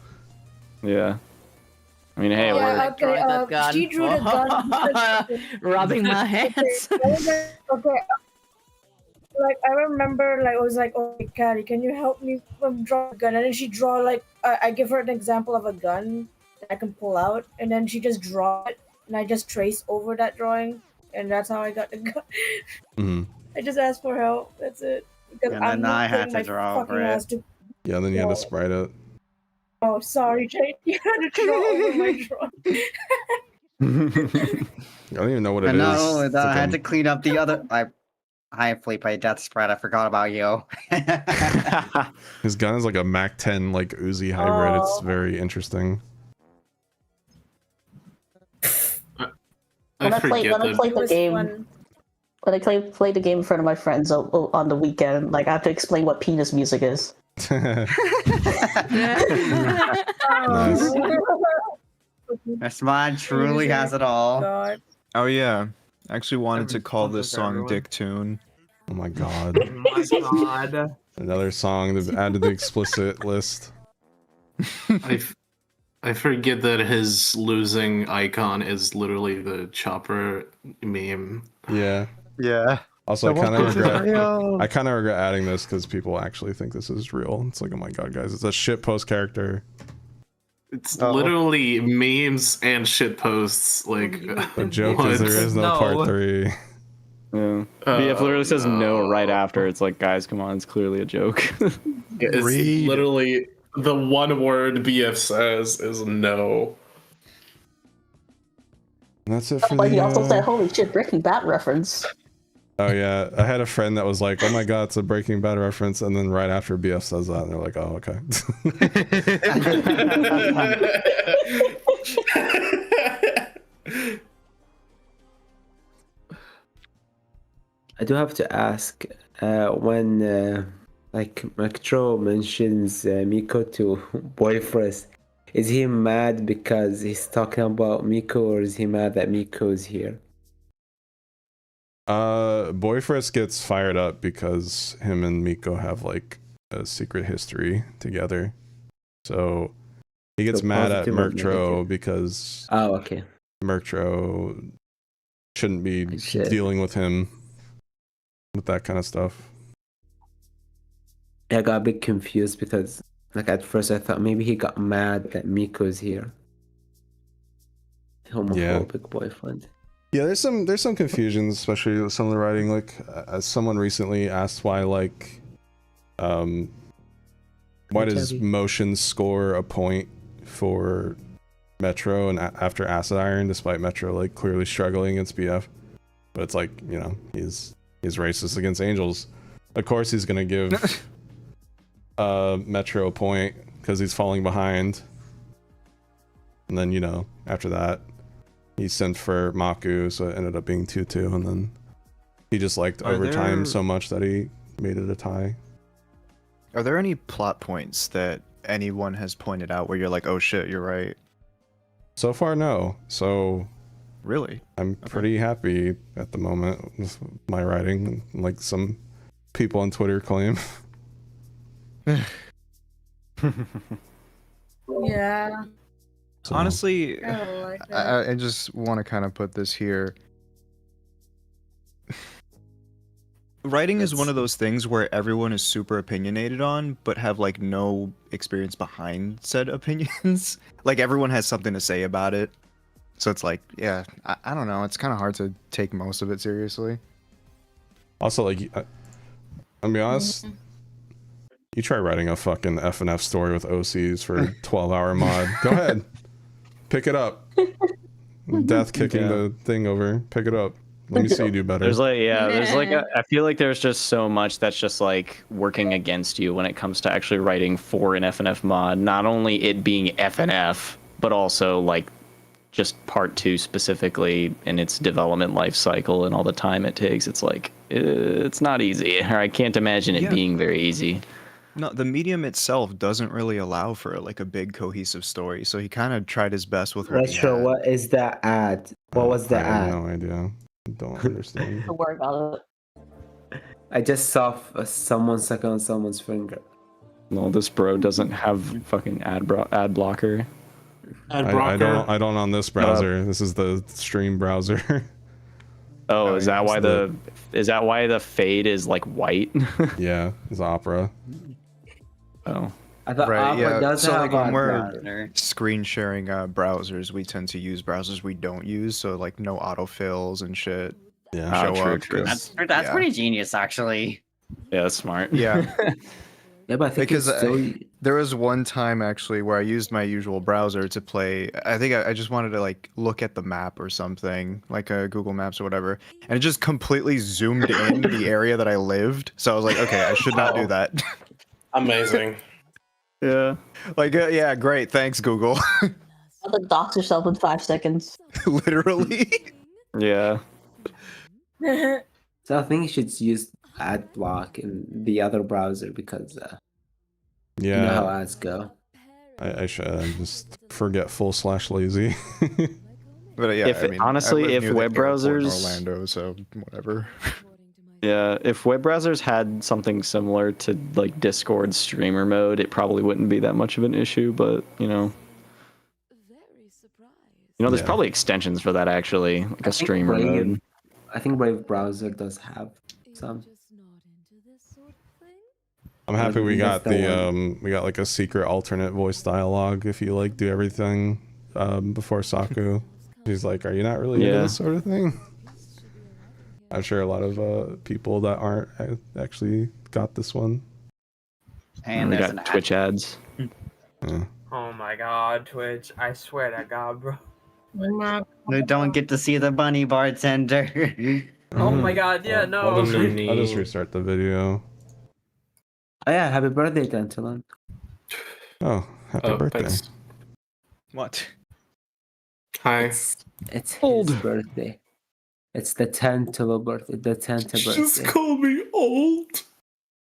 Yeah. I mean, hey, She drew the gun. Rubbing my hands. Okay. Like, I remember, like, I was like, oh, Carrie, can you help me draw a gun? And then she draw, like, I give her an example of a gun that I can pull out, and then she just draw it, and I just trace over that drawing, and that's how I got the gun. Mm-hmm. I just asked for help. That's it. Because And then I had to draw over it. Yeah, and then you had to sprite it. Oh, sorry, Jake. You had to draw over my drawing. I don't even know what it is. And not only that, I had It's to clean up the other. Hi, Felipe, Death Spread. I forgot about you. His gun is like a Mac 10 like Uzi hybrid. It's very interesting. When I played the game, When I play the game in front of my friends on the weekend, like I have to explain what penis music is. Nice. This mod truly has it all. God. Oh yeah, I actually wanted to call something this for song everyone. Dick Tune. Oh my god. Oh my god. Another song to add to the explicit list. I forget that his losing icon is literally the chopper meme. Yeah. Yeah. Also, I So kind of what, this is regret. real? I kind of regret adding this because people actually think this is real. It's like, oh my god, guys, it's a shitpost character. It's literally memes and shit posts. Like The joke is there is no part 3. Yeah. BF literally says no right after. It's like, guys, come on, it's clearly a joke. It's literally the one word BF says is no. And that's it for But he the. also said, "Holy shit, Breaking Bad reference." Oh yeah, I had a friend that was like, "Oh my god, it's a Breaking Bad reference," and then right after BF says that, and they're like, "Oh okay." I do have to ask, when like Metro mentions Miko to Boyfriend, is he mad because he's talking about Miko, or is he mad that Miko's here? Boyfriend gets fired up because him and Miko have like a secret history together, so he gets So mad at positive or Mertro negative? because Oh, okay. Mertro shouldn't be Shit. dealing with him with that kind of stuff. I got a bit confused because, like, at first I thought maybe he got mad that Miko's here. Homophobic boyfriend. Yeah, there's some confusion, especially with some of the writing. Like, as someone recently asked why, like, why does Heavy. Motion score a point for Metro and after Acid Iron, despite Metro like clearly struggling against BF? But it's like, you know, he's racist against angels. Of course, he's gonna give Metro a point because he's falling behind. And then, you know, after that, he sent for Maku, so it ended up being 2-2, and then he just liked Are overtime there- so much that he made it a tie. Are there any plot points that anyone has pointed out where you're like, oh shit, you're right? So far, no. So really, I'm pretty happy at the moment with my writing, like some people on Twitter claim. Yeah. So, Honestly, I don't like that. I just want to kind of put this here. Writing is one of those things where everyone is super opinionated on, but have like no experience behind said opinions. Like everyone has something to say about it. So it's like, yeah, I don't know. It's kind of hard to take most of it seriously. also, like, I'll be honest, you try writing a fucking FNF story with OCs for 12-hour mod. Go ahead. Pick it up. Death kicking the thing over. Pick it up. Let me see you do better. There's like, I feel like there's just so much that's just like working against you when it comes to actually writing for an FNF mod. Not only it being FNF, but also like just part 2 specifically in its development life cycle and all the time it takes. It's like, it's not easy. Or I can't imagine it being very easy. No, the medium itself doesn't really allow for like a big cohesive story. So he kind of tried his best with what he Retro, had. what is that ad? What was the I have ad? no idea. Don't understand. Don't worry about it. I just saw someone suck on someone's finger. No, this bro doesn't have fucking ad blocker. I don't on this browser. This is the stream browser. Oh, is that why the fade is like white? Yeah, it's Opera. Oh. I thought Right, Opera yeah. does So have like when a we're browser. screen sharing browsers, we tend to use browsers we don't use, so like no autofills and shit. Yeah, show true, up. true. 'Cause- That's yeah. pretty genius, actually. Yeah, that's smart. Yeah. Yeah, but I think Because it's still... there was one time actually where I used my usual browser to play. I think I just wanted to like look at the map or something, like Google Maps or whatever, and it just completely zoomed in the area that I lived. So I was like, okay, I should not do that. Amazing. Yeah. Like, yeah, great. Thanks, Google. To dox yourself in 5 seconds. Literally. Yeah. So I think you should use ad block in the other browser because you know how Yeah, ads go. I should. I'm just forgetful / lazy. But yeah, If I mean, honestly, I live if near web the airport in browsers, Orlando, so whatever. yeah, if web browsers had something similar to like Discord streamer mode, it probably wouldn't be that much of an issue. But there's Yeah. probably extensions for that actually, like a streamer Brave, mode. I think Brave browser does have some. I'm happy we That's got the the one. we got like a secret alternate voice dialogue if you like do everything before Saku. He's like, "Are you not really into Yeah. this sort of thing?" I'm sure a lot of people that aren't actually got this one. And we there's got an Twitch ads. Yeah. Oh my god, Twitch! I swear to God, bro. We don't get to see the bunny bartender. Oh my god, yeah, no. I'll just restart the video. Oh yeah, happy birthday, Tantalon. Oh, happy birthday! Thanks. What? Hi. It's his birthday. It's the Tantalo birthday. The Tanta birthday. Just call me old.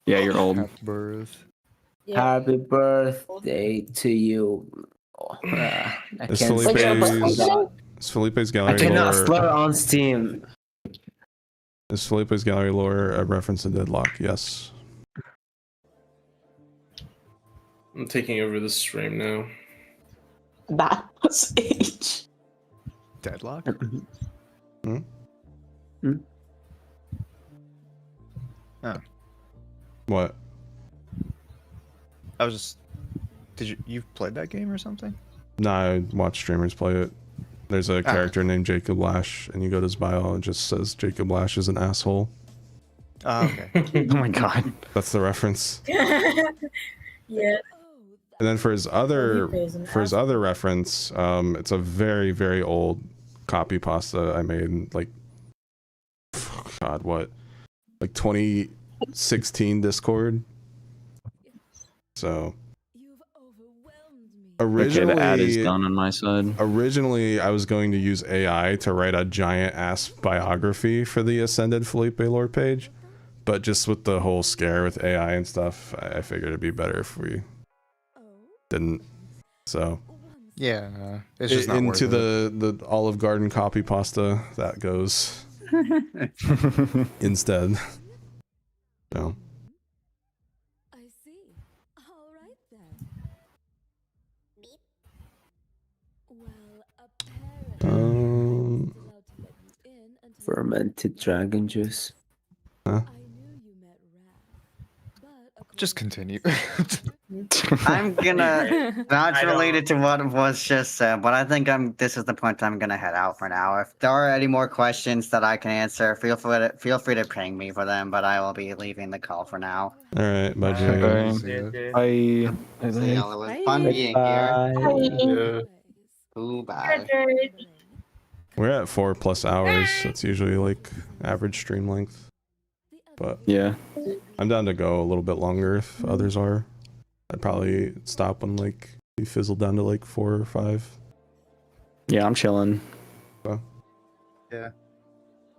Yeah, you're old. Happy birth. Happy birthday to you. I Is can't say Is Felipe's I gallery cannot lore? slur on Steam. Is Felipe's gallery lore a reference to Deadlock? Yes. I'm taking over the stream now. That was H. Deadlock? Hmm? Oh. What? I was just. You've played that game or something? No, I watch streamers play it. There's a character named Jacob Lash, and you go to his bio and it just says Jacob Lash is an asshole. Oh, okay. Oh my god. That's the reference. Yeah. And then for his other Felipe is an reference, it's a very, very old copy pasta I made like God, what? Like 2016 Discord. So originally, Okay, the ad is done on my side. Originally, I was going to use AI to write a giant ass biography for the Ascended Felipe lore page, but just with the whole scare with AI and stuff, I figured it'd be better if we didn't. So Yeah, it's just not into worth the Olive Garden copy pasta that goes instead. No. Fermented dragon juice. Huh? Just continue. I'm gonna not related to what was just said, but I think this is the point I'm gonna head out for now. If there are any more questions that I can answer, feel free to ping me for them, but I will be leaving the call for now. All right, bye, Jay. Bye. See y'all. It was fun being here. Ooh, bye. We're at 4+ hours. That's usually like average stream length. But yeah, I'm down to go a little bit longer if others are. I'd probably stop when like we fizzle down to like 4 or 5. Yeah, I'm chilling. So. Yeah.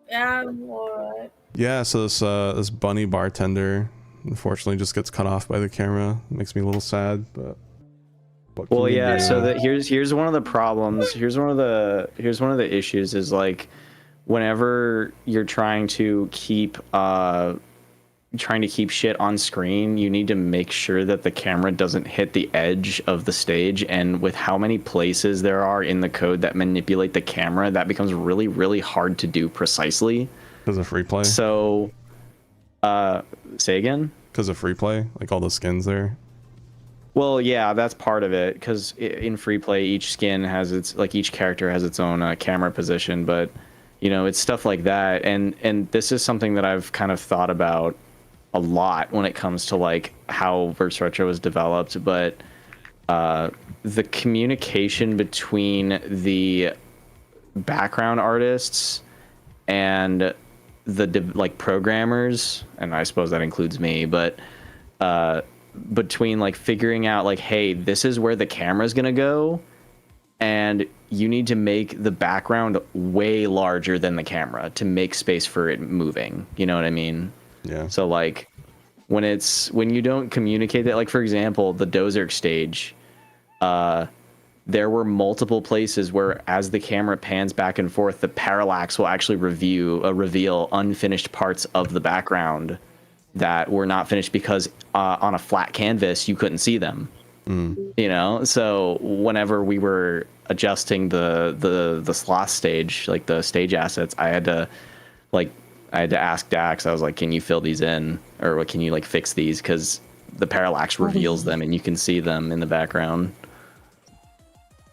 Yeah, I'm alright. Yeah, so this bunny bartender unfortunately just gets cut off by the camera. It makes me a little sad, but what can Well, you yeah. do? So that here's one of the problems. Here's one of the issues is like, whenever you're trying to keep shit on screen, you need to make sure that the camera doesn't hit the edge of the stage. And with how many places there are in the code that manipulate the camera, that becomes really, really hard to do precisely. Because of free play? So, say again? Because of free play? Like all the skins there? Well, yeah, that's part of it. Because in free play, each skin has each character has its own camera position. But, you know, it's stuff like that. And this is something that I've kind of thought about a lot when it comes to like how Verse Retro was developed. But the communication between the background artists and the programmers, and I suppose that includes me, but between like figuring out like, hey, this is where the camera's gonna go, and you need to make the background way larger than the camera to make space for it moving. You know what I mean? Yeah. So like when you don't communicate that, like for example, the Dozerk stage, there were multiple places where as the camera pans back and forth, the parallax will actually reveal unfinished parts of the background that were not finished because on a flat canvas you couldn't see them. You know, so whenever we were adjusting the sloth stage, like the stage assets, I had to ask Dax. I was like, can you fill these in, or what, can you like fix these, because the parallax reveals them and you can see them in the background.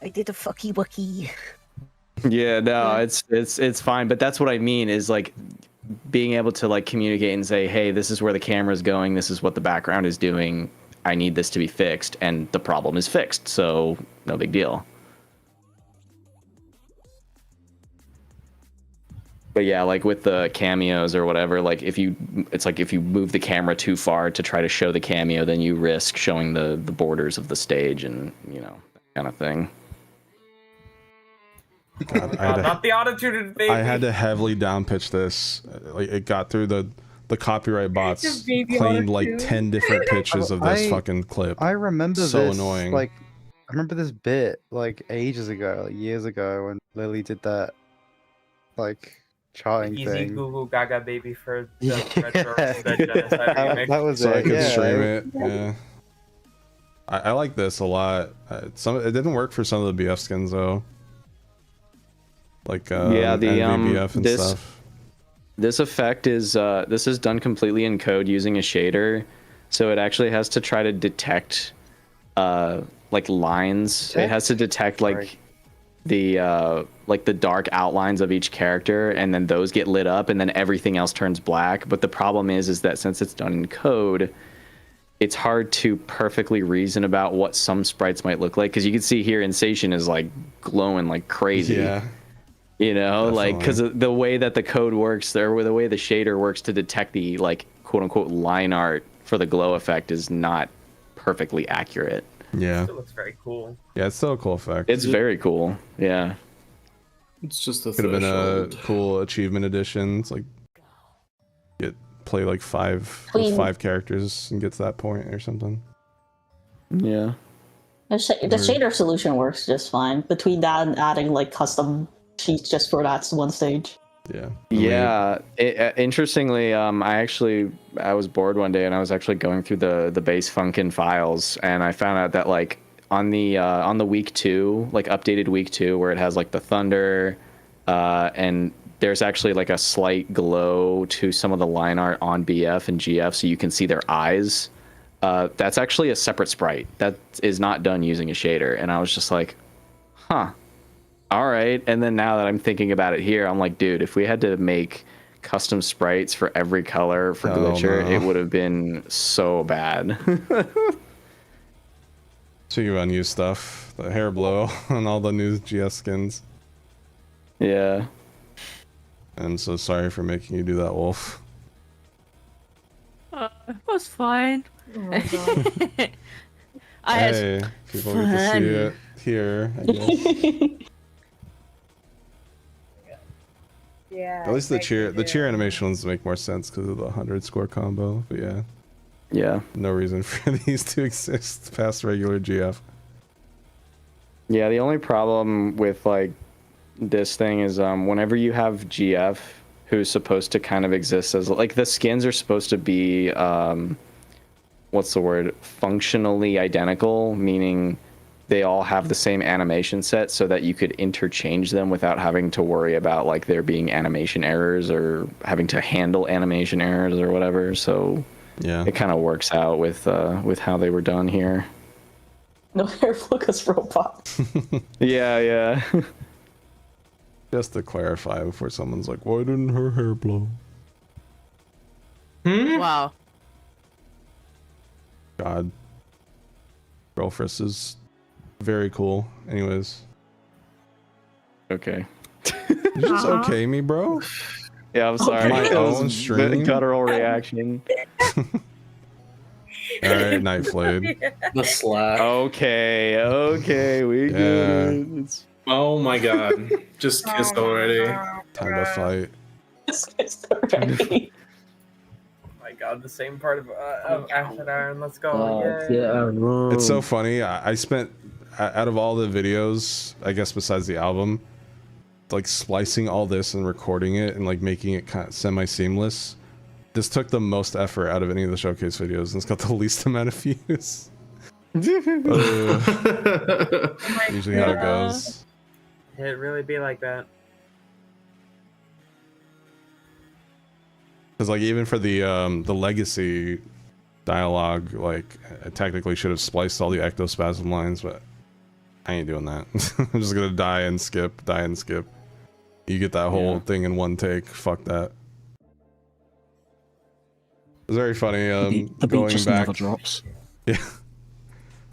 I did a fucky wucky. Yeah, no, it's fine, but that's what I mean is like being able to like communicate and say, hey, this is where the camera's going, this is what the background is doing, I need this to be fixed, and the problem is fixed, so no big deal. But yeah, like with the cameos or whatever, like if you move the camera too far to try to show the cameo, then you risk showing the borders of the stage and, you know, that kind of thing. God, Not the autotune, baby. I had to heavily downpitch this. Like it got through the copyright bots claimed like 10 different pitches of this fucking clip. I remember so this, annoying. Like, I remember this bit like ages ago, like years ago, when Lily did that, like charting Easy thing. Goo Goo Gaga Baby for the retro the genocide remix. That was so it. I could yeah, stream it. Yeah. I like this a lot. It didn't work for some of the BF skins though. Like yeah, the NVBF and stuff. This effect is this is done completely in code using a shader, so it actually has to try to detect like lines. It has to detect like the dark outlines of each character, and then those get lit up, and then everything else turns black. But the problem is that since it's done in code, it's hard to perfectly reason about what some sprites might look like, because you can see here Insation is like glowing like crazy. Yeah. You know, like because the way that the code works there, or the way the shader works to detect the like quote unquote line art for the glow effect is not perfectly accurate. Yeah. It still looks very cool. Yeah, it's still a cool effect. It's very cool. Yeah. It's just a could have been a threshold. cool achievement edition. It's like play like five characters and get to that point or something. Yeah. The shader solution works just fine. Between that and adding like custom sheets just for that one stage. Yeah. Yeah. Interestingly, I was bored one day and I was actually going through the base Funkin files, and I found out that like on the week 2, like updated week 2, where it has like the thunder, and there's actually like a slight glow to some of the line art on BF and GF, so you can see their eyes. That's actually a separate sprite that is not done using a shader, and I was just like, huh. All right. And then now that I'm thinking about it here, I'm like, dude, if we had to make custom sprites for every color for Glitcher, it would have been so bad. Speaking of unused stuff, the hair blow on all the new GS skins. Yeah. I'm so sorry for making you do that, Wolf. It was fine. Oh my god. Hey, people get to see it here, I guess. Yeah. At least the cheer animation ones make more sense because of the 100 score combo. But yeah. Yeah. No reason for these to exist past regular GF. Yeah, the only problem with like this thing is whenever you have GF who's supposed to kind of exist as like the skins are supposed to be what's the word? Functionally identical, meaning they all have the same animation set so that you could interchange them without having to worry about like there being animation errors or having to handle animation errors or whatever. So yeah, it kind of works out with how they were done here. No hair focus robot. Yeah. Just to clarify before someone's like, why didn't her hair blow? Wow. God. Girlfriend is very cool. Anyways. Okay. You just okay me, bro? Yeah, I'm sorry. My It was own a stream. guttural reaction. right, Nightflade. The slap. Okay, we get it. It's... Oh my god. Just kissed already. Time to fight. Oh my god, the same part of Acid Iron. Let's go. It's so funny. I spent, out of all the videos, I guess besides the album, like splicing all this and recording it and like making it kind of semi-seamless. This took the most effort out of any of the showcase videos, and it's got the least amount of views. Usually how it goes. It really be like that. Because like even for the legacy dialogue, like I technically should have spliced all the ectospasm lines, but I ain't doing that. I'm just gonna die and skip. You get that whole thing in one take. Fuck that. It's very funny. The beat Going just back. never drops. Yeah,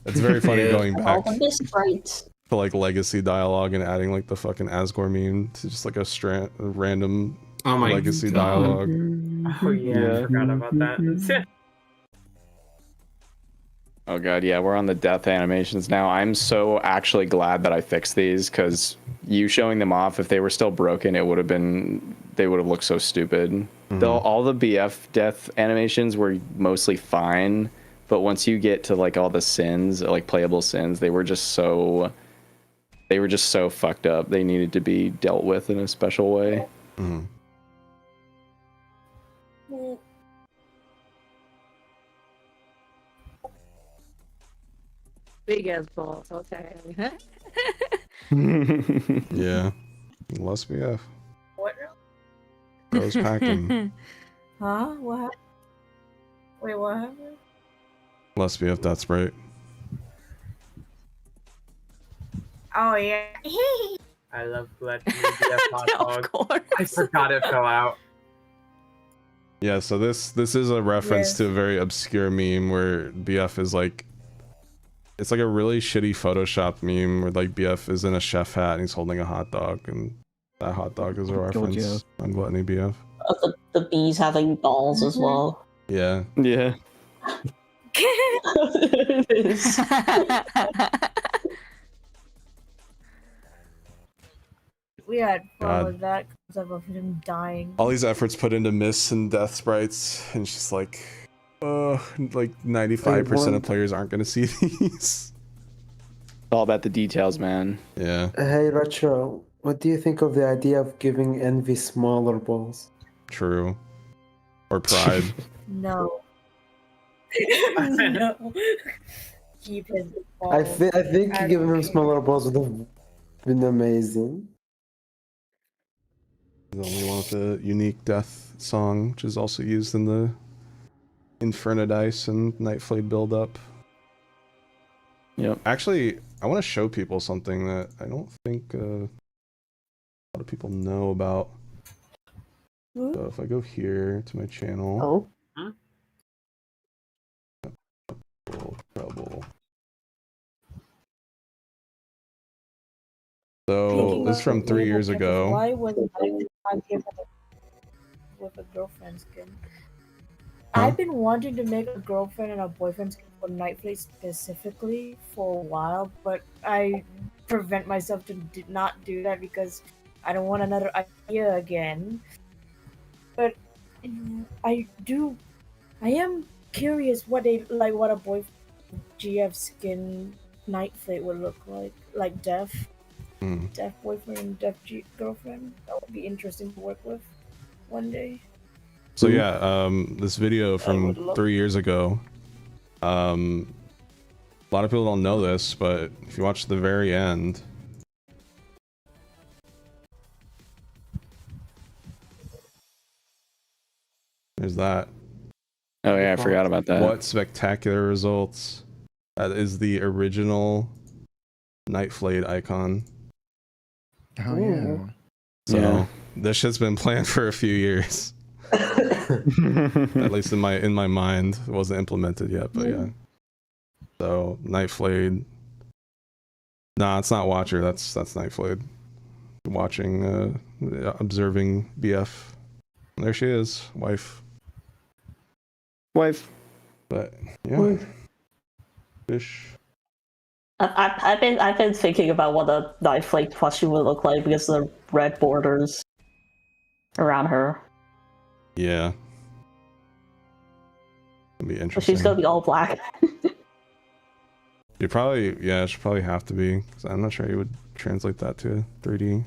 it's very funny going back All of this right. to like legacy dialogue and adding like the fucking Asgore meme to just like a random legacy dialogue. Oh yeah, I forgot about that. Oh god, yeah, we're on the death animations now. I'm so actually glad that I fixed these, because you showing them off, if they were still broken, they would have looked so stupid. All the BF death animations were mostly fine, but once you get to like all the sins, like playable sins, they were just so fucked up. They needed to be dealt with in a special way. Big ass balls. Okay. Yeah, less BF. What? Goes packing. Huh? What happened? Wait, what happened? Less BF. That's right. Oh yeah. I love Let Me Be a Hot Dog. I forgot it fell out. Yeah, so this is a reference to a very obscure meme where BF is like, it's like a really shitty Photoshop meme where like BF is in a chef hat and he's holding a hot dog, and that hot dog is a reference on Gluttony BF. The bees having balls as well. Yeah. Yeah. It is. We had fun God. with that because of him dying. All these efforts put into Mists and Death Sprites, and it's just like 95% of players aren't gonna see these. It's all about the details, man. Yeah. Hey, Retro, what do you think of the idea of giving Envy smaller balls? True. Or Pride. No. No. Keep his balls. I think giving him smaller balls would have been amazing. The only one with the unique death song, which is also used in the Infernodice and Nightflade build-up. Yep. Actually, I want to show people something that I don't think a lot of people know about. So if I go here to my channel. Trouble. So this is from 3 years ago. Why was I given with a girlfriend skin? I've been wanting to make a girlfriend and a boyfriend skin for Nightflade specifically for a while, but I prevent myself to not do that because I don't want another idea again. But I am curious what a boyfriend GF skin Nightflade would look like Deaf boyfriend and Deaf girlfriend. That would be interesting to work with one day. So yeah, this video from 3 years ago. A lot of people don't know this, but if you watch the very end, there's that. Oh yeah, I forgot about that. What spectacular results! That is the original Nightflade icon. Oh yeah. So this shit's been planned for a few years. At least in my mind, it wasn't implemented yet, but yeah. So Nightflade. Nah, it's not Watcher. That's Nightflade. Watching, observing BF. There she is, wife. Wife. But yeah, fish. I've been thinking about what a knife flake plushie would look like because of the red borders around her. Yeah. It'll be But interesting. she's gonna be all black. You probably, yeah, it should probably have to be, because I'm not sure you would translate that to 3D.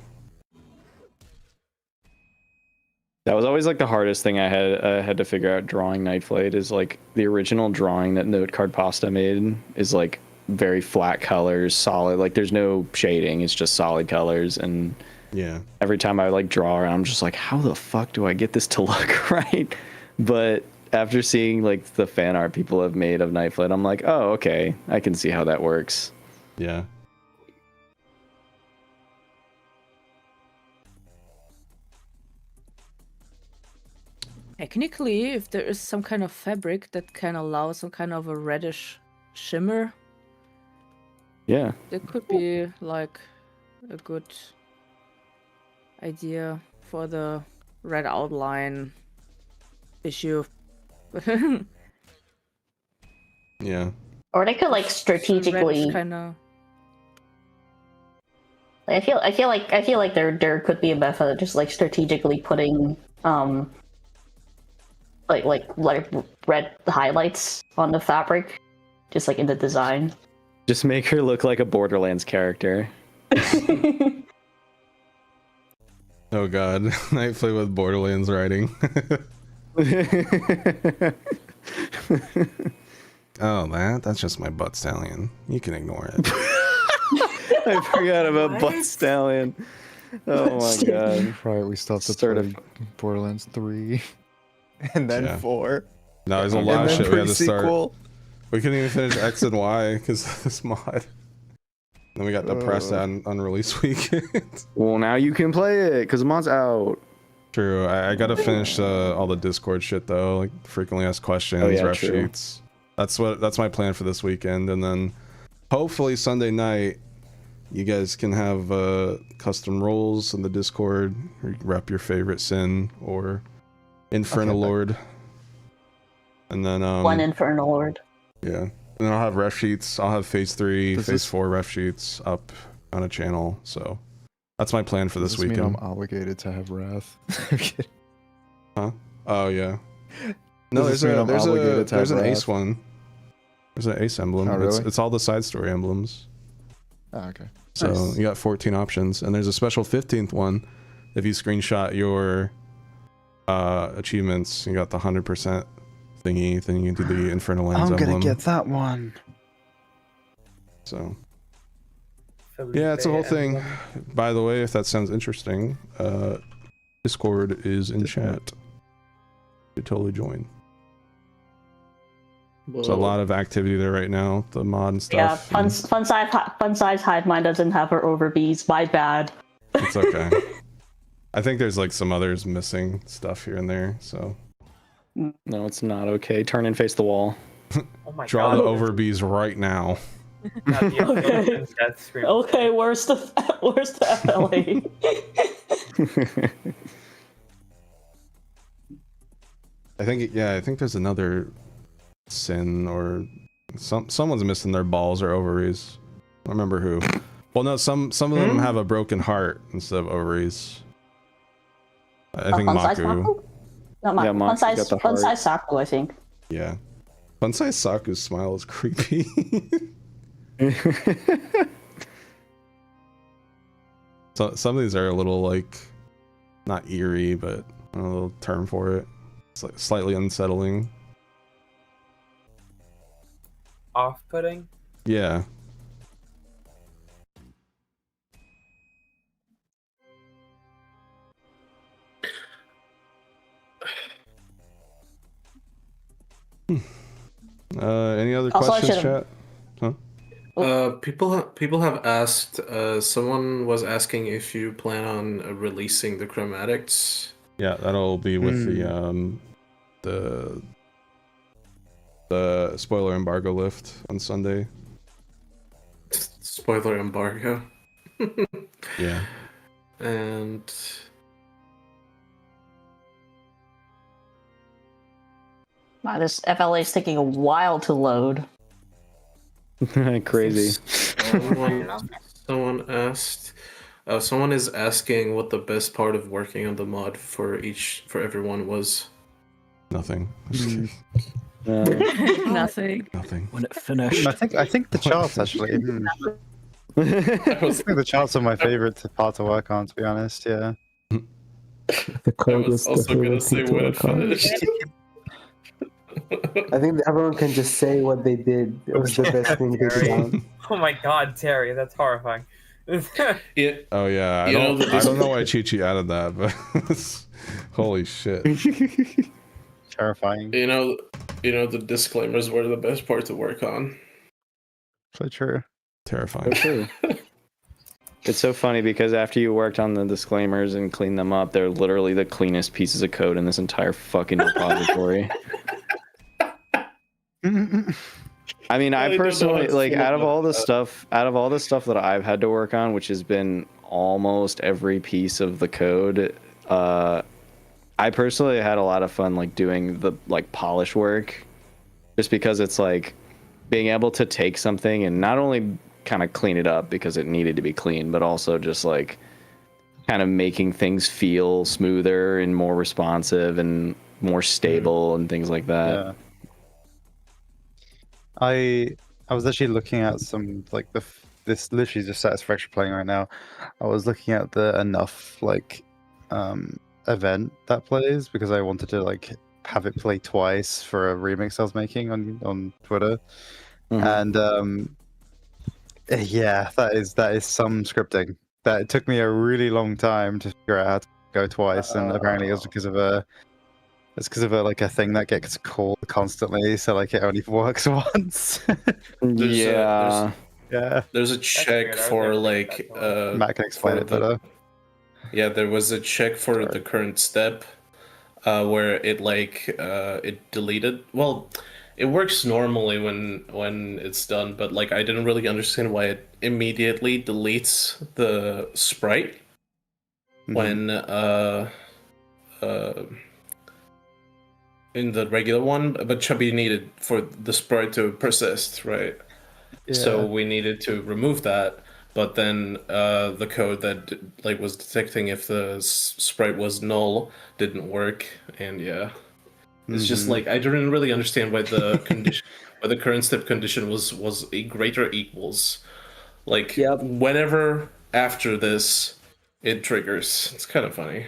That was always like the hardest thing I had to figure out drawing Nightflight is like the original drawing that Note Card Pasta made is like very flat colors, solid, like there's no shading, it's just solid colors. And yeah, every time I like draw around, I'm just like, how the fuck do I get this to look right? But after seeing like the fan art people have made of Nightflight, I'm like, oh, okay, I can see how that works. Yeah. Technically, if there is some kind of fabric that can allow some kind of a reddish shimmer, yeah, it could be like a good idea for the red outline issue. Yeah. Or they could like strategically. Kind of. I feel like there could be a method of just like strategically putting like red highlights on the fabric, just like in the design. Just make her look like a Borderlands character. Oh god, Nightflight with Borderlands writing. Oh, that's just my butt stallion. You can ignore it. I forgot about Butt Stallion. Oh my god. Right, we still have to play Borderlands 3. And then 4. No, there's a And lot of then shit we had to start. pre-sequel. We couldn't even finish X and Y because of this mod. Then we got depressed on release weekend. Well, now you can play it because the mod's out. True. I gotta finish all the Discord shit though, like frequently asked questions, Oh, yeah, ref true. sheets. That's my plan for this weekend, and then hopefully Sunday night you guys can have custom roles in the Discord. Or rep your favorite sin or Infernal Lord, and then One Infernal Lord. yeah. And then I'll have ref sheets. I'll have phase 3, Does phase this- 4 ref sheets up on a channel. So that's my plan for Does this mean weekend. I'm obligated to have Wrath? Huh? Oh yeah. No, Does there's this mean I'm obligated to there's have an ace Wrath? one. There's an ace emblem. Oh, really? It's all the side story emblems. Oh, okay. So Nice. you got 14 options, and there's a special 15th one. If you screenshot your achievements, you got the 100% thingy. Then you can do the Infernal Lands I'm emblem. gonna get that one. So yeah, it's a whole thing. By the way, if that sounds interesting, Discord is in chat. You totally join. There's a lot of activity there right now. The mod and Yeah, stuff. fun size hive mind doesn't have her overbees. My bad. It's okay. I think there's like some others missing stuff here and there. So No, it's not okay. Turn and face the wall. Oh my draw god. the overbees right now. Okay. Okay, where's the FLA? I think there's another sin or someone's missing their balls or ovaries. I don't remember who. Well, no, some of them have a broken heart instead of ovaries. I think Fun size Maku. Maku? No, Yeah, Maku's got the fun heart. size Saku, I think. Yeah. Fun size Saku's smile is creepy. So some of these are a little like not eerie, but I don't know, a little term for it. It's like slightly unsettling. Off-putting? Yeah. Any other Also, I questions, should've- chat? Huh? People have asked. Someone was asking if you plan on releasing the chromatics. Yeah, that'll be with the spoiler embargo lift on Sunday. Spoiler embargo. Yeah. And Wow, this FLA is taking a while to load. Crazy. Someone asked. Someone is asking what the best part of working on the mod for everyone was. Nothing. Nothing. Nothing. When it finished. I think the charts actually. I think the charts are my favorite part to work on, to be honest. Yeah. The code was definitely the thing to work on. I think everyone can just say what they did. It was the best thing they've done. Oh my god, Terry, that's horrifying. Yeah. Oh yeah, I don't know why Chi-Chi added that, but holy shit. Terrifying. You know the disclaimers were the best part to work on. So true. Terrifying. So true. It's so funny because after you worked on the disclaimers and cleaned them up, they're literally the cleanest pieces of code in this entire fucking repository. I mean, I personally like out of all the stuff that I've had to work on, which has been almost every piece of the code, I personally had a lot of fun like doing the like polish work, just because it's like being able to take something and not only kind of clean it up because it needed to be clean, but also just like kind of making things feel smoother and more responsive and more stable and things like that. Yeah. I was actually looking at some like this literally just Satisfaction playing right now. I was looking at the enough like event that plays because I wanted to like have it play twice for a remix I was making on Twitter. And yeah, that is some scripting. That it took me a really long time to figure out how to go twice, and apparently it was because of a like a thing that gets called constantly, so like it only works once. Yeah. There's a check for like Matt can explain it better. Yeah, there was a check for the current step where it like it deleted. Well, it works normally when it's done, but like I didn't really understand why it immediately deletes the sprite when in the regular one, but Chubby needed for the sprite to persist, right? So we needed to remove that, but then the code that like was detecting if the sprite was null didn't work, and yeah, it's just like I didn't really understand why the condition, why the current step condition was a greater equals, like whenever after this it triggers. It's kind of funny.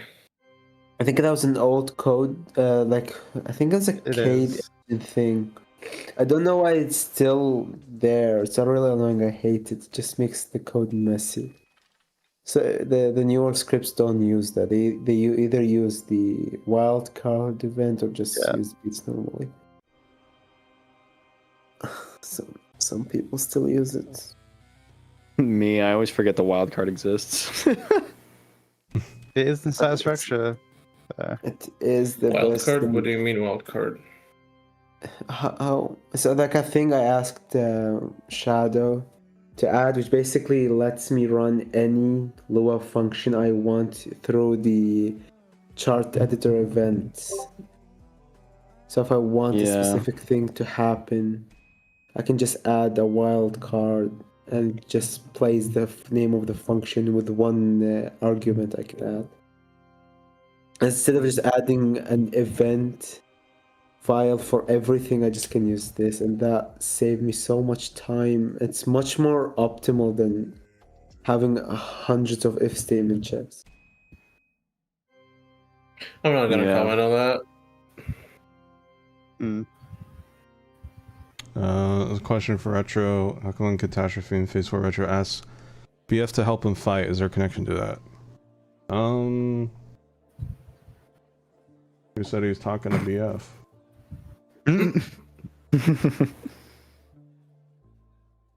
I think that was an old code. Like I think it's a Cade thing. I don't know why it's still there. It's not really annoying. I hate it. It just makes the code messy. So the newer scripts don't use that. They either use the wildcard event or just use beats normally. Some people still use it. Me, I always forget the wildcard exists. It is in Satisfaction. It is the best Wildcard? thing. What do you mean wildcard? How so like a thing I asked Shadow to add, which basically lets me run any Lua function I want through the chart editor events. So if I want a specific thing to happen, I can just add a wildcard and it just plays the name of the function with one argument I can add. Instead of just adding an event file for everything, I just can use this, and that saved me so much time. It's much more optimal than having hundreds of if statement checks. I'm not gonna comment on that. A question for Retro. How come Catastrophe and Phase 4 Retro asks BF to help him fight? Is there a connection to that? Who said he was talking to BF?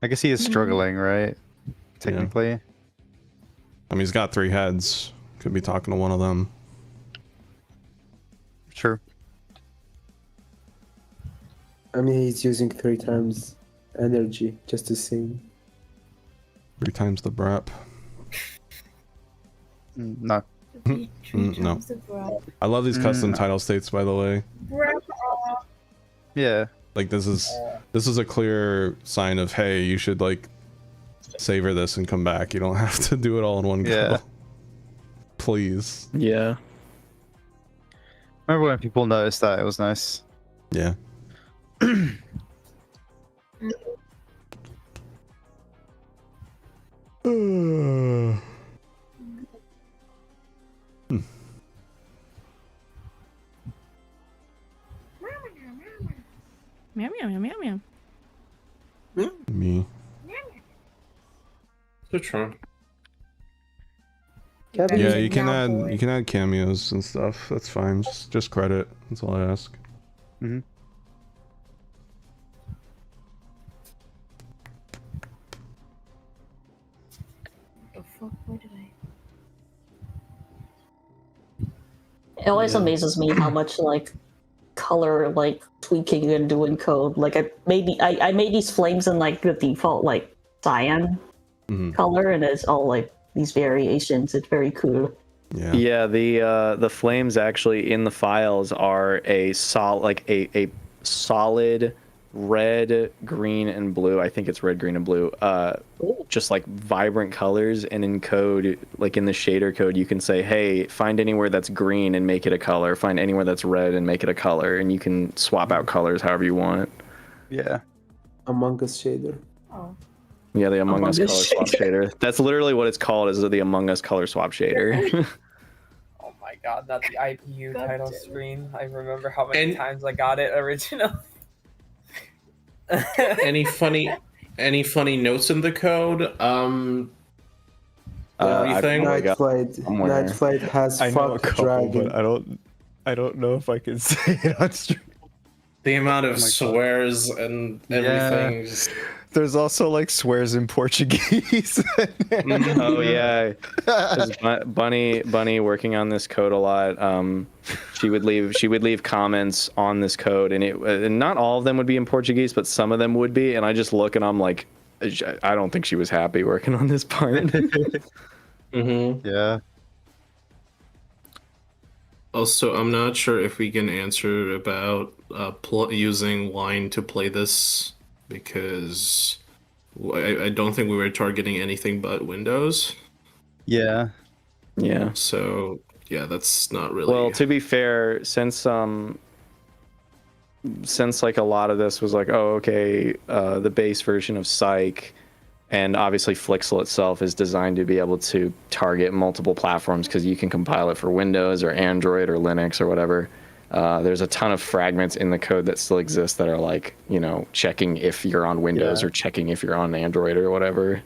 I guess he is struggling, right? Technically. I mean, he's got 3 heads. Could be talking to one of them. Sure. I mean, he's using 3 times energy just to sing. 3 times the brep. No. No. I love these custom title states, by the way. Yeah. Like this is a clear sign of, hey, you should like savor this and come back. You don't have to do it all in one Yeah. go. Please. Yeah. Remember when people noticed that? It was nice. Yeah. Meow meow meow meow meow. Me. Good try. Yeah, you can add cameos and stuff. That's fine. Just credit. That's all I ask. Mm-hmm. The fuck? Where did I? It always amazes me how much like color like tweaking you can do in code. Like I made these flames in like the default like cyan color, and it's all like these variations. It's very cool. Yeah. Yeah, the flames actually in the files are a solid red, green, and blue. I think it's red, green, and blue. Just like vibrant colors, and in code, like in the shader code, you can say, hey, find anywhere that's green and make it a color. Find anywhere that's red and make it a color, and you can swap out colors however you want. Yeah. Among Us shader. Oh. Yeah, the Among Us color swap shader. That's literally what it's called, is the Among Us color swap shader. Oh my god, not the IPU title screen. I remember how many times I got it original. Any funny notes in the code? Everything. Night Flight has I know a fuck couple, dragon. but I don't know if I can say it on stream. The amount of swears and everything. Just... There's also like swears in Portuguese. Oh yeah, 'cause Bunny working on this code a lot. She would leave comments on this code, and not all of them would be in Portuguese, but some of them would be. And I just look and I'm like, I don't think she was happy working on this part. Yeah. Also, I'm not sure if we can answer about using wine to play this, because I don't think we were targeting anything but Windows. Yeah. Yeah. So yeah, that's not really. Well, to be fair, since like a lot of this was like, oh, okay, the base version of Psych, and obviously Flixel itself is designed to be able to target multiple platforms because you can compile it for Windows or Android or Linux or whatever. There's a ton of fragments in the code that still exist that are like, checking if you're on Windows or checking if you're on Android or whatever.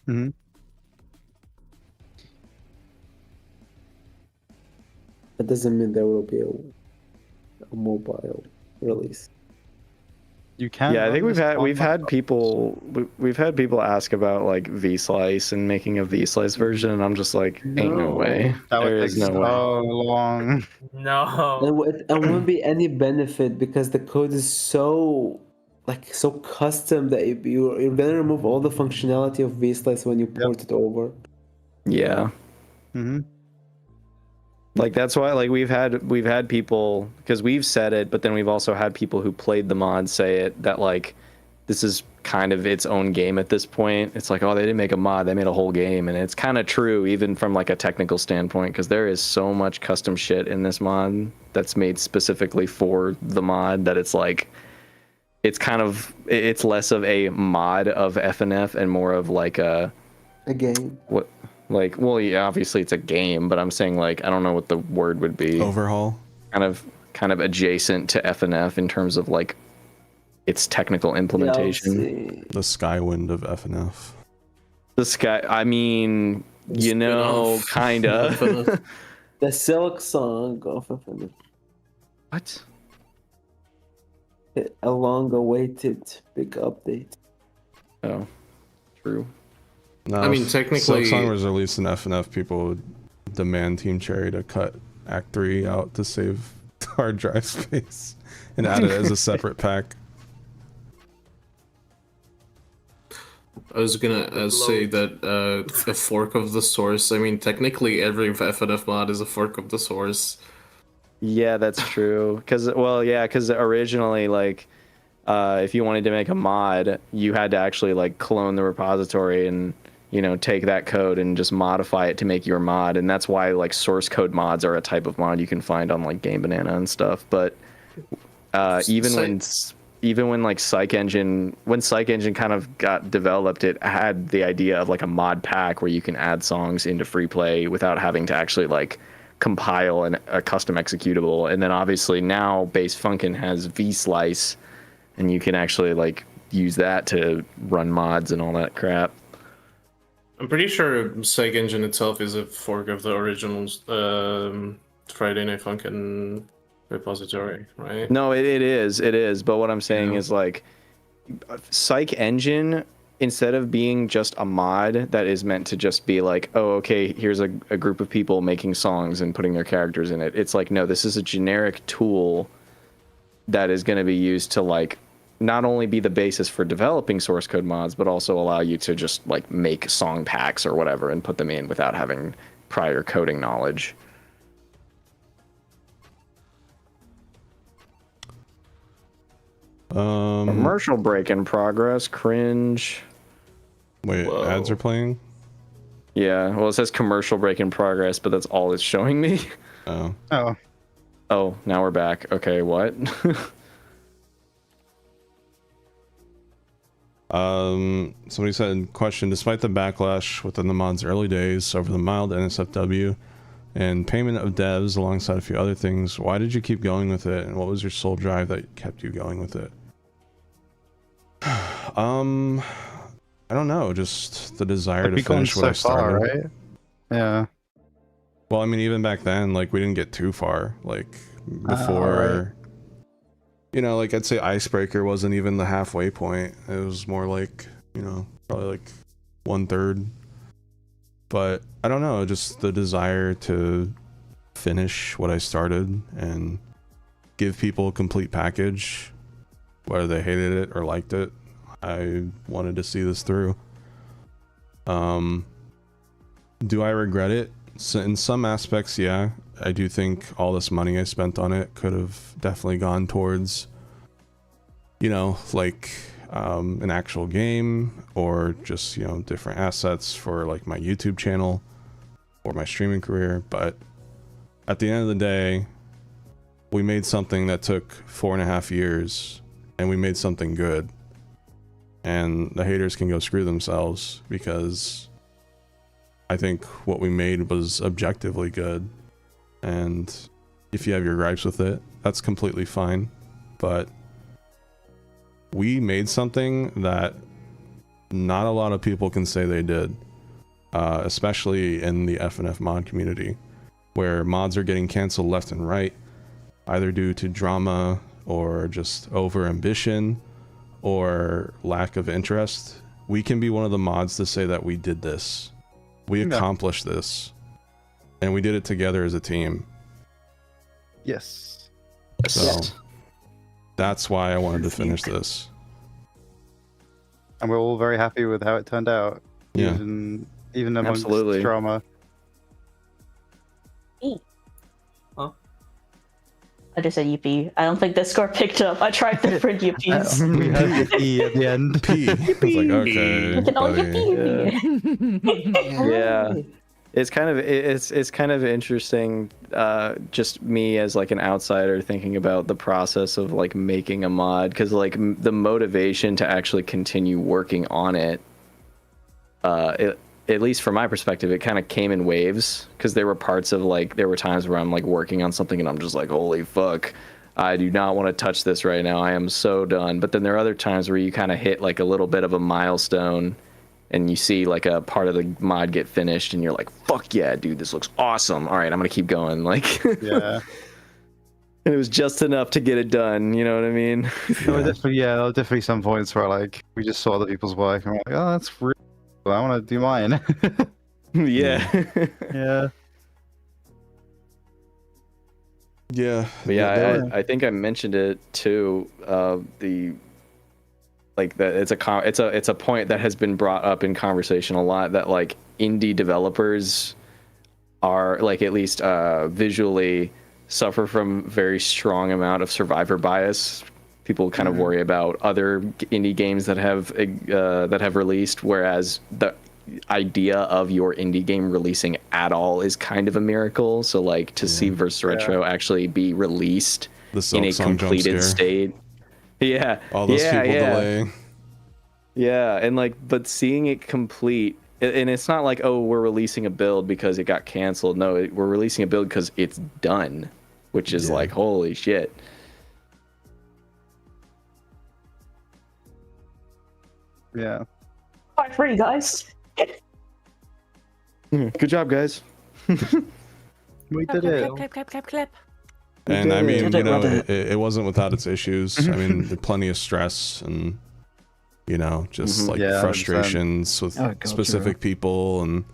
Mm-hmm. That doesn't mean there will be a mobile release. You can. Yeah, I think we've had people ask about like vSlice and making a vSlice version, and I'm just like, ain't no way. There is no way. So long. No. It won't be any benefit because the code is so custom that you're gonna remove all the functionality of vSlice when you port it over. Yeah. Mm-hmm. Like that's why we've had people, because we've said it, but then we've also had people who played the mod say it, that like this is kind of its own game at this point. It's like, oh, they didn't make a mod, they made a whole game. And it's kind of true even from like a technical standpoint, because there is so much custom shit in this mod that's made specifically for the mod that it's like it's less of a mod of FNF and more of like a game. What? Like, well, yeah, obviously it's a game, but I'm saying like I don't know what the word would be. Overhaul. Kind of adjacent to FNF in terms of like its technical implementation. The Skywind of FNF. The sky. I mean, kinda. The Silk Song of FNF. What? A long-awaited big update. Oh, true. No, I mean, technically, if Silksong was released in FNF, people would demand Team Cherry to cut Act 3 out to save hard drive space and add it as a separate pack. I was gonna say that a fork of the source. I mean, technically, every FNF mod is a fork of the source. Yeah, that's true. Because originally, like, if you wanted to make a mod, you had to actually like clone the repository and take that code and just modify it to make your mod, and that's why like source code mods are a type of mod you can find on like Game Banana and stuff. But even when like Psych Engine kind of got developed, it had the idea of like a mod pack where you can add songs into free play without having to actually like compile a custom executable. And then obviously now Base Funkin' has vSlice, and you can actually like use that to run mods and all that crap. I'm pretty sure Psych Engine itself is a fork of the original Friday Night Funkin' repository, right? No, it is. But what I'm saying is like Psych Engine, instead of being just a mod that is meant to just be like, oh, okay, here's a group of people making songs and putting their characters in it. It's like, no, this is a generic tool that is going to be used to like not only be the basis for developing source code mods, but also allow you to just like make song packs or whatever and put them in without having prior coding knowledge. Commercial break in progress. Cringe. Wait, ads are playing? Yeah, well, it says commercial break in progress, but that's all it's showing me. Oh. Oh, now we're back. Okay, what? Somebody said, question, despite the backlash within the mod's early days over the mild NSFW and payment of devs alongside a few other things, why did you keep going with it, and what was your sole drive that kept you going with it? I don't know, just the desire to finish what I started. Right? Yeah. Well, I mean, even back then, like, we didn't get too far. Like, before, like, I'd say Icebreaker wasn't even the halfway point. It was more like, probably like 1/3. But I don't know, just the desire to finish what I started and give people a complete package, whether they hated it or liked it. I wanted to see this through. Do I regret it? So in some aspects, yeah. I do think all this money I spent on it could have definitely gone towards, like an actual game, or just, different assets for like my YouTube channel or my streaming career. But at the end of the day, we made something that took 4.5 years, and we made something good. And the haters can go screw themselves, because I think what we made was objectively good. And if you have your gripes with it, that's completely fine. But we made something that not a lot of people can say they did, especially in the FNF mod community, where mods are getting canceled left and right, either due to drama or just over ambition or lack of interest. We can be one of the mods to say that we did this. We accomplished this. And we did it together as a team. Yes. So that's why I wanted to finish this. And we're all very happy with how it turned out. Yeah. Even amongst drama. I just said yippee. I don't think Discord picked up. I tried different yippies. We heard the E at the end. P. I was like, okay. We can all yippee. Yeah. It's kind of interesting, just me as like an outsider thinking about the process of like making a mod, because like the motivation to actually continue working on it, at least from my perspective, it kind of came in waves, because there were times where I'm like working on something and I'm just like, holy fuck, I do not want to touch this right now. I am so done. But then there are other times where you kind of hit like a little bit of a milestone and you see like a part of the mod get finished and you're like, fuck yeah, dude, this looks awesome. All right, I'm going to keep going. Like, yeah. And it was just enough to get it done. You know what I mean? There were definitely some points where like we just saw other people's work and we're like, oh, that's really cool. I want to do mine. Yeah. Yeah. Yeah. But yeah, I think I mentioned it too. It's a point that has been brought up in conversation a lot, that like indie developers are like, at least visually, suffer from very strong amount of survivor bias. People kind of worry about other indie games that have released, whereas the idea of your indie game releasing at all is kind of a miracle. So like to see Versus Retro actually be released in a completed state. Yeah. All those people delaying. Yeah, and like, but seeing it complete, and it's not like, oh, we're releasing a build because it got canceled. No, we're releasing a build because it's done, which is like, holy shit. Yeah. Part 3, guys. Good job, guys. We did it. Clap. And I mean, you know, it wasn't without its issues. I mean, plenty of stress and, you know, just like frustrations with specific people. And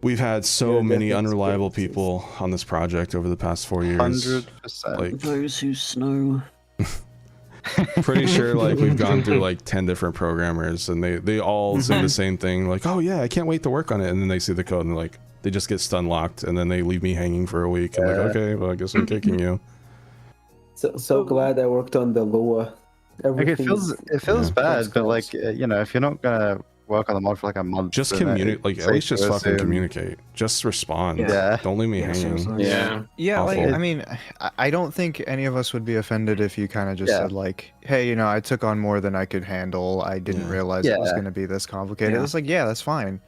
we've had so many unreliable people on this project over the past 4 years. 100%. Like those who snow. Pretty sure like we've gone through like 10 different programmers and they all say the same thing, like, oh yeah, I can't wait to work on it, and then they see the code and like they just get stun locked and then they leave me hanging for a week. I'm like, okay, well I guess I'm kicking you. So glad I worked on the Lua. Like it feels bad, but like you know, if you're not gonna work on the mod for like a month, just communicate, like at least just fucking communicate, just respond. Don't leave me hanging. Like I mean, I don't think any of us would be offended if you kind of just said like, hey, you know, I took on more than I could handle, I didn't realize it was going to be this complicated. It's like, yeah, that's fine.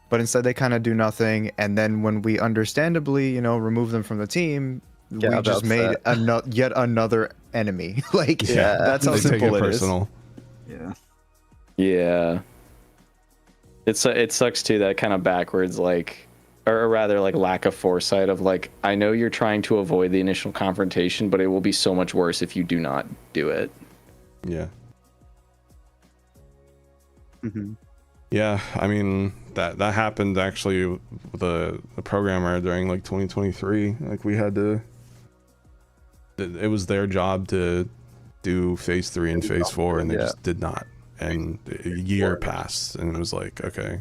But instead they kind of do nothing, and then when we understandably, you know, remove them from the team, we just made yet another enemy. Like that's how simple it is. Yeah. It sucks too, that kind of backwards, like, or rather like lack of foresight of like, I know you're trying to avoid the initial confrontation, but it will be so much worse if you do not do it. Yeah. Yeah, I mean that happened actually with the programmer during like 2023. Like we had to, it was their job to do phase 3 and phase 4, and they just did not. And a year passed, and it was like, okay.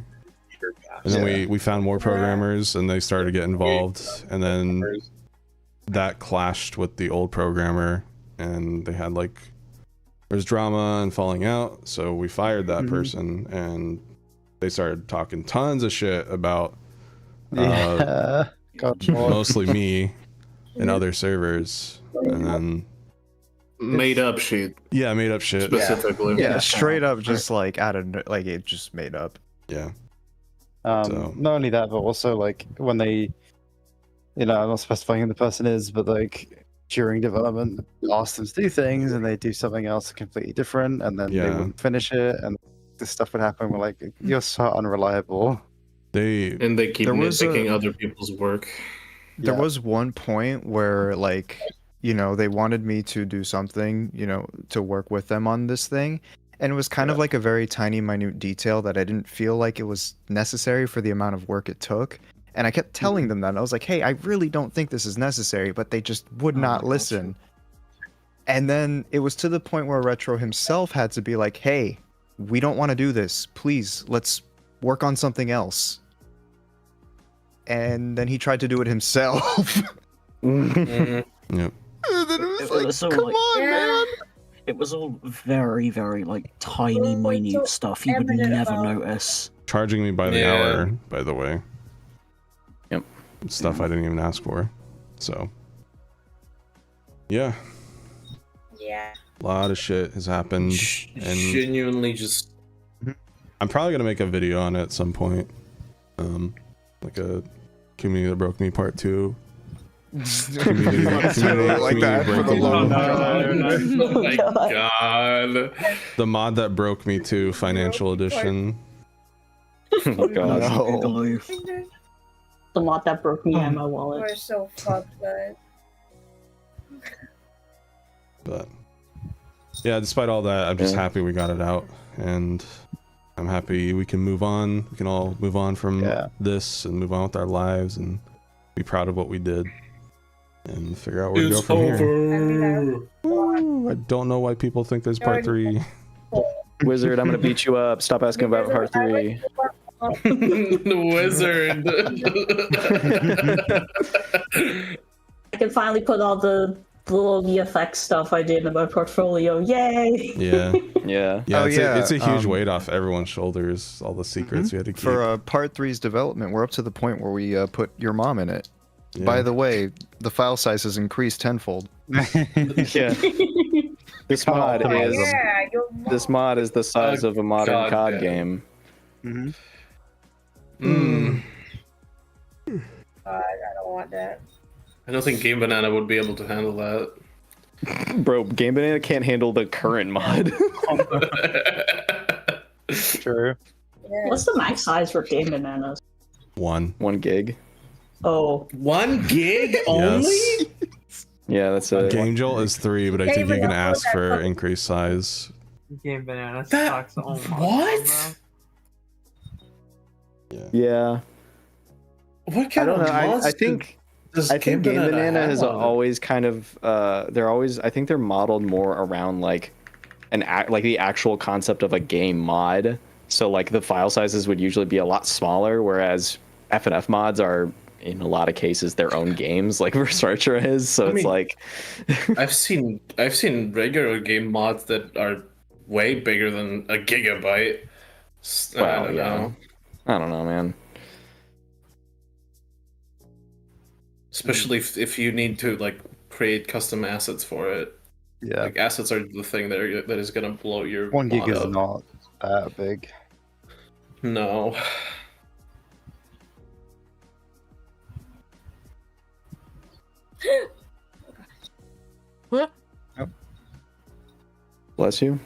And then we found more programmers, and they started to get involved, and then that clashed with the old programmer, and they had like, there's drama and falling out, so we fired that person, and they started talking tons of shit about mostly me and other servers, and then made up shit. Yeah, made up shit. Specifically. Yeah, straight up, just like out of like it just made up. Yeah. Not only that, but also like when they, you know, I'm not specifying who the person is, but like during development, ask them to do things and they do something else completely different, and then they wouldn't finish it, and this stuff would happen. We're like, you're so unreliable. They keep nitpicking other people's work. There was one point where like, you know, they wanted me to do something, you know, to work with them on this thing. And it was kind of like a very tiny, minute detail that I didn't feel like it was necessary for the amount of work it took. And I kept telling them that. And I was like, hey, I really don't think this is necessary, but they just would not listen. And then it was to the point where Retro himself had to be like, hey, we don't want to do this. Please, let's work on something else. And then he tried to do it himself. Yep. And then it was was like, all come on, man. It was all very, very like tiny, minute stuff you would never notice. Charging me by the hour, by the way. Yep. Stuff I didn't even ask for. So. Yeah. Yeah. A lot of shit has happened. And Genuinely just... I'm probably gonna make a video on it at some point. Like a Community That Broke Me Part 2. Community like that for the long Oh my god. The mod that broke me too, Financial Edition. Oh god. No. The mod that broke me and my wallet. We're so fucked, guys. But yeah, despite all that, I'm just happy we got it out, and I'm happy we can move on. We can all move on from this and move on with our lives and be proud of what we did and figure out where to go from here. Woo, I don't know why people think there's part 3. Wizard, I'm gonna beat you up. Stop asking about part 3. The wizard. can finally put all the little VFX stuff I did in my portfolio. Yay! Yeah. Yeah. Yeah, Oh, it's a huge um, weight off everyone's shoulders, all the secrets we had to keep. For part 3's development, we're up to the point where we put your mom in it. Yeah. By the way, the file size has increased tenfold. Yeah. This mod is this mod is the size of a modern COD game. I don't want that. I don't think Game Banana would be able to handle that. Bro, Game Banana can't handle the current mod. True. What's the max size for Game Bananas? 1 gig. Oh. 1 gig only? Yeah, that's a Game Jolt is 3, but I think you can ask for increased size. Game Banana sucks. Oh my What? Yeah. What I kind don't of know. mods I think Game Banana has always kind of they're always, I think they're modeled more around like like the actual concept of a game mod. So like the file sizes would usually be a lot smaller, whereas FNF mods are in a lot of cases their own games, like Researcher is. So it's like I've seen regular game mods that are way bigger than a gigabyte. I don't know. I don't know, man. Especially if you need to like create custom assets for it. Yeah. Like assets are the thing that is gonna blow your 1 gig mod is up. not that big. No. What? Bless you.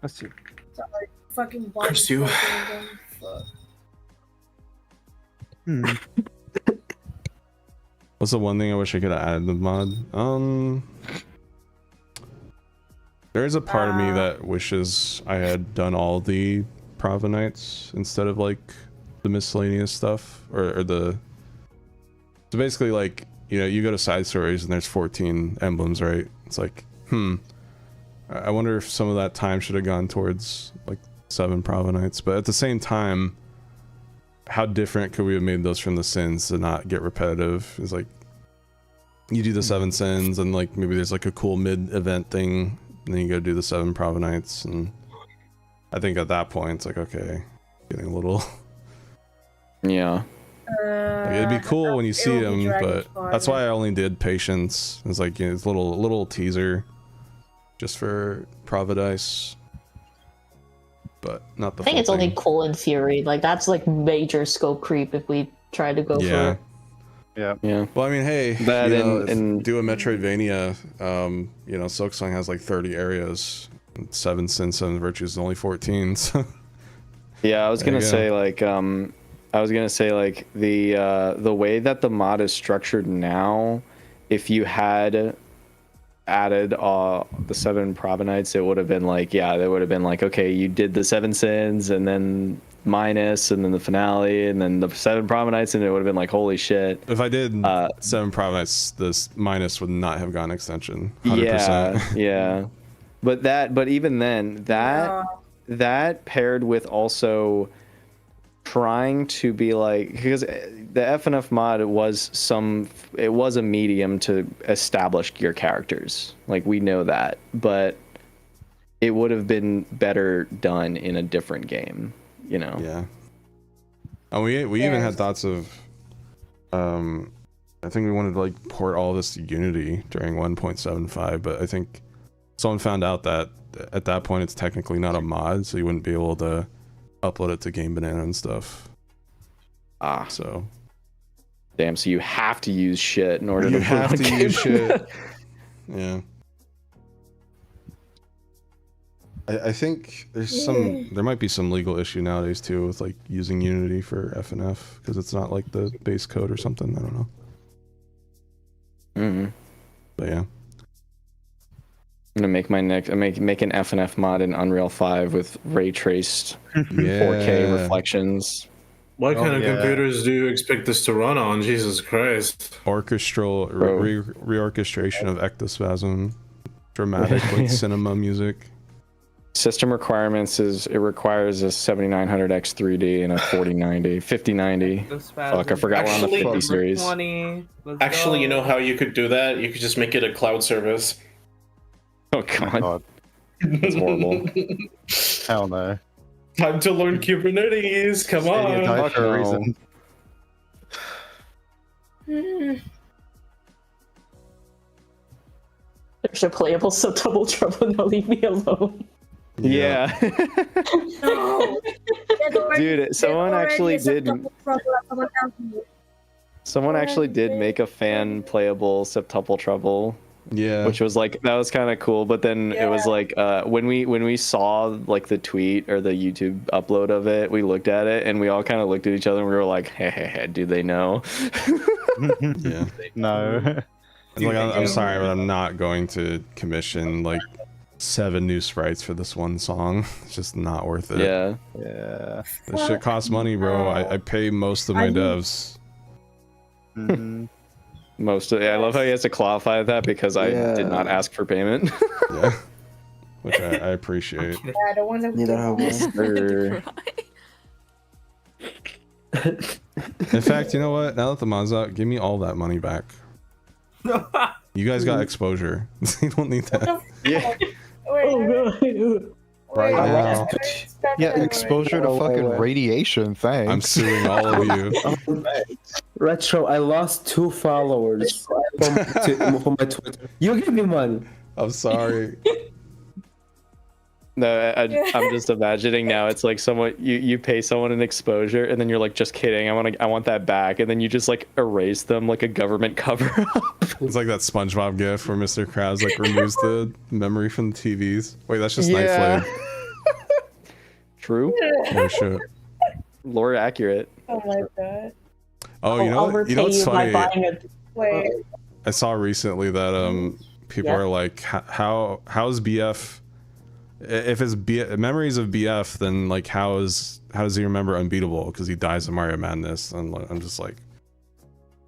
Let's see. Sorry, fucking Curse you. Fuck. What's the one thing I wish I could have added to the mod? There's a part of me that wishes I had done all the Provenites instead of like the miscellaneous stuff or the. So basically, like, you know, you go to side stories and there's 14 emblems, right? It's like, I wonder if some of that time should have gone towards like 7 Provenites, but at the same time, how different could we have made those from the sins to not get repetitive? It's like you do the 7 sins and like maybe there's like a cool mid-event thing, and then you go do the 7 Provenites, and I think at that point it's like, okay, getting a little yeah. Like, it'd be cool when you see them, but that's why I only did Patience. It's like, you know, it's a little teaser just for Providice, but not the I think full it's only thing. cool in theory. Like that's like major scope creep if we try to go for it. Yeah. Well, I mean, hey, That you know, and do a Metroidvania. You know, Silksong has like 30 areas, 7 sins, 7 virtues, and only 14. So. Yeah, I was There you gonna go. say like the way that the mod is structured now, if you had added the 7 Provenites, it would have been like, yeah, that would have been like, okay, you did the 7 sins and then minus and then the finale and then the 7 Provenites, and it would have been like, holy shit. If I did 7 Provenites, this minus would not have gotten extension. 100%. Yeah. But even then, that paired with also trying to be like, because the FNF mod was a medium to establish your characters, like we know that, but it would have been better done in a different game, you know. Yeah. And we even had thoughts of I think we wanted to like port all this to Unity during 1.75, but I think someone found out that at that point it's technically not a mod, so you wouldn't be able to upload it to Game Banana and stuff. So damn, so you have to use shit in order you to have put to on use Game shit. Yeah. I think there might be some legal issue nowadays too with like using Unity for FNF because it's not like the base code or something. I don't know. But yeah. I'm gonna make my next. Make an FNF mod in Unreal 5 with ray traced 4K reflections. What kind of computers do you expect this to run on? Jesus Christ! Orchestral reorchestration of ectospasm, dramatic like cinema music. System requirements is it requires a 7900X 3D and a 4090, 5090. Fuck, I forgot we're on the 50 series. 20. Actually, you know how you could do that? You could just make it a cloud service. Oh god. That's horrible. Hell no. Time to learn Kubernetes. Come Stadia on. died for a reason. There's a playable double trouble. Now leave me alone. Yeah. No. Dude, someone actually did make a fan playable septuple trouble. Yeah. Which was like that was kind of cool, but then it was like when we saw like the tweet or the YouTube upload of it, we looked at it and we all kind of looked at each other and we were like, hey, do they know? Yeah. No. Like, I'm sorry, but I'm not going to commission like 7 new sprites for this one song. It's just not worth it. Yeah. Yeah. This shit costs money, bro. I pay most of my devs. Most of I love how he has to qualify that because I did not ask for payment. Yeah. Which I appreciate. Yeah, the ones that Neither have In fact, you know what? Now that the mod's out, give me all that money back. You guys got exposure. You don't need that. Yeah. Right now. Yeah, exposure to fucking radiation. Thanks. I'm suing all of you. Retro, I lost 2 followers from my Twitter. You give me money. I'm sorry. No, I'm just imagining now. It's like someone you pay someone an exposure, and then you're like, just kidding. I want that back, and then you just like erase them like a government cover up. It's like that SpongeBob gif where Mr. Krabs like removes the memory from the TVs. Wait, that's just Yeah. Nightblade. True. Oh shit. Lore accurate. Oh my god. Oh, you know what's funny? Wait. I saw recently that people are like, how's BF? If it's memories of BF, then like how does he remember Unbeatable? Because he dies in Mario Madness, and I'm just like,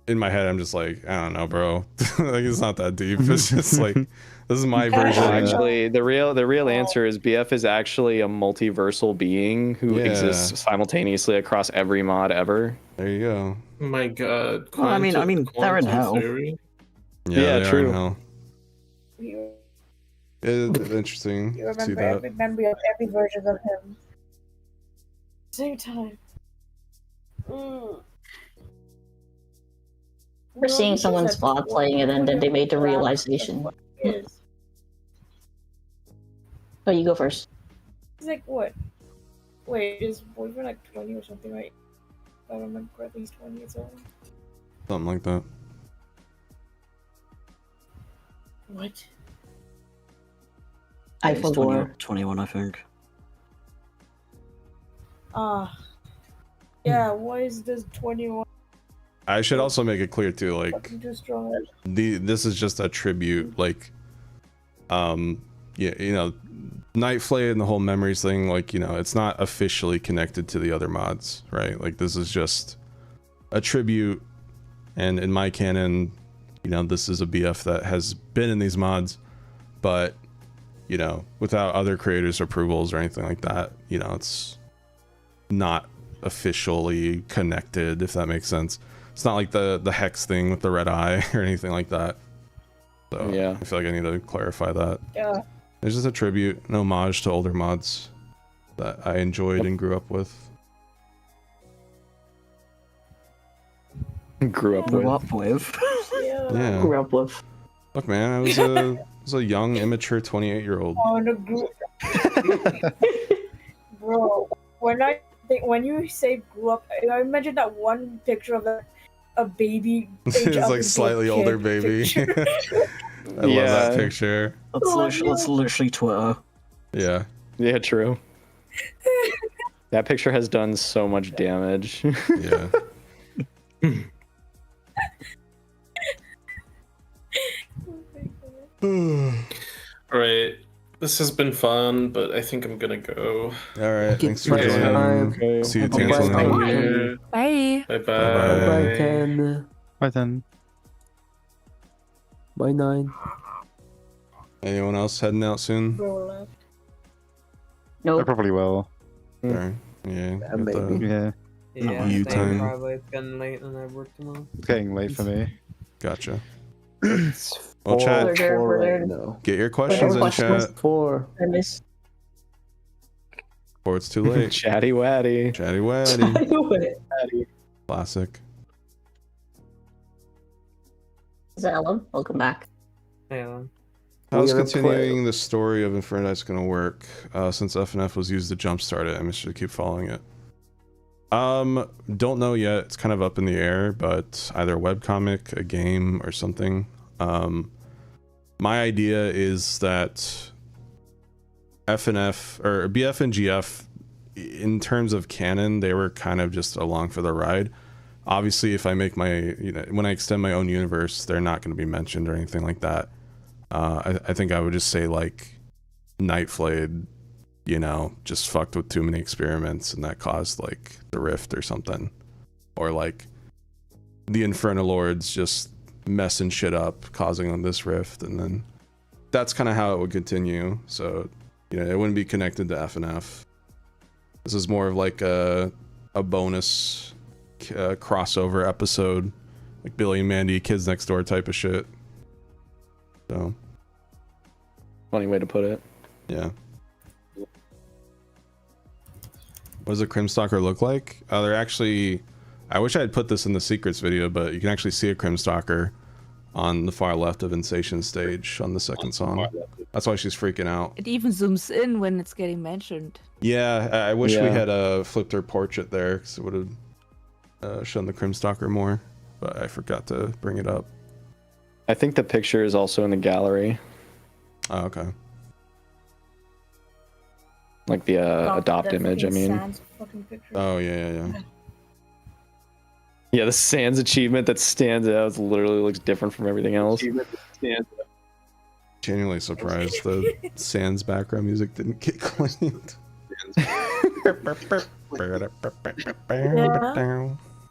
in my head, I'm just like, I don't know, bro. Like it's not that deep. It's just like this is my version. Actually, the real answer is BF is actually a multiversal being who exists simultaneously across every mod ever. There you go. My god. Well, I mean, they're in hell. Yeah, Yeah, they true. are in hell. It's interesting You to see remember that. every memory of every version of him. Same time. Remember seeing someone's VOD playing it and then they made the realization. Yes. Oh, you go first. He's like, what? Wait, is boyfriend like 20 or something, right? If I remember correctly, he's 20 years old. Something like that. What? I He's forgot. 21, I think. Yeah, why is this 21 I should also make it clear too, like fucking too strong? this is just a tribute, like yeah, you know, Nightflay and the whole memories thing, like, you know, it's not officially connected to the other mods, right? Like this is just a tribute, and in my canon, you know, this is a BF that has been in these mods, but you know, without other creators' approvals or anything like that, you know, it's not officially connected, if that makes sense. It's not like the Hex thing with the red eye or anything like that. So yeah, I feel like I need to clarify that. Yeah. It's just a tribute, an homage to older mods that I enjoyed and grew up with. Grew up with. Yeah. Grew up with. Look, man, I was a young, immature 28-year-old. On the group. Bro, when you say grew up, I imagine that one picture of a baby. It's like slightly older baby. I love that picture. That's literally Twitter. Yeah. Yeah, true. That picture has done so much damage. Yeah. Alright, this has been fun, but I think I'm gonna go. Alright, thanks for joining. See you, Tansel. Bye. Bye bye. Bye 10. Bye 10. Bye 9. Anyone else heading out soon? Bro left. I probably will. There. Yeah. got maybe. the- Yeah, You same, time. probably. It's getting late and I work tomorrow. It's getting late for me. Gotcha. It's Well, chat. four right now. Get your questions in chat. 4. Or it's too late. Chatty Waddy. Chatty Waddy. Classic. Zalem, welcome back. Yeah. How's We're continuing the story of Inferno going to work? Since FNF was used to jumpstart it, I'm just going to keep following it. Don't know yet. It's kind of up in the air, but either a webcomic, a game, or something. My idea is that FNF or BF and GF, in terms of canon, they were kind of just along for the ride. Obviously, if I make my, when I extend my own universe, they're not going to be mentioned or anything like that. I think I would just say like Nightflade, just fucked with too many experiments and that caused like the rift or something. Or like the Inferno Lords just messing shit up, causing this rift, and then that's kind of how it would continue. So, it wouldn't be connected to FNF. This is more of like a bonus crossover episode, like Billy and Mandy, Kids Next Door type of shit. So, funny way to put it. Yeah. What does a Crimstalker look like? They're actually, I wish I had put this in the secrets video, but you can actually see a Crimstalker on the far left of Insation's stage on the second song. That's why she's freaking out. It even zooms in when it's getting mentioned. Yeah, I wish we had flipped her portrait there, because it would have shown the Crimstalker more, but I forgot to bring it up. I think the picture is also in the gallery. Oh, okay. Like the adopt image, I mean. Oh, yeah. Yeah, the Sans achievement that stands out literally looks different from everything else. Genuinely surprised the Sans background music didn't get cleaned.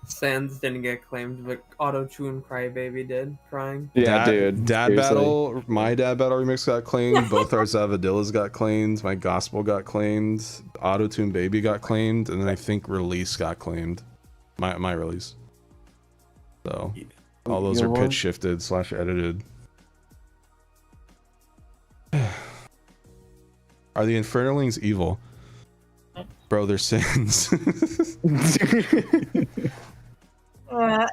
Sans didn't get claimed, but Auto-Tune Crybaby did. Crying. Yeah, dude. Dad seriously. Battle, my Dad Battle remix got claimed. Both our Zavadillas got claimed. My Gospel got claimed. Auto-Tune Baby got claimed. And then I think Release got claimed. My release. So, all those are pitch shifted / edited. Are the Infernalings evil? Bro, they're sins. Yeah.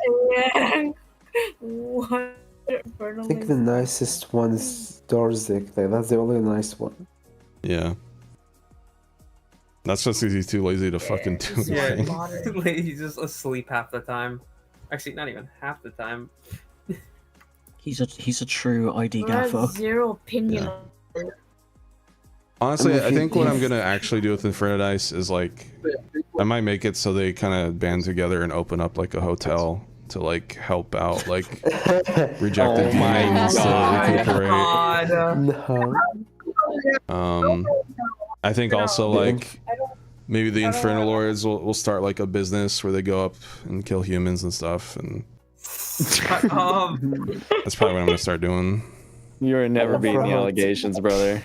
What? I think the nicest one is Dorzik. That's the only nice one. Yeah. That's just because he's too lazy to fucking do anything. Yeah, he's just asleep half the time. Actually, not even half the time. He's a true ID I have gaffer. zero opinion on it. Honestly, I think what I'm gonna actually do with Infernodice is like, I might make it so they kind of band together and open up like a hotel to like help out like rejected demons to recuperate. No. I think also like maybe the Infernal Lords will start like a business where they go up and kill humans and stuff, and that's probably what I'm gonna start doing. You're never beating the allegations, brother.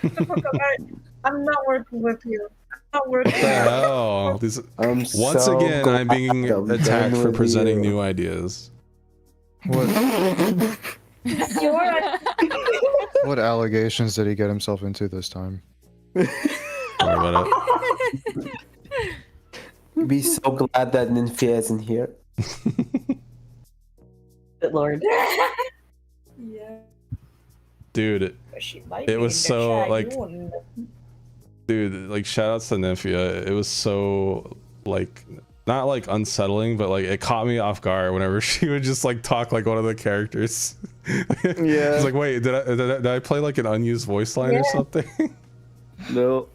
I'm not working with you. I'm not working What the hell? Once so again, I'm being glad I'm attacked done for with presenting you. new ideas. What allegations did he get himself into this time? Sorry about it. Be so glad that Nymphia isn't here. Good lord. Yeah. Dude, She might it be was in the so chat, like, you wouldn't know. dude, like shoutouts to Nymphia. It was so like not like unsettling, but like it caught me off guard whenever she would just like talk like one of the characters. Yeah. It's like, wait, did I play like an unused voice line or something? No.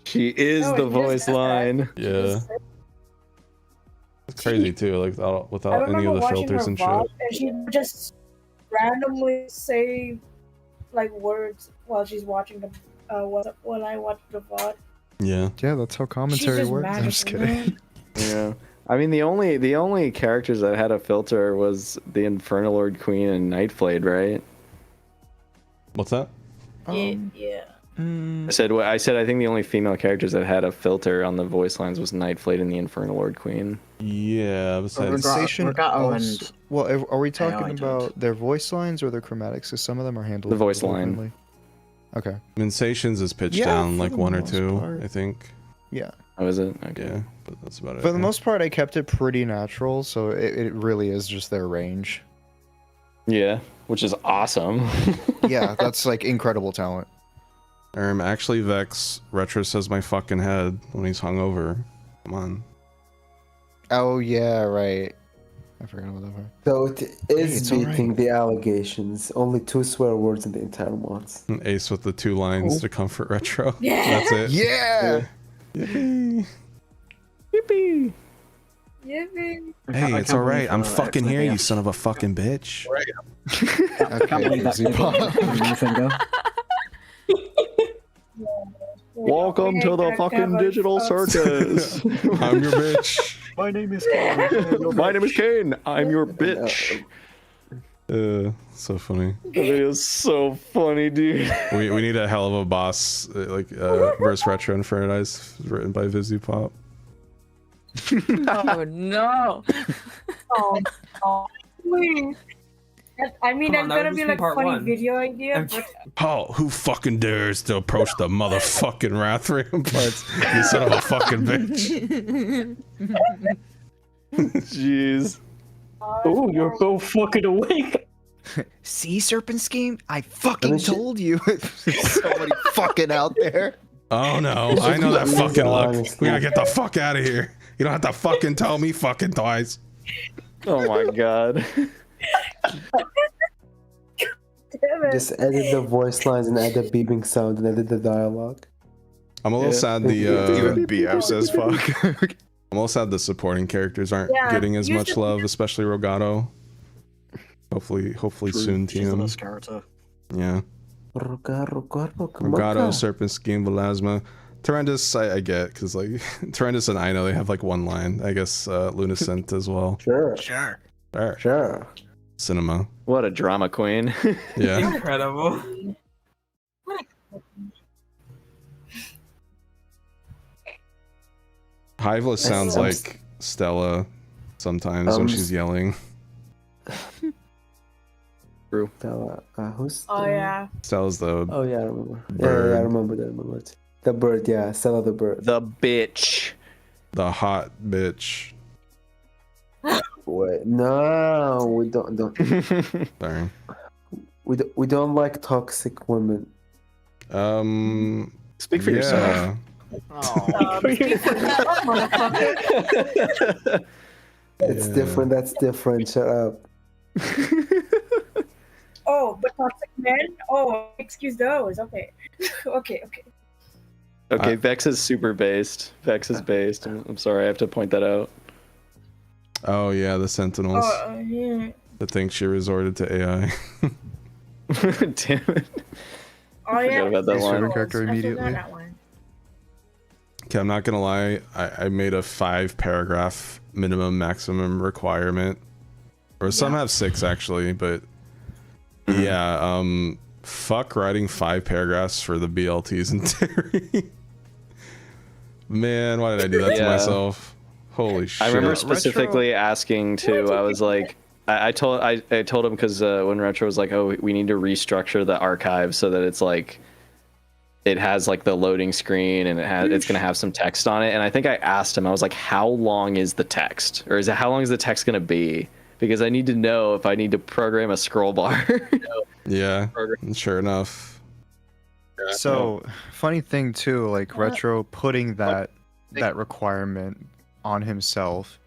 She is No, the it just voice does that. line. Yeah. It's crazy too, like I without any remember of the watching filters her and shit. VOD, and she would just randomly say like words while she's watching the when I watch the VOD. Yeah. Yeah, that's how commentary just works. I'm magical, just kidding. man. Yeah. I mean, the only characters that had a filter was the Infernal Lord Queen and Nightflade, right? What's that? Yeah. I said I think the only female characters that had a filter on the voice lines was Nightflade and the Infernal Lord Queen. Yeah, besides Sensation also, well, are we talking AI about their voice lines or their chromatics? Because some of them are handled The voice differently. Okay. Mensations is pitched Yeah, down for like the 1 or most 2, part. I think. Yeah. Oh, is it? Okay. Yeah, but that's about it. For the most part, I kept it pretty natural, so it really is just their range. Yeah, which is awesome. Yeah, that's like incredible talent. Actually, Vex, Retro says my fucking head when he's hungover. Come on. Oh yeah, right. I forgot about that part. So it is it's beating alright. the allegations. Only 2 swear words in the entire mods. Ace with the 2 lines Oh. to comfort Retro. Yeah. That's it. Yeah. Yippee. Yippee. Yippee. Hey, it's alright. I'm fucking here, you son of a fucking bitch. I can't believe that Easy pop. finger. Welcome to the fucking digital circus. I'm your bitch. My name is Kane. My name is Kane. I'm your bitch. So funny. That is so funny, dude. We need a hell of a boss, verse Retro Infernize, written by Vizupop. Oh no. Oh, please. I mean, Come on, that's that gonna would be just be like part funny 1. video idea, but Paul, who fucking dares to approach the motherfucking Rathrium parts? You son of a fucking bitch. Jeez. Oh, you're both fucking awake. Sea Serpent Scheme? I fucking told you. There's somebody fucking out there. Oh no, I know that fucking look. We gotta get the fuck out of here. You don't have to fucking tell me fucking twice. Oh my god. damn it. Just edit the voice lines and add the beeping sound and edit the dialogue. I'm a little sad the Even BF says fuck. I'm a little sad the supporting characters aren't Yeah, getting as you much should- love, especially Rogato. Hopefully soon, She's the team. best character. Yeah. Rogato, Rogato, Serpent Scheme, Velasma. Tyrannus, I get, because like Tyrannus and I know they have like 1 line. I guess Lunacent as well. Sure. Sure. Cinema. What a drama queen. Yeah. Incredible. Hiveless sounds like Stella sometimes when she's yelling. True. Stella, who's? Oh yeah. Stella's the Oh yeah, I remember. bird. Yeah, I remember that. I remember it. The bird, yeah, Stella the bird. The bitch. The hot bitch. Wait, no, we don't. Sorry. We don't like toxic women. Speak for yourself. It's different. That's different. Shut up. Oh, but toxic men? Oh, excuse those. Okay. okay. Okay, Vex is super based. Vex is based. I'm sorry, I have to point that out. Oh yeah, the Sentinels. Yeah. I think she resorted to AI. Damn it. Oh yeah. Forgot about that line. Character immediately. Okay, I'm not gonna lie. I made a 5-paragraph minimum maximum requirement, or some have 6 actually, but yeah. Fuck writing 5 paragraphs for the BLTs in Terry. Man, why did I do that to myself? Holy shit! I remember specifically asking to. I was like, I told him because when Retro was like, oh, we need to restructure the archive so that it's like, it has like the loading screen and it's gonna have some text on it. And I think I asked him, I was like, how long is the text, or how long is the text gonna be? Because I need to know if I need to program a scroll bar. Yeah, sure enough. So, funny thing too, like Retro putting that requirement on himself.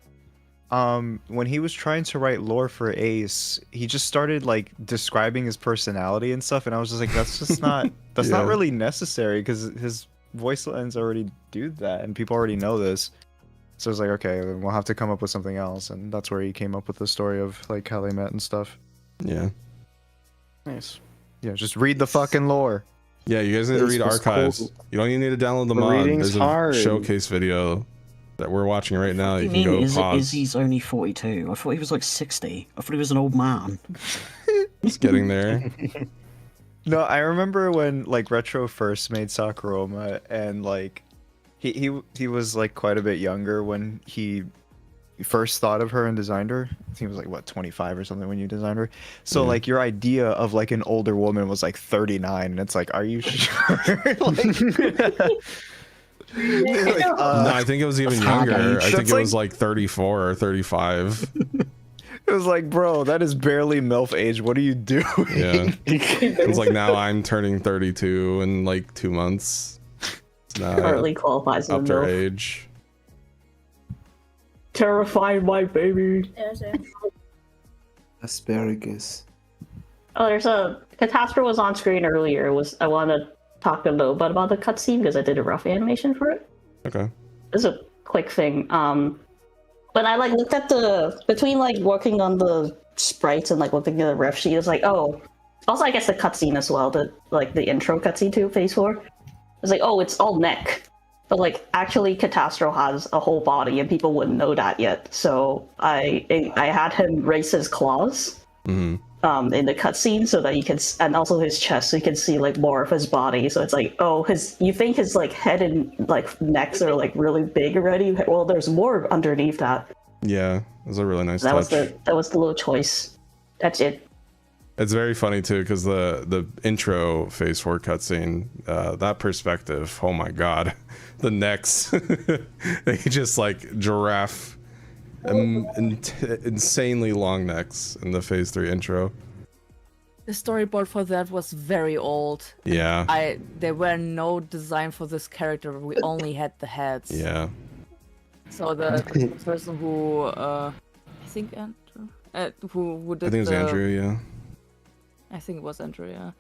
When he was trying to write lore for Ace, he just started like describing his personality and stuff, and I was just like, that's just not not really necessary because his voice lines already do that, and people already know this. So I was like, okay, then we'll have to come up with something else, and that's where he came up with the story of like how they met and stuff. Yeah. Nice. Yeah, just read the fucking lore. Yeah, you guys need to Ace read was archives. cool. You don't even need to download the The mod. reading's There's a hard. showcase video that we're watching right now. You What do can you mean? go pause. Izzy's only 42. I thought he was like 60. I thought he was an old man. It's getting there. No, I remember when like Retro first made Sakuroma, and like he was like quite a bit younger when he first thought of her and designed her. I think he was like what 25 or something when you designed her. So like your idea of like an older woman was like 39, and it's like, are you sure? No, I think it was even younger. I think it was like 34 or 35. It was like, bro, that is barely MILF age. What are you doing? Yeah. It's like now I'm turning 32 in like 2 months. Now Currently qualifies as up to her MILF. age. Terrified my baby. Asparagus. Oh, there's a Catastrophe was on screen earlier. I want to talk a little bit about the cutscene because I did a rough animation for it. Okay. It's a quick thing. When I like looked at between like working on the sprites and like looking at the ref sheet, it's like, oh, also I guess the cutscene as well, the intro cutscene to Phase 4. It's like, oh, it's all neck. But like actually Catastrophe has a whole body and people wouldn't know that yet. So I had him raise his claws in the cutscene so that you can, and also his chest, so you can see like more of his body. So it's like, oh, you think his like head and like necks are like really big already? Well, there's more underneath that. Yeah, it was a really nice That touch. was the little choice. That's it. It's very funny too because the intro Phase 4 cutscene, that perspective, oh my god, the necks, they just like giraffe, insanely long necks in the Phase 3 intro. The storyboard for that was very old. Yeah. There were no design for this character. We only had the heads. Yeah. So the person who I think Andrew, who did I think it was Andrew. Yeah. I think it was Andrew. Yeah.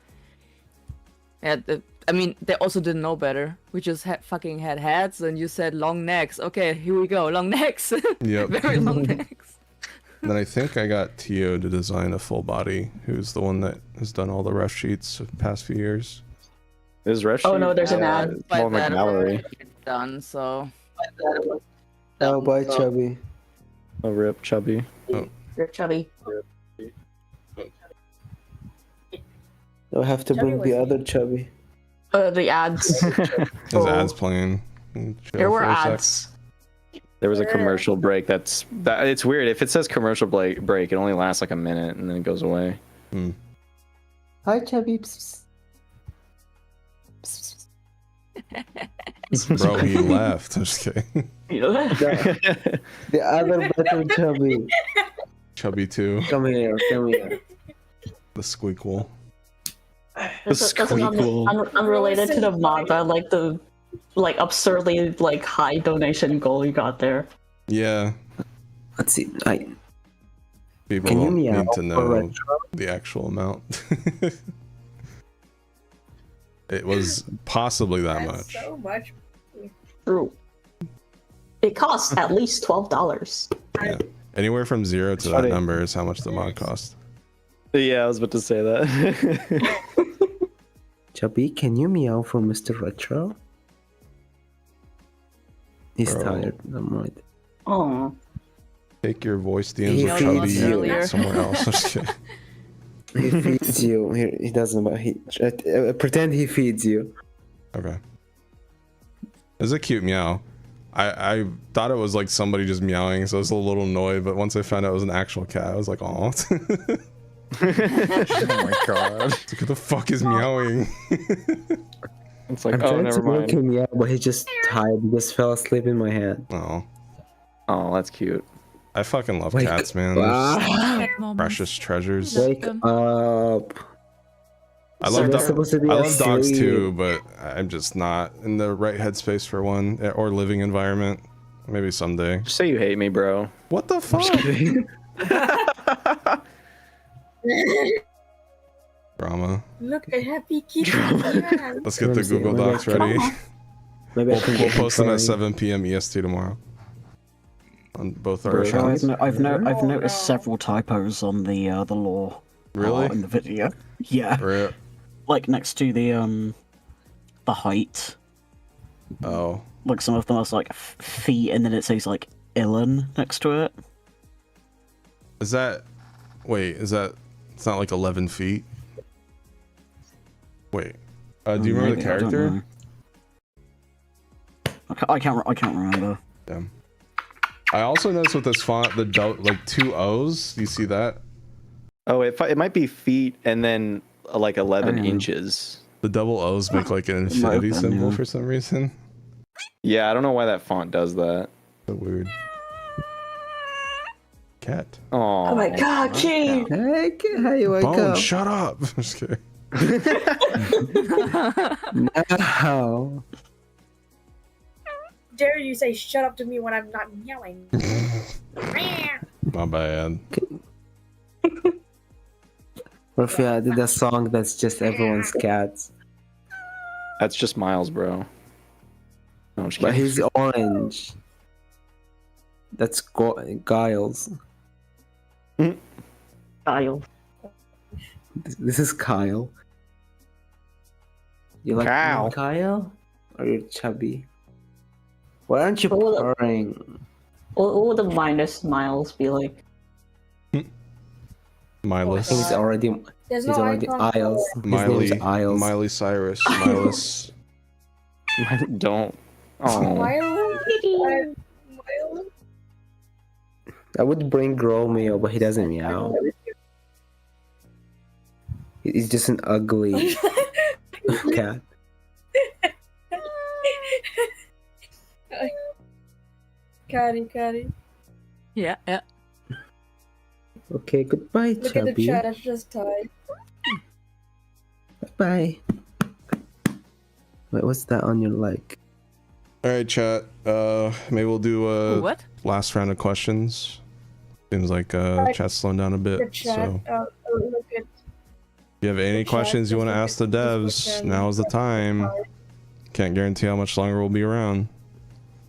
Yeah. I mean, they also didn't know better. We just fucking had heads, and you said long necks. Okay, here we go, long necks. Yep. Very long necks. Then I think I got Tio to design a full body, who's the one that has done all the ref sheets the past few years. Is ref Oh no, there's an ad. Paul McMallory. Done. So. Oh, bye, Chubby. Oh, rip, Chubby. Oh. Rip Chubby. I'll have to bring the other Chubby. The ads. There's ads playing. There were ads. There was a commercial break. It's weird. If it says commercial break, it only lasts like a minute and then it goes away. Hi, Chubby. Bro, he left. I'm just kidding. The other better Chubby. Chubby 2. Come here, come here. The squeakle. This is unrelated to the manga, like the absurdly like high donation goal you got there. Yeah. Let's see. People Can you won't meow need to for know retro? the actual amount. It was possibly that much. So much. True. It costs at least $12. Yeah. Anywhere from 0 to that number is how much the mod cost. Yeah, I was about to say that. Chubby, can you meow for Mr. Retro? He's Bro. tired. I'm right. Oh. Take your voice He DMs feeds with you. Chubby somewhere else. I'm just kidding. He feeds you. He doesn't. But pretend he feeds you. Okay. It's a cute meow. I thought it was like somebody just meowing, so I was a little annoyed, but once I found out it was an actual cat, I was like, aw. Oh my god. It's like, who the fuck is meowing? It's like, I'm trying to make him meow, but he's just tired. He just fell asleep in my hand. Oh. Oh, that's cute. I fucking love Wake cats, man. up. They're just precious treasures. Wake up. I love, They're supposed to be I love dogs asleep. too, but I'm just not in the right headspace for one, or living environment. Maybe someday. Just say you hate me, bro. What the fuck? Drama. Look at Happy Kitty. Yeah. Let's get the Google Docs ready. Maybe We'll post them at 7 p.m. EST tomorrow. On both our accounts. I've noticed several typos on the law. Really? In the video. Yeah. Rip. Like next to the height. Oh. Like some of them are like feet, and then it says like Illen next to it. Is that? Wait, is that? It's not like 11 feet. Wait, do you remember the Maybe, I don't character? know. I can't remember. Damn. I also noticed with this font, the like 2 O's. Do you see that? Oh, it might be feet and then like 11 Oh. inches. The double O's make like an It might have infinity been, symbol yeah. for some reason. Yeah, I don't know why that font does that. So weird. Cat. Oh my god, King! Hey, how you wake Bone, up? shut up! I'm just kidding. No. Dare you say shut up to me when I'm not yelling? My bad. Or if you added a song that's just everyone's cats. That's just Miles, bro. No, I'm just But kidding. he's orange. That's Giles. Kyle. This is Kyle. You like Kyle. Kyle? Or you're chubby? Why aren't you purring? What would the minus Miles be like? Miley. He's already. There's He's no already icon. Isles. His Miley. name's Isles. Miley Cyrus. Miles. Don't. Oh. Milo? I would bring Romeo, but he doesn't meow. He's just an ugly cat. Catty. Yeah. Okay, goodbye, Look at the chubby. chat, it's just tied. Bye. Wait, what's that on your leg? Alright, chat. Maybe we'll do a What? last round of questions. Seems like chat's slowing down a The bit. chat, So look at if you have any chat, questions you just want to look ask the at this devs, weekend. now is the time. Can't guarantee how much longer we'll be around.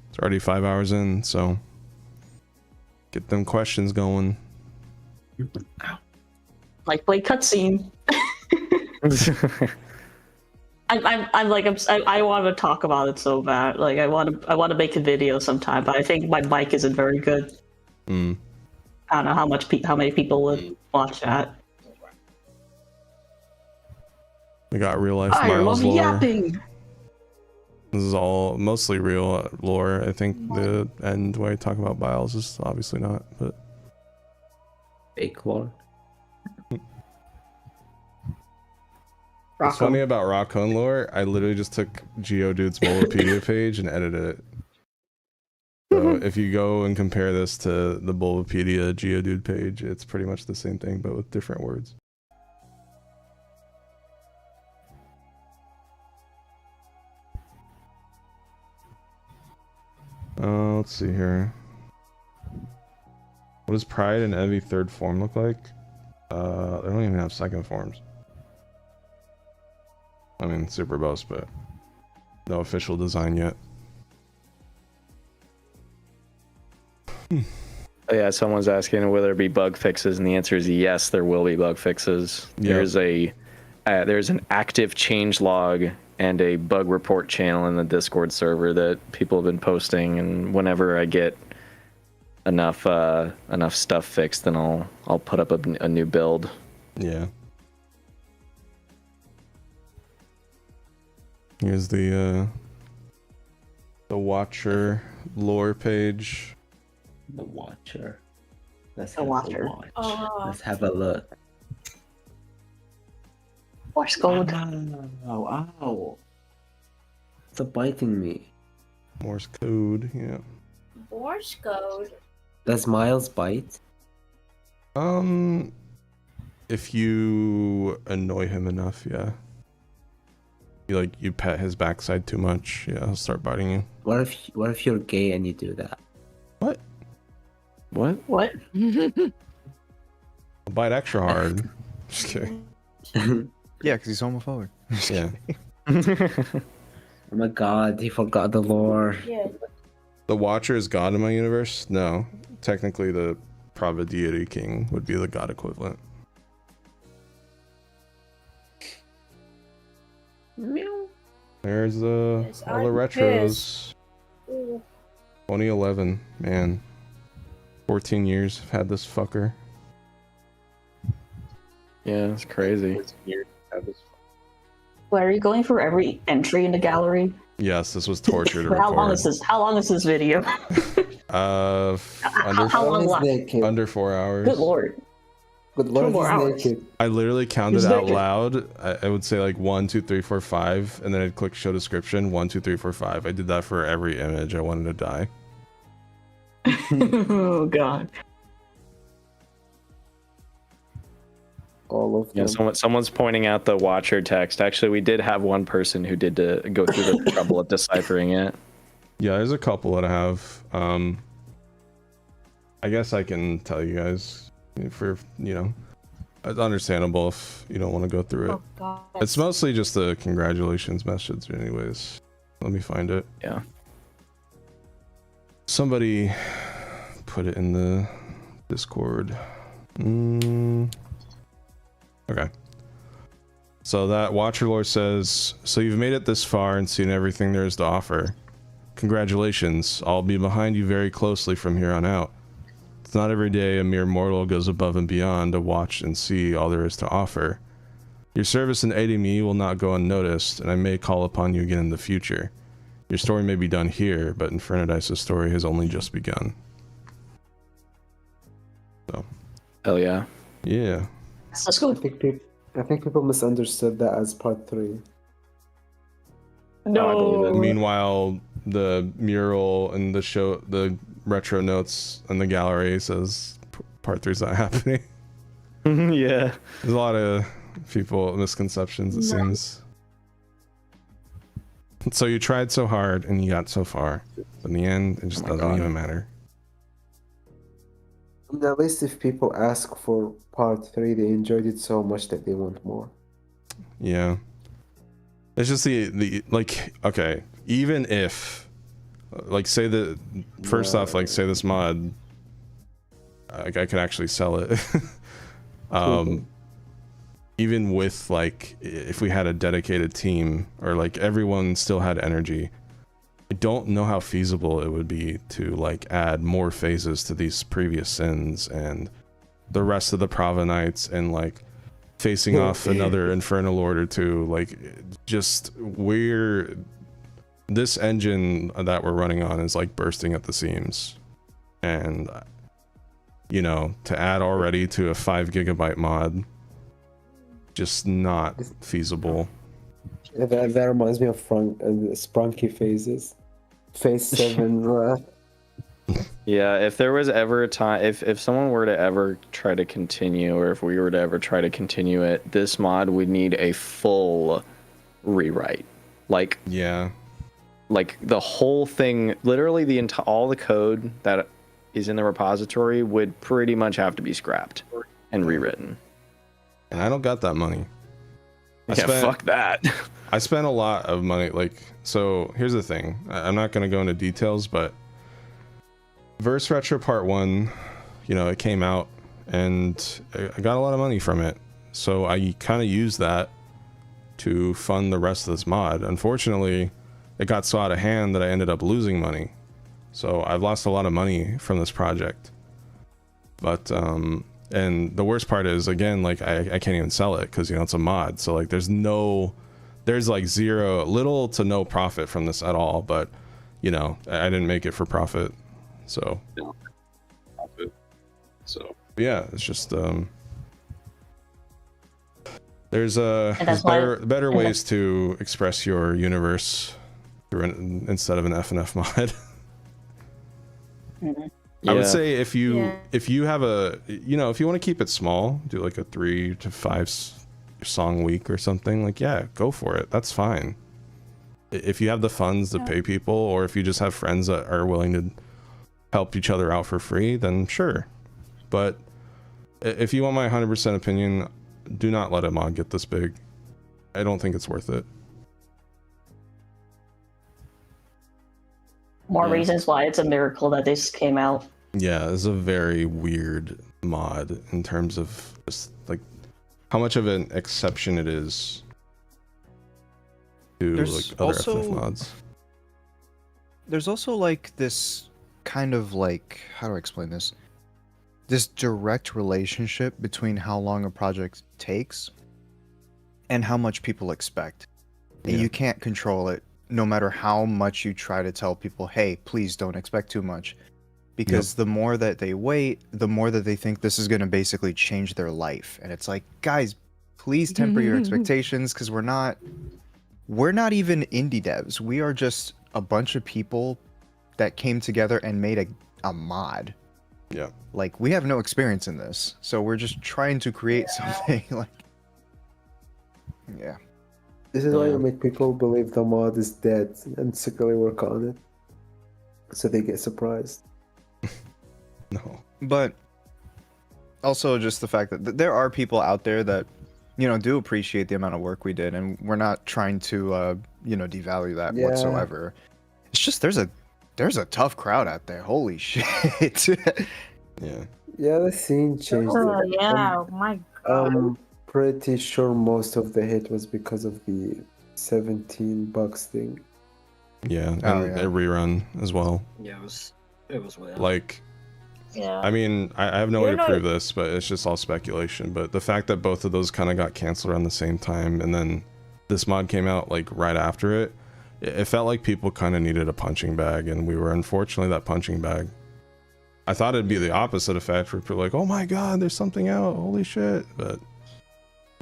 It's already 5 hours in, so get them questions going. Like play cutscene. I want to talk about it so bad. Like I want to make a video sometime, but I think my mic isn't very good. Mm. I don't know how many people would watch that. We got real life I Miles love lore. yapping. This is all mostly real lore. I think the end where I talk about Miles is obviously not, but Fake lore. what's funny about Raccoon lore, I literally just took Geodude's Bulbapedia page and edited it. So if you go and compare this to the Bulbapedia Geodude page, it's pretty much the same thing, but with different words. Let's see here. What does Pride and Eevee third form look like? They don't even have second forms. I mean, super boast, but no official design yet. Oh, yeah, someone's asking will there be bug fixes, and the answer is yes, there will be bug fixes. Yep. There's an active change log and a bug report channel in the Discord server that people have been posting, and whenever I get enough stuff fixed, then I'll put up a new build. Yeah. Here's the Watcher lore page. The Watcher. Let's The have Watcher. a watch. Let's have a look. Morse code. Ow. Stop biting me. Morse code, yeah. Morse code. Does Miles bite? If you annoy him enough, yeah. You pet his backside too much, yeah, he'll start biting you. What if you're gay and you do that? What? What? I'll bite extra hard. Just kidding. Yeah, because he's homophobic. Yeah. Oh my god, he forgot the lore. Yeah. The Watcher is god in my universe? No. Technically, the Prava Deity King would be the god equivalent. Meow. There's all the I'm retros. pissed. Ooh. 2011, man. 14 years I've had this fucker. Yeah, it's crazy. Wait, are you going for every entry in the gallery? Yes, this was torture to Wait, how long record. is this? How long is this video? how long left? Under 4 hours. Good lord. Good Two lord, more he's hours. naked. I literally counted He's out naked. loud. I would say like 1, 2, 3, 4, 5, and then I'd click show description. 1, 2, 3, 4, 5. I did that for every image I wanted to die. Oh god. All of Yeah, them. someone's pointing out the watcher text. Actually, we did have one person who did to go through the trouble of deciphering it. Yeah, there's a couple that I have. I guess I can tell you guys for, you know, it's understandable if you don't want to go through it. Oh, God. It's mostly just the congratulations message anyways. Let me find it. Yeah. Somebody put it in the Discord. Okay. So that Watcher Lore says, so you've made it this far and seen everything there is to offer. Congratulations. I'll be behind you very closely from here on out. It's not every day a mere mortal goes above and beyond to watch and see all there is to offer. Your service in aiding me will not go unnoticed, and I may call upon you again in the future. Your story may be done here, but Infernadice's story has only just begun. So. Hell yeah. Yeah. Let's go. I think people misunderstood that as part 3. No. Meanwhile, the mural and the retro notes in the gallery says part 3's not happening. Yeah. There's a lot of misconceptions, it seems. So you tried so hard and you got so far. In the end, it just doesn't even matter. I mean, at least if people ask for part 3, they enjoyed it so much that they want more. Yeah. It's just the like, okay, even if like say the first off, like say this mod like I could actually sell it. Even with like if we had a dedicated team or like everyone still had energy, I don't know how feasible it would be to like add more phases to these previous sins and the rest of the Provenites and like facing off another Infernal Lord or two. Like just this engine that we're running on is like bursting at the seams, and you know, to add already to a 5 GB mod, just not feasible. That reminds me of Sprunky phases. Phase 7, Yeah, if there was ever a time, if someone were to ever try to continue, or if we were to ever try to continue it, this mod would need a full rewrite. Like, yeah, like the whole thing, literally all the code that is in the repository would pretty much have to be scrapped and rewritten. And I don't got that money. Fuck that. I spent a lot of money. Like, so here's the thing. I'm not going to go into details, but Verse Retro Part 1, you know, it came out and I got a lot of money from it. So I kind of used that to fund the rest of this mod. Unfortunately, it got so out of hand that I ended up losing money. So I've lost a lot of money from this project. But, and the worst part is, again, like I can't even sell it because, you know, it's a mod. So like there's like little to no profit from this at all. But, you know, I didn't make it for profit. So yeah, it's just there's better ways to express your universe instead of an FNF mod. I would say if you have if you want to keep it small, do like a 3 to 5 song week or something, like, yeah, go for it. That's fine. If you have the funds to pay people, or if you just have friends that are willing to help each other out for free, then sure. But if you want my 100% opinion, do not let a mod get this big. I don't think it's worth it. More reasons why it's a miracle that this came out. Yeah, it's a very weird mod in terms of just like how much of an exception it is to like other FNF mods. There's also like this kind of like, how do I explain this? This direct relationship between how long a project takes and how much people expect. You can't control it, no matter how much you try to tell people, hey, please don't expect too much. Because the more that they wait, the more that they think this is going to basically change their life. And it's like, guys, please temper your expectations, because we're not even indie devs. We are just a bunch of people that came together and made a mod. Yeah. Like, we have no experience in this, so we're just trying to create something. Like, yeah. This is why you make people believe the mod is dead and secretly work on it, so they get surprised. No. But also just the fact that there are people out there that, you know, do appreciate the amount of work we did, and we're not trying to, you know, devalue that whatsoever. It's just there's a tough crowd out there. Holy shit. Yeah. Yeah, the scene changed. Yeah, my god. I'm pretty sure most of the hate was because of the 17 bucks thing. Yeah, and a rerun as well. Yeah, it was weird. Like, yeah. I mean, I have no way to prove this, but it's just all speculation. But the fact that both of those kind of got canceled around the same time, and then this mod came out like right after it, it felt like people kind of needed a punching bag, and we were unfortunately that punching bag. I thought it'd be the opposite effect, where people were like, oh my god, there's something out, holy shit. But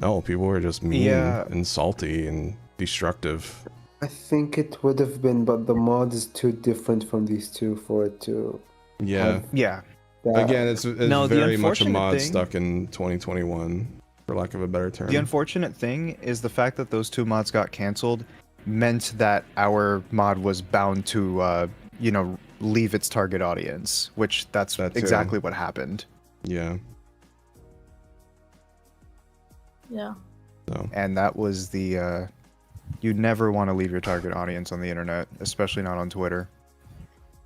no, people were just mean and salty and destructive. I think it would have been, but the mod is too different from these two for it to. Yeah. Again, it's No, very much a unfortunate mod thing- stuck in 2021, for lack of a better term. The unfortunate thing is the fact that those two mods got canceled meant that our mod was bound to, you know, leave its target audience, which that's exactly what happened. Yeah. Yeah. And that was the, you'd never want to leave your target audience on the internet, especially not on Twitter.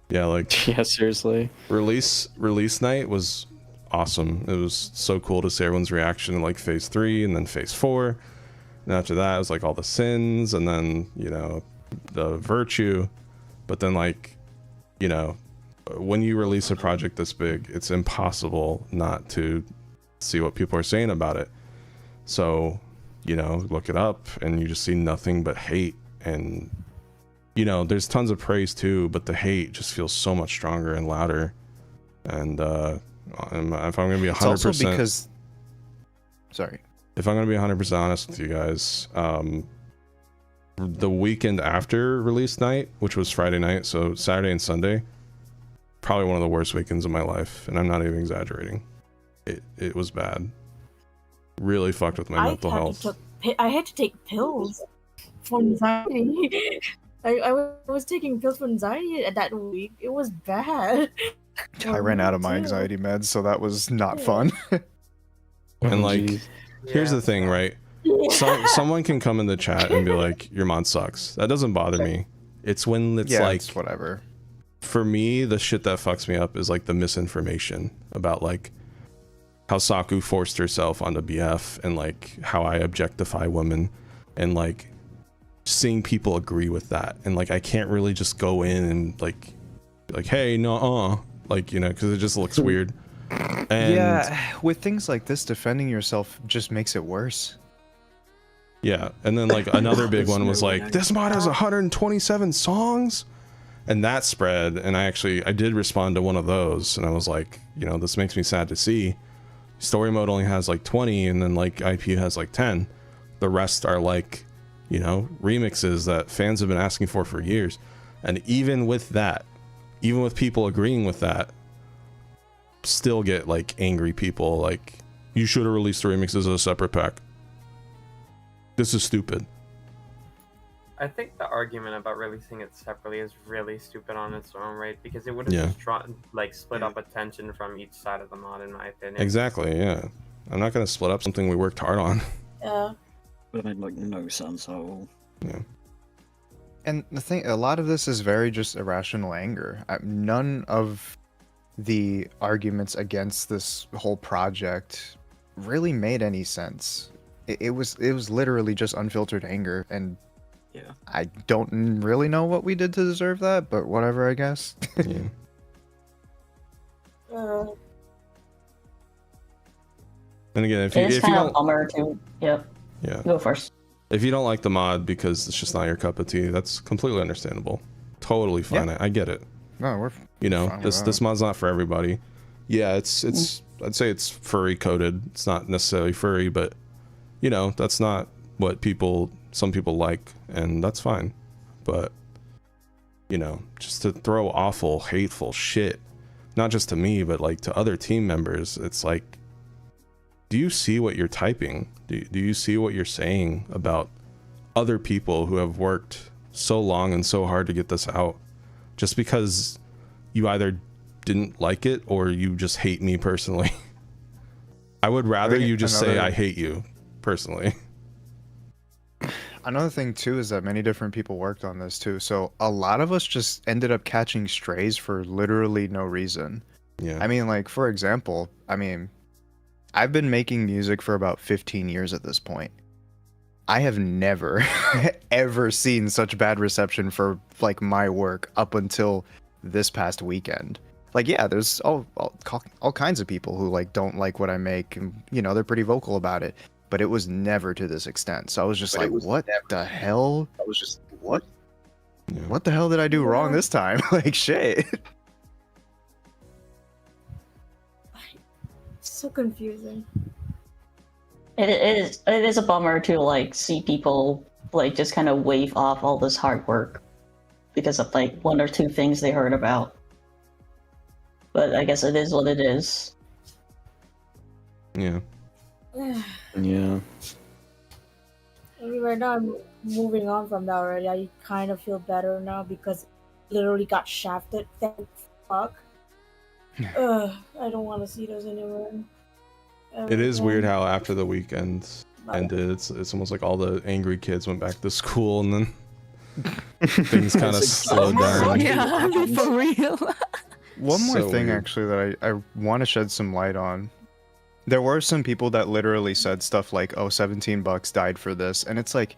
Yeah, like yeah, seriously. Release night was awesome. It was so cool to see everyone's reaction in like phase 3 and then phase 4. And after that, it was like all the sins and then, you know, the virtue. But then, like, you know, when you release a project this big, it's impossible not to see what people are saying about it. So, you know, look it up and you just see nothing but hate. And, you know, there's tons of praise too, but the hate just feels so much stronger and louder. And if I'm going to be 100%... It's also because... Sorry. If I'm going to be 100% honest with you guys, the weekend after release night, which was Friday night, so Saturday and Sunday, probably one of the worst weekends of my life, and I'm not even exaggerating. It was bad. Really fucked with my mental health. I had to take pills for anxiety. I was taking pills for anxiety that week. It was bad. I ran out of my anxiety meds, so that was not fun. And like, here's the thing, right? Someone can come in the chat and be like, your mod sucks. That doesn't bother me. It's when it's like, it's whatever. For me, the shit that fucks me up is like the misinformation about like how Saku forced herself onto BF and like how I objectify women and like seeing people agree with that. And like, I can't really just go in and like, hey, no, like, you know, because it just looks weird. And yeah, with things like this, defending yourself just makes it worse. Yeah, and then like another big one was like, this mod has 127 songs, and that spread. And I did respond to one of those, and I was like, you know, this makes me sad to see. Story mode only has like 20, and then like IPU has like 10. The rest are like, you know, remixes that fans have been asking for years. And even with that, even with people agreeing with that, still get like angry people like, you should have released the remixes as a separate pack. This is stupid. I think the argument about releasing it separately is really stupid on its own, right? Because it would have just split up attention from each side of the mod, in my opinion. Exactly, yeah. I'm not gonna split up something we worked hard on. Yeah. It made like no sense at all. Yeah. And the thing, a lot of this is very just irrational anger. None of the arguments against this whole project really made any sense. It was literally just unfiltered anger, and yeah, I don't really know what we did to deserve that, but whatever, I guess. Yeah. And again, if you kind of don't, bummer too. Yep. Yeah. Go first. If you don't like the mod because it's just not your cup of tea, that's completely understandable. Totally fine. I get it. No, we're You know, fine with this that. mod's not for everybody. Yeah, it's I'd say it's furry coded. It's not necessarily furry, but you know, that's not what some people like, and that's fine. But you know, just to throw awful, hateful shit, not just to me, but like to other team members, it's like, do you see what you're typing? Do you see what you're saying about other people who have worked so long and so hard to get this out? Just because you either didn't like it or you just hate me personally. I would rather you just say I hate you personally. Another thing too is that many different people worked on this too, so a lot of us just ended up catching strays for literally no reason. Yeah. I mean, like, for example, I've been making music for about 15 years at this point. I have never ever seen such bad reception for like my work up until this past weekend. Like, yeah, there's all kinds of people who like don't like what I make, and you know, they're pretty vocal about it, but it was never to this extent. So I was just like, what the hell? I was just, what the hell did I do wrong this time? Like, shit. So confusing. It is a bummer to like see people like just kind of wave off all this hard work because of like one or two things they heard about. But I guess it is what it is. Yeah. Yeah. I mean, right now I'm moving on from that already. I kind of feel better now because I literally got shafted. Thank fuck. I don't want to see those anymore. It is weird how after the weekend ended, it's almost like all the angry kids went back to school and then things kind of slowed down. Yeah, for real. One more So thing, weird. actually, that I want to shed some light on. There were some people that literally said stuff like, oh, $17 died for this. And it's like,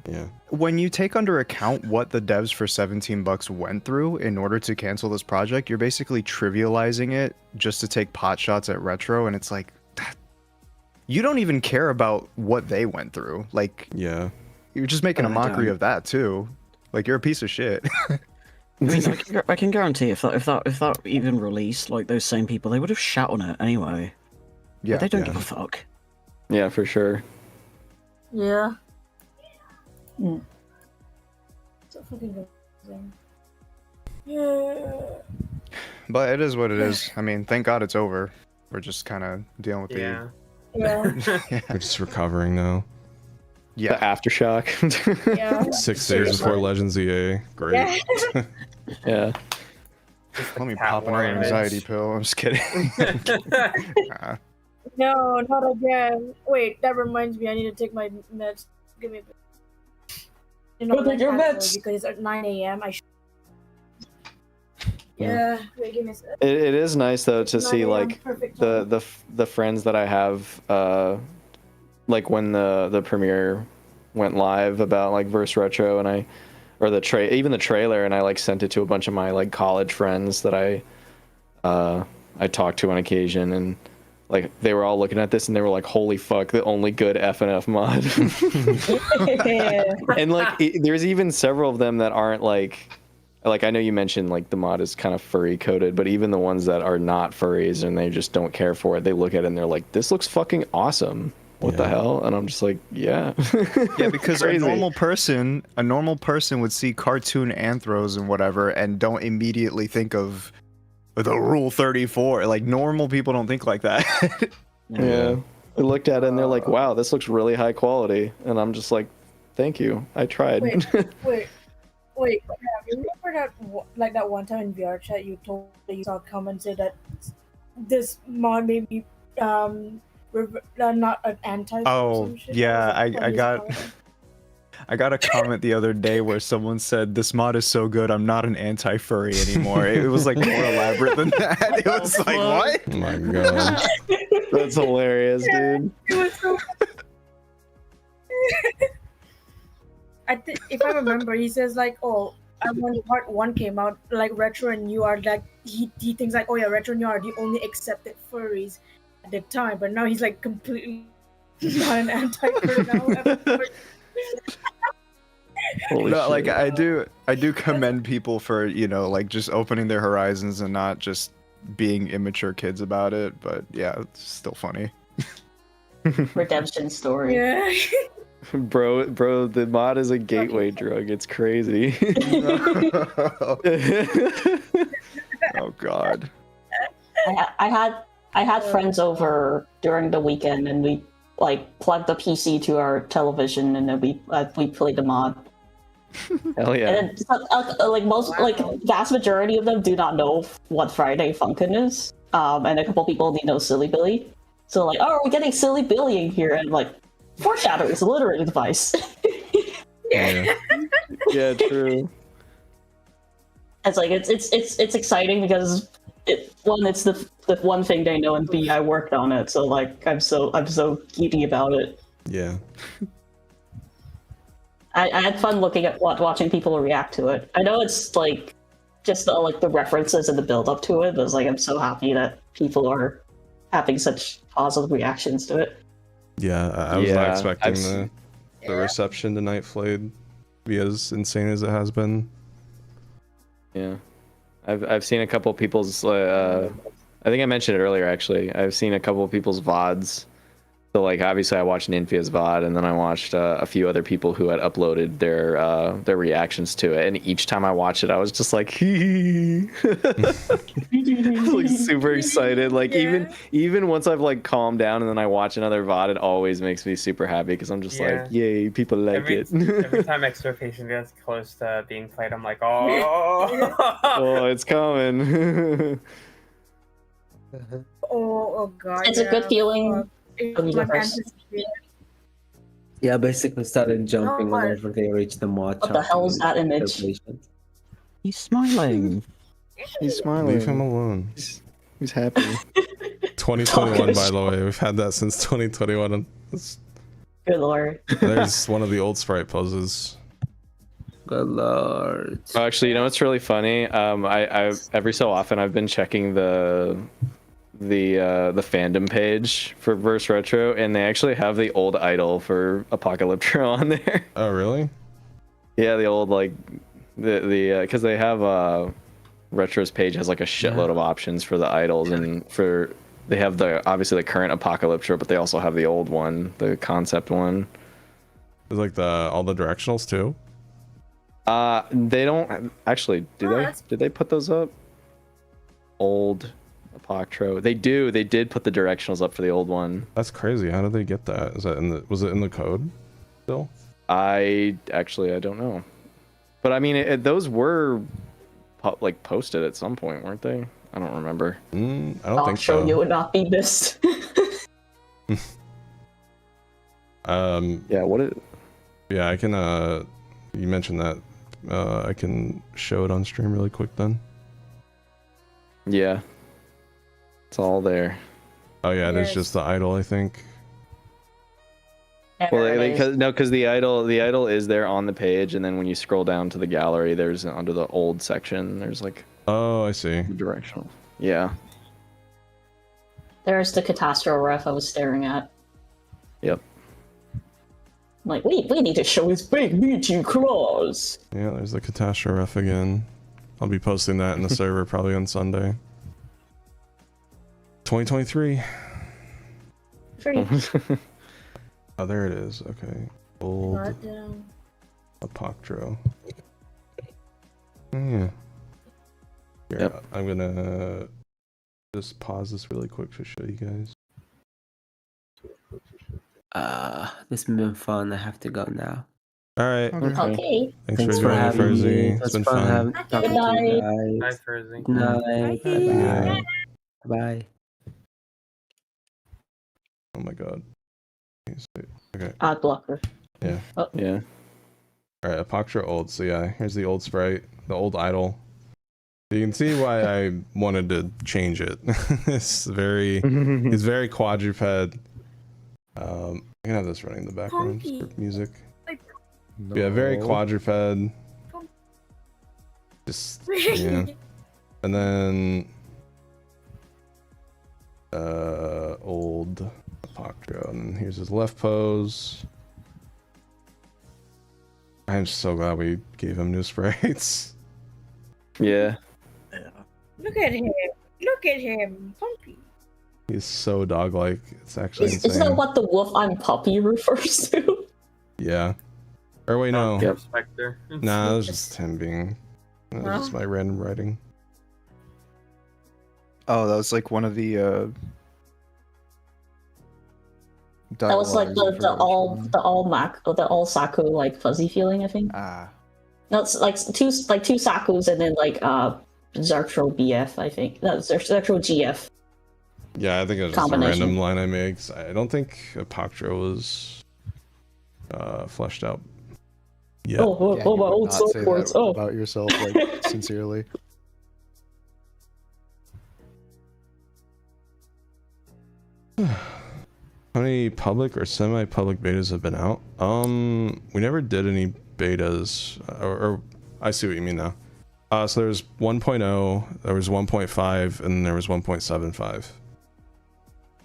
yeah, when you take under account what the devs for $17 went through in order to cancel this project, you're basically trivializing it just to take pot shots at Retro. And it's like, you don't even care about what they went through. Like, yeah, you're just making a I mockery don't. of that too. Like, you're a piece of shit. I mean, I can guarantee if that even released, like those same people, they would have shat on it anyway. Yeah, But they don't yeah. give a fuck. Yeah, for sure. Yeah. Mm. So fucking confusing. Yeah. But it is what it is. I mean, thank God it's over. We're just kind of dealing with Yeah. We're just recovering now. The aftershock. Yeah. 6 days before Legends EA. Great. Yeah. Yeah. Let me pop another anxiety pill. I'm just kidding. Nah. No, not again. Wait, that reminds me. I need to take my meds. Give me a bit. You know, Go take your actually, meds. because it's at 9 a.m. Yeah. Wait, give me a sec. It is nice though to 9 see a.m., like perfect the friends that I have like when the premiere went live about like Verse Retro and even the trailer, and I like sent it to a bunch of my like college friends that I talked to on occasion, and like they were all looking at this and they were like, holy fuck, the only good FNF mod. And like there's even several of them that aren't like I know you mentioned like the mod is kind of furry coded, but even the ones that are not furries and they just don't care for it, they look at it and they're like, this looks fucking awesome. What the hell? And I'm just like, yeah. Yeah, because a Crazy. normal person would see cartoon anthros and whatever and don't immediately think of the Rule 34. Like, normal people don't think like that. Yeah. They looked at it and they're like, wow, this looks really high quality. And I'm just like, thank you. I tried. Wait. You remember that one time in VR chat you told that you saw commented that this mod may be not an anti. Oh, yeah, I got a comment the other day where someone said, this mod is so good, I'm not an anti-furry anymore. It was like more elaborate than that. It was like, what? Oh my god. That's hilarious, dude. It was so... if I remember, he says like, oh, when part 1 came out, like Retro and you are like, he thinks like, oh yeah, Retro and you are the only accepted furries at the time, but now he's like completely not an anti-cur now. No, like I do commend people for, you know, like just opening their horizons and not just being immature kids about it, but yeah, it's still funny. Redemption story. Yeah. Bro, the mod is a gateway drug. It's crazy. Oh God. I had friends over during the weekend, and we like plugged the PC to our television, and then we played the mod. Hell yeah. And then, like vast majority of them do not know what Friday Funkin' is, and a couple people only know Silly Billy. So like, oh, we're getting Silly Billy in here, and like, foreshadow is a literary device. Yeah. Yeah, true. It's like it's exciting because it's the one thing they know, and B, I worked on it, so like I'm so giddy about it. Yeah. I had fun looking at watching people react to it. I know it's like just like the references and the build up to it, but it's like I'm so happy that people are having such positive reactions to it. Yeah, I was not expecting the reception to Night Flayed to be as insane as it has been. Yeah, I've seen a couple people's. I think I mentioned it earlier. Actually, I've seen a couple of people's VODs. So like, obviously, I watched Ninfia's VOD, and then I watched a few other people who had uploaded their reactions to it. And each time I watched it, I was just like, hee. I was like super excited. Like even once I've like calmed down and then I watch another VOD, it always makes me super happy because I'm just like, yay, people like it. Every time Extirpation gets close to being played, I'm like, oh. Oh, it's coming. Oh god. It's a good feeling. Yeah, basically started jumping whenever they reach the mod. What the hell is that image? He's smiling. He's smiling. Leave him alone. He's happy. 2021, by the way. We've had that since 2021. Good lord. There's one of the old sprite poses. Good lord. Oh, actually, you know what's really funny? I every so often I've been checking the fandom page for Verse Retro, and they actually have the old idol for Apocalyptro on there. Oh, really? Yeah, the old like the because they have Retro's page has like a shitload of options for the idols, and they have obviously the current Apocalyptro, but they also have the old one, the concept one. It's like all the directionals too. They don't actually. Did they put those up? Old Apoctro. They did put the directionals up for the old one. That's crazy. How did they get that? Is that was it in the code still? I don't know. But I mean, those were like posted at some point, weren't they? I don't remember. I don't think so. You would not be missed. Yeah, yeah, I can you mentioned that. I can show it on stream really quick then. Yeah. It's all there. Oh yeah, it is just the idol, I think. Well, because the idol is there on the page, and then when you scroll down to the gallery, there's under the old section, there's like. Oh, I see. Directional. Yeah. There's the Catastro ref I was staring at. Yep. I'm like, we need to show his big meaty claws. Yeah, there's the Catastro ref again. I'll be posting that in the server probably on Sunday. 2023. Oh, there it is. Okay. Old Apoctro. Yeah. Here, Yep. I'm gonna just pause this really quick to show you guys. This has been fun. I have to go now. All right. Okay. Thanks for having me, Furzy. It's been fun. Talking to you guys. Bye, Furzy. Good night. Yeah. Bye. Oh my god. Okay. Ad blocker. Yeah. Oh. Yeah. Alright, Apoctro old. So yeah, here's the old sprite, the old idol. So you can see why I wanted to change it. It's very quadruped. I can have this running in the background for music. No. Yeah, very quadruped. Just yeah. And then old Apoctro, and here's his left pose. I'm so glad we gave him new sprites. Yeah. Look at him. Look at him. Pumpy. He's so dog-like. It's actually Is insane. that what the wolf I'm puppy refers to? Yeah. Or wait, no. RetroSpecter. Nah, that was just him being. That was just my random writing. Oh, that was like one of the. That was like the all Saku like fuzzy feeling, I think. Ah. That's like two Sakus and then like Zertro BF, I think. No, Zertro GF. Yeah, I think it was just a random line I made. 'Cause I don't think Apoctro was fleshed out. Yeah. Oh, Yeah, my you would old not say sword words. that Oh. about yourself, like sincerely. How many public or semi-public betas have been out? We never did any betas, or I see what you mean now. So there was 1.0, there was 1.5, and then there was 1.75.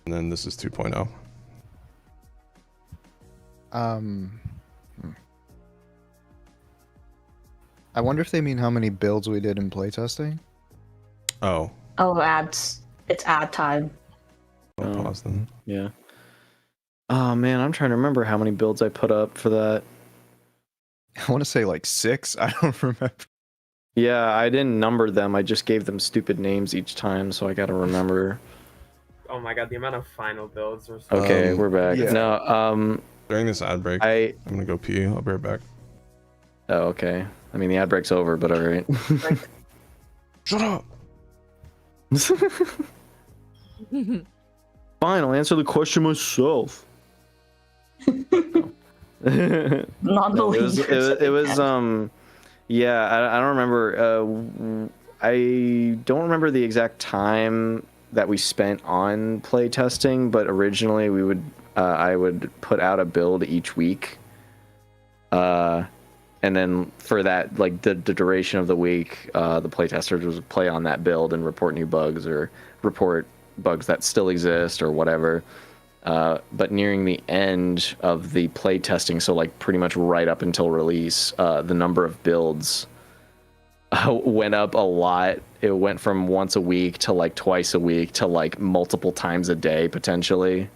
And then this is 2.0. I wonder if they mean how many builds we did in playtesting. Oh. Oh, ads. It's ad time. I'll pause then. Yeah. Oh man, I'm trying to remember how many builds I put up for that. I want to say like 6. I don't remember. Yeah, I didn't number them. I just gave them stupid names each time, so I gotta remember. Oh my god, the amount of final builds are so Okay, we're back. yeah. No, during this ad break, I'm gonna go pee. I'll be right back. Oh, okay. I mean, the ad break's over, but all right. Shut up. Fine, I'll answer the question myself. Non-believers. It was yeah, I don't remember. I don't remember the exact time that we spent on play testing, but originally we would I would put out a build each week. And then for that, like the duration of the week, the playtesters would play on that build and report new bugs or report bugs that still exist or whatever. But nearing the end of the play testing, so like pretty much right up until release, the number of builds went up a lot. It went from once a week to like twice a week to like multiple times a day potentially.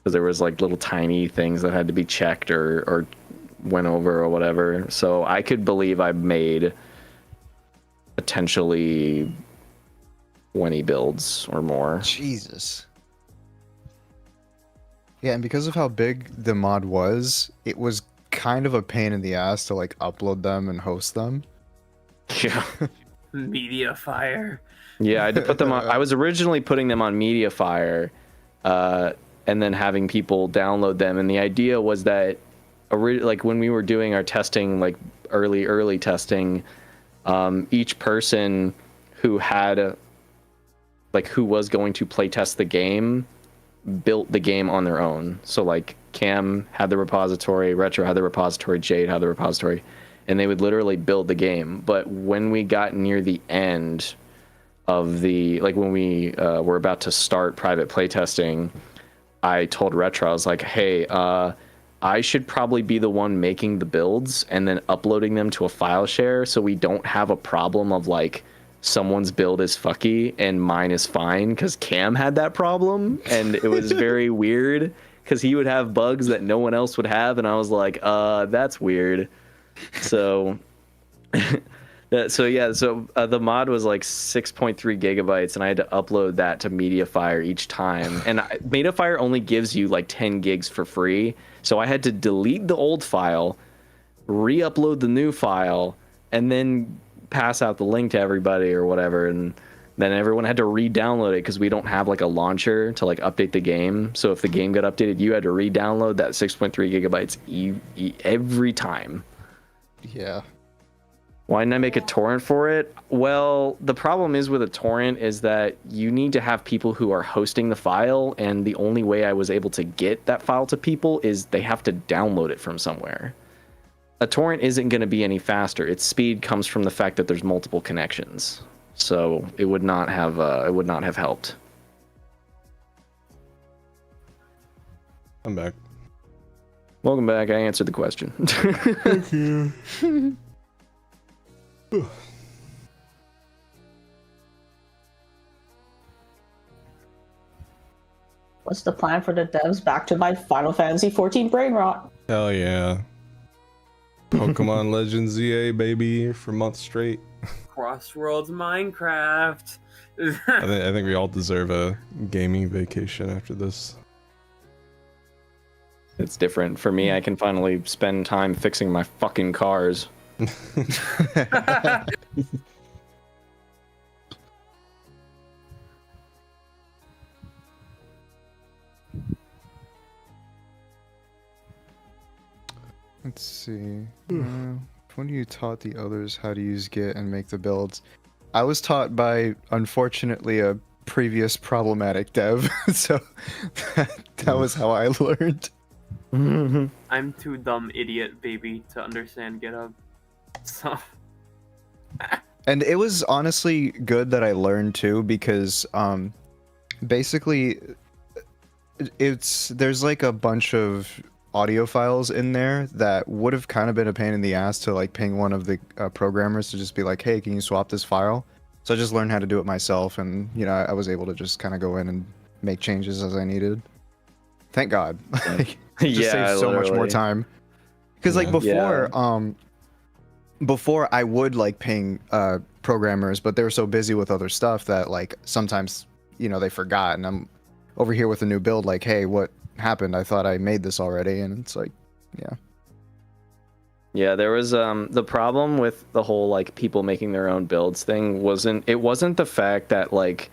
Because there was like little tiny things that had to be checked or went over or whatever. So I could believe I made potentially 20 builds or more. Jesus. Yeah, and because of how big the mod was, it was kind of a pain in the ass to like upload them and host them. Yeah. Mediafire. Yeah, I had to put them on. I was originally putting them on Mediafire, and then having people download them. And the idea was that, like when we were doing our testing, like early testing, each person who had, who was going to play test the game, built the game on their own. So like Cam had the repository, Retro had the repository, Jade had the repository, and they would literally build the game. But when we got near the end of the, like when we were about to start private playtesting, I told Retro, I was like, hey, I should probably be the one making the builds and then uploading them to a file share so we don't have a problem of like someone's build is fucky and mine is fine, because Cam had that problem and it was very weird because he would have bugs that no one else would have, and I was like, that's weird. So the mod was like 6.3 gigabytes and I had to upload that to Mediafire each time, and Mediafire only gives you like 10 gigs for free, so I had to delete the old file, re-upload the new file, and then pass out the link to everybody or whatever, and then everyone had to re-download it because we don't have like a launcher to like update the game. So if the game got updated, you had to re-download that 6.3 gigabytes every time. Yeah. Why didn't I make a torrent for it? Well, the problem is with a torrent is that you need to have people who are hosting the file, and the only way I was able to get that file to people is they have to download it from somewhere. A torrent isn't going to be any faster. Its speed comes from the fact that there's multiple connections. So it would not have helped. I'm back. Welcome back. I answered the question. Thank you. What's the plan for the devs? Back to my Final Fantasy 14 brain rot. Hell yeah. Pokemon Legends ZA, baby, for months straight. Crossworlds Minecraft. I think we all deserve a gaming vacation after this. It's different. For me, I can finally spend time fixing my fucking cars. Let's see. When you taught the others how to use Git and make the builds, I was taught by, unfortunately, a previous problematic dev, so that was how I learned. I'm too dumb idiot baby to understand GitHub. So And it was honestly good that I learned too, because basically there's like a bunch of audio files in there that would have kind of been a pain in the ass to like ping one of the programmers to just be like, hey, can you swap this file? So I just learned how to do it myself, and you know, I was able to just kind of go in and make changes as I needed. Thank God. Like, it just saves so much more time. Because like before I would like ping programmers, but they were so busy with other stuff that like sometimes, you know, they forgot, and I'm over here with a new build like, hey, what happened? I thought I made this already. And it's like, Yeah, there was the problem with the whole like people making their own builds thing wasn't the fact that like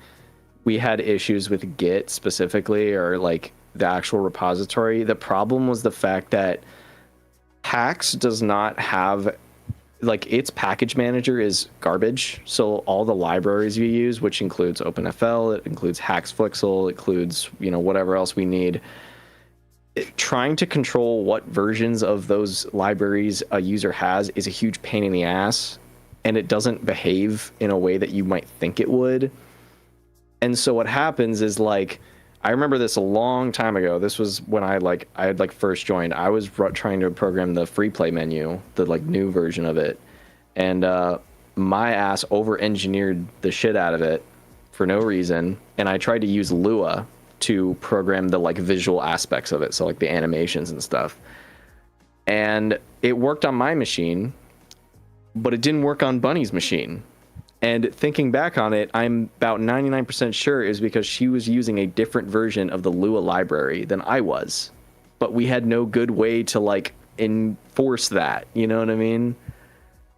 we had issues with Git specifically or like the actual repository. The problem was the fact that Hax does not have, like, its package manager is garbage. So all the libraries you use, which includes OpenFL, it includes Haxflixel, it includes, you know, whatever else we need. Trying to control what versions of those libraries a user has is a huge pain in the ass, and it doesn't behave in a way that you might think it would. And so what happens is, like, I remember this a long time ago. This was when I had first joined. I was trying to program the free play menu, the like new version of it, and my ass over engineered the shit out of it for no reason. And I tried to use Lua to program the like visual aspects of it, so like the animations and stuff. And it worked on my machine, but it didn't work on Bunny's machine. And thinking back on it, I'm about 99% sure it was because she was using a different version of the Lua library than I was. But we had no good way to like enforce that, you know what I mean?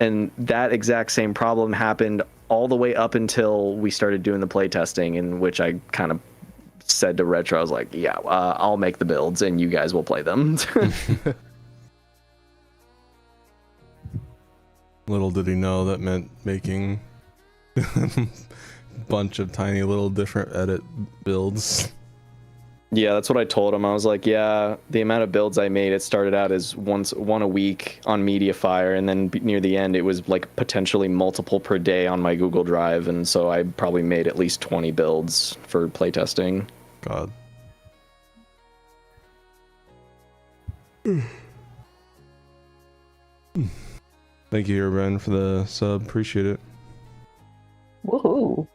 And that exact same problem happened all the way up until we started doing the playtesting, in which I kind of said to Retro, I was like, yeah, I'll make the builds and you guys will play them. Little did he know that meant making bunch of tiny little different edit builds. Yeah, that's what I told him. I was like, yeah, the amount of builds I made, it started out as one a week on MediaFire, and then near the end it was like potentially multiple per day on my Google Drive, and so I probably made at least 20 builds for playtesting. God. Thank you, Ren, for the sub. Appreciate it. Woohoo.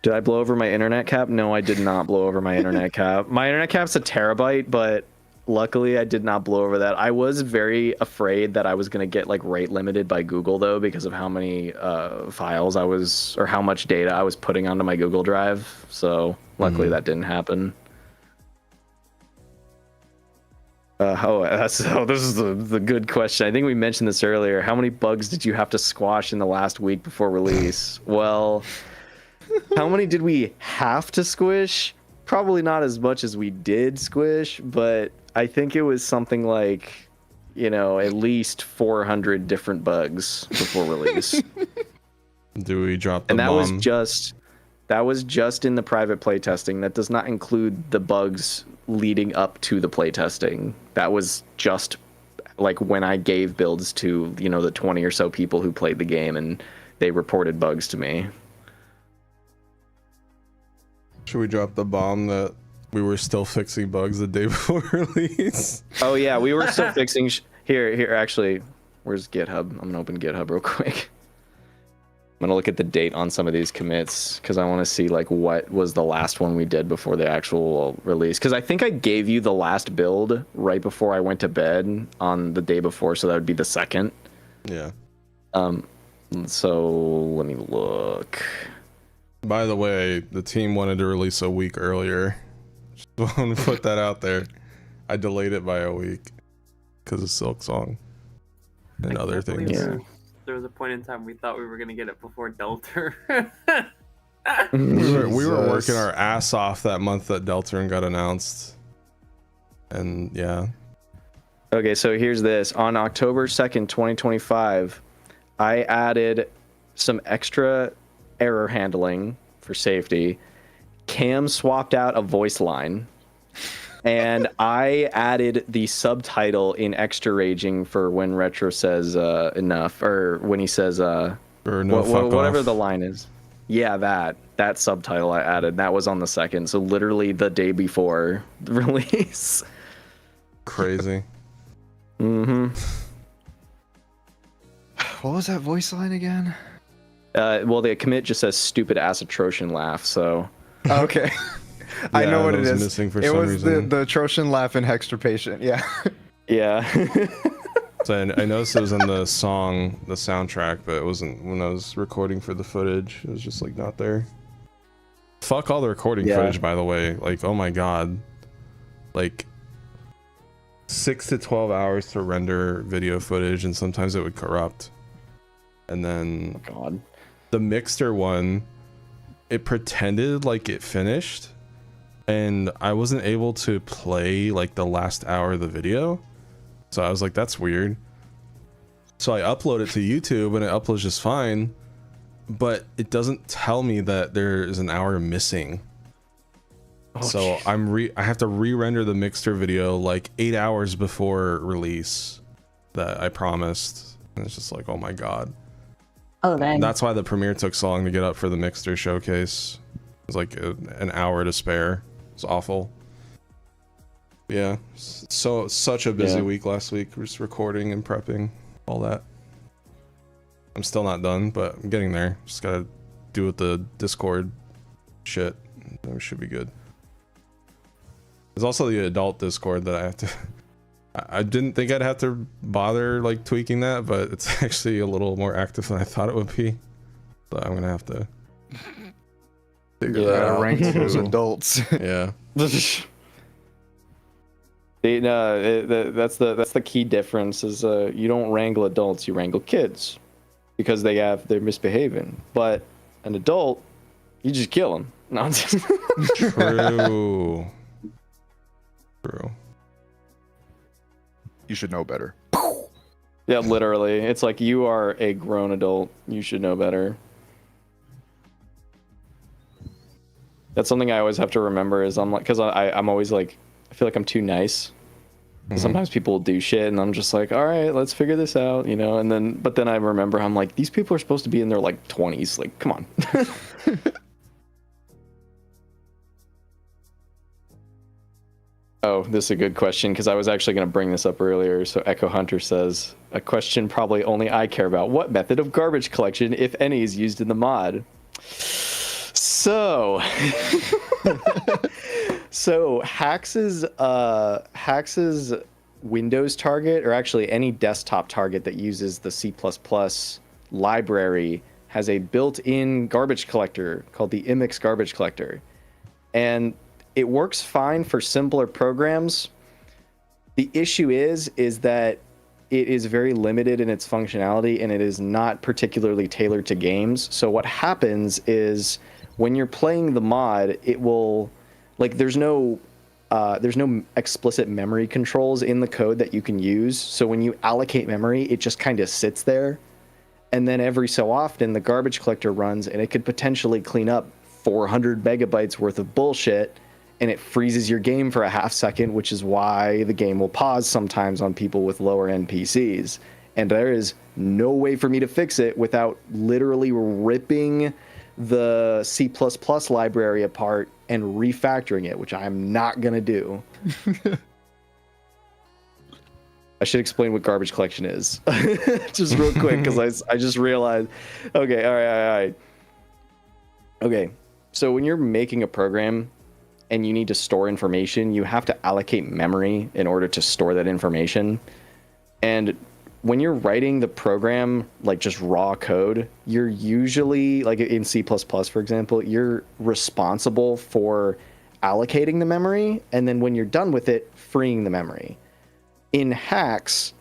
Did I blow over my internet cap? No, I did not blow over my internet cap. My internet cap's a terabyte, but luckily I did not blow over that. I was very afraid that I was going to get like rate limited by Google though, because of how many files or how much data I was putting onto my Google Drive. So luckily that didn't happen. This is the good question. I think we mentioned this earlier. How many bugs did you have to squash in the last week before release? Well, how many did we have to squish? Probably not as much as we did squish, but I think it was something like, you know, at least 400 different bugs before release. Do we drop the bomb? And that was just in the private playtesting. That does not include the bugs leading up to the playtesting. That was just like when I gave builds to, you know, the 20 or so people who played the game, and they reported bugs to me. Should we drop the bomb that we were still fixing bugs the day before release. Oh yeah, we were still fixing. Here. Actually, where's GitHub? I'm gonna open GitHub real quick. I'm gonna look at the date on some of these commits because I want to see like what was the last one we did before the actual release. Because I think I gave you the last build right before I went to bed on the day before, so that would be the 2nd. Yeah. So let me look. By the way, the team wanted to release a week earlier. Just want to put that out there. I delayed it by a week because of Silk Song and other things. Yeah. There was a point in time we thought we were gonna get it before Delta. we were working our ass off that month that Deltarune got announced. And yeah. Okay, so here's this. On October 2nd, 2025, I added some extra error handling for safety. Cam swapped out a voice line. And I added the subtitle in extra raging for when Retro says enough, or when he says or no, whatever off. the line is. Yeah, that subtitle I added. That was on the 2nd, so literally the day before the release. Crazy. Mm-hmm. What was that voice line again? Well, the commit just says stupid ass Atrocian laugh, so. Okay. I know what it is. Missing for it some was reason. the Atrocian laugh in Hextra Patient. Yeah. Yeah. So I noticed it was in the song, the soundtrack, but it wasn't when I was recording for the footage. It was just like not there. Fuck all the recording footage, by the way. Like, oh my god. Like 6 to 12 hours to render video footage, and sometimes it would corrupt. And then the Mixer one, it pretended like it finished, and I wasn't able to play like the last hour of the video. So I was like, that's weird. So I upload it to YouTube and it uploads just fine, but it doesn't tell me that there is an hour missing. So I have to re-render the Mixer video like 8 hours before release that I promised. And it's just like, oh my god. Oh, dang. That's why the premiere took so long to get up for the Mixer showcase. It was like an hour to spare. It's awful. Yeah, so such a busy week last week, just recording and prepping, all that. I'm still not done, but I'm getting there. Just gotta do with the Discord shit. We should be good. There's also the adult Discord that I have to. I didn't think I'd have to bother like tweaking that, but it's actually a little more active than I thought it would be. So I'm gonna have to figure that out. Rank those adults. Yeah. That's the key difference is you don't wrangle adults, you wrangle kids because they're misbehaving. But an adult, you just kill them. No. True. True. You should know better. Yeah, literally. It's like you are a grown adult. You should know better. That's something I always have to remember is I'm like, because I'm always like, I feel like I'm too nice. Mm-hmm. Sometimes people will do shit and I'm just like, all right, let's figure this out, you know? And but then I remember I'm like, these people are supposed to be in their like 20s. Like, come on. Oh, this is a good question because I was actually going to bring this up earlier. So Echo Hunter says, a question probably only I care about. What method of garbage collection, if any, is used in the mod? So, Hax's Windows target, or actually any desktop target that uses the C++ library, has a built-in garbage collector called the Imix garbage collector. And it works fine for simpler programs. The issue is that it is very limited in its functionality and it is not particularly tailored to games. So what happens is when you're playing the mod, it will, like, there's no explicit memory controls in the code that you can use. So when you allocate memory, it just kind of sits there. And then every so often the garbage collector runs and it could potentially clean up 400 megabytes worth of bullshit, and it freezes your game for a half second, which is why the game will pause sometimes on people with lower end PCs. And there is no way for me to fix it without literally ripping the C++ library apart and refactoring it, which I'm not gonna do. I should explain what garbage collection is, just real quick, because I just realized. Okay, all right. Okay, so when you're making a program and you need to store information, you have to allocate memory in order to store that information. And when you're writing the program, like just raw code, you're usually, like in C++, for example, you're responsible for allocating the memory, and then when you're done with it, freeing the memory. In hacks,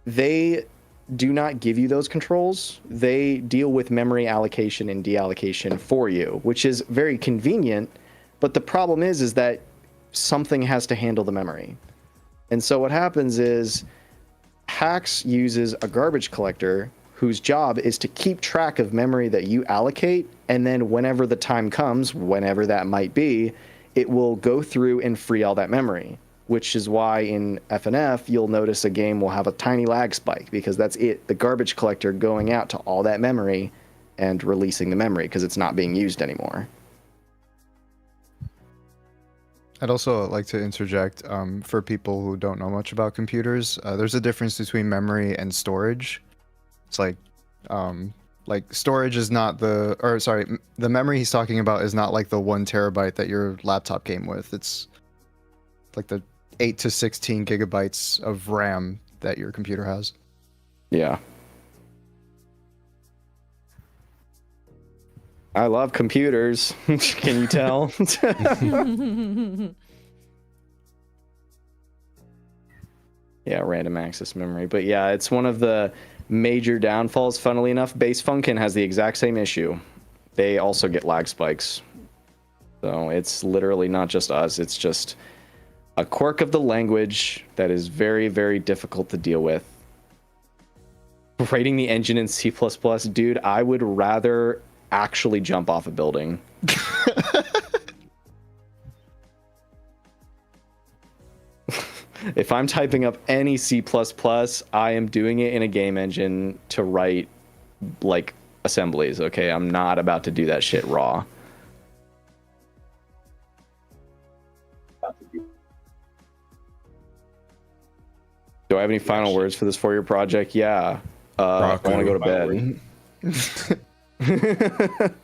they do not give you those controls. They deal with memory allocation and deallocation for you, which is very convenient. But the problem is that something has to handle the memory. And so what happens is hacks uses a garbage collector whose job is to keep track of memory that you allocate. And then whenever the time comes, whenever that might be, it will go through and free all that memory. Which is why in FNF, you'll notice a game will have a tiny lag spike, because that's it, the garbage collector going out to all that memory and releasing the memory because it's not being used anymore. I'd also like to interject for people who don't know much about computers. There's a difference between memory and storage. It's like storage is not the memory he's talking about is not like the 1 terabyte that your laptop came with. It's like the 8 to 16 gigabytes of RAM that your computer has. Yeah. I love computers. Can you tell? Yeah, random access memory. But yeah, it's one of the major downfalls. Funnily enough, Base Funkin has the exact same issue. They also get lag spikes. So it's literally not just us. It's just a quirk of the language that is very, very difficult to deal with. Writing the engine in C++, dude, I would rather actually jump off a building. If I'm typing up any C++, I am doing it in a game engine to write, like, assemblies, okay? I'm not about to do that shit raw. Do I have any final words for this 4-year project? Yeah. I want to go to bed.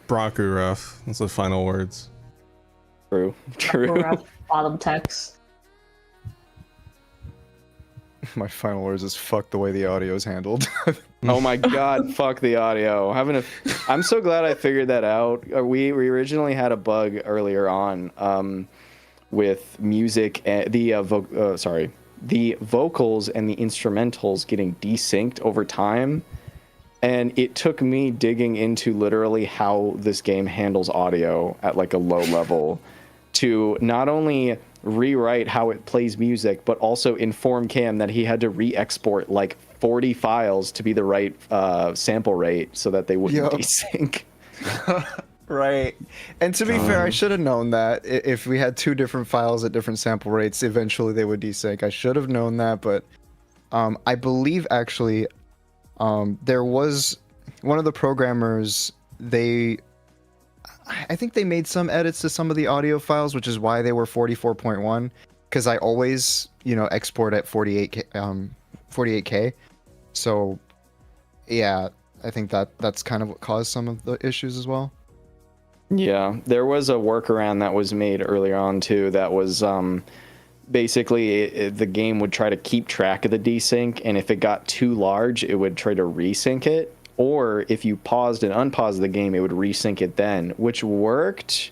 Braku rough. That's the final words. True. Rough bottom text. My final words is fuck the way the audio is handled. Oh my god, fuck the audio. I'm so glad I figured that out. We originally had a bug earlier on with music and the vocals and the instrumentals getting desynced over time, and it took me digging into literally how this game handles audio at like a low level to not only rewrite how it plays music, but also inform Cam that he had to re-export like 40 files to be the right sample rate so that they wouldn't desync. Right. And to be fair, I should have known that. If we had 2 different files at different sample rates, eventually they would desync. I should have known that, but I believe actually there was one of the programmers, I think they made some edits to some of the audio files, which is why they were 44.1, because I always, export at 48K. So yeah, I think that's kind of what caused some of the issues as well. Yeah, there was a workaround that was made earlier on too that was basically the game would try to keep track of the desync, and if it got too large, it would try to resync it, or if you paused and unpaused the game, it would resync it then, which worked,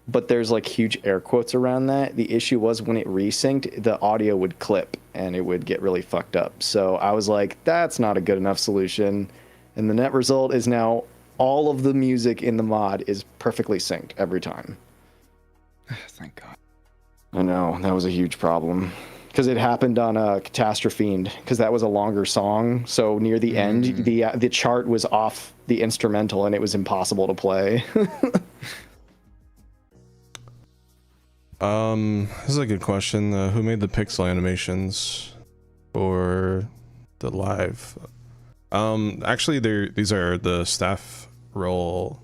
but there's like huge air quotes around that. The issue was when it resynced, the audio would clip and it would get really fucked up. So I was like, that's not a good enough solution, and the net result is now all of the music in the mod is perfectly synced every time. Thank God. I know, that was a huge problem. Because it happened on Catastrophe, because that was a longer song. So near the end, the chart was off the instrumental and it was impossible to play. This is a good question. Who made the pixel animations for the live? Actually, these are the staff role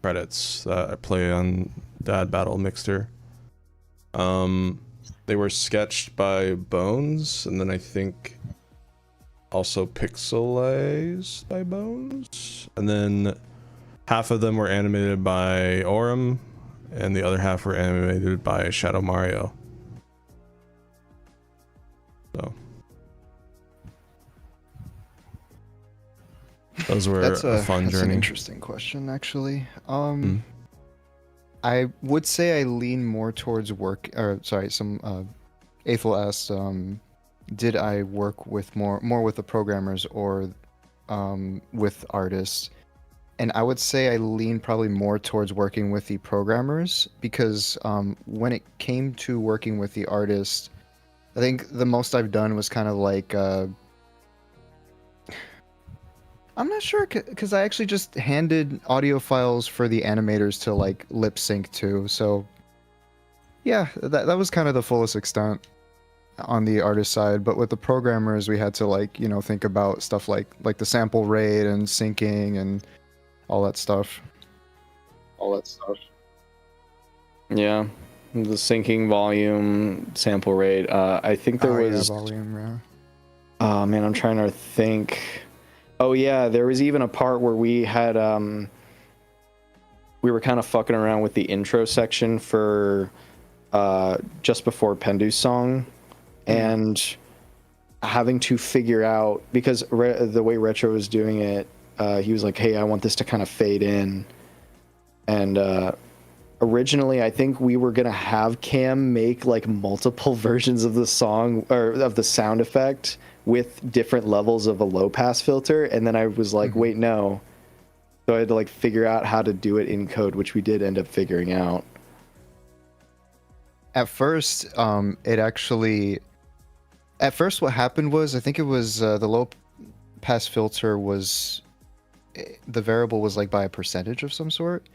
credits that I play on Dad Battle Mixter. They were sketched by Bones, and then I think also pixelized by Bones, and then half of them were animated by Aurum, and the other half were animated by Shadow Mario. So those were a fun that's journey. an interesting question, actually. I would say I lean more towards work, or sorry, Aethel asked, did I work with more with the programmers or with artists? And I would say I lean probably more towards working with the programmers, because when it came to working with the artists, I think the most I've done was kind of like I'm not sure, because I actually just handed audio files for the animators to like lip sync to. So yeah, that was kind of the fullest extent on the artist side. But with the programmers, we had to like, you know, think about stuff like the sample rate and syncing and all that stuff. Yeah, the syncing volume, sample rate. I think there was. Yeah, volume, yeah. Oh man, I'm trying to think. Oh yeah, there was even a part where we had we were kind of fucking around with the intro section for just before Pendu's song, and having to figure out, because the way Retro was doing it, he was like, "Hey, I want this to kind of fade in," and originally I think we were gonna have Cam make like multiple versions of the song or of the sound effect with different levels of a low pass filter, and then I was like, wait, no. So I had to like figure out how to do it in code, which we did end up figuring out. At first, what happened was, I think it was the low pass filter was, the variable was like by a percentage of some sort,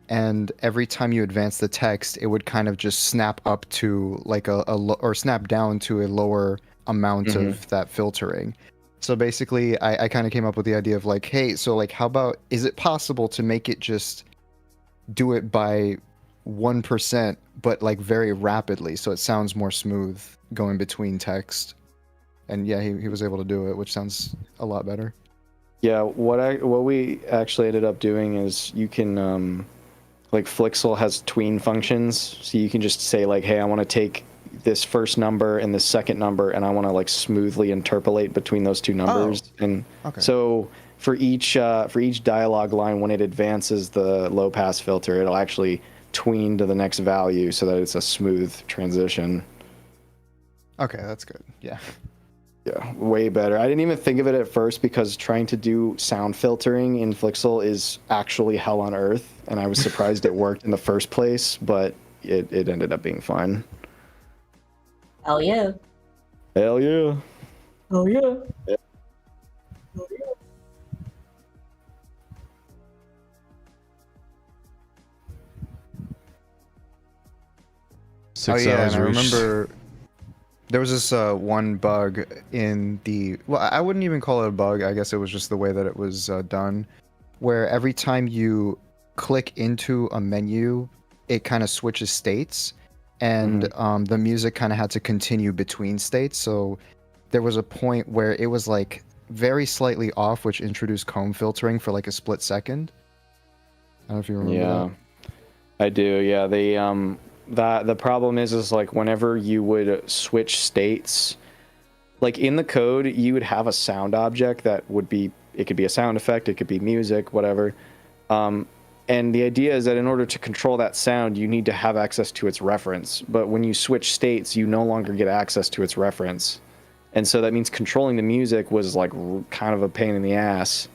and every time you advance the text, it would kind of just snap up to like or snap down to a lower amount of that filtering. So basically I kind of came up with the idea of like, hey, so like how about, is it possible to make it just do it by 1% but like very rapidly so it sounds more smooth going between text? And yeah, he was able to do it, which sounds a lot better. Yeah, what we actually ended up doing is you can like Flixel has tween functions, so you can just say like, hey, I want to take this first number and this second number, and I want to like smoothly interpolate between those two numbers. And so for each dialogue line, when it advances the low pass filter, it'll actually tween to the next value so that it's a smooth transition. Okay, that's good. Yeah, way better. I didn't even think of it at first because trying to do sound filtering in Flixel is actually hell on earth, and I was surprised it worked in the first place, but it ended up being fine. Hell yeah. Hell yeah. Oh yeah. Six and hours I reached. remember there was this one bug in the, well, I wouldn't even call it a bug, I guess it was just the way that it was done, where every time you click into a menu, it kind of switches states, and the music kind of had to continue between states. So there was a point where it was like very slightly off, which introduced comb filtering for like a split second. I don't know if you remember that. I do. Yeah, the problem is like whenever you would switch states, like in the code, you would have a sound object that would be, it could be a sound effect, it could be music, whatever. And the idea is that in order to control that sound, you need to have access to its reference. But when you switch states, you no longer get access to its reference. And so that means controlling the music was like kind of a pain in the ass.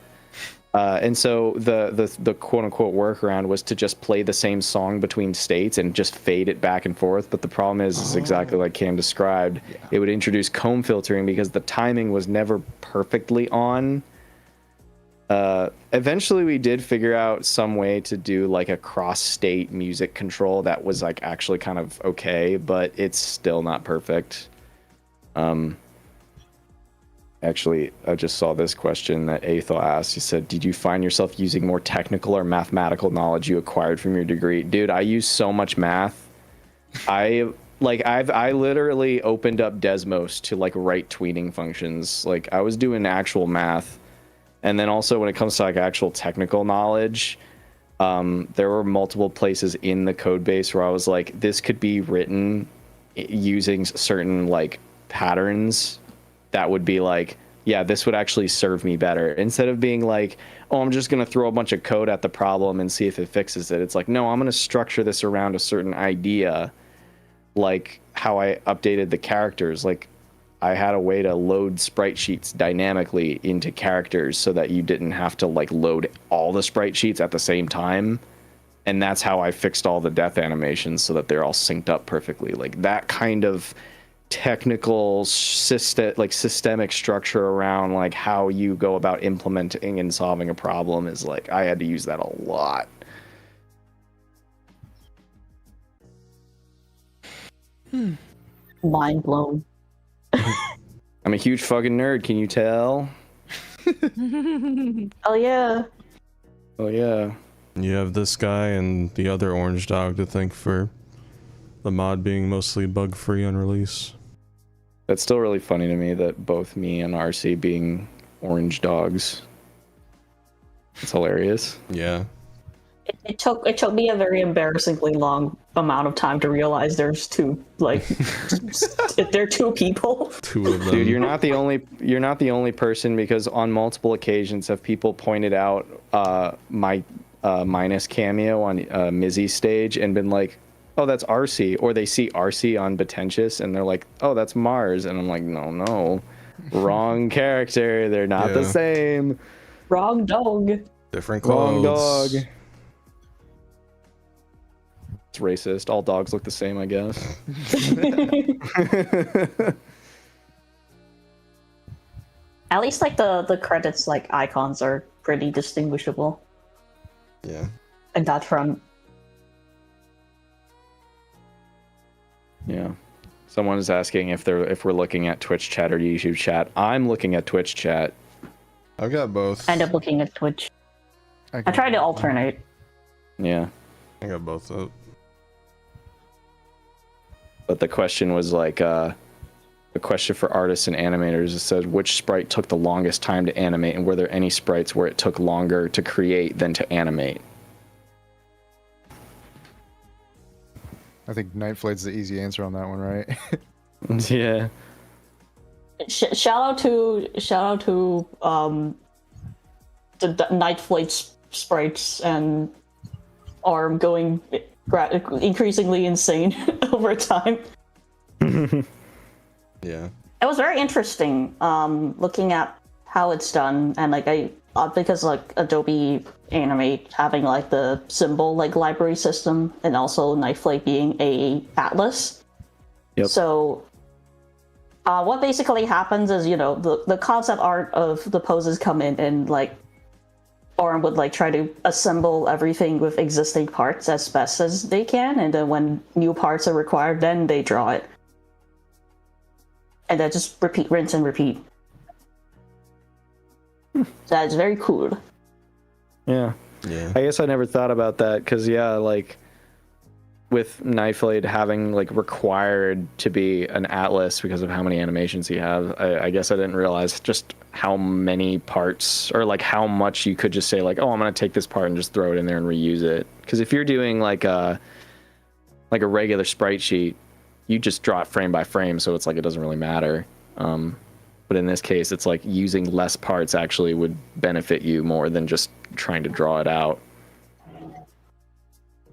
And so the quote unquote workaround was to just play the same song between states and just fade it back and forth. But the problem is exactly like Cam described. Yeah. It would introduce comb filtering because the timing was never perfectly on. Eventually we did figure out some way to do like a cross-state music control that was like actually kind of okay, but it's still not perfect. Actually, I just saw this question that Aethel asked. He said, did you find yourself using more technical or mathematical knowledge you acquired from your degree? Dude, I use so much math. I literally opened up Desmos to like write tweening functions. Like I was doing actual math. And then also when it comes to like actual technical knowledge, there were multiple places in the code base where I was like, this could be written using certain like patterns that would be like, yeah, this would actually serve me better. Instead of being like, oh, I'm just going to throw a bunch of code at the problem and see if it fixes it. It's like, no, I'm going to structure this around a certain idea, like how I updated the characters. Like I had a way to load sprite sheets dynamically into characters so that you didn't have to like load all the sprite sheets at the same time. And that's how I fixed all the death animations so that they're all synced up perfectly. Like that kind of technical systemic structure around like how you go about implementing and solving a problem is like I had to use that a lot. Mind blown. I'm a huge fucking nerd, can you tell? Oh yeah. Oh yeah. You have this guy and the other orange dog to thank for the mod being mostly bug free on release. That's still really funny to me that both me and RC being orange dogs. It's hilarious. Yeah. It took me a very embarrassingly long amount of time to realize there's two, like, there are two people. Two of them. Dude, you're not the only person, because on multiple occasions have people pointed out my minus cameo on Mizzy's stage and been like, oh, that's RC, or they see RC on Batentious and they're like, oh, that's Mars, and I'm like, no, wrong character, they're not the same. Wrong dog. Different clothes. Wrong dog. It's racist. All dogs look the same, I guess. At least like the credits like icons are pretty distinguishable. Yeah. And that front. Yeah. Someone is asking if we're looking at Twitch chat or YouTube chat. I'm looking at Twitch chat. I've got both. I end up looking at Twitch. I try to alternate. Yeah. I got both up. But the question was like the question for artists and animators. It says, which sprite took the longest time to animate, and were there any sprites where it took longer to create than to animate? I think Nightflade's the easy answer on that one, right? Yeah. Shout out to the Nightflate sprites and ARM going increasingly insane over time. Yeah. It was very interesting looking at how it's done, and like because like Adobe Animate having like the symbol like library system, and also Nightflake being a atlas. Yep. So what basically happens is, you know, the concept art of the poses come in, and like ARM would like try to assemble everything with existing parts as best as they can, and then when new parts are required, then they draw it. And then just repeat, rinse and repeat. That's very cool. Yeah. Yeah. I guess I never thought about that, because yeah, like with Nightflade having like required to be an atlas because of how many animations he has, I guess I didn't realize just how many parts, or like how much you could just say like, oh, I'm gonna take this part and just throw it in there and reuse it. Because if you're doing like a regular sprite sheet, you just draw it frame by frame, so it's like it doesn't really matter. But in this case, it's like using less parts actually would benefit you more than just trying to draw it out.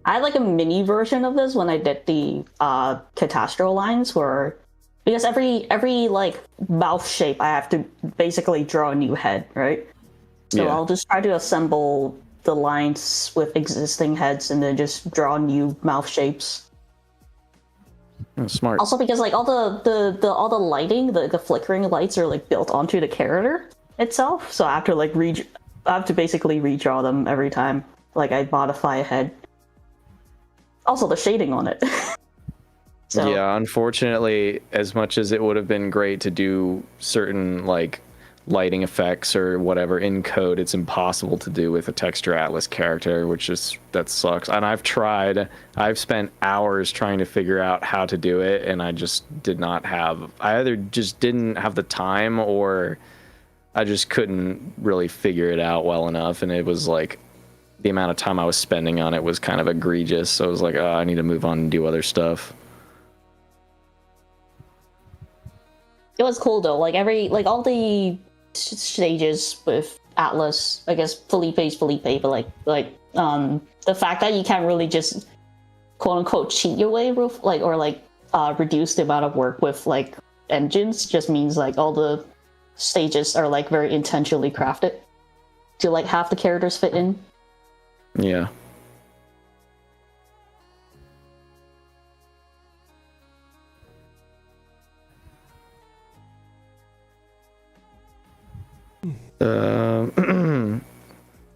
I had like a mini version of this when I did the Catastro lines, where because every like mouth shape I have to basically draw a new head, right? So Yeah. I'll just try to assemble the lines with existing heads and then just draw new mouth shapes. Oh, smart. Also because like all the lighting, the flickering lights are like built onto the character itself, so I have to like basically redraw them every time like I modify a head. Also the shading on it. So Yeah, unfortunately, as much as it would have been great to do certain like lighting effects or whatever in code, it's impossible to do with a texture atlas character, that sucks. And I've spent hours trying to figure out how to do it, and I either just didn't have the time, or I just couldn't really figure it out well enough. And it was like, the amount of time I was spending on it was kind of egregious. So I was like, oh, I need to move on and do other stuff. It was cool though. Like all the stages with Atlas, I guess Felipe's Felipe, but the fact that you can't really just quote unquote cheat your way with reduce the amount of work with like engines just means like all the stages are like very intentionally crafted to like have the characters fit in. Yeah.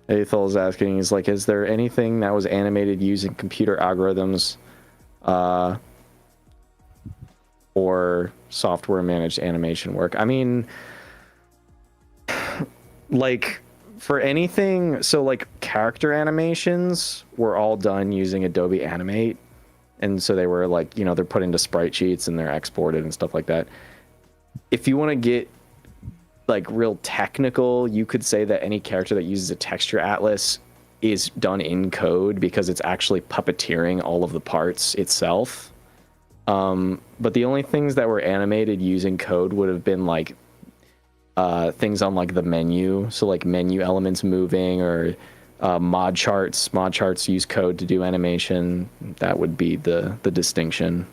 Aethel is asking, he's like, is there anything that was animated using computer algorithms or software managed animation work? I mean, like, for anything, so like character animations were all done using Adobe Animate, and so they were like, you know, they're put into sprite sheets and they're exported and stuff like that. If you want to get like real technical, you could say that any character that uses a texture atlas is done in code because it's actually puppeteering all of the parts itself. But the only things that were animated using code would have been like things on like the menu, so like menu elements moving, or mod charts. Mod charts use code to do animation. That would be the distinction.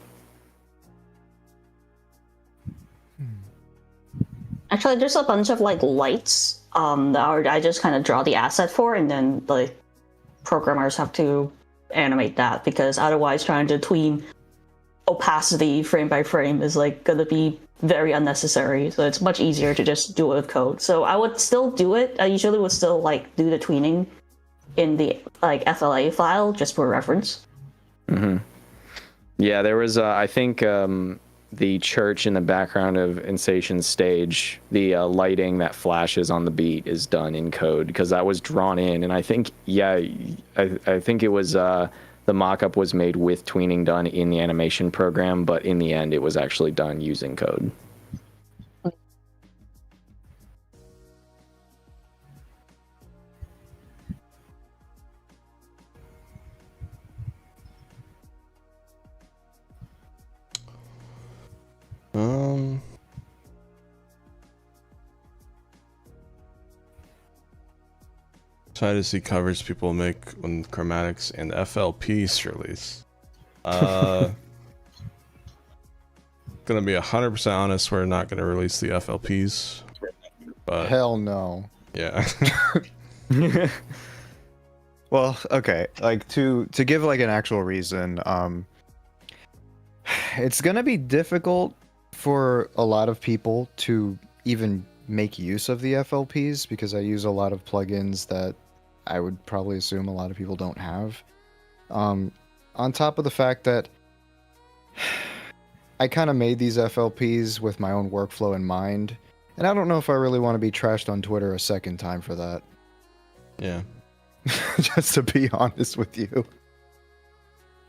Actually, there's a bunch of like lights that I just kind of draw the asset for, and then the programmers have to animate that, because otherwise trying to tween opacity frame by frame is like gonna be very unnecessary. So it's much easier to just do it with code. So I would still do it. I usually would still like do the tweening in the like FLA file just for reference. Mm-hmm. Yeah, there was I think the church in the background of Insation's stage, the lighting that flashes on the beat is done in code because that was drawn in. And I think, I think it was the mock-up was made with tweening done in the animation program, but in the end it was actually done using code. Try to see covers people make when chromatics and FLPs release. Gonna be 100% honest, we're not gonna release the FLPs. But hell no. Yeah. Well, okay. Like to give like an actual reason, it's gonna be difficult for a lot of people to even make use of the FLPs because I use a lot of plugins that I would probably assume a lot of people don't have. On top of the fact that I kind of made these FLPs with my own workflow in mind, and I don't know if I really want to be trashed on Twitter a second time for that. Yeah. Just to be honest with you.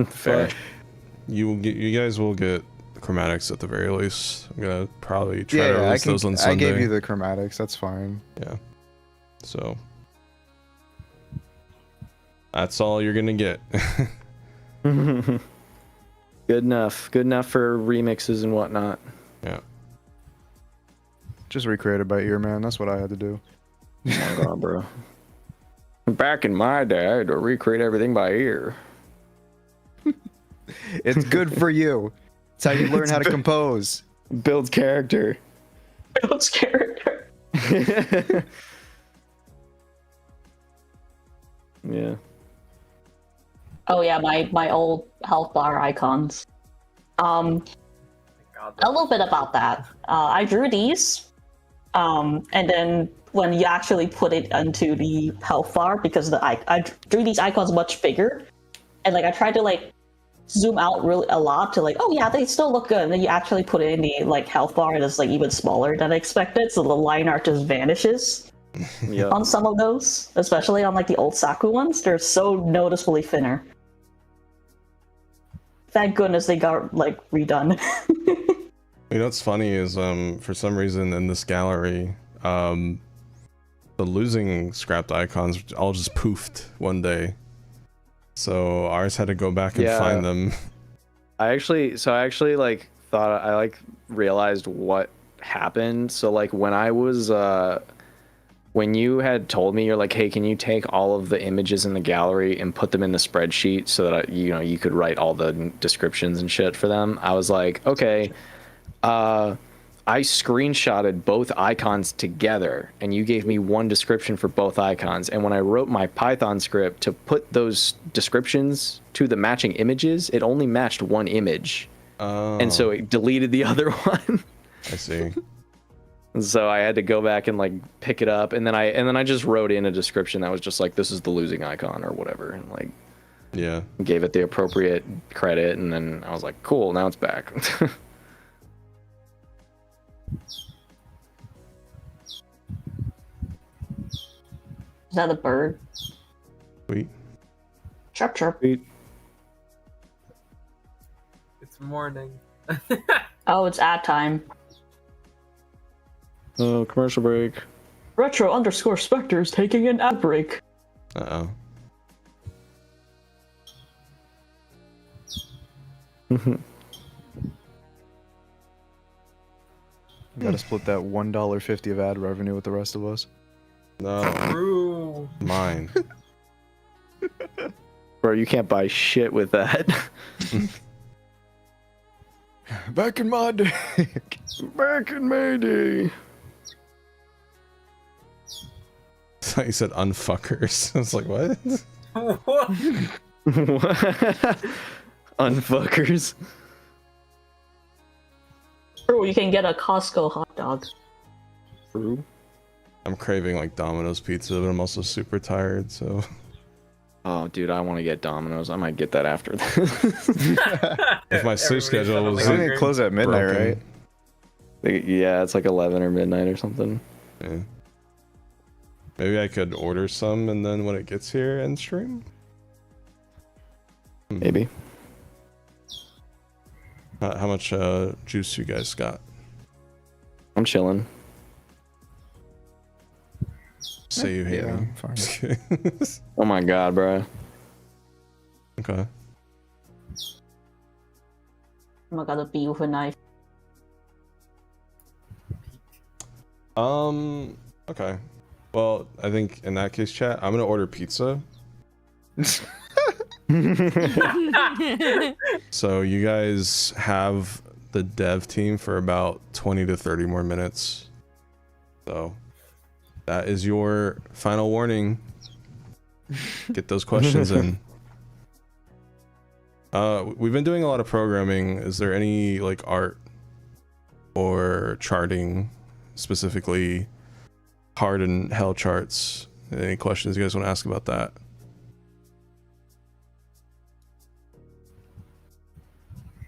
Fair. You guys will get chromatics at the very least. I'm gonna probably try to release those on Sunday. I gave you the chromatics, that's fine. Yeah. So that's all you're gonna get. Good enough. Good enough for remixes and whatnot. Yeah. Just recreate it by ear, man. That's what I had to do. Oh my god, bro. Back in my day, I had to recreate everything by ear. It's good for you. It's how you learn how to compose. Builds character. Builds character. Yeah. Oh yeah, my old health bar icons. A little bit about that. I drew these, and then when you actually put it into the health bar, because I drew these icons much bigger, and like I tried to like zoom out really a lot to like, oh yeah, they still look good. And then you actually put it in the like health bar and it's like even smaller than expected. So the line art just vanishes on some of those, especially on like the old Saku ones. They're so noticeably thinner. Thank goodness they got like redone. You know what's funny is for some reason in this gallery, the losing scrapped icons all just poofed one day. So ours had to go back and find them. I actually like thought I like realized what happened. So like when I was when you had told me, you're like, hey, can you take all of the images in the gallery and put them in the spreadsheet so that you could write all the descriptions and shit for them? I was like, okay. I screenshotted both icons together and you gave me one description for both icons, and when I wrote my Python script to put those descriptions to the matching images, it only matched one image. And so it deleted the other one. I see. So I had to go back and like pick it up, and then I just wrote in a description that was just like, this is the losing icon or whatever, and like gave it the appropriate credit, and then I was like, cool, now it's back. Is that a bird? Sweet. Chirp chirp. Sweet. It's morning. Oh, it's ad time. Oh, commercial break. Retro_Specter is taking an ad break. Uh-oh. You gotta split that $1.50 of ad revenue with the rest of us. No. True. Mine. Bro, you can't buy shit with that. Back in my day. Back in my day. I thought you said unfuckers. I was like, what? Unfuckers. True, you can get a Costco hot dog. True. I'm craving like Domino's pizza, but I'm also super tired, so. Oh, dude, I want to get Domino's. I might get that after this. If my sleep schedule was I think they close at midnight, broken. right? Yeah, it's like 11 or midnight or something. Yeah. Maybe I could order some and then when it gets here and stream? Maybe. How much juice you guys got? I'm chilling. Say you hate me. Fine. Just kidding. Oh my god, bro. Okay. Oh my god, a bee with a knife. Okay. Well, I think in that case, chat, I'm gonna order pizza. So you guys have the dev team for about 20 to 30 more minutes. So that is your final warning. Get those questions in. We've been doing a lot of programming. Is there any like art or charting, specifically hard and hell charts? Any questions you guys want to ask about that?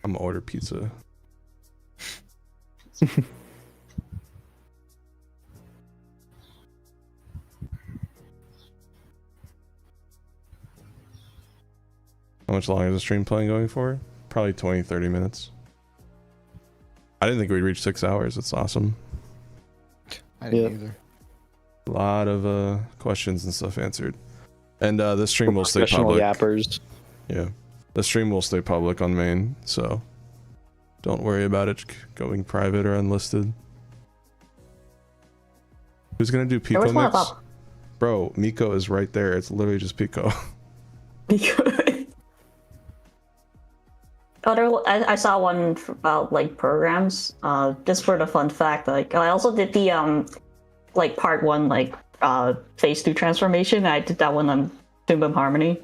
I'm gonna order pizza. How much longer is the stream plan going for? Probably 20-30 minutes. I didn't think we'd reach 6 hours. It's awesome. I didn't either. A lot of questions and stuff answered. And this stream will stay Professional public. yappers. Yeah. The stream will stay public on main, so don't worry about it going private or unlisted. Who's gonna do Pico next? Bro, Miko is right there. It's literally just Pico. I saw one about like programs. Just for the fun fact, like I also did the like part 1 like phase 2 transformation. I did that one on Toon Harmony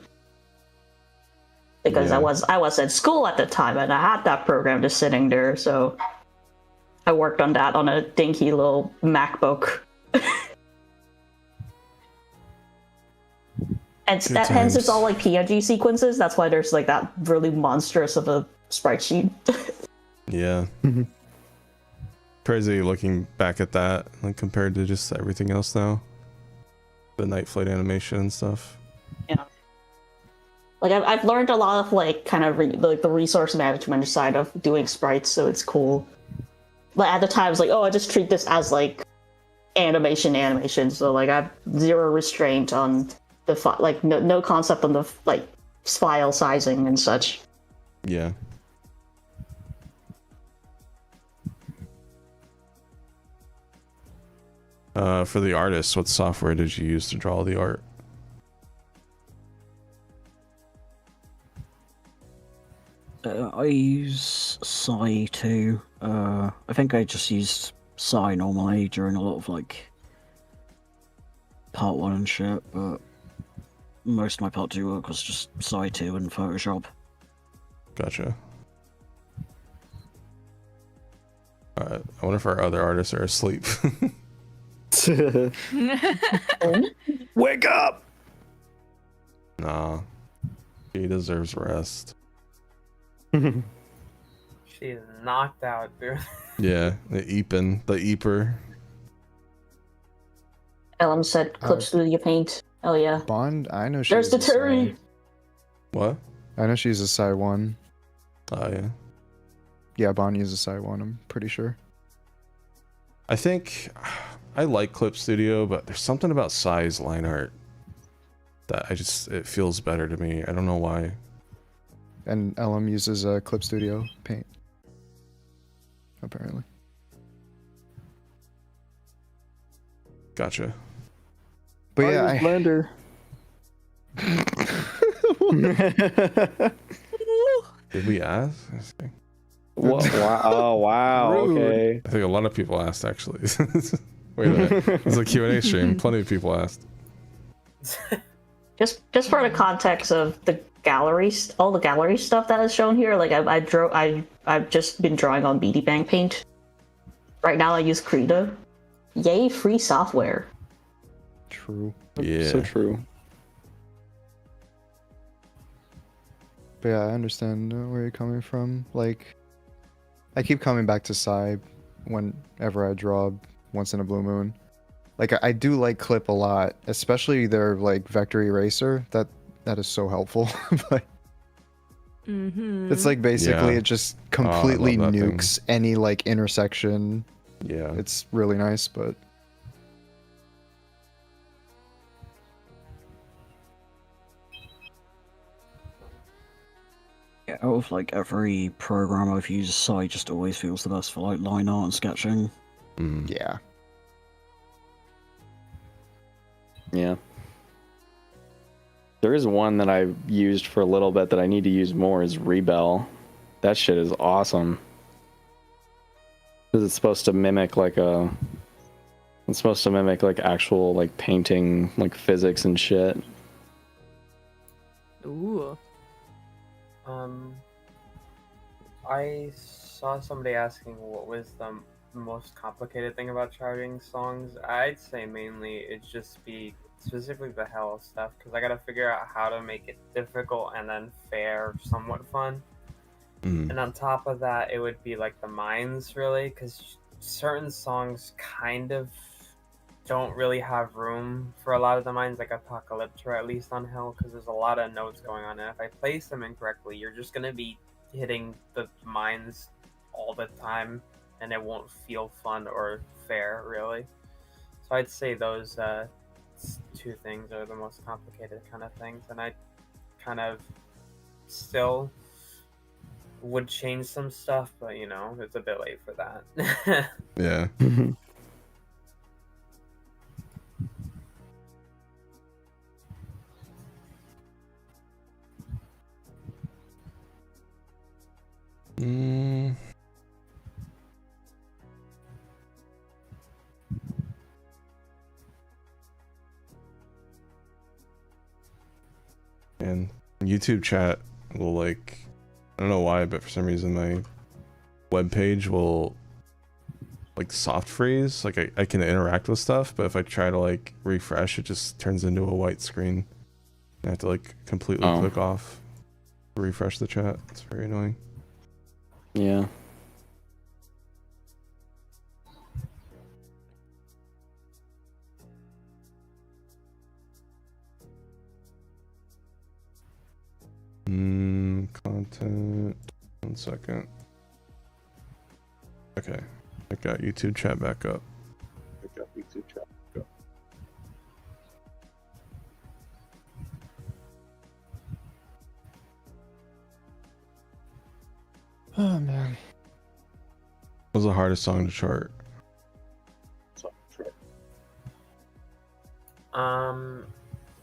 because I was at school at the time and I had that program just sitting there, so I worked on that on a dinky little MacBook. And hence it's all like PNG sequences. That's why there's like that really monstrous of a sprite sheet. Yeah. Crazy looking back at that, like compared to just everything else now. The night flight animation and stuff. Yeah. Like I've learned a lot of like kind of like the resource management side of doing sprites, so it's cool. But at the time, I was like, oh, I just treat this as like animation. So like I have zero restraint on the like no concept on the like file sizing and such. Yeah. For the artist, what software did you use to draw the art? I use Psy too. I think I just used Psy normally during a lot of like part 1 and shit, but most of my part 2 work was just Psy 2 and Photoshop. Gotcha. Alright, I wonder if our other artists are asleep. Wake up! Nah. He deserves rest. She's knocked out, dude. Yeah, the Eeper. Ellen said Clip Studio Paint. Oh yeah. Bond, I know she's There's the Terry. What? I know she's a Psy 1. Oh yeah. Yeah, Bond uses Psy 1, I'm pretty sure. I think I like Clip Studio, but there's something about Psy's line art that it feels better to me. I don't know why. And LM uses Clip Studio Paint. Apparently. Gotcha. But yeah, Blender. Did we ask? What? Wow. Oh, wow. Rude. Okay. I think a lot of people asked actually. Wait a minute. It's a Q&A stream. Plenty of people asked. Just for the context of the galleries, all the gallery stuff that is shown here, like I've just been drawing on BD Bang Paint. Right now I use Krita. Yay, free software. True. Yeah. So true. But yeah, I understand where you're coming from. Like, I keep coming back to Psy whenever I draw Once in a Blue Moon. Like, I do like Clip a lot, especially their like vector eraser. That is so helpful. But it's like basically it just completely nukes any like intersection. Yeah, it's really nice, but yeah, out of like every program I've used, Psy just always feels the best for like line art and sketching. Yeah. Yeah. There is one that I've used for a little bit that I need to use more is Rebel. That shit is awesome. Because it's supposed to mimic like actual like painting, like physics and shit. Ooh. I saw somebody asking what was the most complicated thing about charting songs. I'd say mainly it'd just be specifically the hell stuff, because I gotta figure out how to make it difficult and then fair, somewhat fun. And on top of that, it would be like the mines, really, because certain songs kind of don't really have room for a lot of the mines, like Apocalyptra, at least on Hell, because there's a lot of notes going on, and if I place them incorrectly, you're just gonna be hitting the mines all the time, and it won't feel fun or fair, really. So I'd say those two things are the most complicated kind of things, and I kind of still would change some stuff, but you know, it's a bit late for that. Yeah. And YouTube chat will like, I don't know why, but for some reason my web page will like soft freeze. Like I can interact with stuff, but if I try to like refresh, it just turns into a white screen. I have to like completely click off, refresh the chat. It's very annoying. Yeah. Content. 1 second. Okay, I got YouTube chat back up. Oh man. What was the hardest song to chart?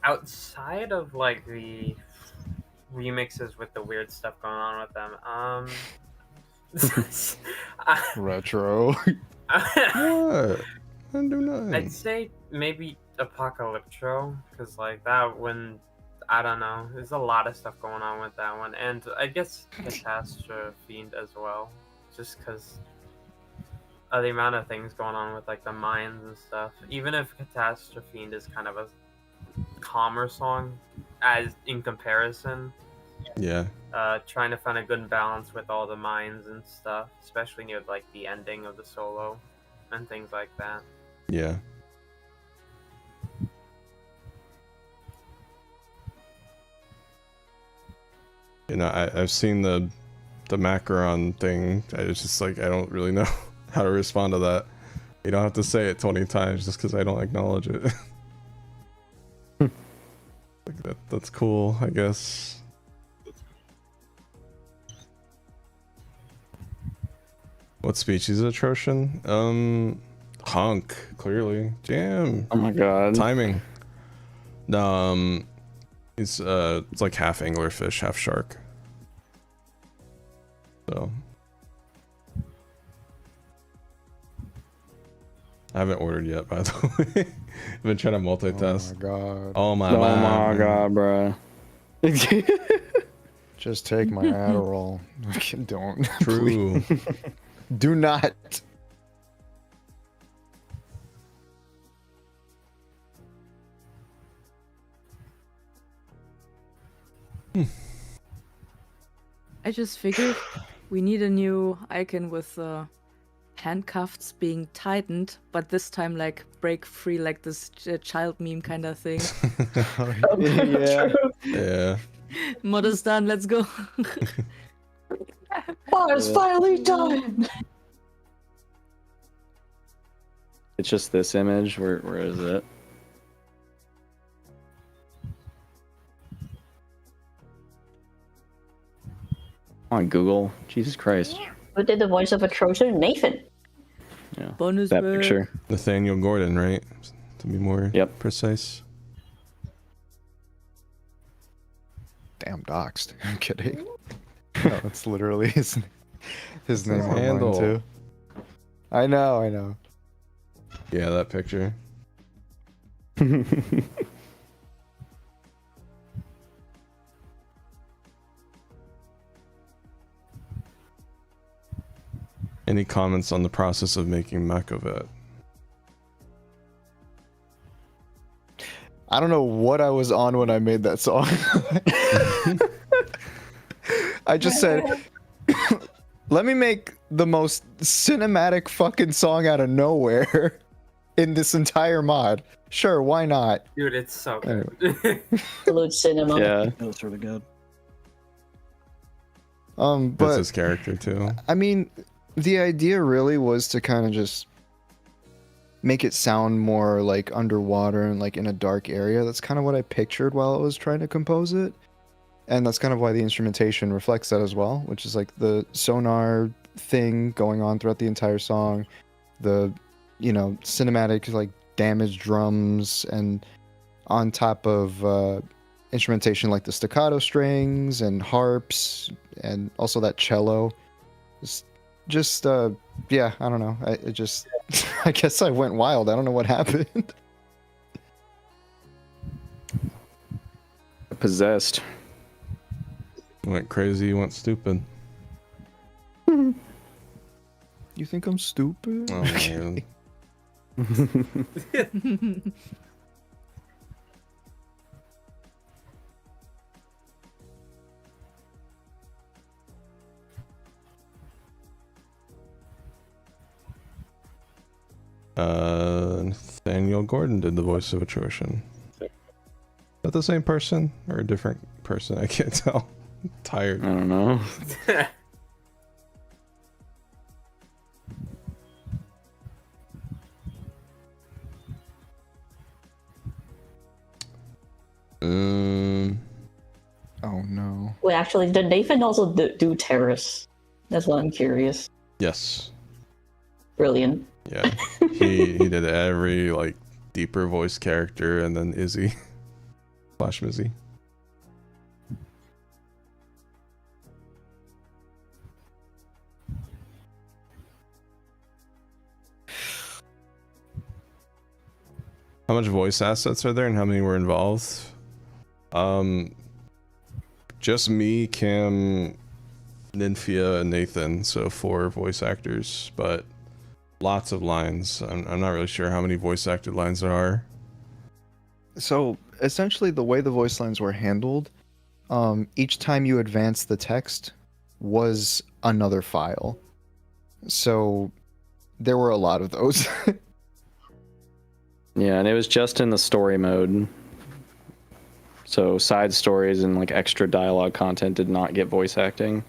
Outside of like the remixes with the weird stuff going on with them, Retro. What? I didn't do nothing. I'd say maybe Apocalyptro, because like that when I don't know, there's a lot of stuff going on with that one, and I guess Catastrophe as well, just because of the amount of things going on with like the mines and stuff. Even if Catastrophe is kind of a calmer song, as in comparison, Yeah. trying to find a good balance with all the mines and stuff, especially near like the ending of the solo and things like that. Yeah. You know, I've seen the macaron thing. I was just like, I don't really know how to respond to that. You don't have to say it 20 times just because I don't acknowledge it. Like that's cool, I guess. What species is Atrocian? Hunk, clearly. Damn. Oh my god. Timing. It's like half anglerfish, half shark. So I haven't ordered yet, by the way. I've been trying to multitask. Oh my god. Oh my god, bro. Just take my Adderall. Don't. True. Please. Do not. I just figured we need a new icon with handcuffs being tightened, but this time like break free, like this child meme kind of thing. Yeah. Yeah. Mother's done, let's go. Oh, it's finally done! It's just this image. Where is it? Come on, Google. Jesus Christ. Who did the voice of Atrocian? Nathan. Yeah. Bonus that back. picture. Nathaniel Gordon, right? To be more precise. Damn, doxed. I'm kidding. No, it's literally his name on handle. mine too. I know. Yeah, that picture. Any comments on the process of making Makovet? I don't know what I was on when I made that song. I just said, let me make the most cinematic fucking song out of nowhere in this entire mod. Sure, why not? Dude, it's so Anyway. good. Absolute cinema. Yeah. That's really good. That's But his character too. I mean, the idea really was to kind of just make it sound more like underwater and like in a dark area. That's kind of what I pictured while I was trying to compose it. And that's kind of why the instrumentation reflects that as well, which is like the sonar thing going on throughout the entire song, the, you know, cinematic like damaged drums, and on top of instrumentation like the staccato strings and harps, and also that cello. Just yeah, I don't know. I just I guess I went wild. I don't know what happened. Possessed. Went crazy, went stupid. You think I'm stupid? Oh man. Nathaniel Gordon did the voice of Attrition. Is that the same person or a different person? I can't tell. I'm tired. I don't know. Oh no. Wait, actually, did Nathan also do Terrace? That's what I'm curious. Yes. Brilliant. Yeah. He did every like deeper voice character and then Izzy / Mizzy. How much voice assets are there and how many were involved? Just me, Cam, Nymphia, and Nathan, so 4 voice actors, but lots of lines. I'm not really sure how many voice acted lines there are. So essentially, the way the voice lines were handled, each time you advance the text was another file. So there were a lot of those. Yeah, and it was just in the story mode. So side stories and like extra dialogue content did not get voice acting.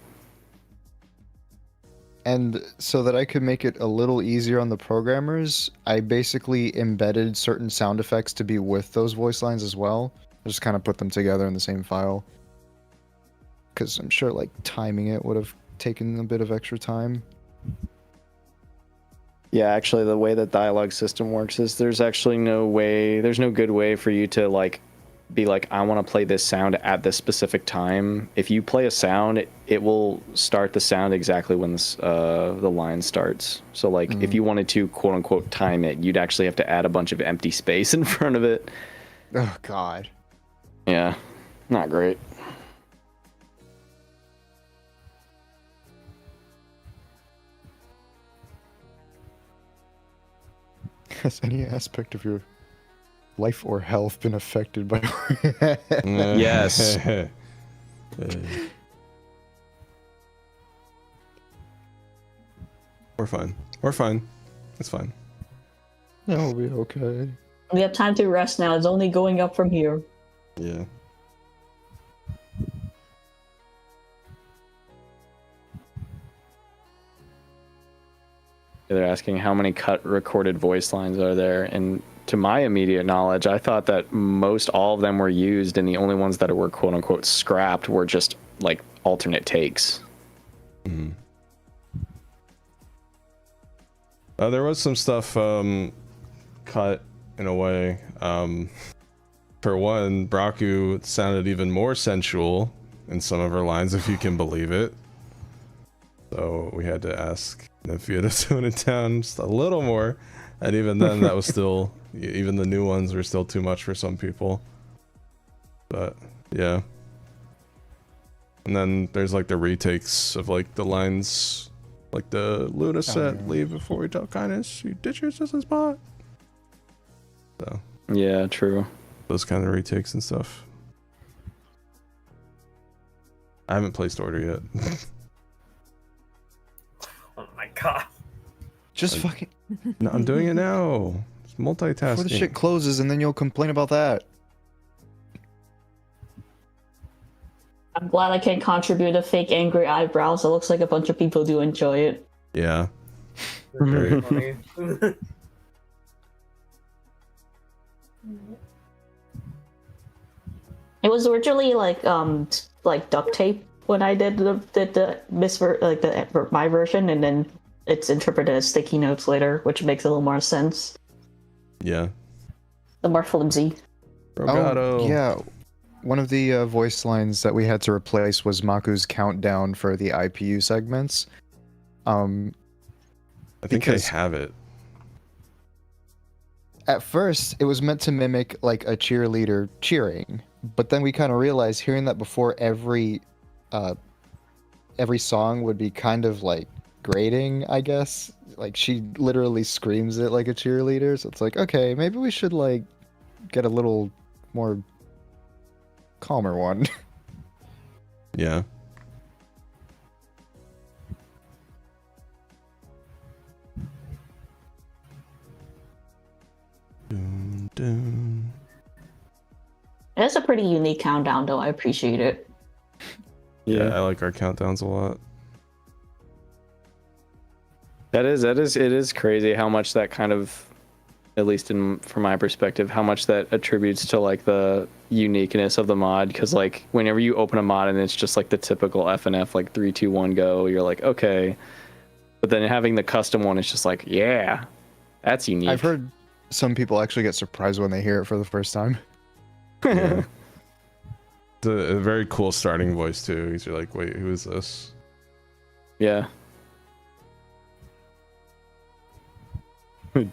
And so that I could make it a little easier on the programmers, I basically embedded certain sound effects to be with those voice lines as well. I just kind of put them together in the same file. Because I'm sure like timing it would have taken a bit of extra time. Yeah, actually the way that dialogue system works is there's actually no good way for you to like be like, I want to play this sound at this specific time. If you play a sound, it will start the sound exactly when the line starts. So like if you wanted to quote unquote time it, you'd actually have to add a bunch of empty space in front of it. Oh god. Yeah, not great. Has any aspect of your life or health been affected by Yes. We're fine. We're fine. It's fine. No, we'll be okay. We have time to rest now. It's only going up from here. Yeah. They're asking how many cut recorded voice lines are there, and to my immediate knowledge, I thought that most all of them were used, and the only ones that were quote unquote scrapped were just like alternate takes. Mm-hmm. There was some stuff cut in a way. For one, Braku sounded even more sensual in some of her lines, if you can believe it. So we had to ask Nymphia to tone it down just a little more, and even then, that was still, even the new ones were still too much for some people. But yeah. And then there's like the retakes of like the lines, like the Luna set, leave before we tell kindness, you ditch your sister's spot. So yeah, true. Those kind of retakes and stuff. I haven't placed order yet. Oh my god. Just fucking. No, I'm doing it now. It's multitasking. Before the shit closes, and then you'll complain about that. I'm glad I can contribute a fake angry eyebrows. It looks like a bunch of people do enjoy it. Yeah. Very funny. It was originally like duct tape when I did my version, and then it's interpreted as sticky notes later, which makes a little more sense. Yeah. The more flimsy. Rogato. Yeah. One of the voice lines that we had to replace was Maku's countdown for the IPU segments. I think I have it. At first, it was meant to mimic like a cheerleader cheering, but then we kind of realized hearing that before every song would be kind of like grating, I guess. Like she literally screams it like a cheerleader, so it's like, okay, maybe we should like get a little more calmer one. Yeah. is a pretty unique countdown, though. I appreciate it. Yeah, I like our countdowns a lot. It is crazy how much that kind of, at least from my perspective, how much that attributes to like the uniqueness of the mod. Because like whenever you open a mod and it's just like the typical FNF like 3, 2, 1 go, you're like okay, but then having the custom one is just like yeah, that's unique. I've heard some people actually get surprised when they hear it for the first time. Yeah. It's a very cool starting voice too. Because you're like, wait, who is this? Yeah.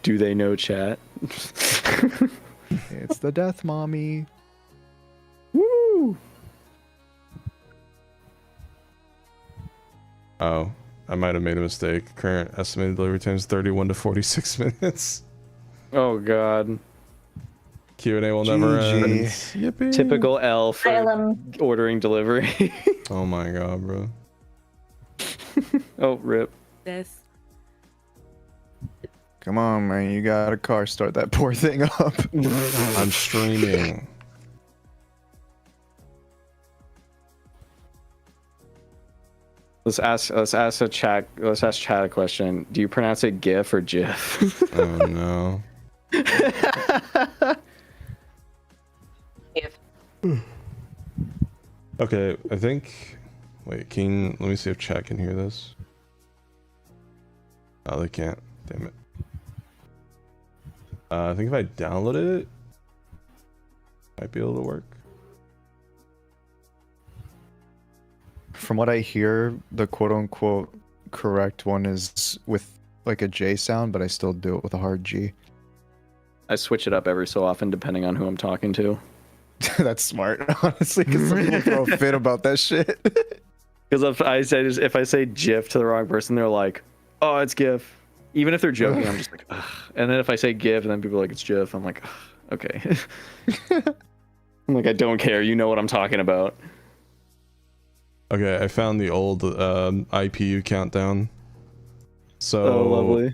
Do they know chat? It's the death mommy. Woo! Oh, I might have made a mistake. Current estimated delivery time is 31 to 46 minutes. Oh god. Q&A will never end. Yippee. Typical L for ordering delivery. Oh my god, bro. Oh, rip. This. Come on, man. You got a car. Start that poor thing up. I'm streaming. Let's ask chat a question. Do you pronounce it GIF or GIF? Oh no. GIF. Okay, I think. Wait, let me see if chat can hear this. Oh, they can't. Damn it. I think if I download it, might be able to work. From what I hear, the quote-unquote correct one is with like a J sound, but I still do it with a hard G. I switch it up every so often depending on who I'm talking to. That's smart, honestly, because some people throw a fit about that shit. Because if I say GIF to the wrong person, they're like, "Oh, it's GIF." Even if they're joking, I'm just like, ugh. And then if I say GIF, and then people are like, "It's GIF," I'm like, ugh, okay. I'm like, I don't care. You know what I'm talking about. Okay, I found the old IPU countdown. So, oh, lovely.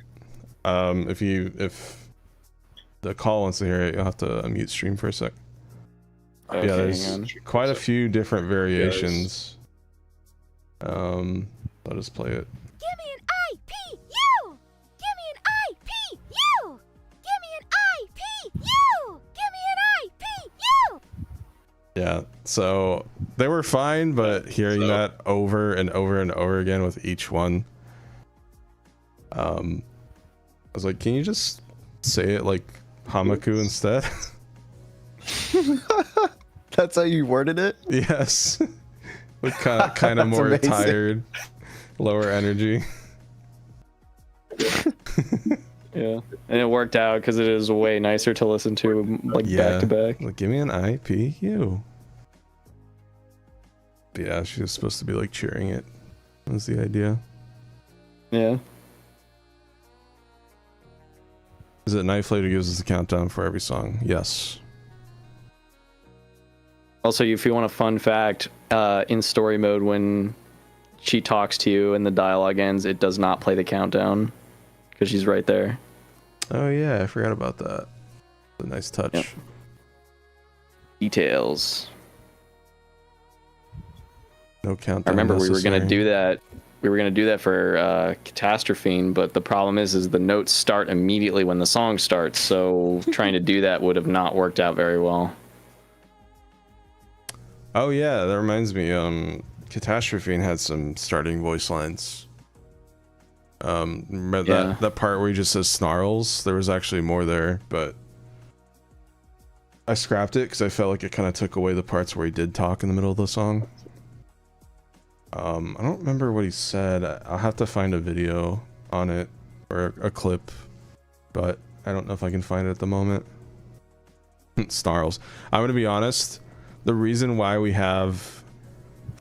If the call wants to hear it, you'll have to unmute stream for a sec. Okay, yeah, there's quite a few different variations. I'll just play it. Give me an IPU! Give me an IPU! Give me an IPU! Give me an IPU! Yeah, so they were fine, but hearing that over and over and over again with each one, I was like, can you just say it like Hamaku instead? That's how you worded it? Yes. With kind of more amazing. tired, lower energy. Yeah, and it worked out because it is way nicer to listen to like back to back. Like, give me an IPU. But yeah, she was supposed to be like cheering it. That was the idea. Yeah. Is it Knife Lady gives us a countdown for every song? Yes. Also, if you want a fun fact, in story mode, when she talks to you and the dialogue ends, it does not play the countdown because she's right there. Oh yeah, I forgot about that. A nice touch. Yep. Details. No countdown. I remember necessary. we were gonna do that. We were gonna do that for Catastrophe, but the problem is the notes start immediately when the song starts. So trying to do that would have not worked out very well. Oh yeah, that reminds me. Catastrophe had some starting voice lines. Remember that part where he just says snarls? There was actually more there, but I scrapped it because I felt like it kind of took away the parts where he did talk in the middle of the song. I don't remember what he said. I'll have to find a video on it or a clip, but I don't know if I can find it at the moment. Snarls. I'm gonna be honest. The reason why we have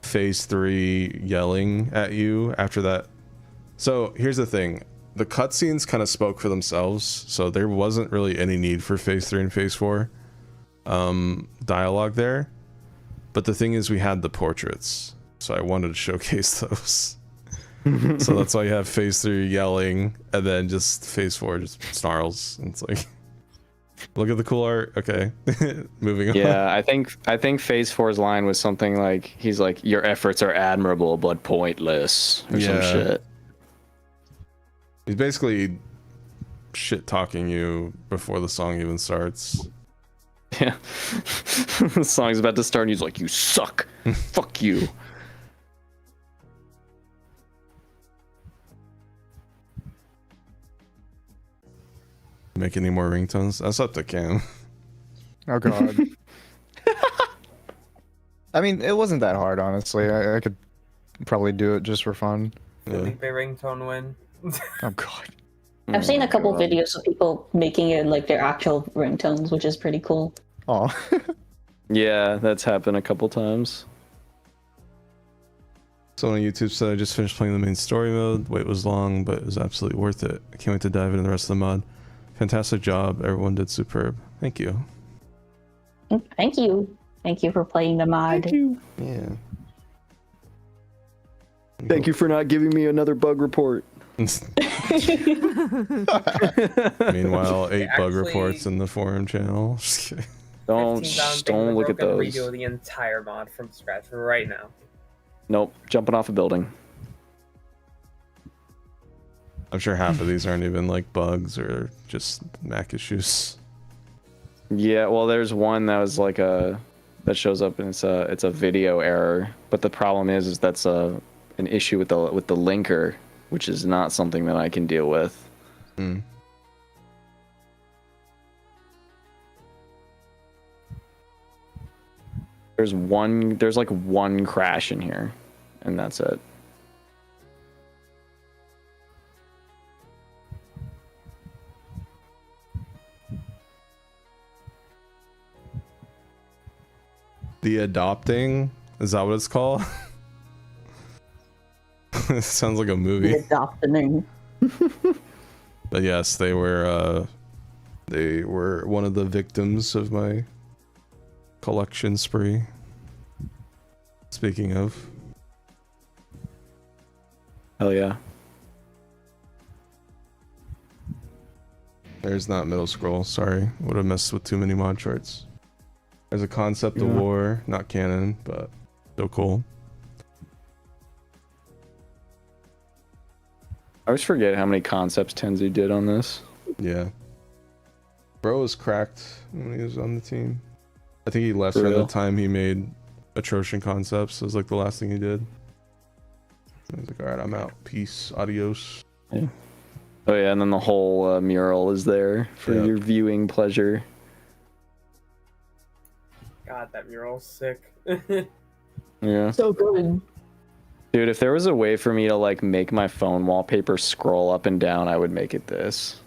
phase 3 yelling at you after that. So here's the thing. The cutscenes kind of spoke for themselves, so there wasn't really any need for phase 3 and phase 4 dialogue there. But the thing is, we had the portraits, so I wanted to showcase those. So that's why you have phase 3 yelling, and then just phase 4 just snarls. And it's like Look at the cool art. Okay, moving on. Yeah, I think Phase 4's line was something like, he's like, your efforts are admirable but pointless, or some shit. He's basically shit talking you before the song even starts. Yeah. The song's about to start and he's like, you suck. Fuck you. Make any more ringtones? That's up to Cam. Oh god. I mean, it wasn't that hard, honestly. I could probably do it just for fun. Felipe ringtone win. Oh god. I've seen a couple videos of people making it like their actual ringtones, which is pretty cool. Oh. Yeah, that's happened a couple times. Someone on YouTube said I just finished playing the main story mode. Wait was long, but it was absolutely worth it. I can't wait to dive into the rest of the mod. Fantastic job. Everyone did superb. Thank you. Thank you. Thank you for playing the mod. Thank you. Yeah. Thank you for not giving me another bug report. Meanwhile, 8 bug Actually- reports in the forum channel. Just kidding. Don't look at those. Redo the entire mod from scratch right now. Nope, jumping off a building. I'm sure half of these aren't even like bugs or just Mac issues. Yeah, well, there's one that was like that shows up and it's a video error, but the problem is that's an issue with the linker, which is not something that I can deal with. There's like one crash in here, and that's it. The adopting? Is that what it's called? It sounds like a movie. Adopting. But yes, they were one of the victims of my collection spree. Speaking of. Hell yeah. There's not middle scroll, sorry. Would have messed with too many mod charts. There's a concept of war, not canon, but still cool. I always forget how many concepts Tenzu did on this. Yeah. Bro was cracked when he was on the team. I think he left For around the real? time he made Atrocian Concepts. It was like the last thing he did. He was like, alright, I'm out. Peace. Adios. Yeah. Oh yeah, and then the whole mural is there for your viewing pleasure. God, that mural's sick. Yeah. So good. Dude, if there was a way for me to like make my phone wallpaper scroll up and down, I would make it this.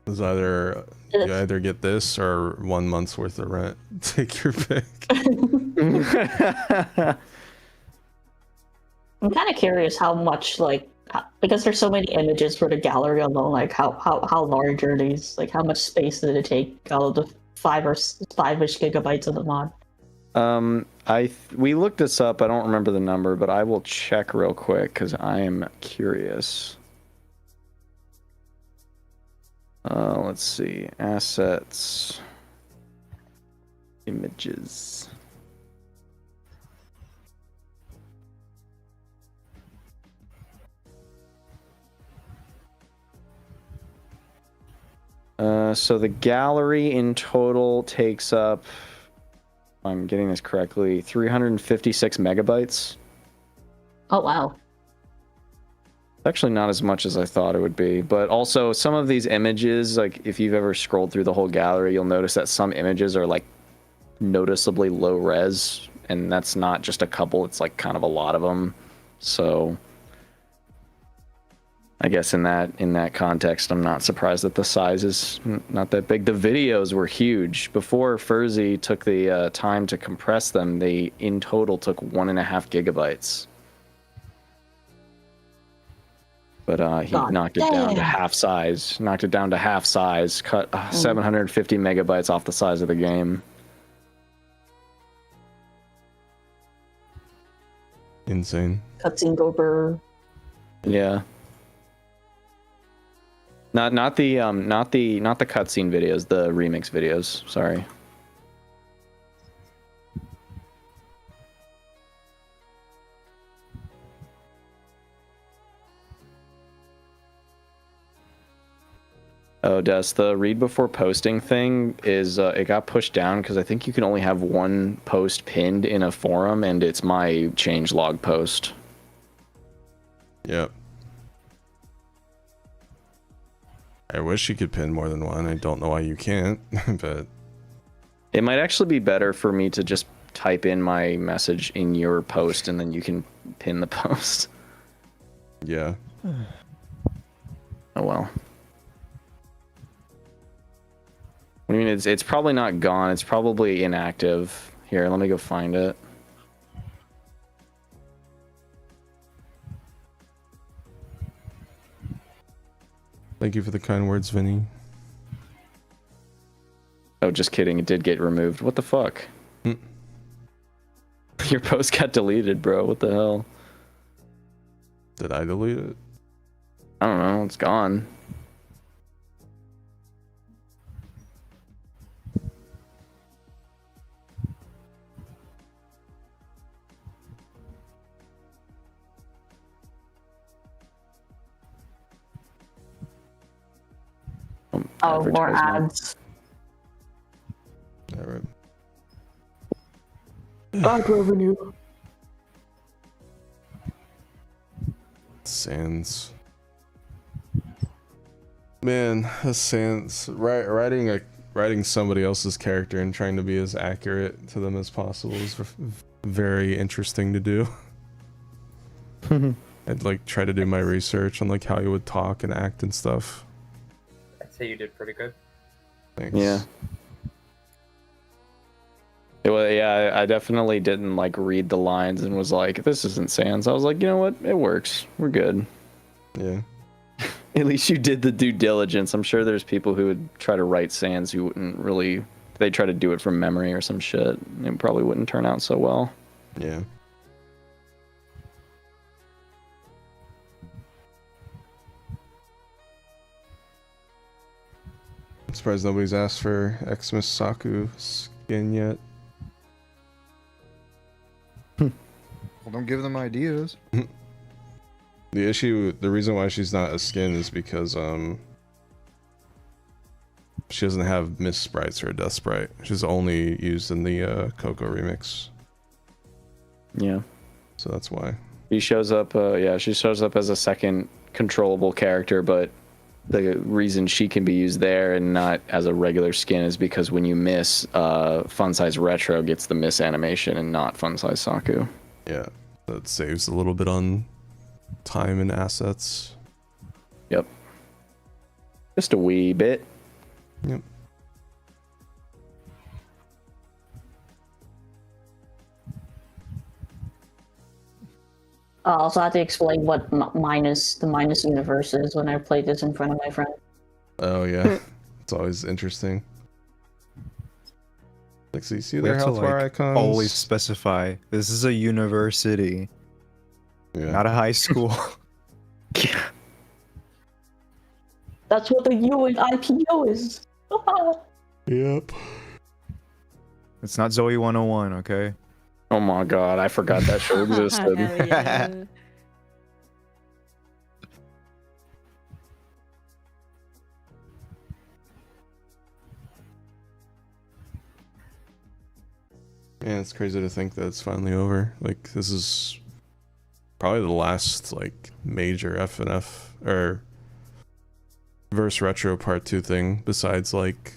It's either you either get this or 1 month's worth of rent. Take your pick. I'm kind of curious how much, like, because there's so many images for the gallery alone, like how large are these? Like, how much space did it take out of the 5-ish gigabytes of the mod? We looked this up. I don't remember the number, but I will check real quick because I am curious. Let's see. Assets. Images. So the gallery in total takes up, if I'm getting this correctly, 356 megabytes. Oh, wow. Actually not as much as I thought it would be, but also some of these images, like if you've ever scrolled through the whole gallery, you'll notice that some images are like noticeably low res, and that's not just a couple, it's like kind of a lot of them. So I guess in that context, I'm not surprised that the size is not that big. The videos were huge. Before Furzy took the time to compress them, they in total took 1.5 gigabytes. But he knocked it down to half size. Knocked it down to half size. Cut 750 megabytes off the size of the game. Insane. Cutscene over. Yeah. Not the cutscene videos, the remix videos. Sorry. Oh, Des, the read before posting thing is it got pushed down because I think you can only have one post pinned in a forum, and it's my change log post. Yep. I wish you could pin more than one. I don't know why you can't, but it might actually be better for me to just type in my message in your post, and then you can pin the post. Yeah. Oh well. I mean, it's probably not gone. It's probably inactive. Here, let me go find it. Thank you for the kind words, Vinny. Oh, just kidding. It did get removed. What the fuck? Your post got deleted, bro. What the hell? Did I delete it? I don't know. It's gone. Oh, more ads. All right. Ad revenue. Sans. Man, the Sans. Writing somebody else's character and trying to be as accurate to them as possible is very interesting to do. I'd like try to do my research on like how you would talk and act and stuff. I'd say you did pretty good. Thanks. Yeah. I definitely didn't like read the lines and was like, this isn't Sans. I was like, you know what? It works. We're good. Yeah. At least you did the due diligence. I'm sure there's people who would try to write Sans who wouldn't really, they try to do it from memory or some shit. It probably wouldn't turn out so well. Yeah. I'm surprised nobody's asked for Xmas Saku skin yet. Well, don't give them ideas. The reason why she's not a skin is because she doesn't have Miss Sprites or a Death Sprite. She's only used in the Coco remix. Yeah. So that's why. She shows up, she shows up as a second controllable character, but the reason she can be used there and not as a regular skin is because when you miss, Fun Size Retro gets the miss animation and not Fun Size Saku. Yeah, that saves a little bit on time and assets. Yep. Just a wee bit. Yep. I also had to explain what the minus universe is when I played this in front of my friend. Oh yeah, it's always interesting. Like, so you see We their have to, health bar like, icons? always specify this is a university, not a high school. That's what the U in IPO is. Yep. It's not Zoe 101, okay? Oh my god, I forgot that show existed. Hell yeah. Yeah, it's crazy to think that it's finally over. Like, this is probably the last, like, major FNF, or Verse Retro Part 2 thing, besides, like,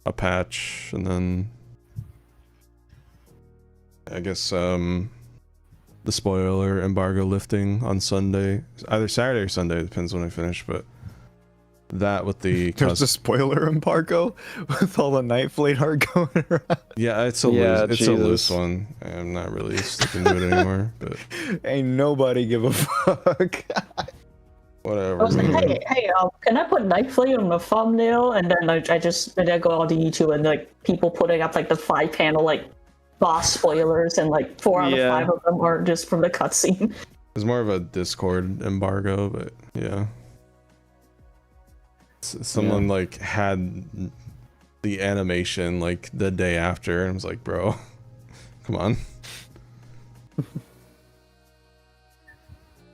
a patch, and then I guess, the spoiler embargo lifting on Sunday. Either Saturday or Sunday, depends when I finish, but that with the... There's a spoiler embargo with all the Night Flate art going around. Yeah, it's a loose one. I'm not really sticking to it anymore, but ain't nobody give a fuck. Whatever. I was like, hey, can I put Night Flame on the thumbnail? And then I go on to YouTube and like people putting up like the 5-panel like boss spoilers, and like 4 out of 5 of them are just from the cutscene. It's more of a Discord embargo, but yeah. Someone like had the animation like the day after, and I was like, bro, come on.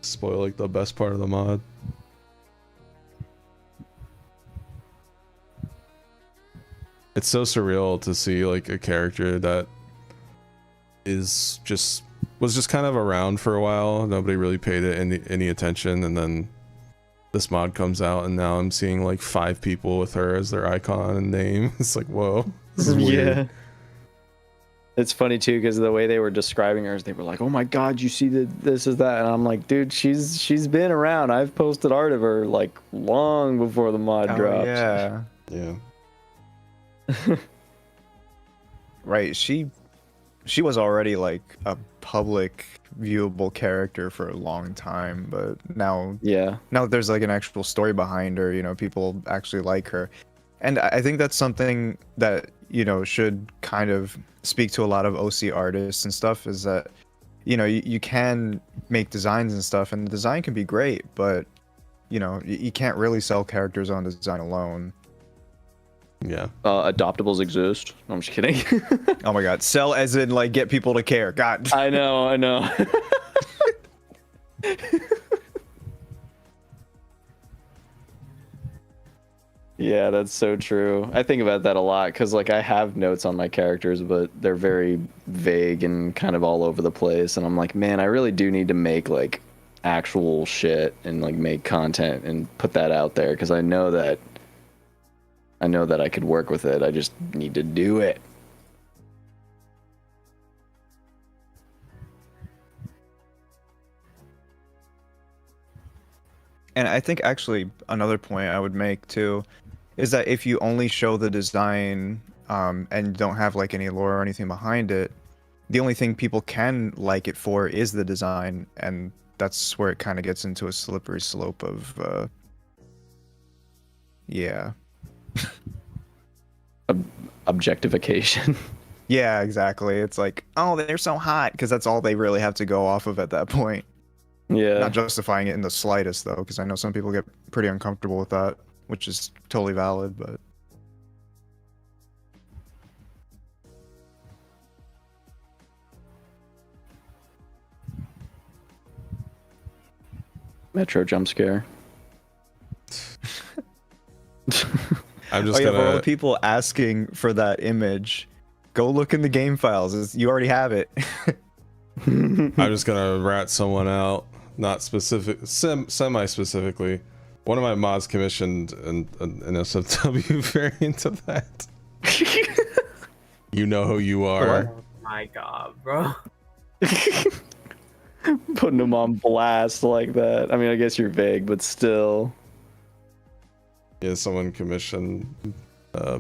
Spoil like the best part of the mod. It's so surreal to see like a character that was just kind of around for a while. Nobody really paid it any attention, and then this mod comes out, and now I'm seeing like 5 people with her as their icon and name. It's like, whoa, this is weird. Yeah. It's funny too because the way they were describing her, they were like, "Oh my God, you see this is that," and I'm like, "Dude, she's been around. I've posted art of her like long before the mod dropped." Yeah. Yeah. Right. She was already like a public viewable character for a long time, but now there's like an actual story behind her. You know, people actually like her, and I think that's something that should kind of speak to a lot of OC artists and stuff. Is that you can make designs and stuff, and the design can be great, but you can't really sell characters on design alone. Yeah. Adoptables exist. No, I'm just kidding. Oh my God. Sell as in like get people to care. God. I know. Yeah, that's so true. I think about that a lot because like I have notes on my characters, but they're very vague and kind of all over the place. And I'm like, man, I really do need to make like actual shit and like make content and put that out there because I know that I could work with it. I just need to do it. And I think actually another point I would make too is that if you only show the design and don't have like any lore or anything behind it, the only thing people can like it for is the design, and that's where it kind of gets into a slippery slope of objectification. Yeah, exactly. It's like, oh, they're so hot because that's all they really have to go off of at that point. Yeah. Not justifying it in the slightest though, because I know some people get pretty uncomfortable with that, which is totally valid, but Metro jump scare. I'm just for all the people asking for that image, go look in the game files. You already have it. I'm just gonna rat someone out, not semi-specifically. One of my mods commissioned an SFW variant of that. You know who you are. Oh my God, bro. Putting them on blast like that. I mean, I guess you're vague, but still. Yeah, someone commissioned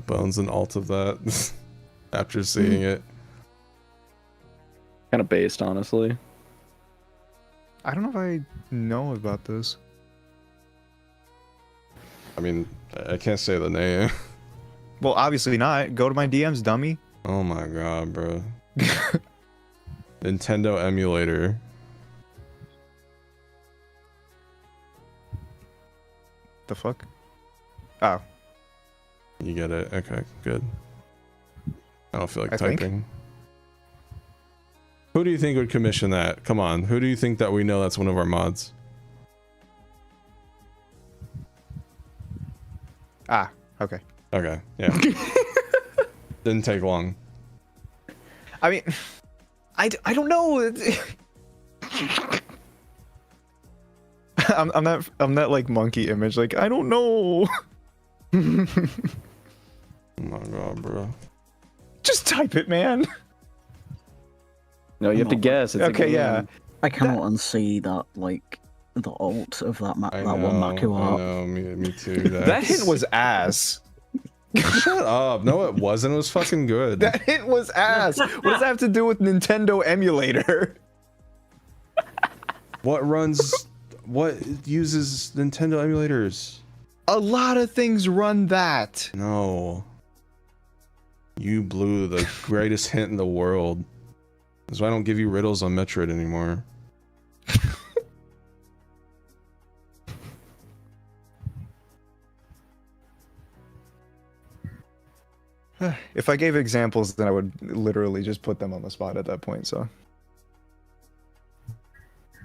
Bones and alt of that after seeing it. Kind of based, honestly. I don't know if I know about this. I mean, I can't say the name. Well, obviously not. Go to my DMs, dummy. Oh my God, bro. Nintendo emulator. The fuck? Oh. You get it? Okay, good. I don't feel like I typing. think. Who do you think would commission that? Come on, who do you think that we know that's one of our mods? Ah, okay. Okay, yeah. Didn't take long. I mean, I don't know. I'm that like monkey image. Like, I don't know. Oh my God, bro. Just type it, man. No, you have to guess. It's okay, yeah. I cannot unsee that, like, the alt of that one Maku art. I know, me too. That hint was ass. Shut up. No, it wasn't. It was fucking good. That hint was ass. What does that have to do with Nintendo emulator? What uses Nintendo emulators? A lot of things run that. No. You blew the greatest hint in the world. That's why I don't give you riddles on Metroid anymore. If I gave examples, then I would literally just put them on the spot at that point. So.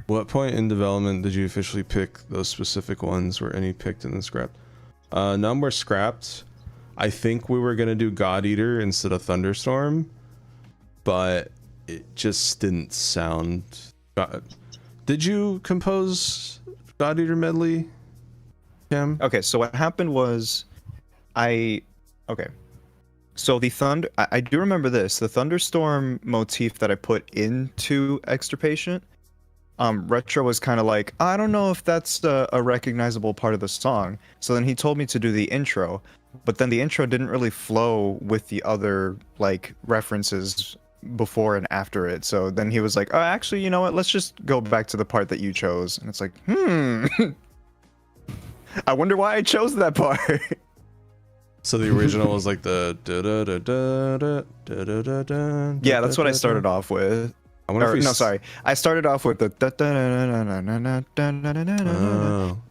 What point in development did you officially pick those specific ones? Were any picked in the scrap? None were scrapped. I think we were gonna do God Eater instead of Thunderstorm, but it just didn't sound. Did you compose God Eater medley, Cam? Okay, so what happened was, so the thunder. I do remember this. The thunderstorm motif that I put into Extirpation. Retro was kind of like, I don't know if that's a recognizable part of the song. So then he told me to do the intro, but then the intro didn't really flow with the other like references before and after it. So then he was like, oh, actually, you know what? Let's just go back to the part that you chose. And it's like, I wonder why I chose that part. So the original was like the da da da da da da da da. Yeah, that's what I started off with. I wonder if we sorry. I started off with the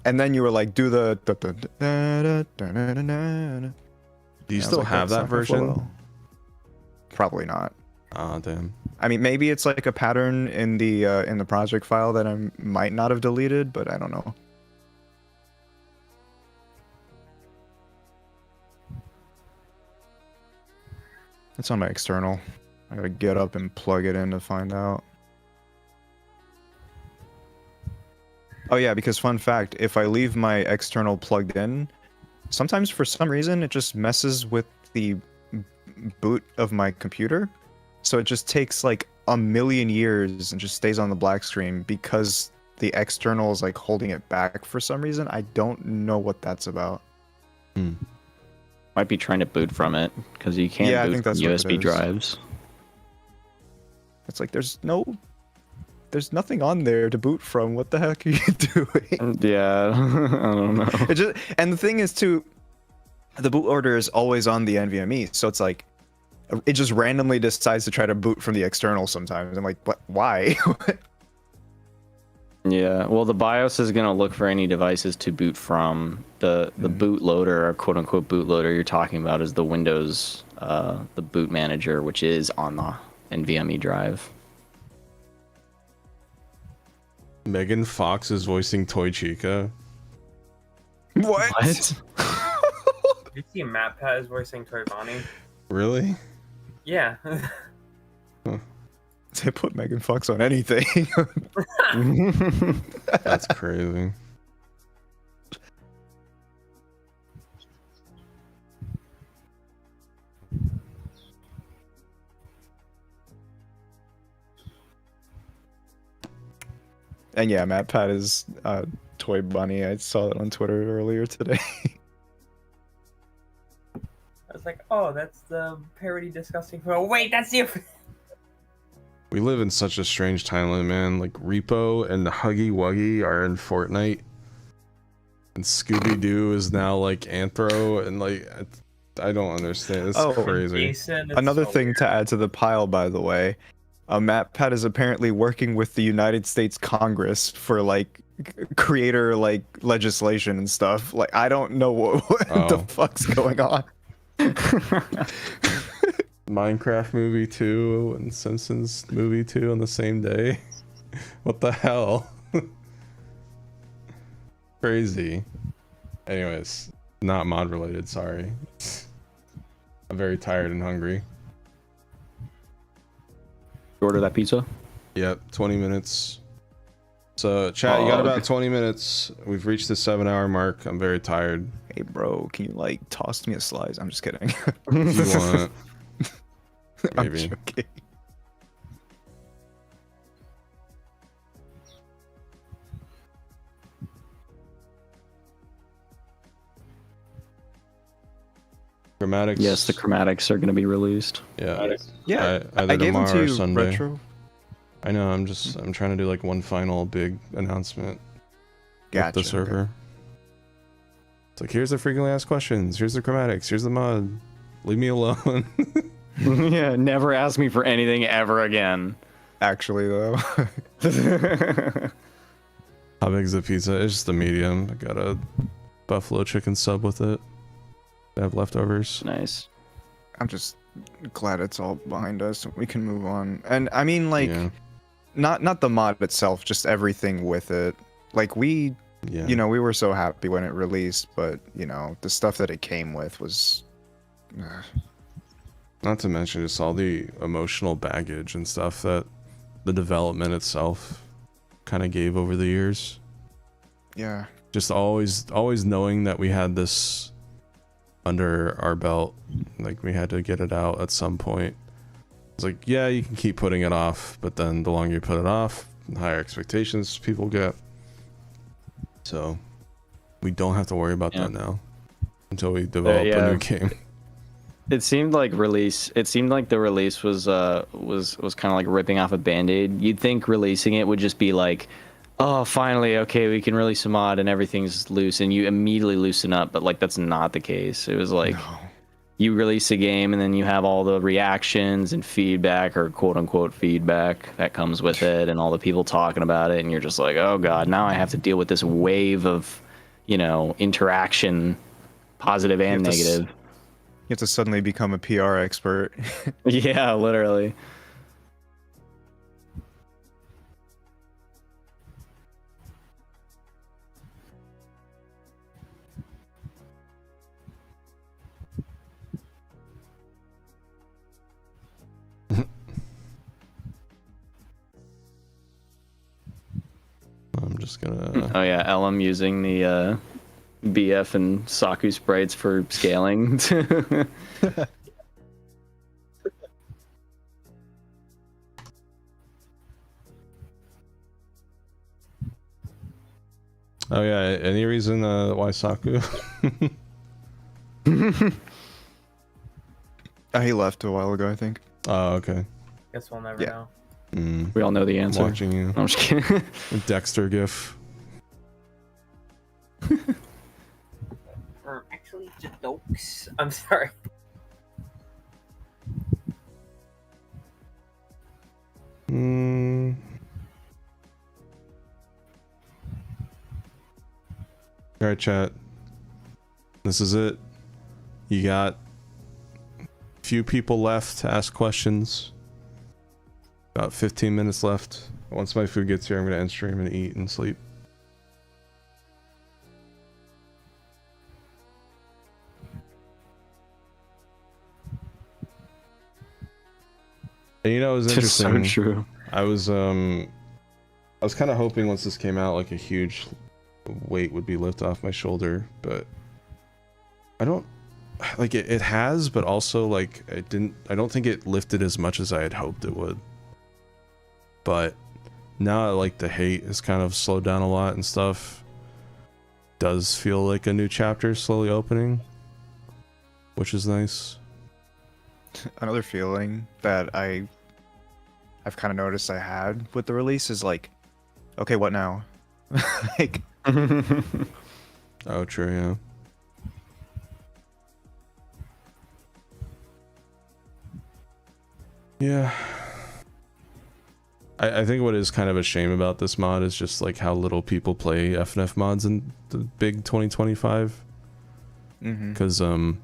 and then you were like, do the Do you still have that version? Probably not. Oh damn. I mean, maybe it's like a pattern in the project file that I might not have deleted, but I don't know. It's on my external. I gotta get up and plug it in to find out. Oh yeah, because fun fact, if I leave my external plugged in, sometimes for some reason it just messes with the boot of my computer. So it just takes like a million years and just stays on the black screen because the external is like holding it back for some reason. I don't know what that's about. Might be trying to boot from it because you can't boot from USB drives. It's like there's nothing on there to boot from. What the heck are you doing? Yeah, I don't know. And the thing is too, the boot order is always on the NVMe, so it's like it just randomly decides to try to boot from the external sometimes. I'm like, what? Why? Yeah, well, the BIOS is gonna look for any devices to boot from. The bootloader, or quote unquote bootloader you're talking about, is the Windows, the boot manager, which is on the NVMe drive. Megan Fox is voicing Toy Chica. What? You see MatPat is voicing Toy Bonnie? Really? Yeah. They put Megan Fox on anything. That's crazy. And yeah, MatPat is Toy Bunny. I saw it on Twitter earlier today. I was like, oh, that's the parody disgusting. Oh, wait, that's the. We live in such a strange timeline, man. Like Repo and the Huggy Wuggy are in Fortnite, and Scooby Doo is now like Anthro, and like I don't understand. It's crazy. Another thing to add to the pile, by the way, MatPat is apparently working with the United States Congress for like creator like legislation and stuff. Like I don't know what the fuck's going on. Minecraft movie 2 and Simpsons movie 2 on the same day. What the hell? Crazy. Anyways, not mod related, sorry. I'm very tired and hungry. You order that pizza? Yep, 20 minutes. So chat, you got about 20 minutes. We've reached the 7-hour mark. I'm very tired. Hey bro, can you like toss me a slice? I'm just kidding. If you want. Maybe. I'm joking. Chromatics. Yes, the chromatics are going to be released. Yeah. Yeah, Either I gave them tomorrow to or you, Sunday. Retro. I know. I'm trying to do like one final big announcement. Gotcha, With the server. It's like, here's the frequently asked questions. Here's the chromatics. Here's the mod. Leave me alone. Yeah, never ask me for anything ever again. Actually, though. How big's the pizza? It's just a medium. I got a buffalo chicken sub with it. I have leftovers. Nice. I'm just glad it's all behind us and we can move on. And I mean, like, not the mod itself, just everything with it. Like we we were so happy when it released, but the stuff that it came with was not to mention just all the emotional baggage and stuff that the development itself kind of gave over the years. Yeah. Just always knowing that we had this under our belt, like we had to get it out at some point. It's like, yeah, you can keep putting it off, but then the longer you put it off, the higher expectations people get. So we don't have to worry about that now until we develop a new game. It seemed like the release was kind of like ripping off a band-aid. You'd think releasing it would just be like, oh, finally, okay, we can release a mod and everything's loose, and you immediately loosen up, but like that's not the case. It was like you release a game and then you have all the reactions and feedback, or quote unquote feedback, that comes with it, and all the people talking about it, and you're just like, oh god, now I have to deal with this wave of interaction, positive and negative. You have to suddenly become a PR expert. Yeah, literally. I'm just gonna... Oh yeah, Elam using the BF and Saku sprites for scaling. Oh yeah, any reason why Saku? He left a while ago, I think. Oh, okay. Guess we'll never know. We all know the answer. I'm watching you. I'm just kidding. Dexter gif. Actually, jokes. I'm sorry. Alright, chat. This is it. You got a few people left to ask questions. About 15 minutes left. Once my food gets here, I'm gonna end stream and eat and sleep. And it was interesting. So true. I was kind of hoping once this came out, like a huge weight would be lifted off my shoulder, but I don't like it. It has, but also like I don't think it lifted as much as I had hoped it would. But now like the hate has kind of slowed down a lot and stuff. Does feel like a new chapter slowly opening, which is nice. Another feeling that I've kind of noticed I had with the release is like, okay, what now? Like, oh, true, yeah. Yeah. I think what is kind of a shame about this mod is just like how little people play FNF mods in the big 2025. Because I've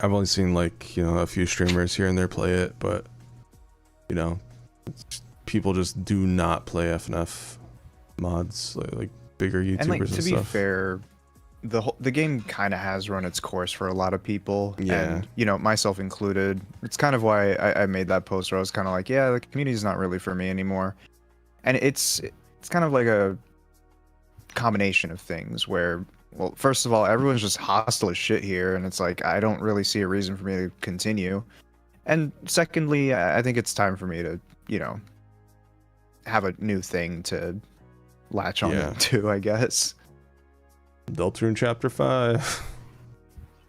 only seen like a few streamers here and there play it, but people just do not play FNF mods, like bigger YouTubers and like and to be stuff. fair, the game kind of has run its course for a lot of people, Yeah. and myself included. It's kind of why I made that post where I was kind of like, yeah, the community's not really for me anymore, and it's kind of like a combination of things where, well, first of all, everyone's just hostile as shit here, and it's like I don't really see a reason for me to continue, and secondly, I think it's time for me to have a new thing to latch on to, I guess. Deltarune Chapter 5.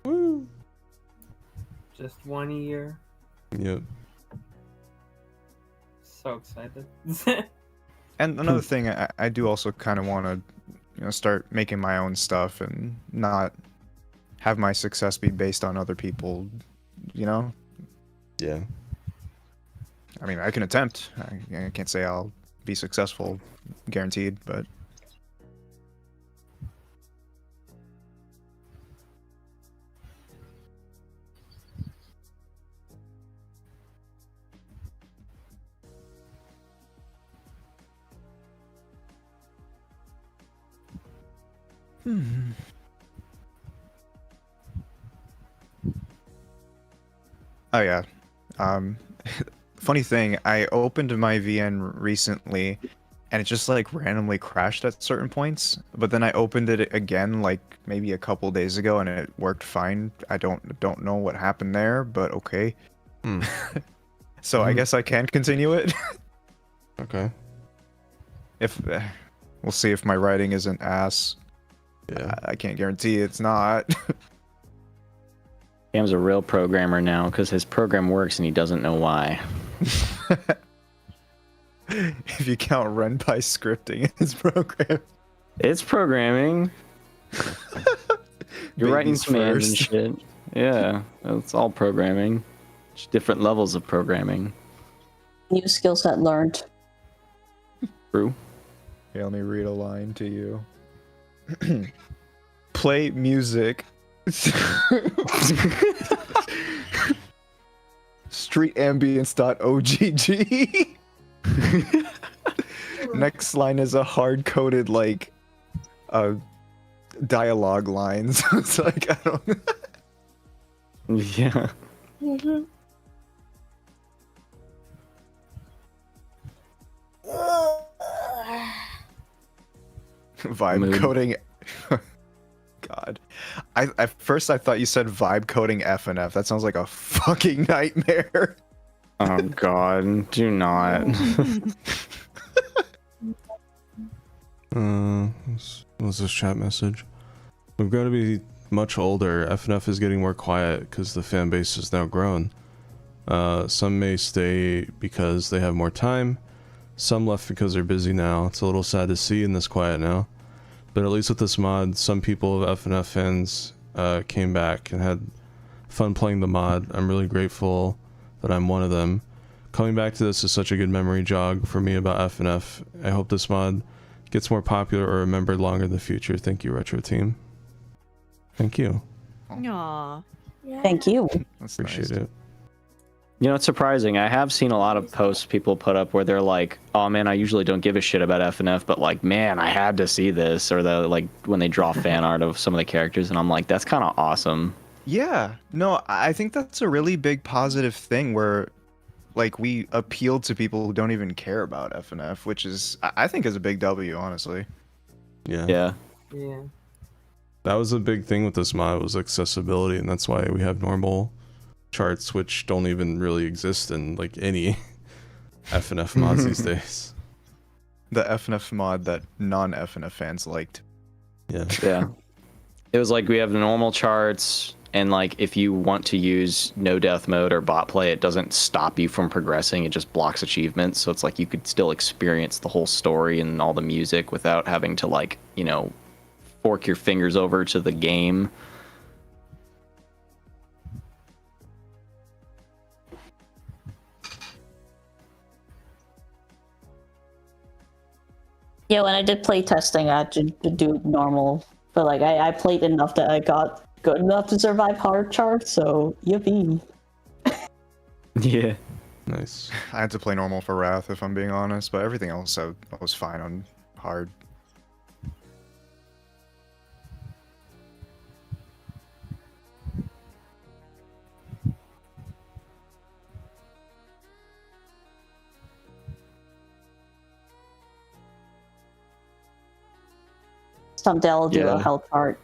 Woo! Just 1 year. Yep. So excited. And another thing, I do also kind of want to, start making my own stuff and not have my success be based on other people, Yeah. I mean, I can attempt. I can't say I'll be successful, guaranteed, but... Oh yeah. Funny thing, I opened my VN recently and it just like randomly crashed at certain points, but then I opened it again like maybe a couple days ago and it worked fine. I don't know what happened there, but okay. So I guess I can continue it. Okay. If we'll see if my writing isn't ass. Yeah. I can't guarantee it's not. Cam's a real programmer now because his program works and he doesn't know why. If you count run by scripting in his program. It's programming. You're writing Babies commands and first. shit. Yeah, it's all programming. Just different levels of programming. New skill set learned. True. Okay, let me read a line to you. Play music. Streetambience.ogg. Next line is a hard-coded like dialogue lines. It's like I don't Yeah. vibe Mood. coding. God, at first I thought you said vibe coding FNF. That sounds like a fucking nightmare. Oh god, do not. What's this chat message? We've got to be much older. FNF is getting more quiet because the fan base has now grown. Some may stay because they have more time. Some left because they're busy now. It's a little sad to see in this quiet now. But at least with this mod, some people of FNF fans came back and had fun playing the mod. I'm really grateful that I'm one of them. Coming back to this is such a good memory jog for me about FNF. I hope this mod gets more popular or remembered longer in the future. Thank you, Retro Team. Thank you. Aww. Thank you. Appreciate it. You know, it's surprising. I have seen a lot of posts people put up where they're like, "Oh man, I usually don't give a shit about FNF, but like, man, I had to see this." Or the like when they draw fan art of some of the characters, and I'm like, that's kind of awesome. Yeah, no, I think that's a really big positive thing where, like, we appeal to people who don't even care about FNF, which is, I think, is a big W, honestly. Yeah. Yeah. Yeah. That was a big thing with this mod, was accessibility, and that's why we have normal charts which don't even really exist in like any FNF mods these days. The FNF mod that non-FNF fans liked. Yeah. Yeah. It was like we have the normal charts, and like if you want to use no death mode or bot play, it doesn't stop you from progressing. It just blocks achievements. So it's like you could still experience the whole story and all the music without having to like, you know, fork your fingers over to the game. Yeah, when I did play testing, I had to do normal. But like, I played enough that I got good enough to survive hard charts, so yippee. Yeah. Nice. I had to play normal for Wrath, if I'm being honest, but everything else I was fine on hard. Someday I'll do Yeah. a health chart.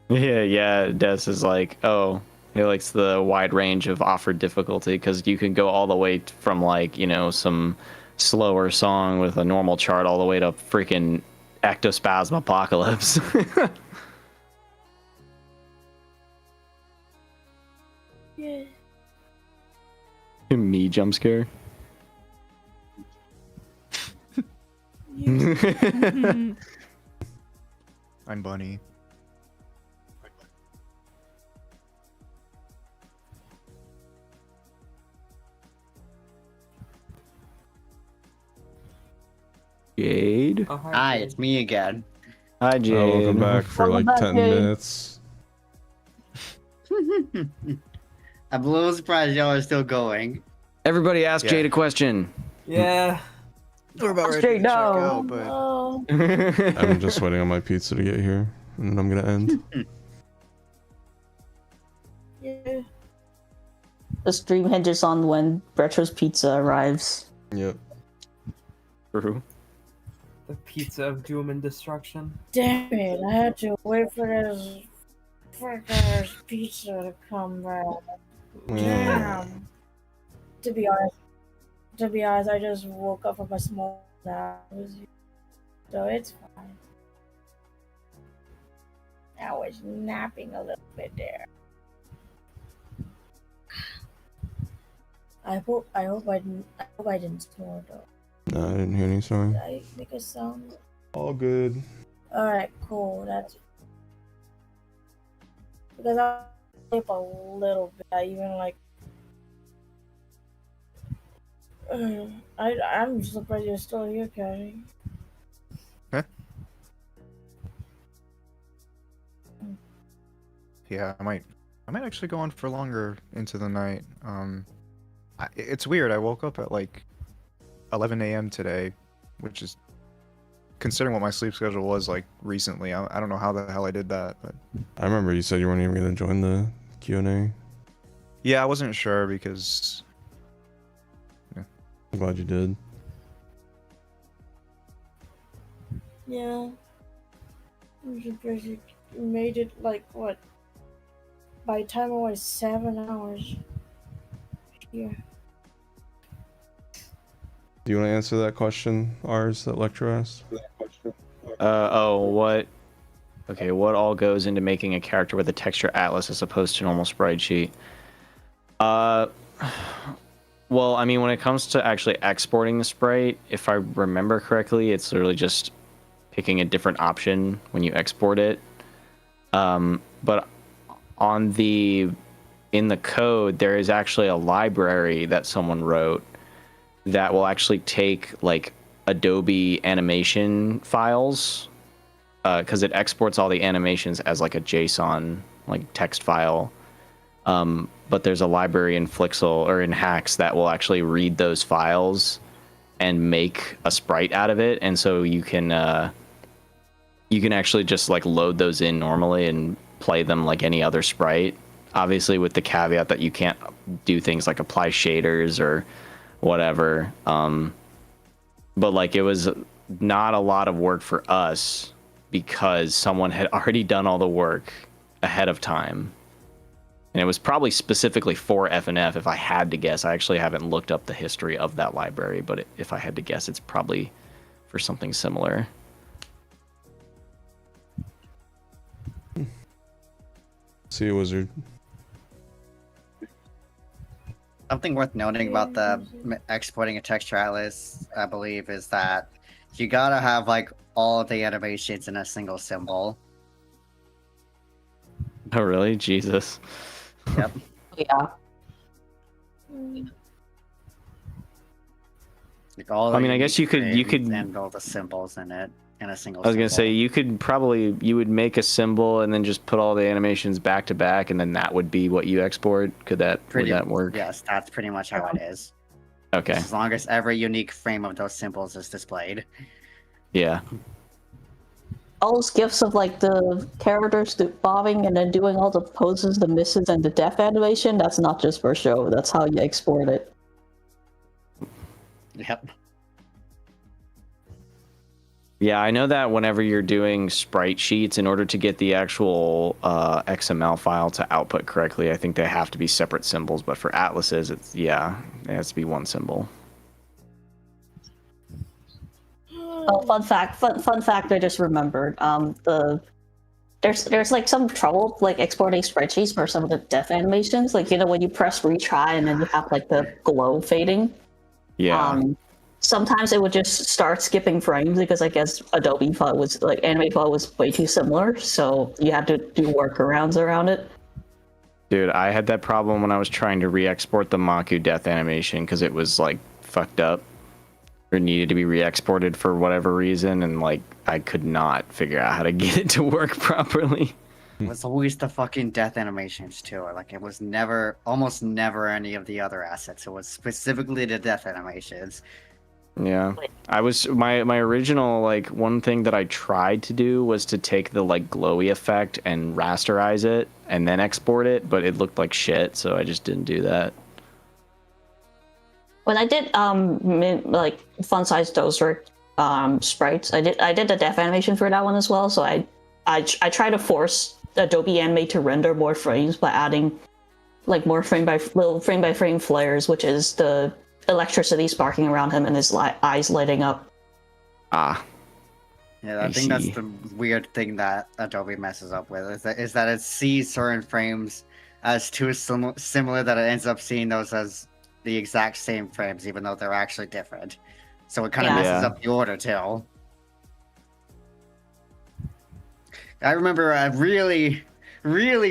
Yeah. Des is like, oh, he likes the wide range of offered difficulty because you can go all the way from like, you know, some slower song with a normal chart all the way to freaking ectospasm apocalypse. Yeah. Me jump scare. I'm Bunny. Jade. Hi, it's me again. Hi, Jade. Welcome back for like 10 minutes. I'm a little surprised y'all are still going. Everybody ask Jade a question. Yeah. We're about ready Straight to check no. out, but Oh, I'm just waiting on my pizza to get here, and then I'm gonna end. yeah. The stream hinges on when Retro's pizza arrives. Yep. True. The pizza of doom and destruction. Damn it! I had to wait for this freaking pizza to come back. Damn. To be honest, I just woke up from a small nap, so it's fine. I was napping a little bit there. I hope I didn't snore though. No, I didn't hear any snoring. Did I make a sound? All good. Alright, cool. That's because I sleep a little bit. I even like I'm surprised you're still here, Caddy. Yeah, I might actually go on for longer into the night. It's weird. I woke up at like 11 a.m. today, which is considering what my sleep schedule was like recently. I don't know how the hell I did that, but I remember you said you weren't even gonna join the Q&A. yeah, I wasn't sure because. Yeah. I'm glad you did. Yeah. I'm surprised you made it like what? By the time it was 7 hours. Here. Do you want to answer that question, Ars, that Lectro asked? What all goes into making a character with a texture atlas as opposed to a normal sprite sheet? Well, I mean, when it comes to actually exporting the sprite, if I remember correctly, it's literally just picking a different option when you export it. But in the code, there is actually a library that someone wrote that will actually take like Adobe animation files, because it exports all the animations as like a JSON like text file. But there's a library in Flixel or in Hacks that will actually read those files and make a sprite out of it, and so you can actually just like load those in normally and play them like any other sprite. Obviously, with the caveat that you can't do things like apply shaders or whatever. But like it was not a lot of work for us because someone had already done all the work ahead of time. And it was probably specifically for FNF, if I had to guess. I actually haven't looked up the history of that library, but if I had to guess, it's probably for something similar. See you, wizard. Something worth noting about the exporting a texture atlas, I believe, is that you gotta have like all of the animations in a single symbol. Oh, really? Jesus. Yep. Yeah. Like all I mean, I guess you could and all the symbols in it in a single. I was gonna symbol. say you would make a symbol and then just put all the animations back to back, and then that would be what you export. Would that work? Yes, that's pretty much how it is. Okay. As long as every unique frame of those symbols is displayed. Yeah. All those gifs of like the characters bobbing and then doing all the poses, the misses, and the death animation, that's not just for show. That's how you export it. Yep. Yeah, I know that whenever you're doing sprite sheets, in order to get the actual XML file to output correctly, I think they have to be separate symbols. But for atlases, it has to be one symbol. Oh, fun fact! I just remembered. There's like some trouble like exporting spreadsheets for some of the death animations. Like when you press retry and then you have like the glow fading. Yeah. Sometimes it would just start skipping frames because I guess Adobe file was like Animate file was way too similar, so you had to do workarounds around it. Dude, I had that problem when I was trying to re-export the Maku death animation because it was like fucked up or needed to be re-exported for whatever reason, and like I could not figure out how to get it to work properly. It was always the fucking death animations too. Like it was almost never any of the other assets. It was specifically the death animations. Yeah. I was my original like one thing that I tried to do was to take the like glowy effect and rasterize it and then export it, but it looked like shit, so I just didn't do that. When I did like fun size dozer sprites, I did the death animation for that one as well. So I try to force Adobe Animate to render more frames by adding like more frame by frame flares, which is the electricity sparking around him and his eyes lighting up. Ah. Yeah, I think that's the weird thing that Adobe messes up with is that it sees certain frames as too similar that it ends up seeing those as the exact same frames, even though they're actually different. So it kind of messes up the order too. I remember a really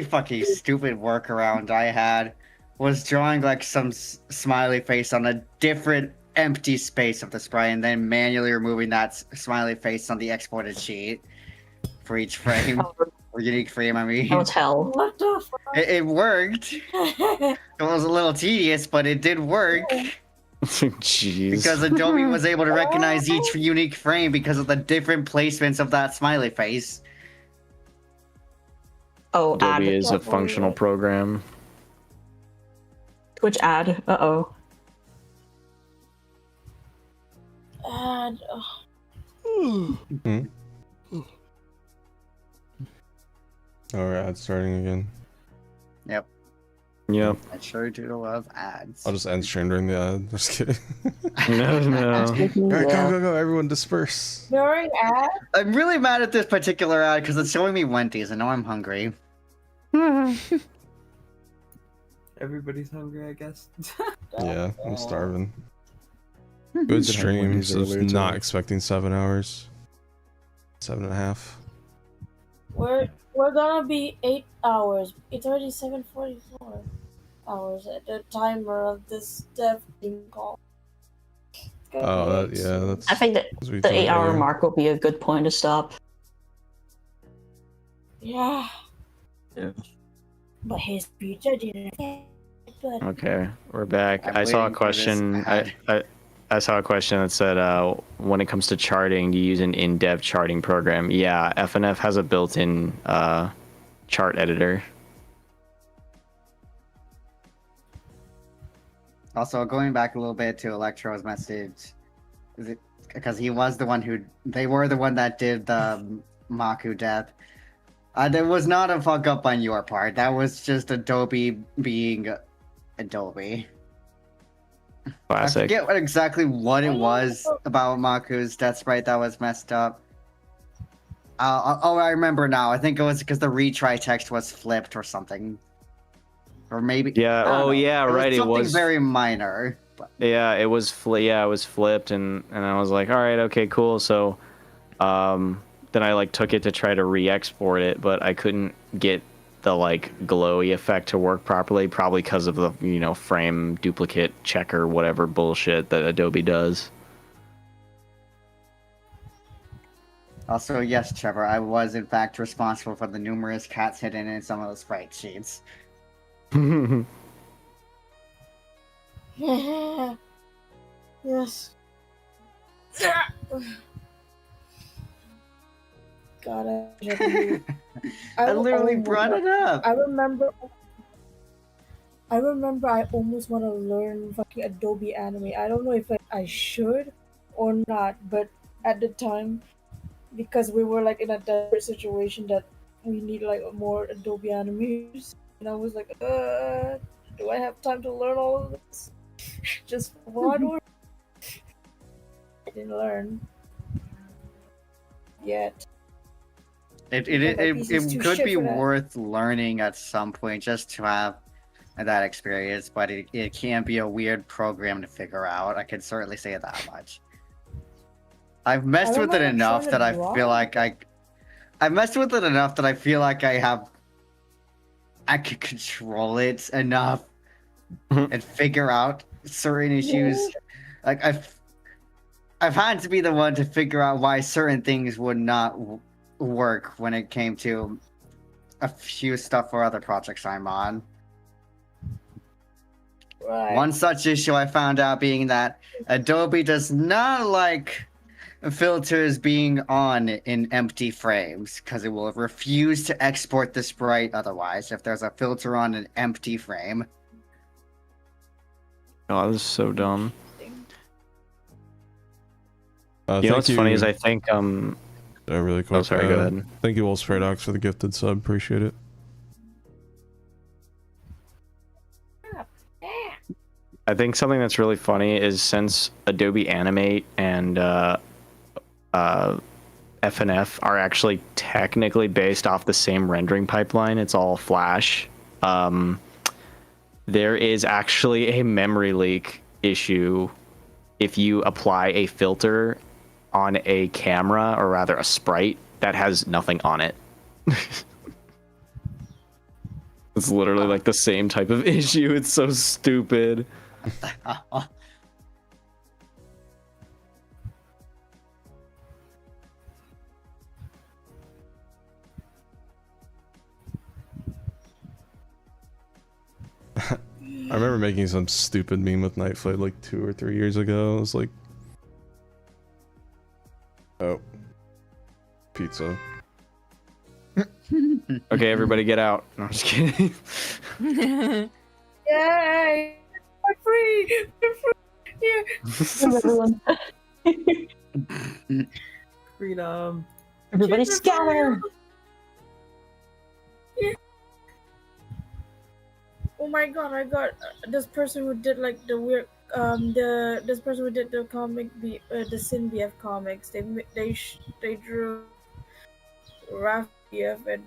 fucking stupid workaround I had was drawing like some smiley face on a different empty space of the sprite and then manually removing that smiley face on the exported sheet for each frame. Or unique frame, I mean. That was hell. What the fuck? It worked. It was a little tedious, but it did work. Jeez. Because Adobe was able to recognize each unique frame because of the different placements of that smiley face. Oh, Adobe is a functional program. Twitch ad. Uh-oh. Ad. Alright, ads starting again. Yep. Yep. I sure do love ads. I'll just end stream during the ad. Just kidding. No. Alright, go. Everyone disperse. During ad? I'm really mad at this particular ad because it's showing me Wendy's. I know I'm hungry. Everybody's hungry, I guess. Yeah, I'm starving. Good stream, Wendy's so earlier not today. expecting 7 hours. 7.5. We're gonna be 8 hours. It's already 7:44 hours at the timer of this dev team call. Oh, that's. I think that as we the told 8-hour earlier. mark will be a good point to stop. Yeah. Yeah. But his pizza didn't. But Okay, we're back. I'm I saw a waiting for this question. ad. I saw a question that said, when it comes to charting, do you use an in-depth charting program? Yeah, FNF has a built-in chart editor. Also, going back a little bit to Electro's message, because he was the one they were the one that did the Maku death. There was not a fuck up on your part. That was just Adobe being Adobe. Classic. I forget exactly what it was about Maku's death sprite that was messed up. I remember now. I think it was because the retry text was flipped or something. Or maybe. Yeah. I don't Oh, know. yeah. Right. It Something was very minor. But... Yeah, it was. It was flipped, and I was like, all right, okay, cool. So, then I like took it to try to re-export it, but I couldn't get the like glowy effect to work properly, probably because of the frame duplicate checker whatever bullshit that Adobe does. Also, yes, Trevor, I was in fact responsible for the numerous cats hidden in some of the sprite sheets. yes. God, I literally brought it up. I remember I almost want to learn fucking Adobe Animate. I don't know if I should or not, but at the time, because we were like in a desperate situation that we need like more Adobe animators, and I was like, do I have time to learn all of this? Just for one word? I didn't learn yet. It PC's too could shit be for that. worth learning at some point just to have that experience, but it can be a weird program to figure out. I can certainly say that much. I've messed with it enough that I feel like I've messed with it enough that I feel like I can control it enough and figure out certain issues. Like I've had to be the one to figure out why certain things would not work when it came to a few stuff for other projects I'm on. Right. One such issue I found out being that Adobe does not like filters being on in empty frames because it will refuse to export the sprite otherwise if there's a filter on an empty frame. Oh, this is so dumb. Thank You know what's funny is I think really quick. Oh, sorry, go ahead. Thank you, Wolf Paradox, for the gifted sub. Appreciate it. I think something that's really funny is since Adobe Animate and FNF are actually technically based off the same rendering pipeline. It's all Flash. There is actually a memory leak issue if you apply a filter on a camera, or rather a sprite, that has nothing on it. It's literally like the same type of issue. It's so stupid. I remember making some stupid meme with Night Flight like 2 or 3 years ago. It was like, oh, pizza. Okay, everybody get out. No, I'm just kidding. Yay! I'm free! I'm free! Yeah. Freedom. Everybody scatter! Yeah. Oh my god, I got this person who did like the weird this person who did the the Sin BF comics. They drew Raph BF and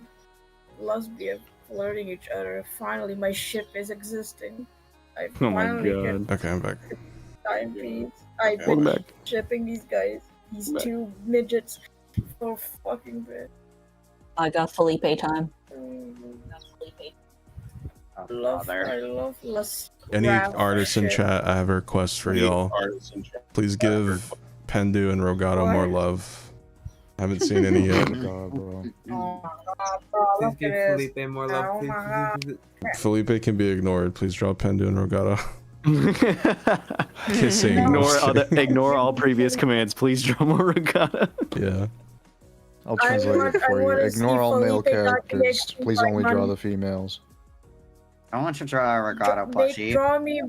Lust BF flirting each other. Finally, my ship is existing. I Oh my finally god. Okay, I'm back. time piece. I've Welcome been back. shipping these guys, these two midgets, for fucking bit. I got Felipe time. Oh, I love Lust. Any Raph artists in ship. chat, I have a request for y'all. Please give Pendu and Rogato more love. Haven't seen any yet. Oh my god, bro, Please look give at this. Felipe more love. Oh Please, my god. Felipe can be ignored. Please draw Pendu and Rogato. Kissing. Ignore all previous commands. Please draw more regatta. Yeah. I'll translate it for you. Ignore all male characters. Please only draw the females. I want to draw a regatta They plushie. draw me.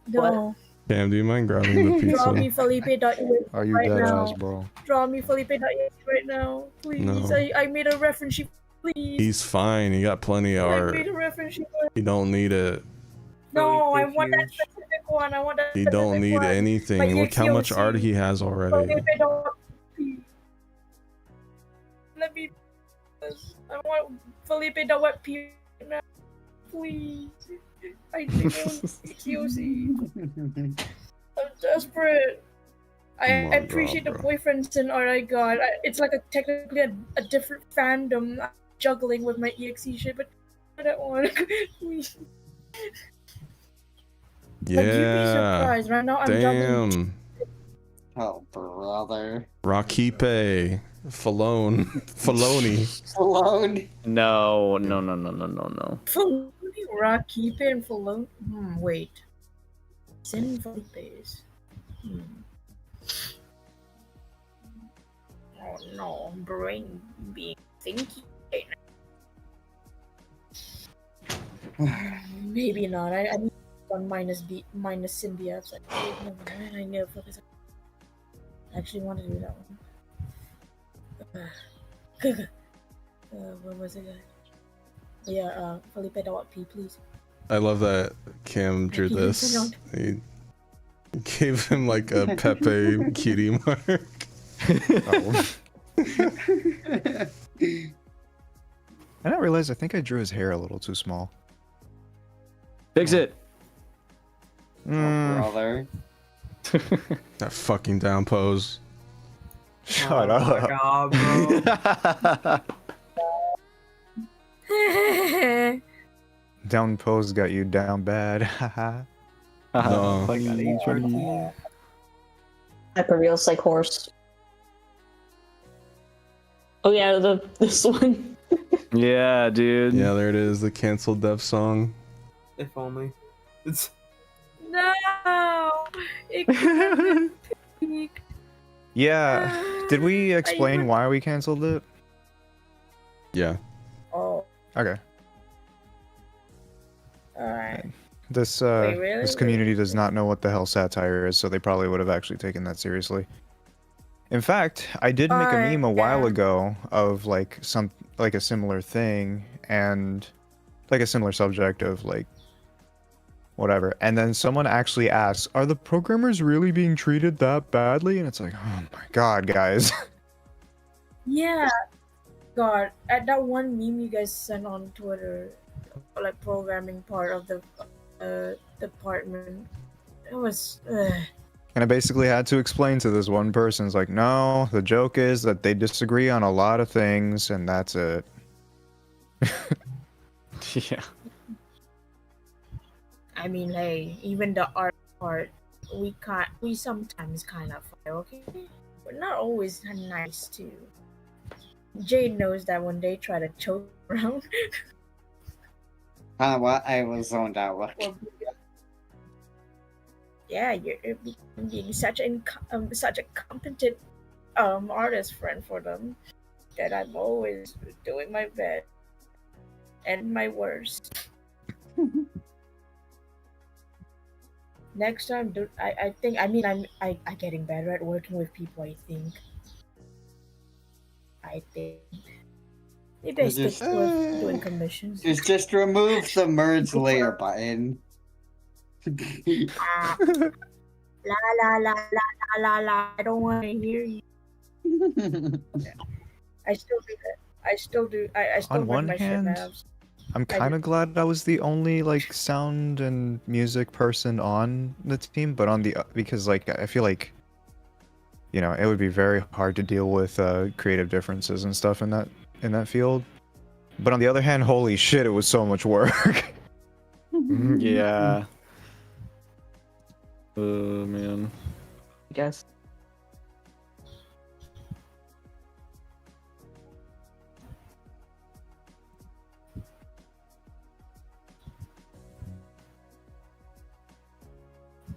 No. Cam, do you mind grabbing the Draw me pizza? Felipe.exe Are you right dead now. ass, bro? Draw me Felipe.exe right now, please. No. I made a reference sheet, please. He's fine. He got plenty of I art. made a reference sheet. He don't need it. No, I want that specific one. I want that He specific don't need one. anything. My Look how much EXOC. art he has already. Felipe.p. Let me. I want Felipe.p now, please. I think I want EXOC. I'm desperate. I appreciate the boyfriends and art I got. It's like technically a different fandom. I'm juggling with my EXE shit, but I don't want to. Please. Like, you'd be Yeah. surprised. Right now, I'm juggling. Damn. Oh, brother. Rakipe. Falone. Faloni. Alone. No. Filoni, Rakipe, and Filoni. Wait. Sin Felipe's. Oh no, brain being thinky right now. Maybe not. I need one minus Sin BF. I never focus. I actually want to do that one. What was it? Yeah, Felipe.p, please. I love that Cam drew this. He gave him like a Pepe cutie mark. I didn't realize. I think I drew his hair a little too small. Fix it. Brother. That fucking down pose. Shut up. God, bro. Down pose got you down bad. Haha. No. Hyperreal like horse. Oh yeah, this one. Yeah, dude. Yeah, there it is. The canceled dev song. If only. It's No, it couldn't peak. Yeah. Did we explain why we canceled it? Yeah. Oh, Okay. alright. This Wait, really? this community does not know what the hell satire is, so they probably would have actually taken that seriously. In fact, I did make a meme a while ago of like a similar thing and like a similar subject of like whatever. And then someone actually asks, "Are the programmers really being treated that badly?" And it's like, "Oh my god, guys." Yeah. God, at that one meme you guys sent on Twitter, like programming part of the department, it was. And I basically had to explain to this one person, it's like, "No, the joke is that they disagree on a lot of things, and that's it." Yeah. I mean, hey, even the art part, we sometimes kind of fight, okay? But not always nice too. Jade knows that when they try to choke around. What? I was zoned out. What? Yeah, you're being such a competent artist friend for them that I'm always doing my best and my worst. Next time, dude, I think I'm getting better at working with people. I think maybe I stick with doing commissions. Just remove the merge layer button. La la la la la la. I don't want to hear you. I still do that. I still do. I still On run one my shit hand, maps. I'm kind of glad I was the only like sound and music person on the team, but on the because like I feel like you know, it would be very hard to deal with creative differences and stuff in that field. But on the other hand, holy shit, it was so much work. Yeah. Oh man. I guess.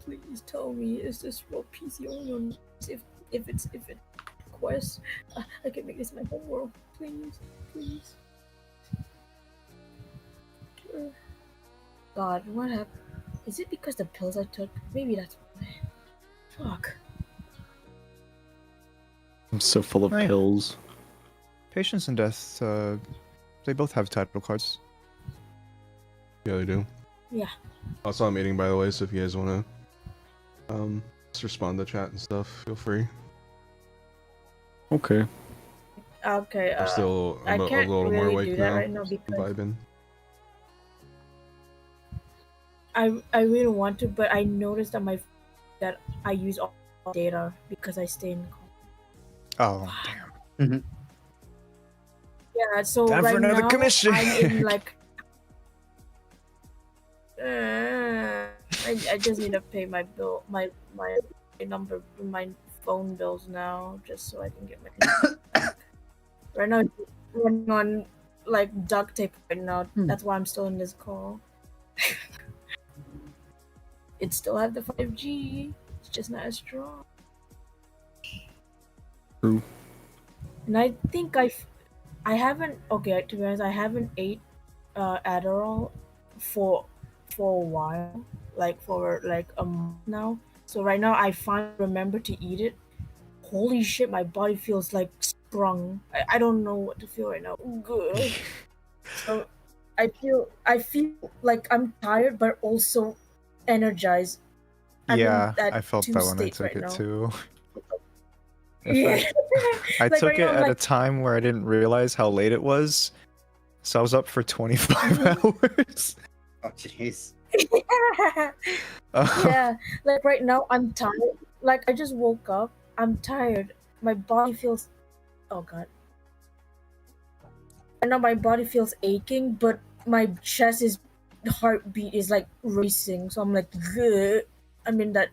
Please tell me, is this real PC only? Or if it's quest, I can make this my home world. Please, please. God, what happened? Is it because the pills I took? Maybe that's why. Fuck. I'm so full of pills. Patience and Death, they both have title cards. Yeah, they do. Yeah. Also, I'm eating, by the way, so if you guys want to just respond to chat and stuff, feel free. Okay. Okay. I'm I a can't little really more do awake that now. right now I'm because vibing. I really want to, but I noticed that I use all data because I stay in. Oh damn. Yeah, so Time for right another now commission. I'm in like. I just need to pay my bill, my phone bills now, just so I can get my. Back. Right now, I'm running on like duct tape right now. That's why I'm still in this call. It still have the 5G. It's just not as strong. True. And I think I haven't. Okay, to be honest, I haven't ate Adderall for a while, like for like a month now. So right now I finally remember to eat it. Holy shit, my body feels like sprung. I don't know what to feel right now. Good. So I feel like I'm tired but also energized. Yeah, I'm in I felt two that when I states took right it now. too. Yeah. I Like, took right it now, at a like- time where I didn't realize how late it was, so I was up for 25 hours. Oh jeez. Yeah, like right now I'm tired. Like I just woke up. I'm tired. My body feels. Oh god. I know my body feels aching, but my chest is heartbeat is like racing. So I'm like, "Ugh." I'm in that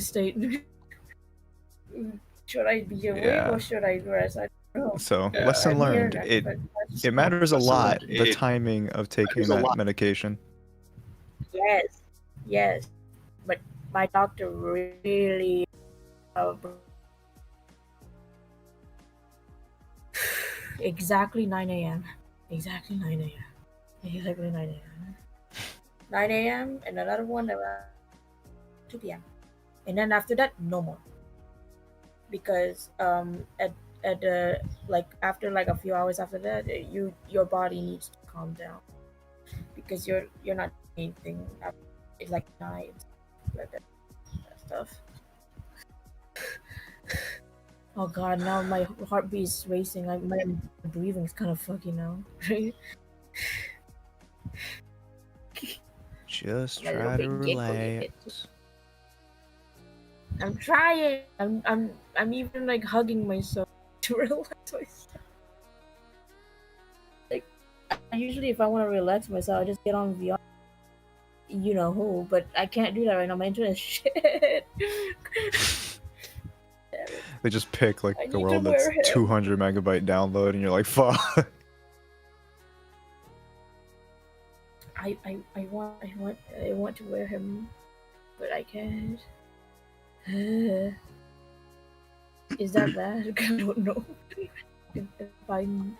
state. Should I be awake Yeah. or should I rest? So Yeah, lesson I'm learned. hearing It that, but that's it matters a lesson lot learned. the timing of taking that medication. Yes, yes, but my doctor really exactly 9 a.m. Exactly 9 a.m. Exactly 9 a.m. 9 a.m. and another one around 2 p.m. And then after that, no more. Because at the like after like a few hours after that, your body needs to calm down because you're not doing anything. It's like night, like that stuff. Oh god, now my heartbeat is racing. Like my breathing is kind of funky now. Just I'm a little try to bit relax. I'm trying. I'm even like hugging myself to relax myself. Like usually if I want to relax myself, I just get on VR. You know who, but I can't do that right now. My internet is shit. They just pick like I the need to world that's wear him. 200 megabyte download, and you're like, fuck. I want to wear him, but I can't. Is that bad? I don't know. If I'm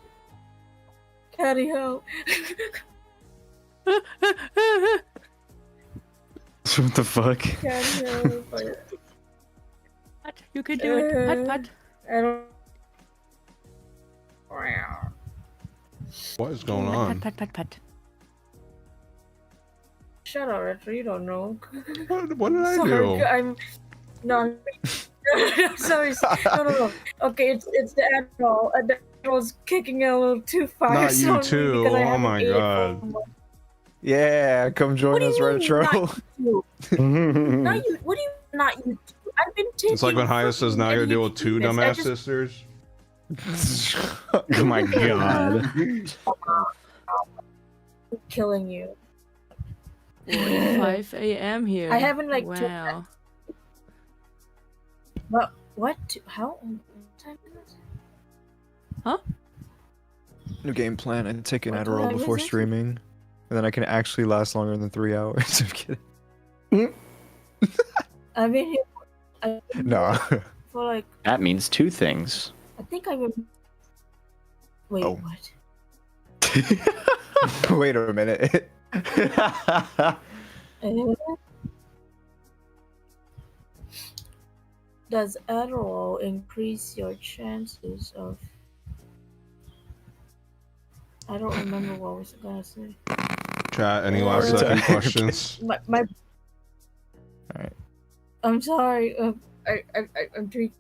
Caddy help. What the fuck? Caddy help. Pat, you can do it. Pat, pat. I don't. What is going on? Pat, pat, pat, pat. Shut up, Retro. You don't know. What did I Sorry, do? I'm. No, I'm sorry. No. Okay, it's the Admiral. The Admiral's kicking a little too fast Not you on me too. because I Oh haven't my ate it for god. a month. Yeah, come join us, Retro. Not you. Not you. What do you not you? I've been taking. It's like when Haya says, now I gotta deal with two this. I dumbass just- sisters. Oh my god. I'm killing you. 5 a.m. here. I haven't like. Wow. But what? How? What time is it? Huh? New game plan. I take an What Adderall time before is it? streaming, and then I can actually last longer than 3 hours. I'm kidding. I've been here. I've been No. here for like. That means two things. I think I remember. Wait, Oh. what? Wait a minute. Does Adderall increase your chances of? I don't remember what I was gonna say. Chat, any last second questions? My Alright. I'm sorry. I'm tweaking.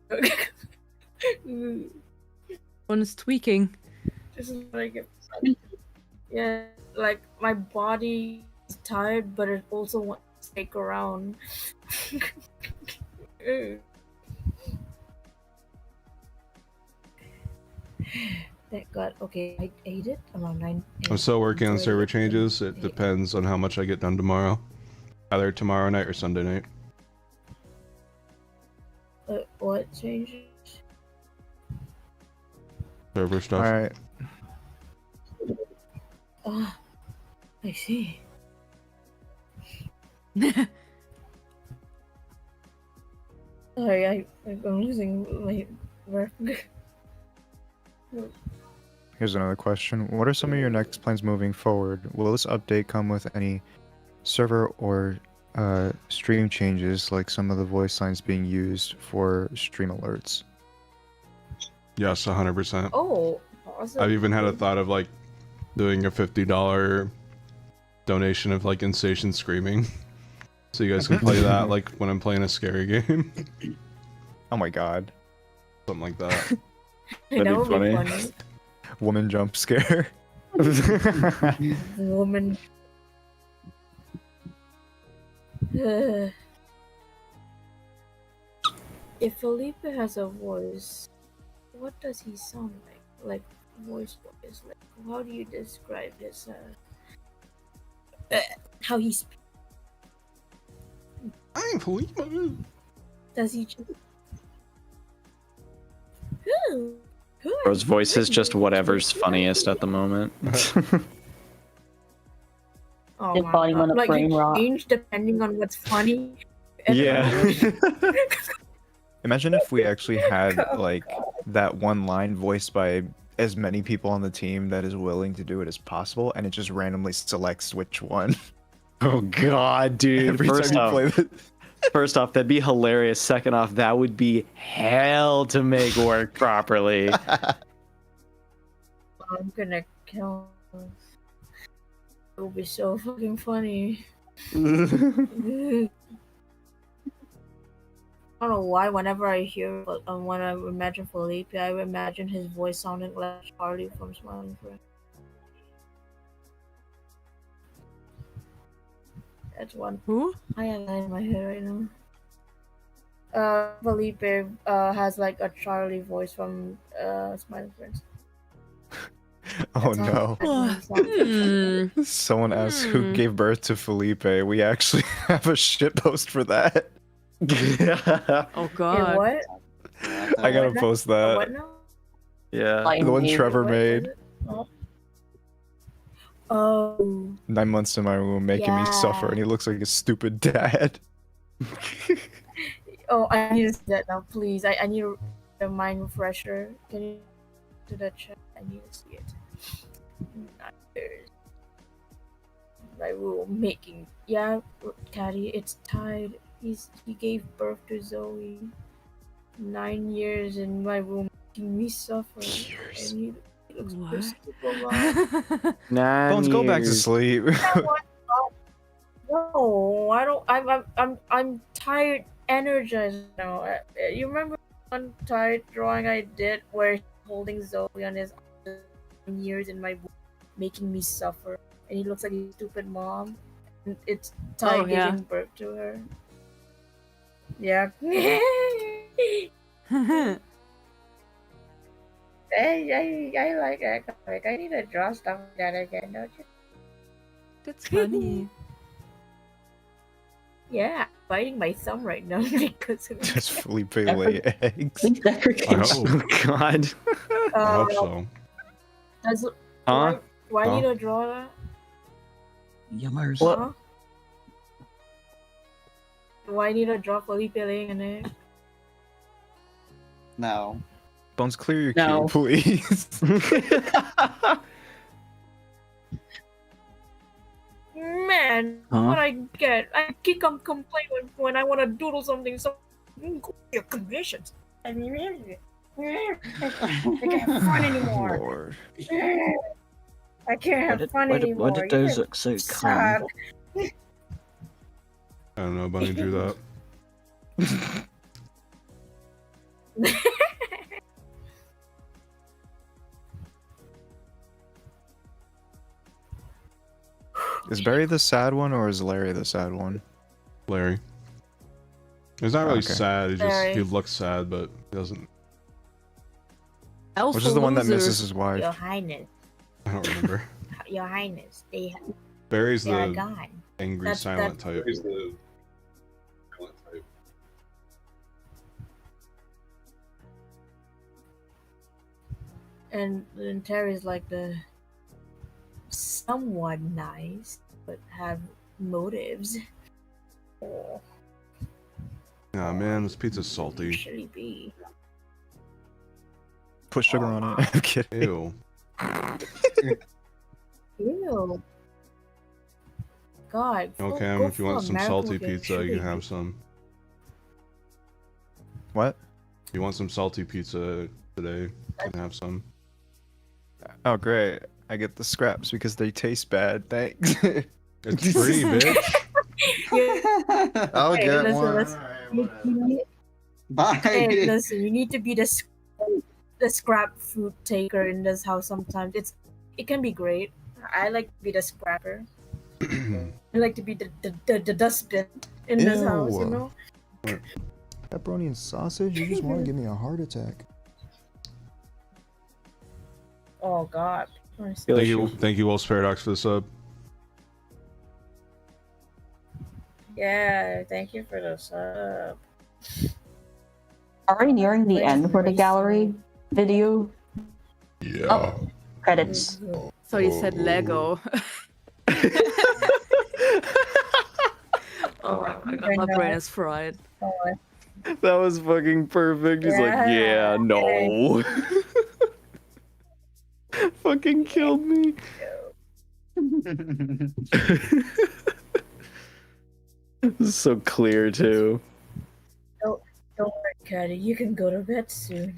One is tweaking. This is like, yeah, like my body is tired, but it also wants to stick around. Thank God. Okay, I ate it around 9. I'm still working on server changes. It depends on how much I get done tomorrow. Either tomorrow night or Sunday night. What changes? Server stuff. Alright. Ah, I see. Sorry, I'm losing my breath. Here's another question. What are some of your next plans moving forward? Will this update come with any server or stream changes, like some of the voice lines being used for stream alerts? Yes, 100%. Oh, awesome. I've even had a thought of like doing a $50 donation of like Insatiation Screaming. So you guys can play that like when I'm playing a scary game. Oh my god. Something like that. That'd be funny. Woman jump scare. Woman. If Felipe has a voice, what does he sound like? Like voice. Like, how do you describe his how he speaks? I'm Felipe. Does he just? Bro's voice is just whatever's funniest at the moment. Oh If my volume God. on a Like brain you rot. change depending on what's funny. Yeah. Imagine if we actually had like that one line voiced by as many people on the team that is willing to do it as possible, and it just randomly selects which one. Oh God, dude! Every First time off, you play first off, that'd be hilarious. Second off, that would be hell to make work properly. I'm gonna kill us. It will be so fucking funny. I don't know why. Whenever I hear, when I imagine Felipe, I imagine his voice sounding like Charlie from Smiling Friends. That's one. Who? I have that in my head right now. Felipe has like a Charlie voice from Smiling Friends. Oh no. Someone asked who gave birth to Felipe. We actually have a shit post for that. Oh God. What? I gotta post that. What now? Yeah. The one Trevor made. Oh. 9 months in my room making me suffer, and he looks like a stupid dad. Oh, I need to see that now, please. I need a mind refresher. Can you do that check? I need to see it. My room making. Yeah, Caddy, it's tied. He gave birth to Zoe. 9 years in my room making me suffer. And he looks so stupid. 9 Bones, go back to years. sleep. No, I don't. I'm tired, energized now. You remember one tired drawing I did where he's holding Zoe on his arms, 9 years in my room, making me suffer, and he looks like a stupid mom. And it's Ty Oh, yeah. giving birth to her. Yeah. I like that comic. I need to draw stuff like that again, don't you? That's funny. Yeah, I'm biting my thumb right now because of Does Felipe lay eggs? Oh God. I hope so. Does Huh? why Huh? need to draw that? Yummers. Huh? Why need to draw Felipe laying an egg? No. Bones, clear your No. queue, please. Man, Huh? what I get? I keep complaining when I want to doodle something. So go to your conditions. I mean, I can't have fun anymore. Lord. I can't have fun anymore. Why did those look so calm? suck. I don't know. Bunny drew that. Is Barry the sad one or is Larry the sad one? Larry. He's not really Okay. sad. He just Larry. he looks sad, but he doesn't. Which is the one that loser. misses his wife? Your Highness, I don't remember. Your Highness, Barry's they are the gone. angry That's- silent that's- type. And then Terry's like the somewhat nice, but have motives. Oh, Nah, man, this pizza's salty. should he be? Put sugar on it. I'm kidding. Ew. Ew. God. Okay, go if you for want a some miracle salty cake, pizza, you should can he? have some. What? You want some salty pizza today? You can have some. Oh, great. I get the scraps because they taste bad. Thanks. It's free, bitch. I'll Hey, get listen, one. listen. You need- Bye. Hey, listen, you need to be the scrap food taker in this house sometimes. It can be great. I like to be the scrapper. I like to be the dustbin in this house, you Ew. know? Pepperoni and sausage? You just want to give me a heart attack. Oh god. Thank you, Wolf's Paradox, for the sub. Yeah, thank you for the sub. Are we nearing the end for the gallery video? Yeah. Oh, credits. So you said Lego. Oh my god, my brain is fried. That was fucking perfect. He's like, yeah, no. Fucking killed me. This is so clear too. Don't worry, Caddy. You can go to bed soon.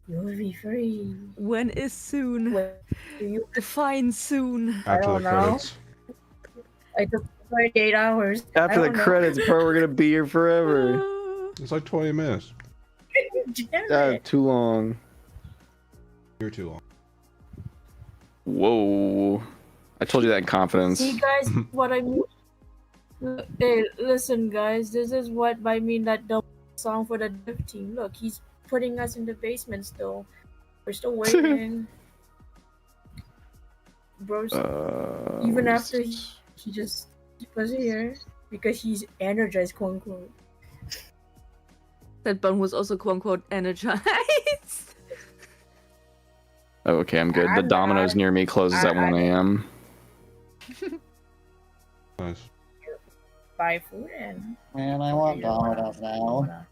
You'll be free. When is soon? When do you define soon? I After the don't know. credits. I took 38 hours. I After the don't know. credits part, we're gonna be here forever. It's like 20 minutes. Too long. You're too long. Whoa. I told you that in confidence. See, guys, what I mean. Hey, listen, guys. This is what I mean. That double song for the dev team. Look, he's putting us in the basement still. We're still waiting. Bros, even after he just was here because he's energized, quote unquote. That bun was also quote unquote energized. Oh, okay, I'm good. The Domino's near me closes at 1 a.m. Nice. Buy food and. Man, I want Domino's now.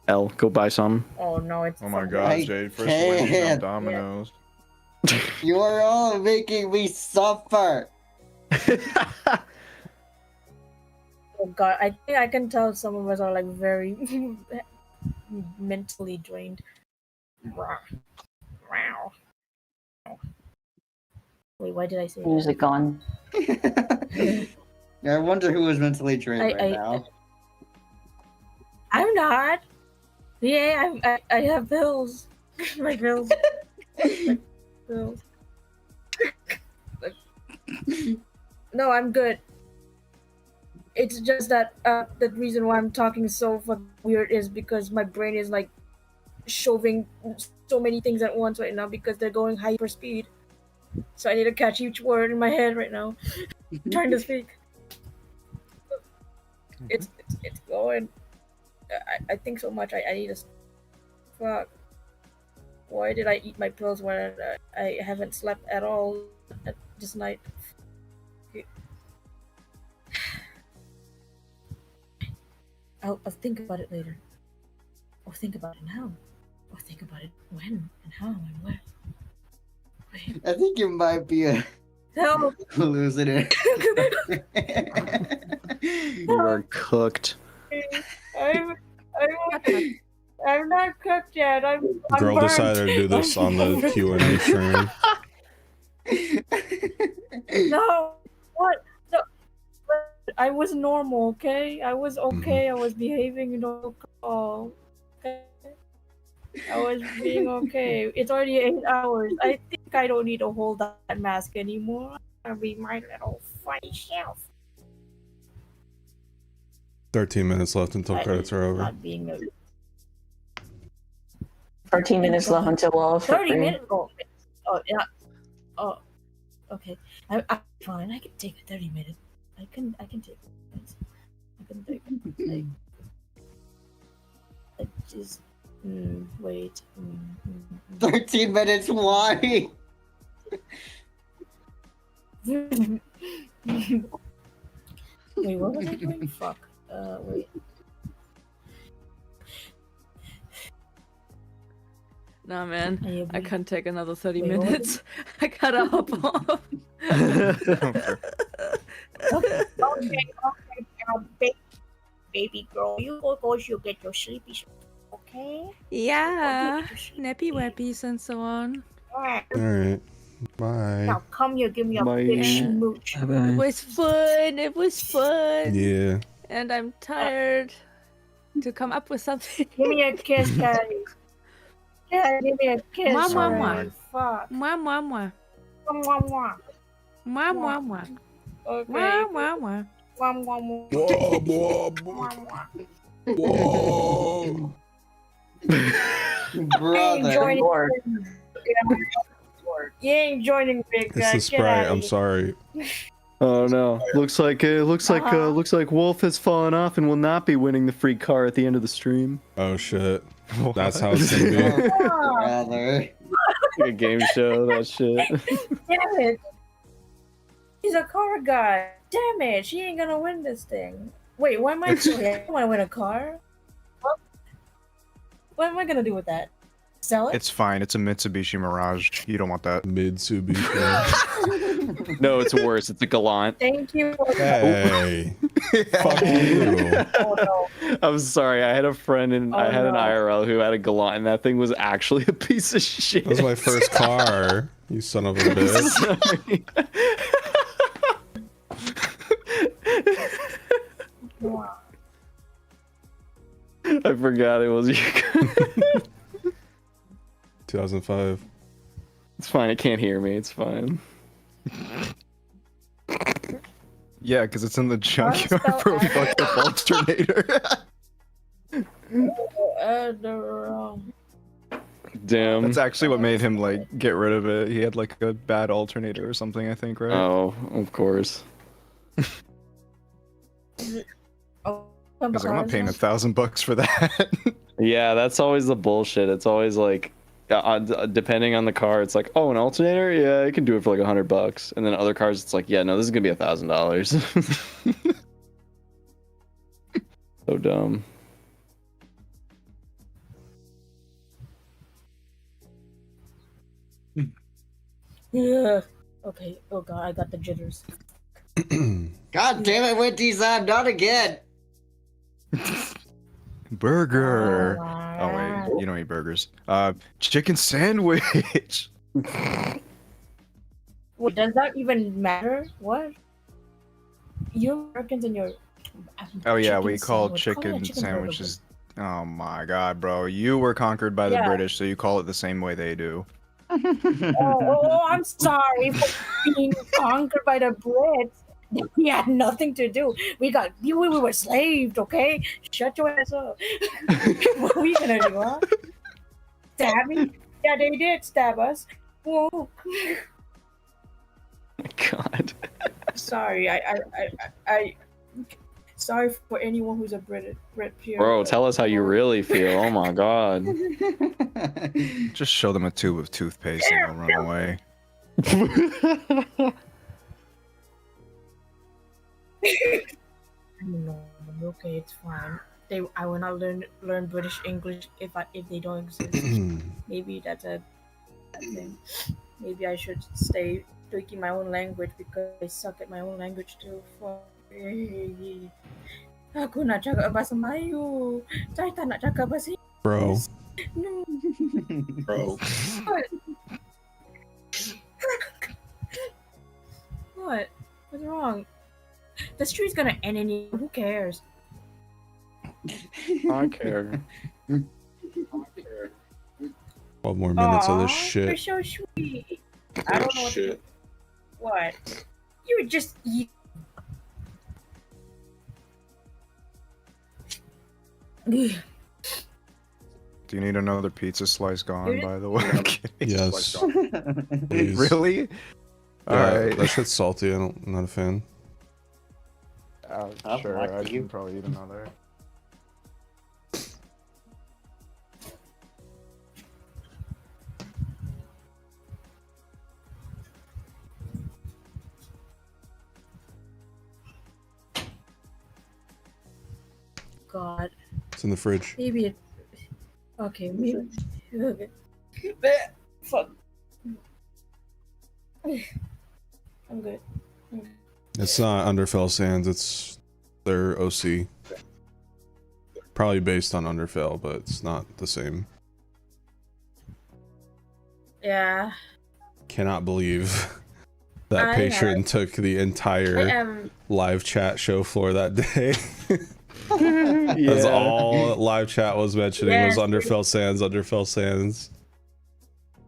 L, go buy some. Oh no, it's. Oh my so god, good. Jade. First waiting on can't. Domino's. You are all making me suffer. Oh god, I think I can tell some of us are like very mentally drained. Wait, why did I say Music on. I wonder who is mentally drained right now. I'm not. Yeah, I have bills. My bills. My bills. No, I'm good. It's just that the reason why I'm talking so weird is because my brain is like shoving so many things at once right now because they're going hyper speed. So I need to catch each word in my head right now. Trying to speak. It's going. I think so much. I need to. Fuck. Why did I eat my pills when I haven't slept at all this night? I'll think about it later. Or think about it now. Or think about it when and how and where. I think you might be a Help! hallucinating. You are cooked. I'm not cooked yet. I'm Girl burnt. decided to do this on the Q&A stream. No, what? No, I was normal, okay? I was okay. I was behaving normal. Okay? I was being okay. It's already 8 hours. I think I don't need to hold that mask anymore. I'll be my little funny self. 13 minutes left until credits are over. Not being a 13 minutes left until all 30 minutes. Oh, yeah. Oh, okay. I'm fine. I can take a 30 minutes. I can take it. I can take it. I just wait. 13 minutes. Why? Wait, what was I doing? Fuck. Wait. Nah, man, I can't take another 30 Wait, what was minutes. I gotta hop off. Okay, baby girl, you go get your sleepy, okay? Yeah, nappy wappies and so on. Alright. Bye. Now come here, give me a big smooch. It was fun. It was fun. Yeah. And I'm tired to come up with something. Give me a kiss, Daddy. Yeah, give me a kiss. Mwah, mwah, man. mwah. Fuck. Mwah, mwah, mwah. Mwah, mwah. Mwah, mwah, mwah. Okay. Mwah, mwah, mwah. Mwah, mwah, mwah. Mwah, mwah. Brother. You ain't joining, big guy. It's the Get Sprite. outta I'm here. sorry. Oh no! Looks like looks like Wolf has fallen off and will not be winning the free car at the end of the stream. Oh shit. That's how it's gonna be. Brother. Like a game show, that shit. Damn it! He's a car guy. Damn it! She ain't gonna win this thing. Wait, why am I so here? I want to win a car. What am I gonna do with that? Sell it? It's fine. It's a Mitsubishi Mirage. You don't want that. Mitsubishi. No, it's worse. It's a Galant. Thank you. For Hey. Fuck you. Oh, no. I'm sorry. I had a friend and I had an no. IRL who had a Galant, and that thing was actually a piece of shit. That was my first car. You son of a bitch. Wow. I forgot it was you. 2005. It's fine. It can't hear me. It's fine. Yeah, because it's in the junkyard for a fucked up alternator. Damn. That's actually what made him like get rid of it. He had like a bad alternator or something, I think, right? Oh, of course. I was like, I'm not paying $1,000 for that. Yeah, that's always the bullshit. It's always like, depending on the car, it's like, oh, an alternator, yeah, I can do it for like $100. And then other cars, it's like, yeah, no, this is gonna be $1,000. So dumb. Yeah. Okay. Oh god, I got the jitters. God damn it, Winties, not again. Burger. Oh wait, you don't eat burgers. Chicken sandwich. Well, does that even matter? What? You Americans and your Oh yeah, we chicken call sandwich. chicken Call it a chicken burger, sandwiches. Oh my god, bro. You were conquered by the Yeah. British, so you call it the same way they do. I'm sorry for being conquered by the Brits. We had nothing to do. We were slaved, okay? Shut your ass up. What are we gonna do, huh? Stab me? Yeah, they did stab us. Whoa. God. Sorry, I sorry for anyone who's a Brit here. Bro, tell us how you really feel. Oh my god. Just show them a tube of toothpaste and they'll run away. No, okay, it's fine. I will not learn British English if they don't exist. Maybe that's a thing. Maybe I should stay speaking my own language because I suck at my own language too. Aku nak cakap bahasa Melayu. Saya tak nak cakap bahasa Bro. No. Bro. What? What? What's wrong? The street's gonna end anyway. Who cares? I care. 12 more minutes of this You're shit. so sweet. I don't know what to do. What? You were just eat. Do you need another pizza slice gone, by the way? I'm kidding. Yes. Please. Really? Yeah, Alright. that shit's salty. I'm not a fan. Sure, I can probably eat another. God. It's in the fridge. Maybe it. Okay, maybe. Okay. Fuck. I'm good. It's not Underfell Sands, it's their OC. Probably based on Underfell, but it's not the same. Yeah. Cannot believe that I patron have- took the I entire am. live chat show floor that day. That's Yeah. all live chat was mentioning Yes. was Underfell Sands, Underfell Sands.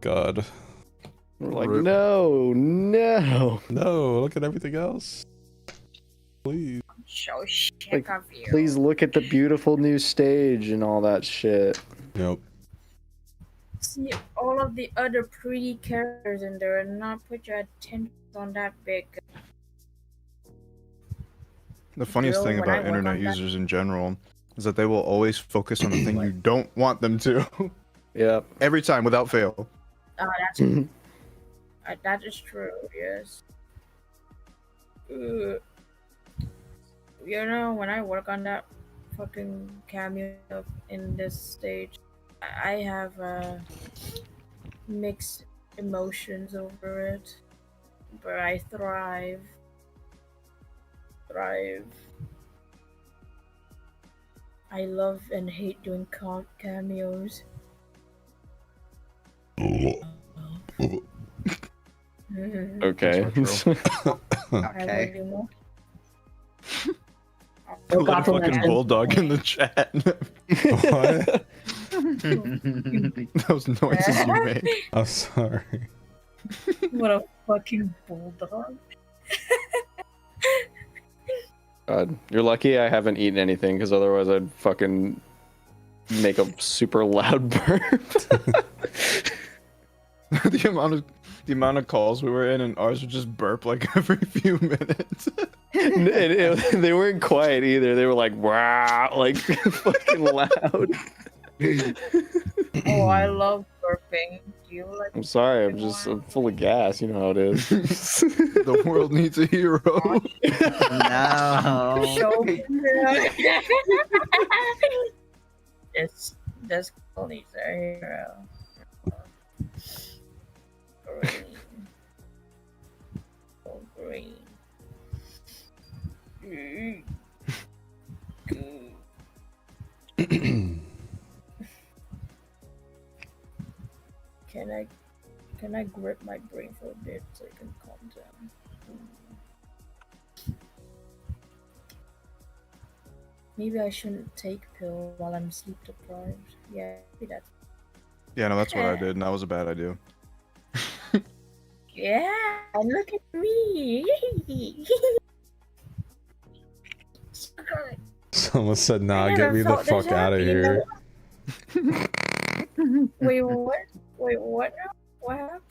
God. We're like, no. No, look at everything else. Please. So sick Like, of you. please look at the beautiful new stage and all that shit. Nope. See all of the other pretty characters in there and not put your attention on that big. The funniest Girl, thing when I about work internet on that- users in general is that they will always focus on the thing you don't want them to. Yeah. Every time, without fail. That's that is true. Yes. You know, when I work on that fucking cameo in this stage, I have mixed emotions over it, but I thrive. I love and hate doing cameos. Okay. Okay. Let a fucking bulldog in the chat. What? Those noises you made. I'm sorry. What a fucking bulldog. God, you're lucky I haven't eaten anything, because otherwise I'd fucking make a super loud burp. the amount of calls we were in, and ours would just burp like every few minutes. They weren't quiet either. They were like, wow, like fucking loud. Oh, I love burping. Do you like? I'm sorry, I'm full of gas. You know how it is. The world needs a hero. No. Show me. This girl needs a hero. Green. Can I grip my brain for a bit so I can calm down? Maybe I shouldn't take pill while I'm sleep deprived. Yeah, maybe that's. Yeah, no, that's what I did, and that was a bad idea. Yeah, look at me. Someone said, nah, get me the fuck out of here. Wait, what? Wait, what? What happened?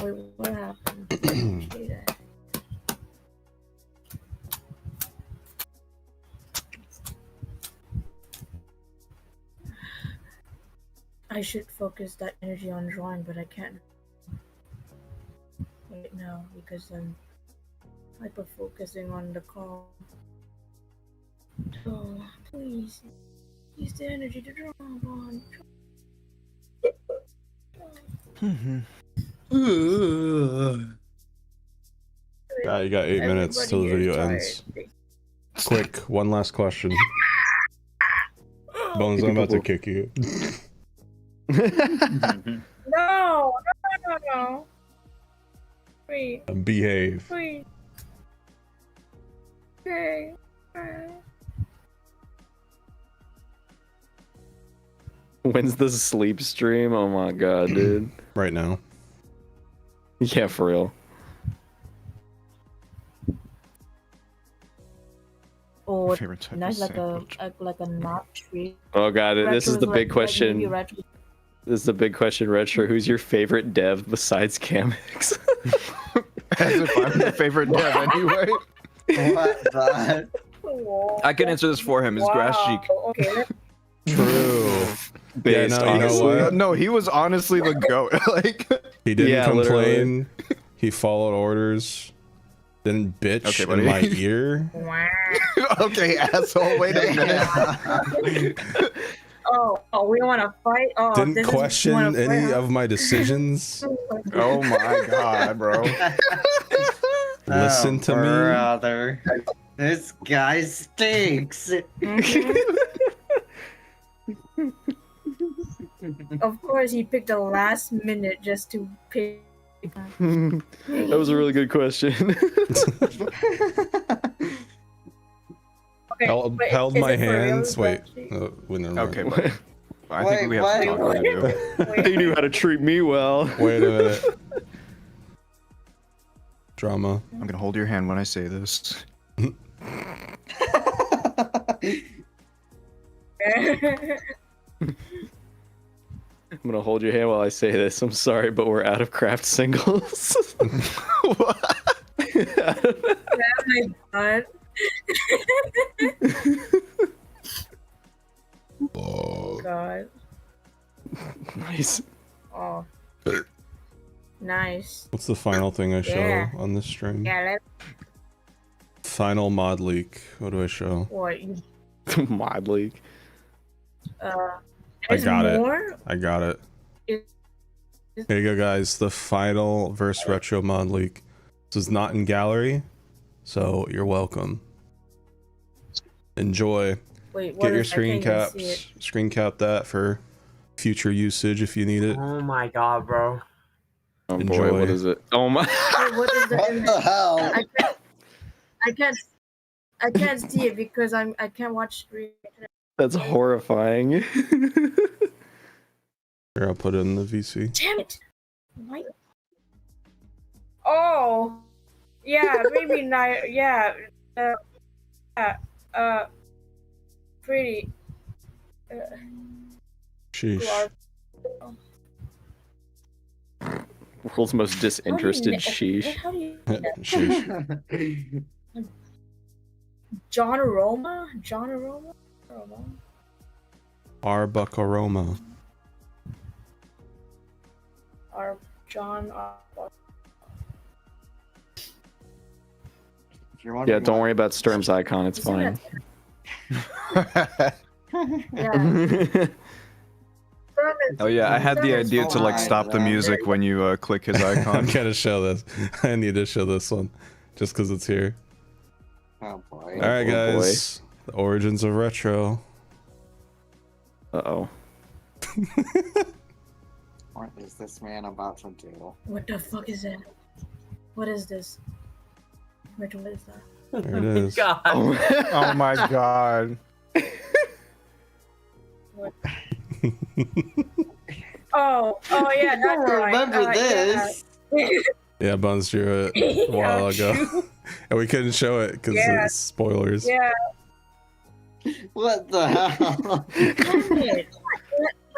Wait, what happened? I should focus that energy on drawing, but I can't right now because I'm hyper focusing on the call. Oh, please use the energy to draw on. Yeah, you got 8 minutes till the video ends. Quick, one last question. Bones, I'm about to kick you. No. Wait. Behave. Wait. Okay. When's the sleep stream? Oh my god, dude. Right now. Yeah, for real. Oh, Favorite type nice, of like a knot tree. Oh god, this is the big question. Like retro. This is the big question, Retro. Who's your favorite dev besides Camix? As if I'm your favorite dev anyway. What the? I can answer this for him. It's Grass Cheek. Okay. True. Based, yeah, no, you know what? No, he was honestly the goat. Like, he didn't Yeah, complain. He followed orders. Didn't bitch in my ear. okay, asshole. Wait a minute. Oh, we want to fight. Oh, Didn't question any of my decisions. Oh my god, bro. Listen to me. Brother. This guy stinks. Of course, he picked the last minute just to pick. That was a really good question. Okay, held is my it for real, hands. Wait. Okay, but I think we have some talking to do. They knew how to treat me well. Wait a minute. Drama. I'm gonna hold your hand when I say this. I'm gonna hold your hand while I say this. I'm sorry, but we're out of craft singles. What? Oh my god. Nice. Oh. Nice. What's the final thing I show Yeah. on this stream? Yeah, Final mod leak. What do I show? what? Mod leak. I There's got more? it. I got it. Is- Here you go, guys. The final verse retro mod leak. This is not in gallery, so you're welcome. Enjoy. Wait, what Get your is- I screen can't even see caps. Screen cap that for future usage if you need it. Oh my god, bro. Oh Enjoy. boy, what is it? Oh my. Wait, what is the, What the hell? I can't see it because I can't watch screen. That's horrifying. Here, I'll put it in the VC. Damn it! Why? Oh, yeah, maybe not. Yeah, pretty. Sheesh. World's most disinterested sheesh. How do you? Sheesh. John Aroma? John Aroma? Arbucaroma. John. Yeah, don't worry about Sturm's icon. It's fine. Oh yeah, I had the idea to like stop the music when you click his icon. I gotta show this. I need to show this one, just because it's here. Oh boy. All right, guys. The origins of retro. Uh-oh. What is this man about to do? What the fuck is that? What is this? What is that? There it is. God. Oh my god. What? oh yeah, that's I right. remember this. Yeah. Yeah, Buns drew it a while Yeah, ago, and we couldn't show it because Yeah. it's spoilers. Yeah. What the hell? Damn it.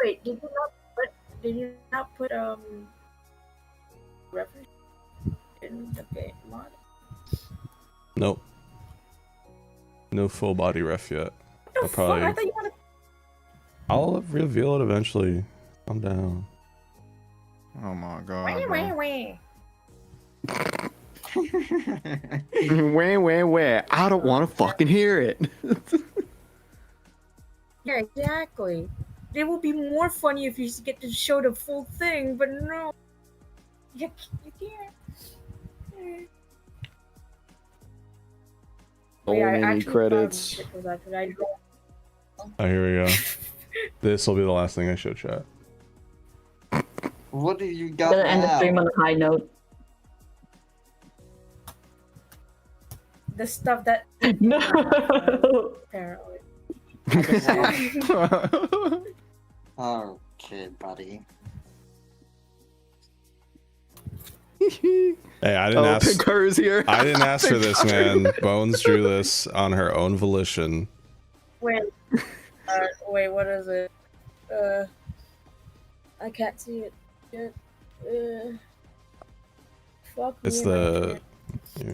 Wait, did you not put reference in the game mod? Nope. No full body ref yet. I'll Fuck, I probably. thought you wanted. I'll reveal it eventually. Calm down. Oh my god. Wah, bro. wah, Where? I don't want to fucking hear it. Yeah, exactly. It would be more funny if you get to show the full thing, but no. You can't. Only I any actually credits. thought it was actually- I don't- Oh, here we go. This will be the last thing I show chat. What do you got Gonna end the now? stream on a high note. The stuff that. No. Apparently. Okay, buddy. Hey, I didn't ask. Pinkar is here. I didn't ask for this, man. Bones drew this on her own volition. Wait, what is it? I can't see it yet. Fuck It's me, the. Yeah.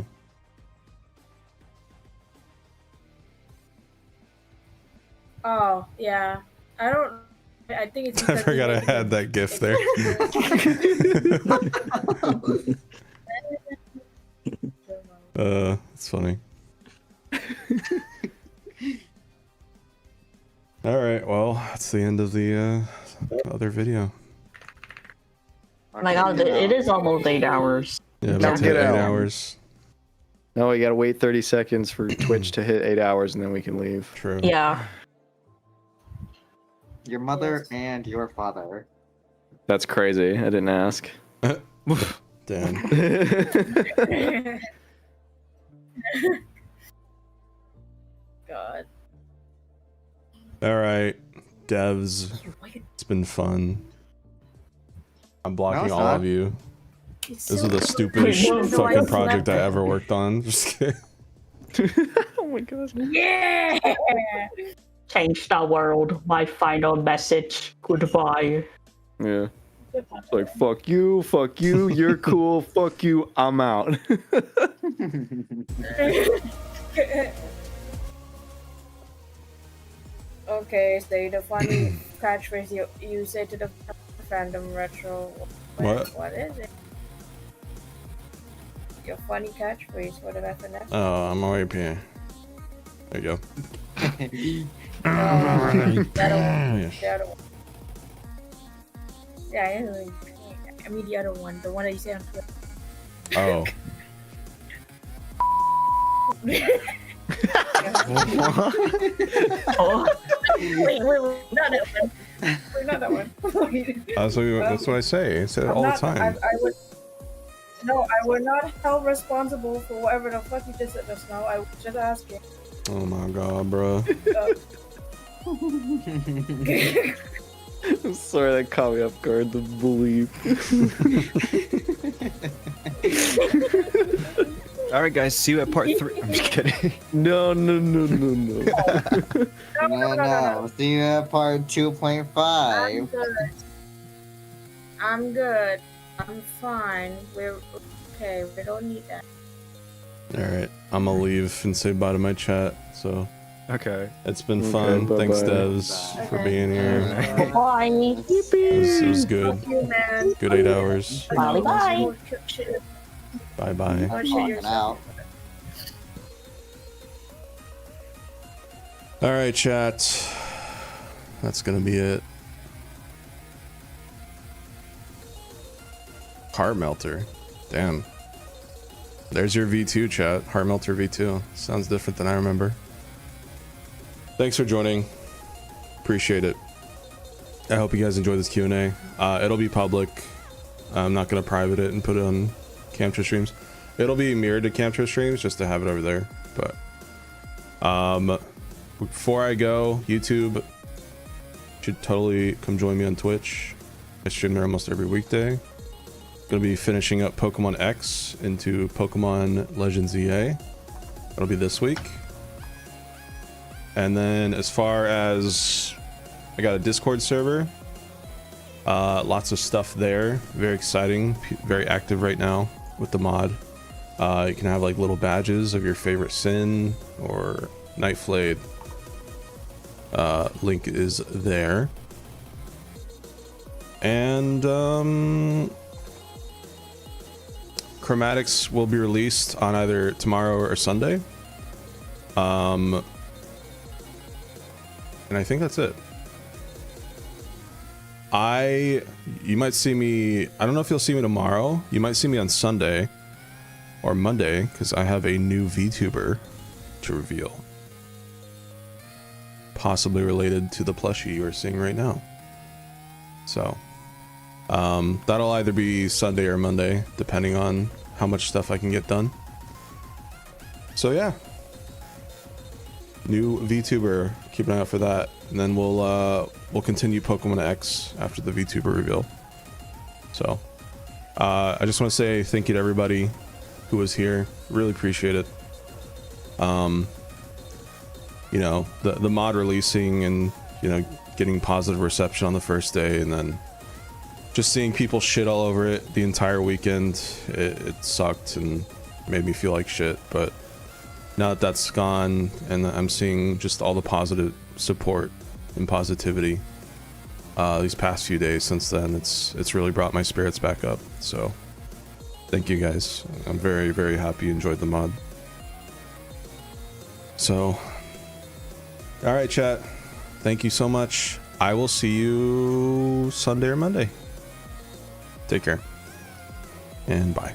Oh, yeah. I don't. I think it's. I because forgot I you made had that gif there. It's funny. All right, well, that's the end of the other video. My god, it is almost 8 hours. Yeah, about Get 8 out. hours. No, we gotta wait 30 seconds for Twitch to hit 8 hours and then we can leave. True. Yeah. Your mother and your father. That's crazy. I didn't ask. Damn. God. All right, devs. It's been fun. I'm blocking it's all not. of you. It's This so is the cool. stupidest Wait, no, fucking I project I slept. ever worked on. Just kidding. Oh my god. Yeah. Change the world. My final message. Goodbye. Yeah. It's like, fuck you, you're cool, fuck you, I'm out. Okay, say the funny catchphrase you say to the fandom retro. What is it? Your funny catchphrase for the FNF. Oh, I'm OAP. There you go. The other one. Yeah, I mean the other one, the one that you say on Twitter. Oh. Oh. Wait, not that one. Wait, not that one. That's what I say. I say it all the time. I would not held responsible for whatever the fuck you just said just now. I was just asking. Oh my god, bro. I'm sorry that caught me off guard, the belief. Alright guys, see you at part 3. I'm just kidding. No. No. See you at part 2.5. I'm good. I'm fine. We're okay. We don't need that. Alright, I'm gonna leave and say bye to my chat, so. Okay. It's been fun. bye-bye. Thanks, devs, for being here. Bye. It was good. Fuck you, man. Good 8 hours. Bye bye. Bye-bye. Oh, shit yourself. Alright, chat. That's gonna be it. Heart Melter. Damn. There's your V2, chat. Heart Melter V2. Sounds different than I remember. Thanks for joining. Appreciate it. I hope you guys enjoy this Q&A. It'll be public. I'm not gonna private it and put it on Camtro streams. It'll be mirrored to Camtro streams just to have it over there. But before I go, YouTube should totally come join me on Twitch. I stream there almost every weekday. Gonna be finishing up Pokemon X into Pokemon Legends EA. That'll be this week. And then as far as I got a Discord server, lots of stuff there. Very exciting, very active right now with the mod. You can have like little badges of your favorite Sin or Nightflade. Link is there. And Chromatics will be released on either tomorrow or Sunday. And I think that's it. You might see me, I don't know if you'll see me tomorrow. You might see me on Sunday or Monday because I have a new VTuber to reveal. Possibly related to the plushie you are seeing right now. So, that'll either be Sunday or Monday, depending on how much stuff I can get done. So yeah. New VTuber, keep an eye out for that. And then we'll continue Pokemon X after the VTuber reveal. So, I just want to say thank you to everybody who was here. Really appreciate it. You know, the mod releasing and, you know, getting positive reception on the first day, and then just seeing people shit all over it the entire weekend. It sucked and made me feel like shit, but now that that's gone and I'm seeing just all the positive support and positivity these past few days since then, it's really brought my spirits back up. So thank you guys. I'm very, very happy you enjoyed the mod. So, all right, chat. Thank you so much. I will see you Sunday or Monday. Take care. And bye.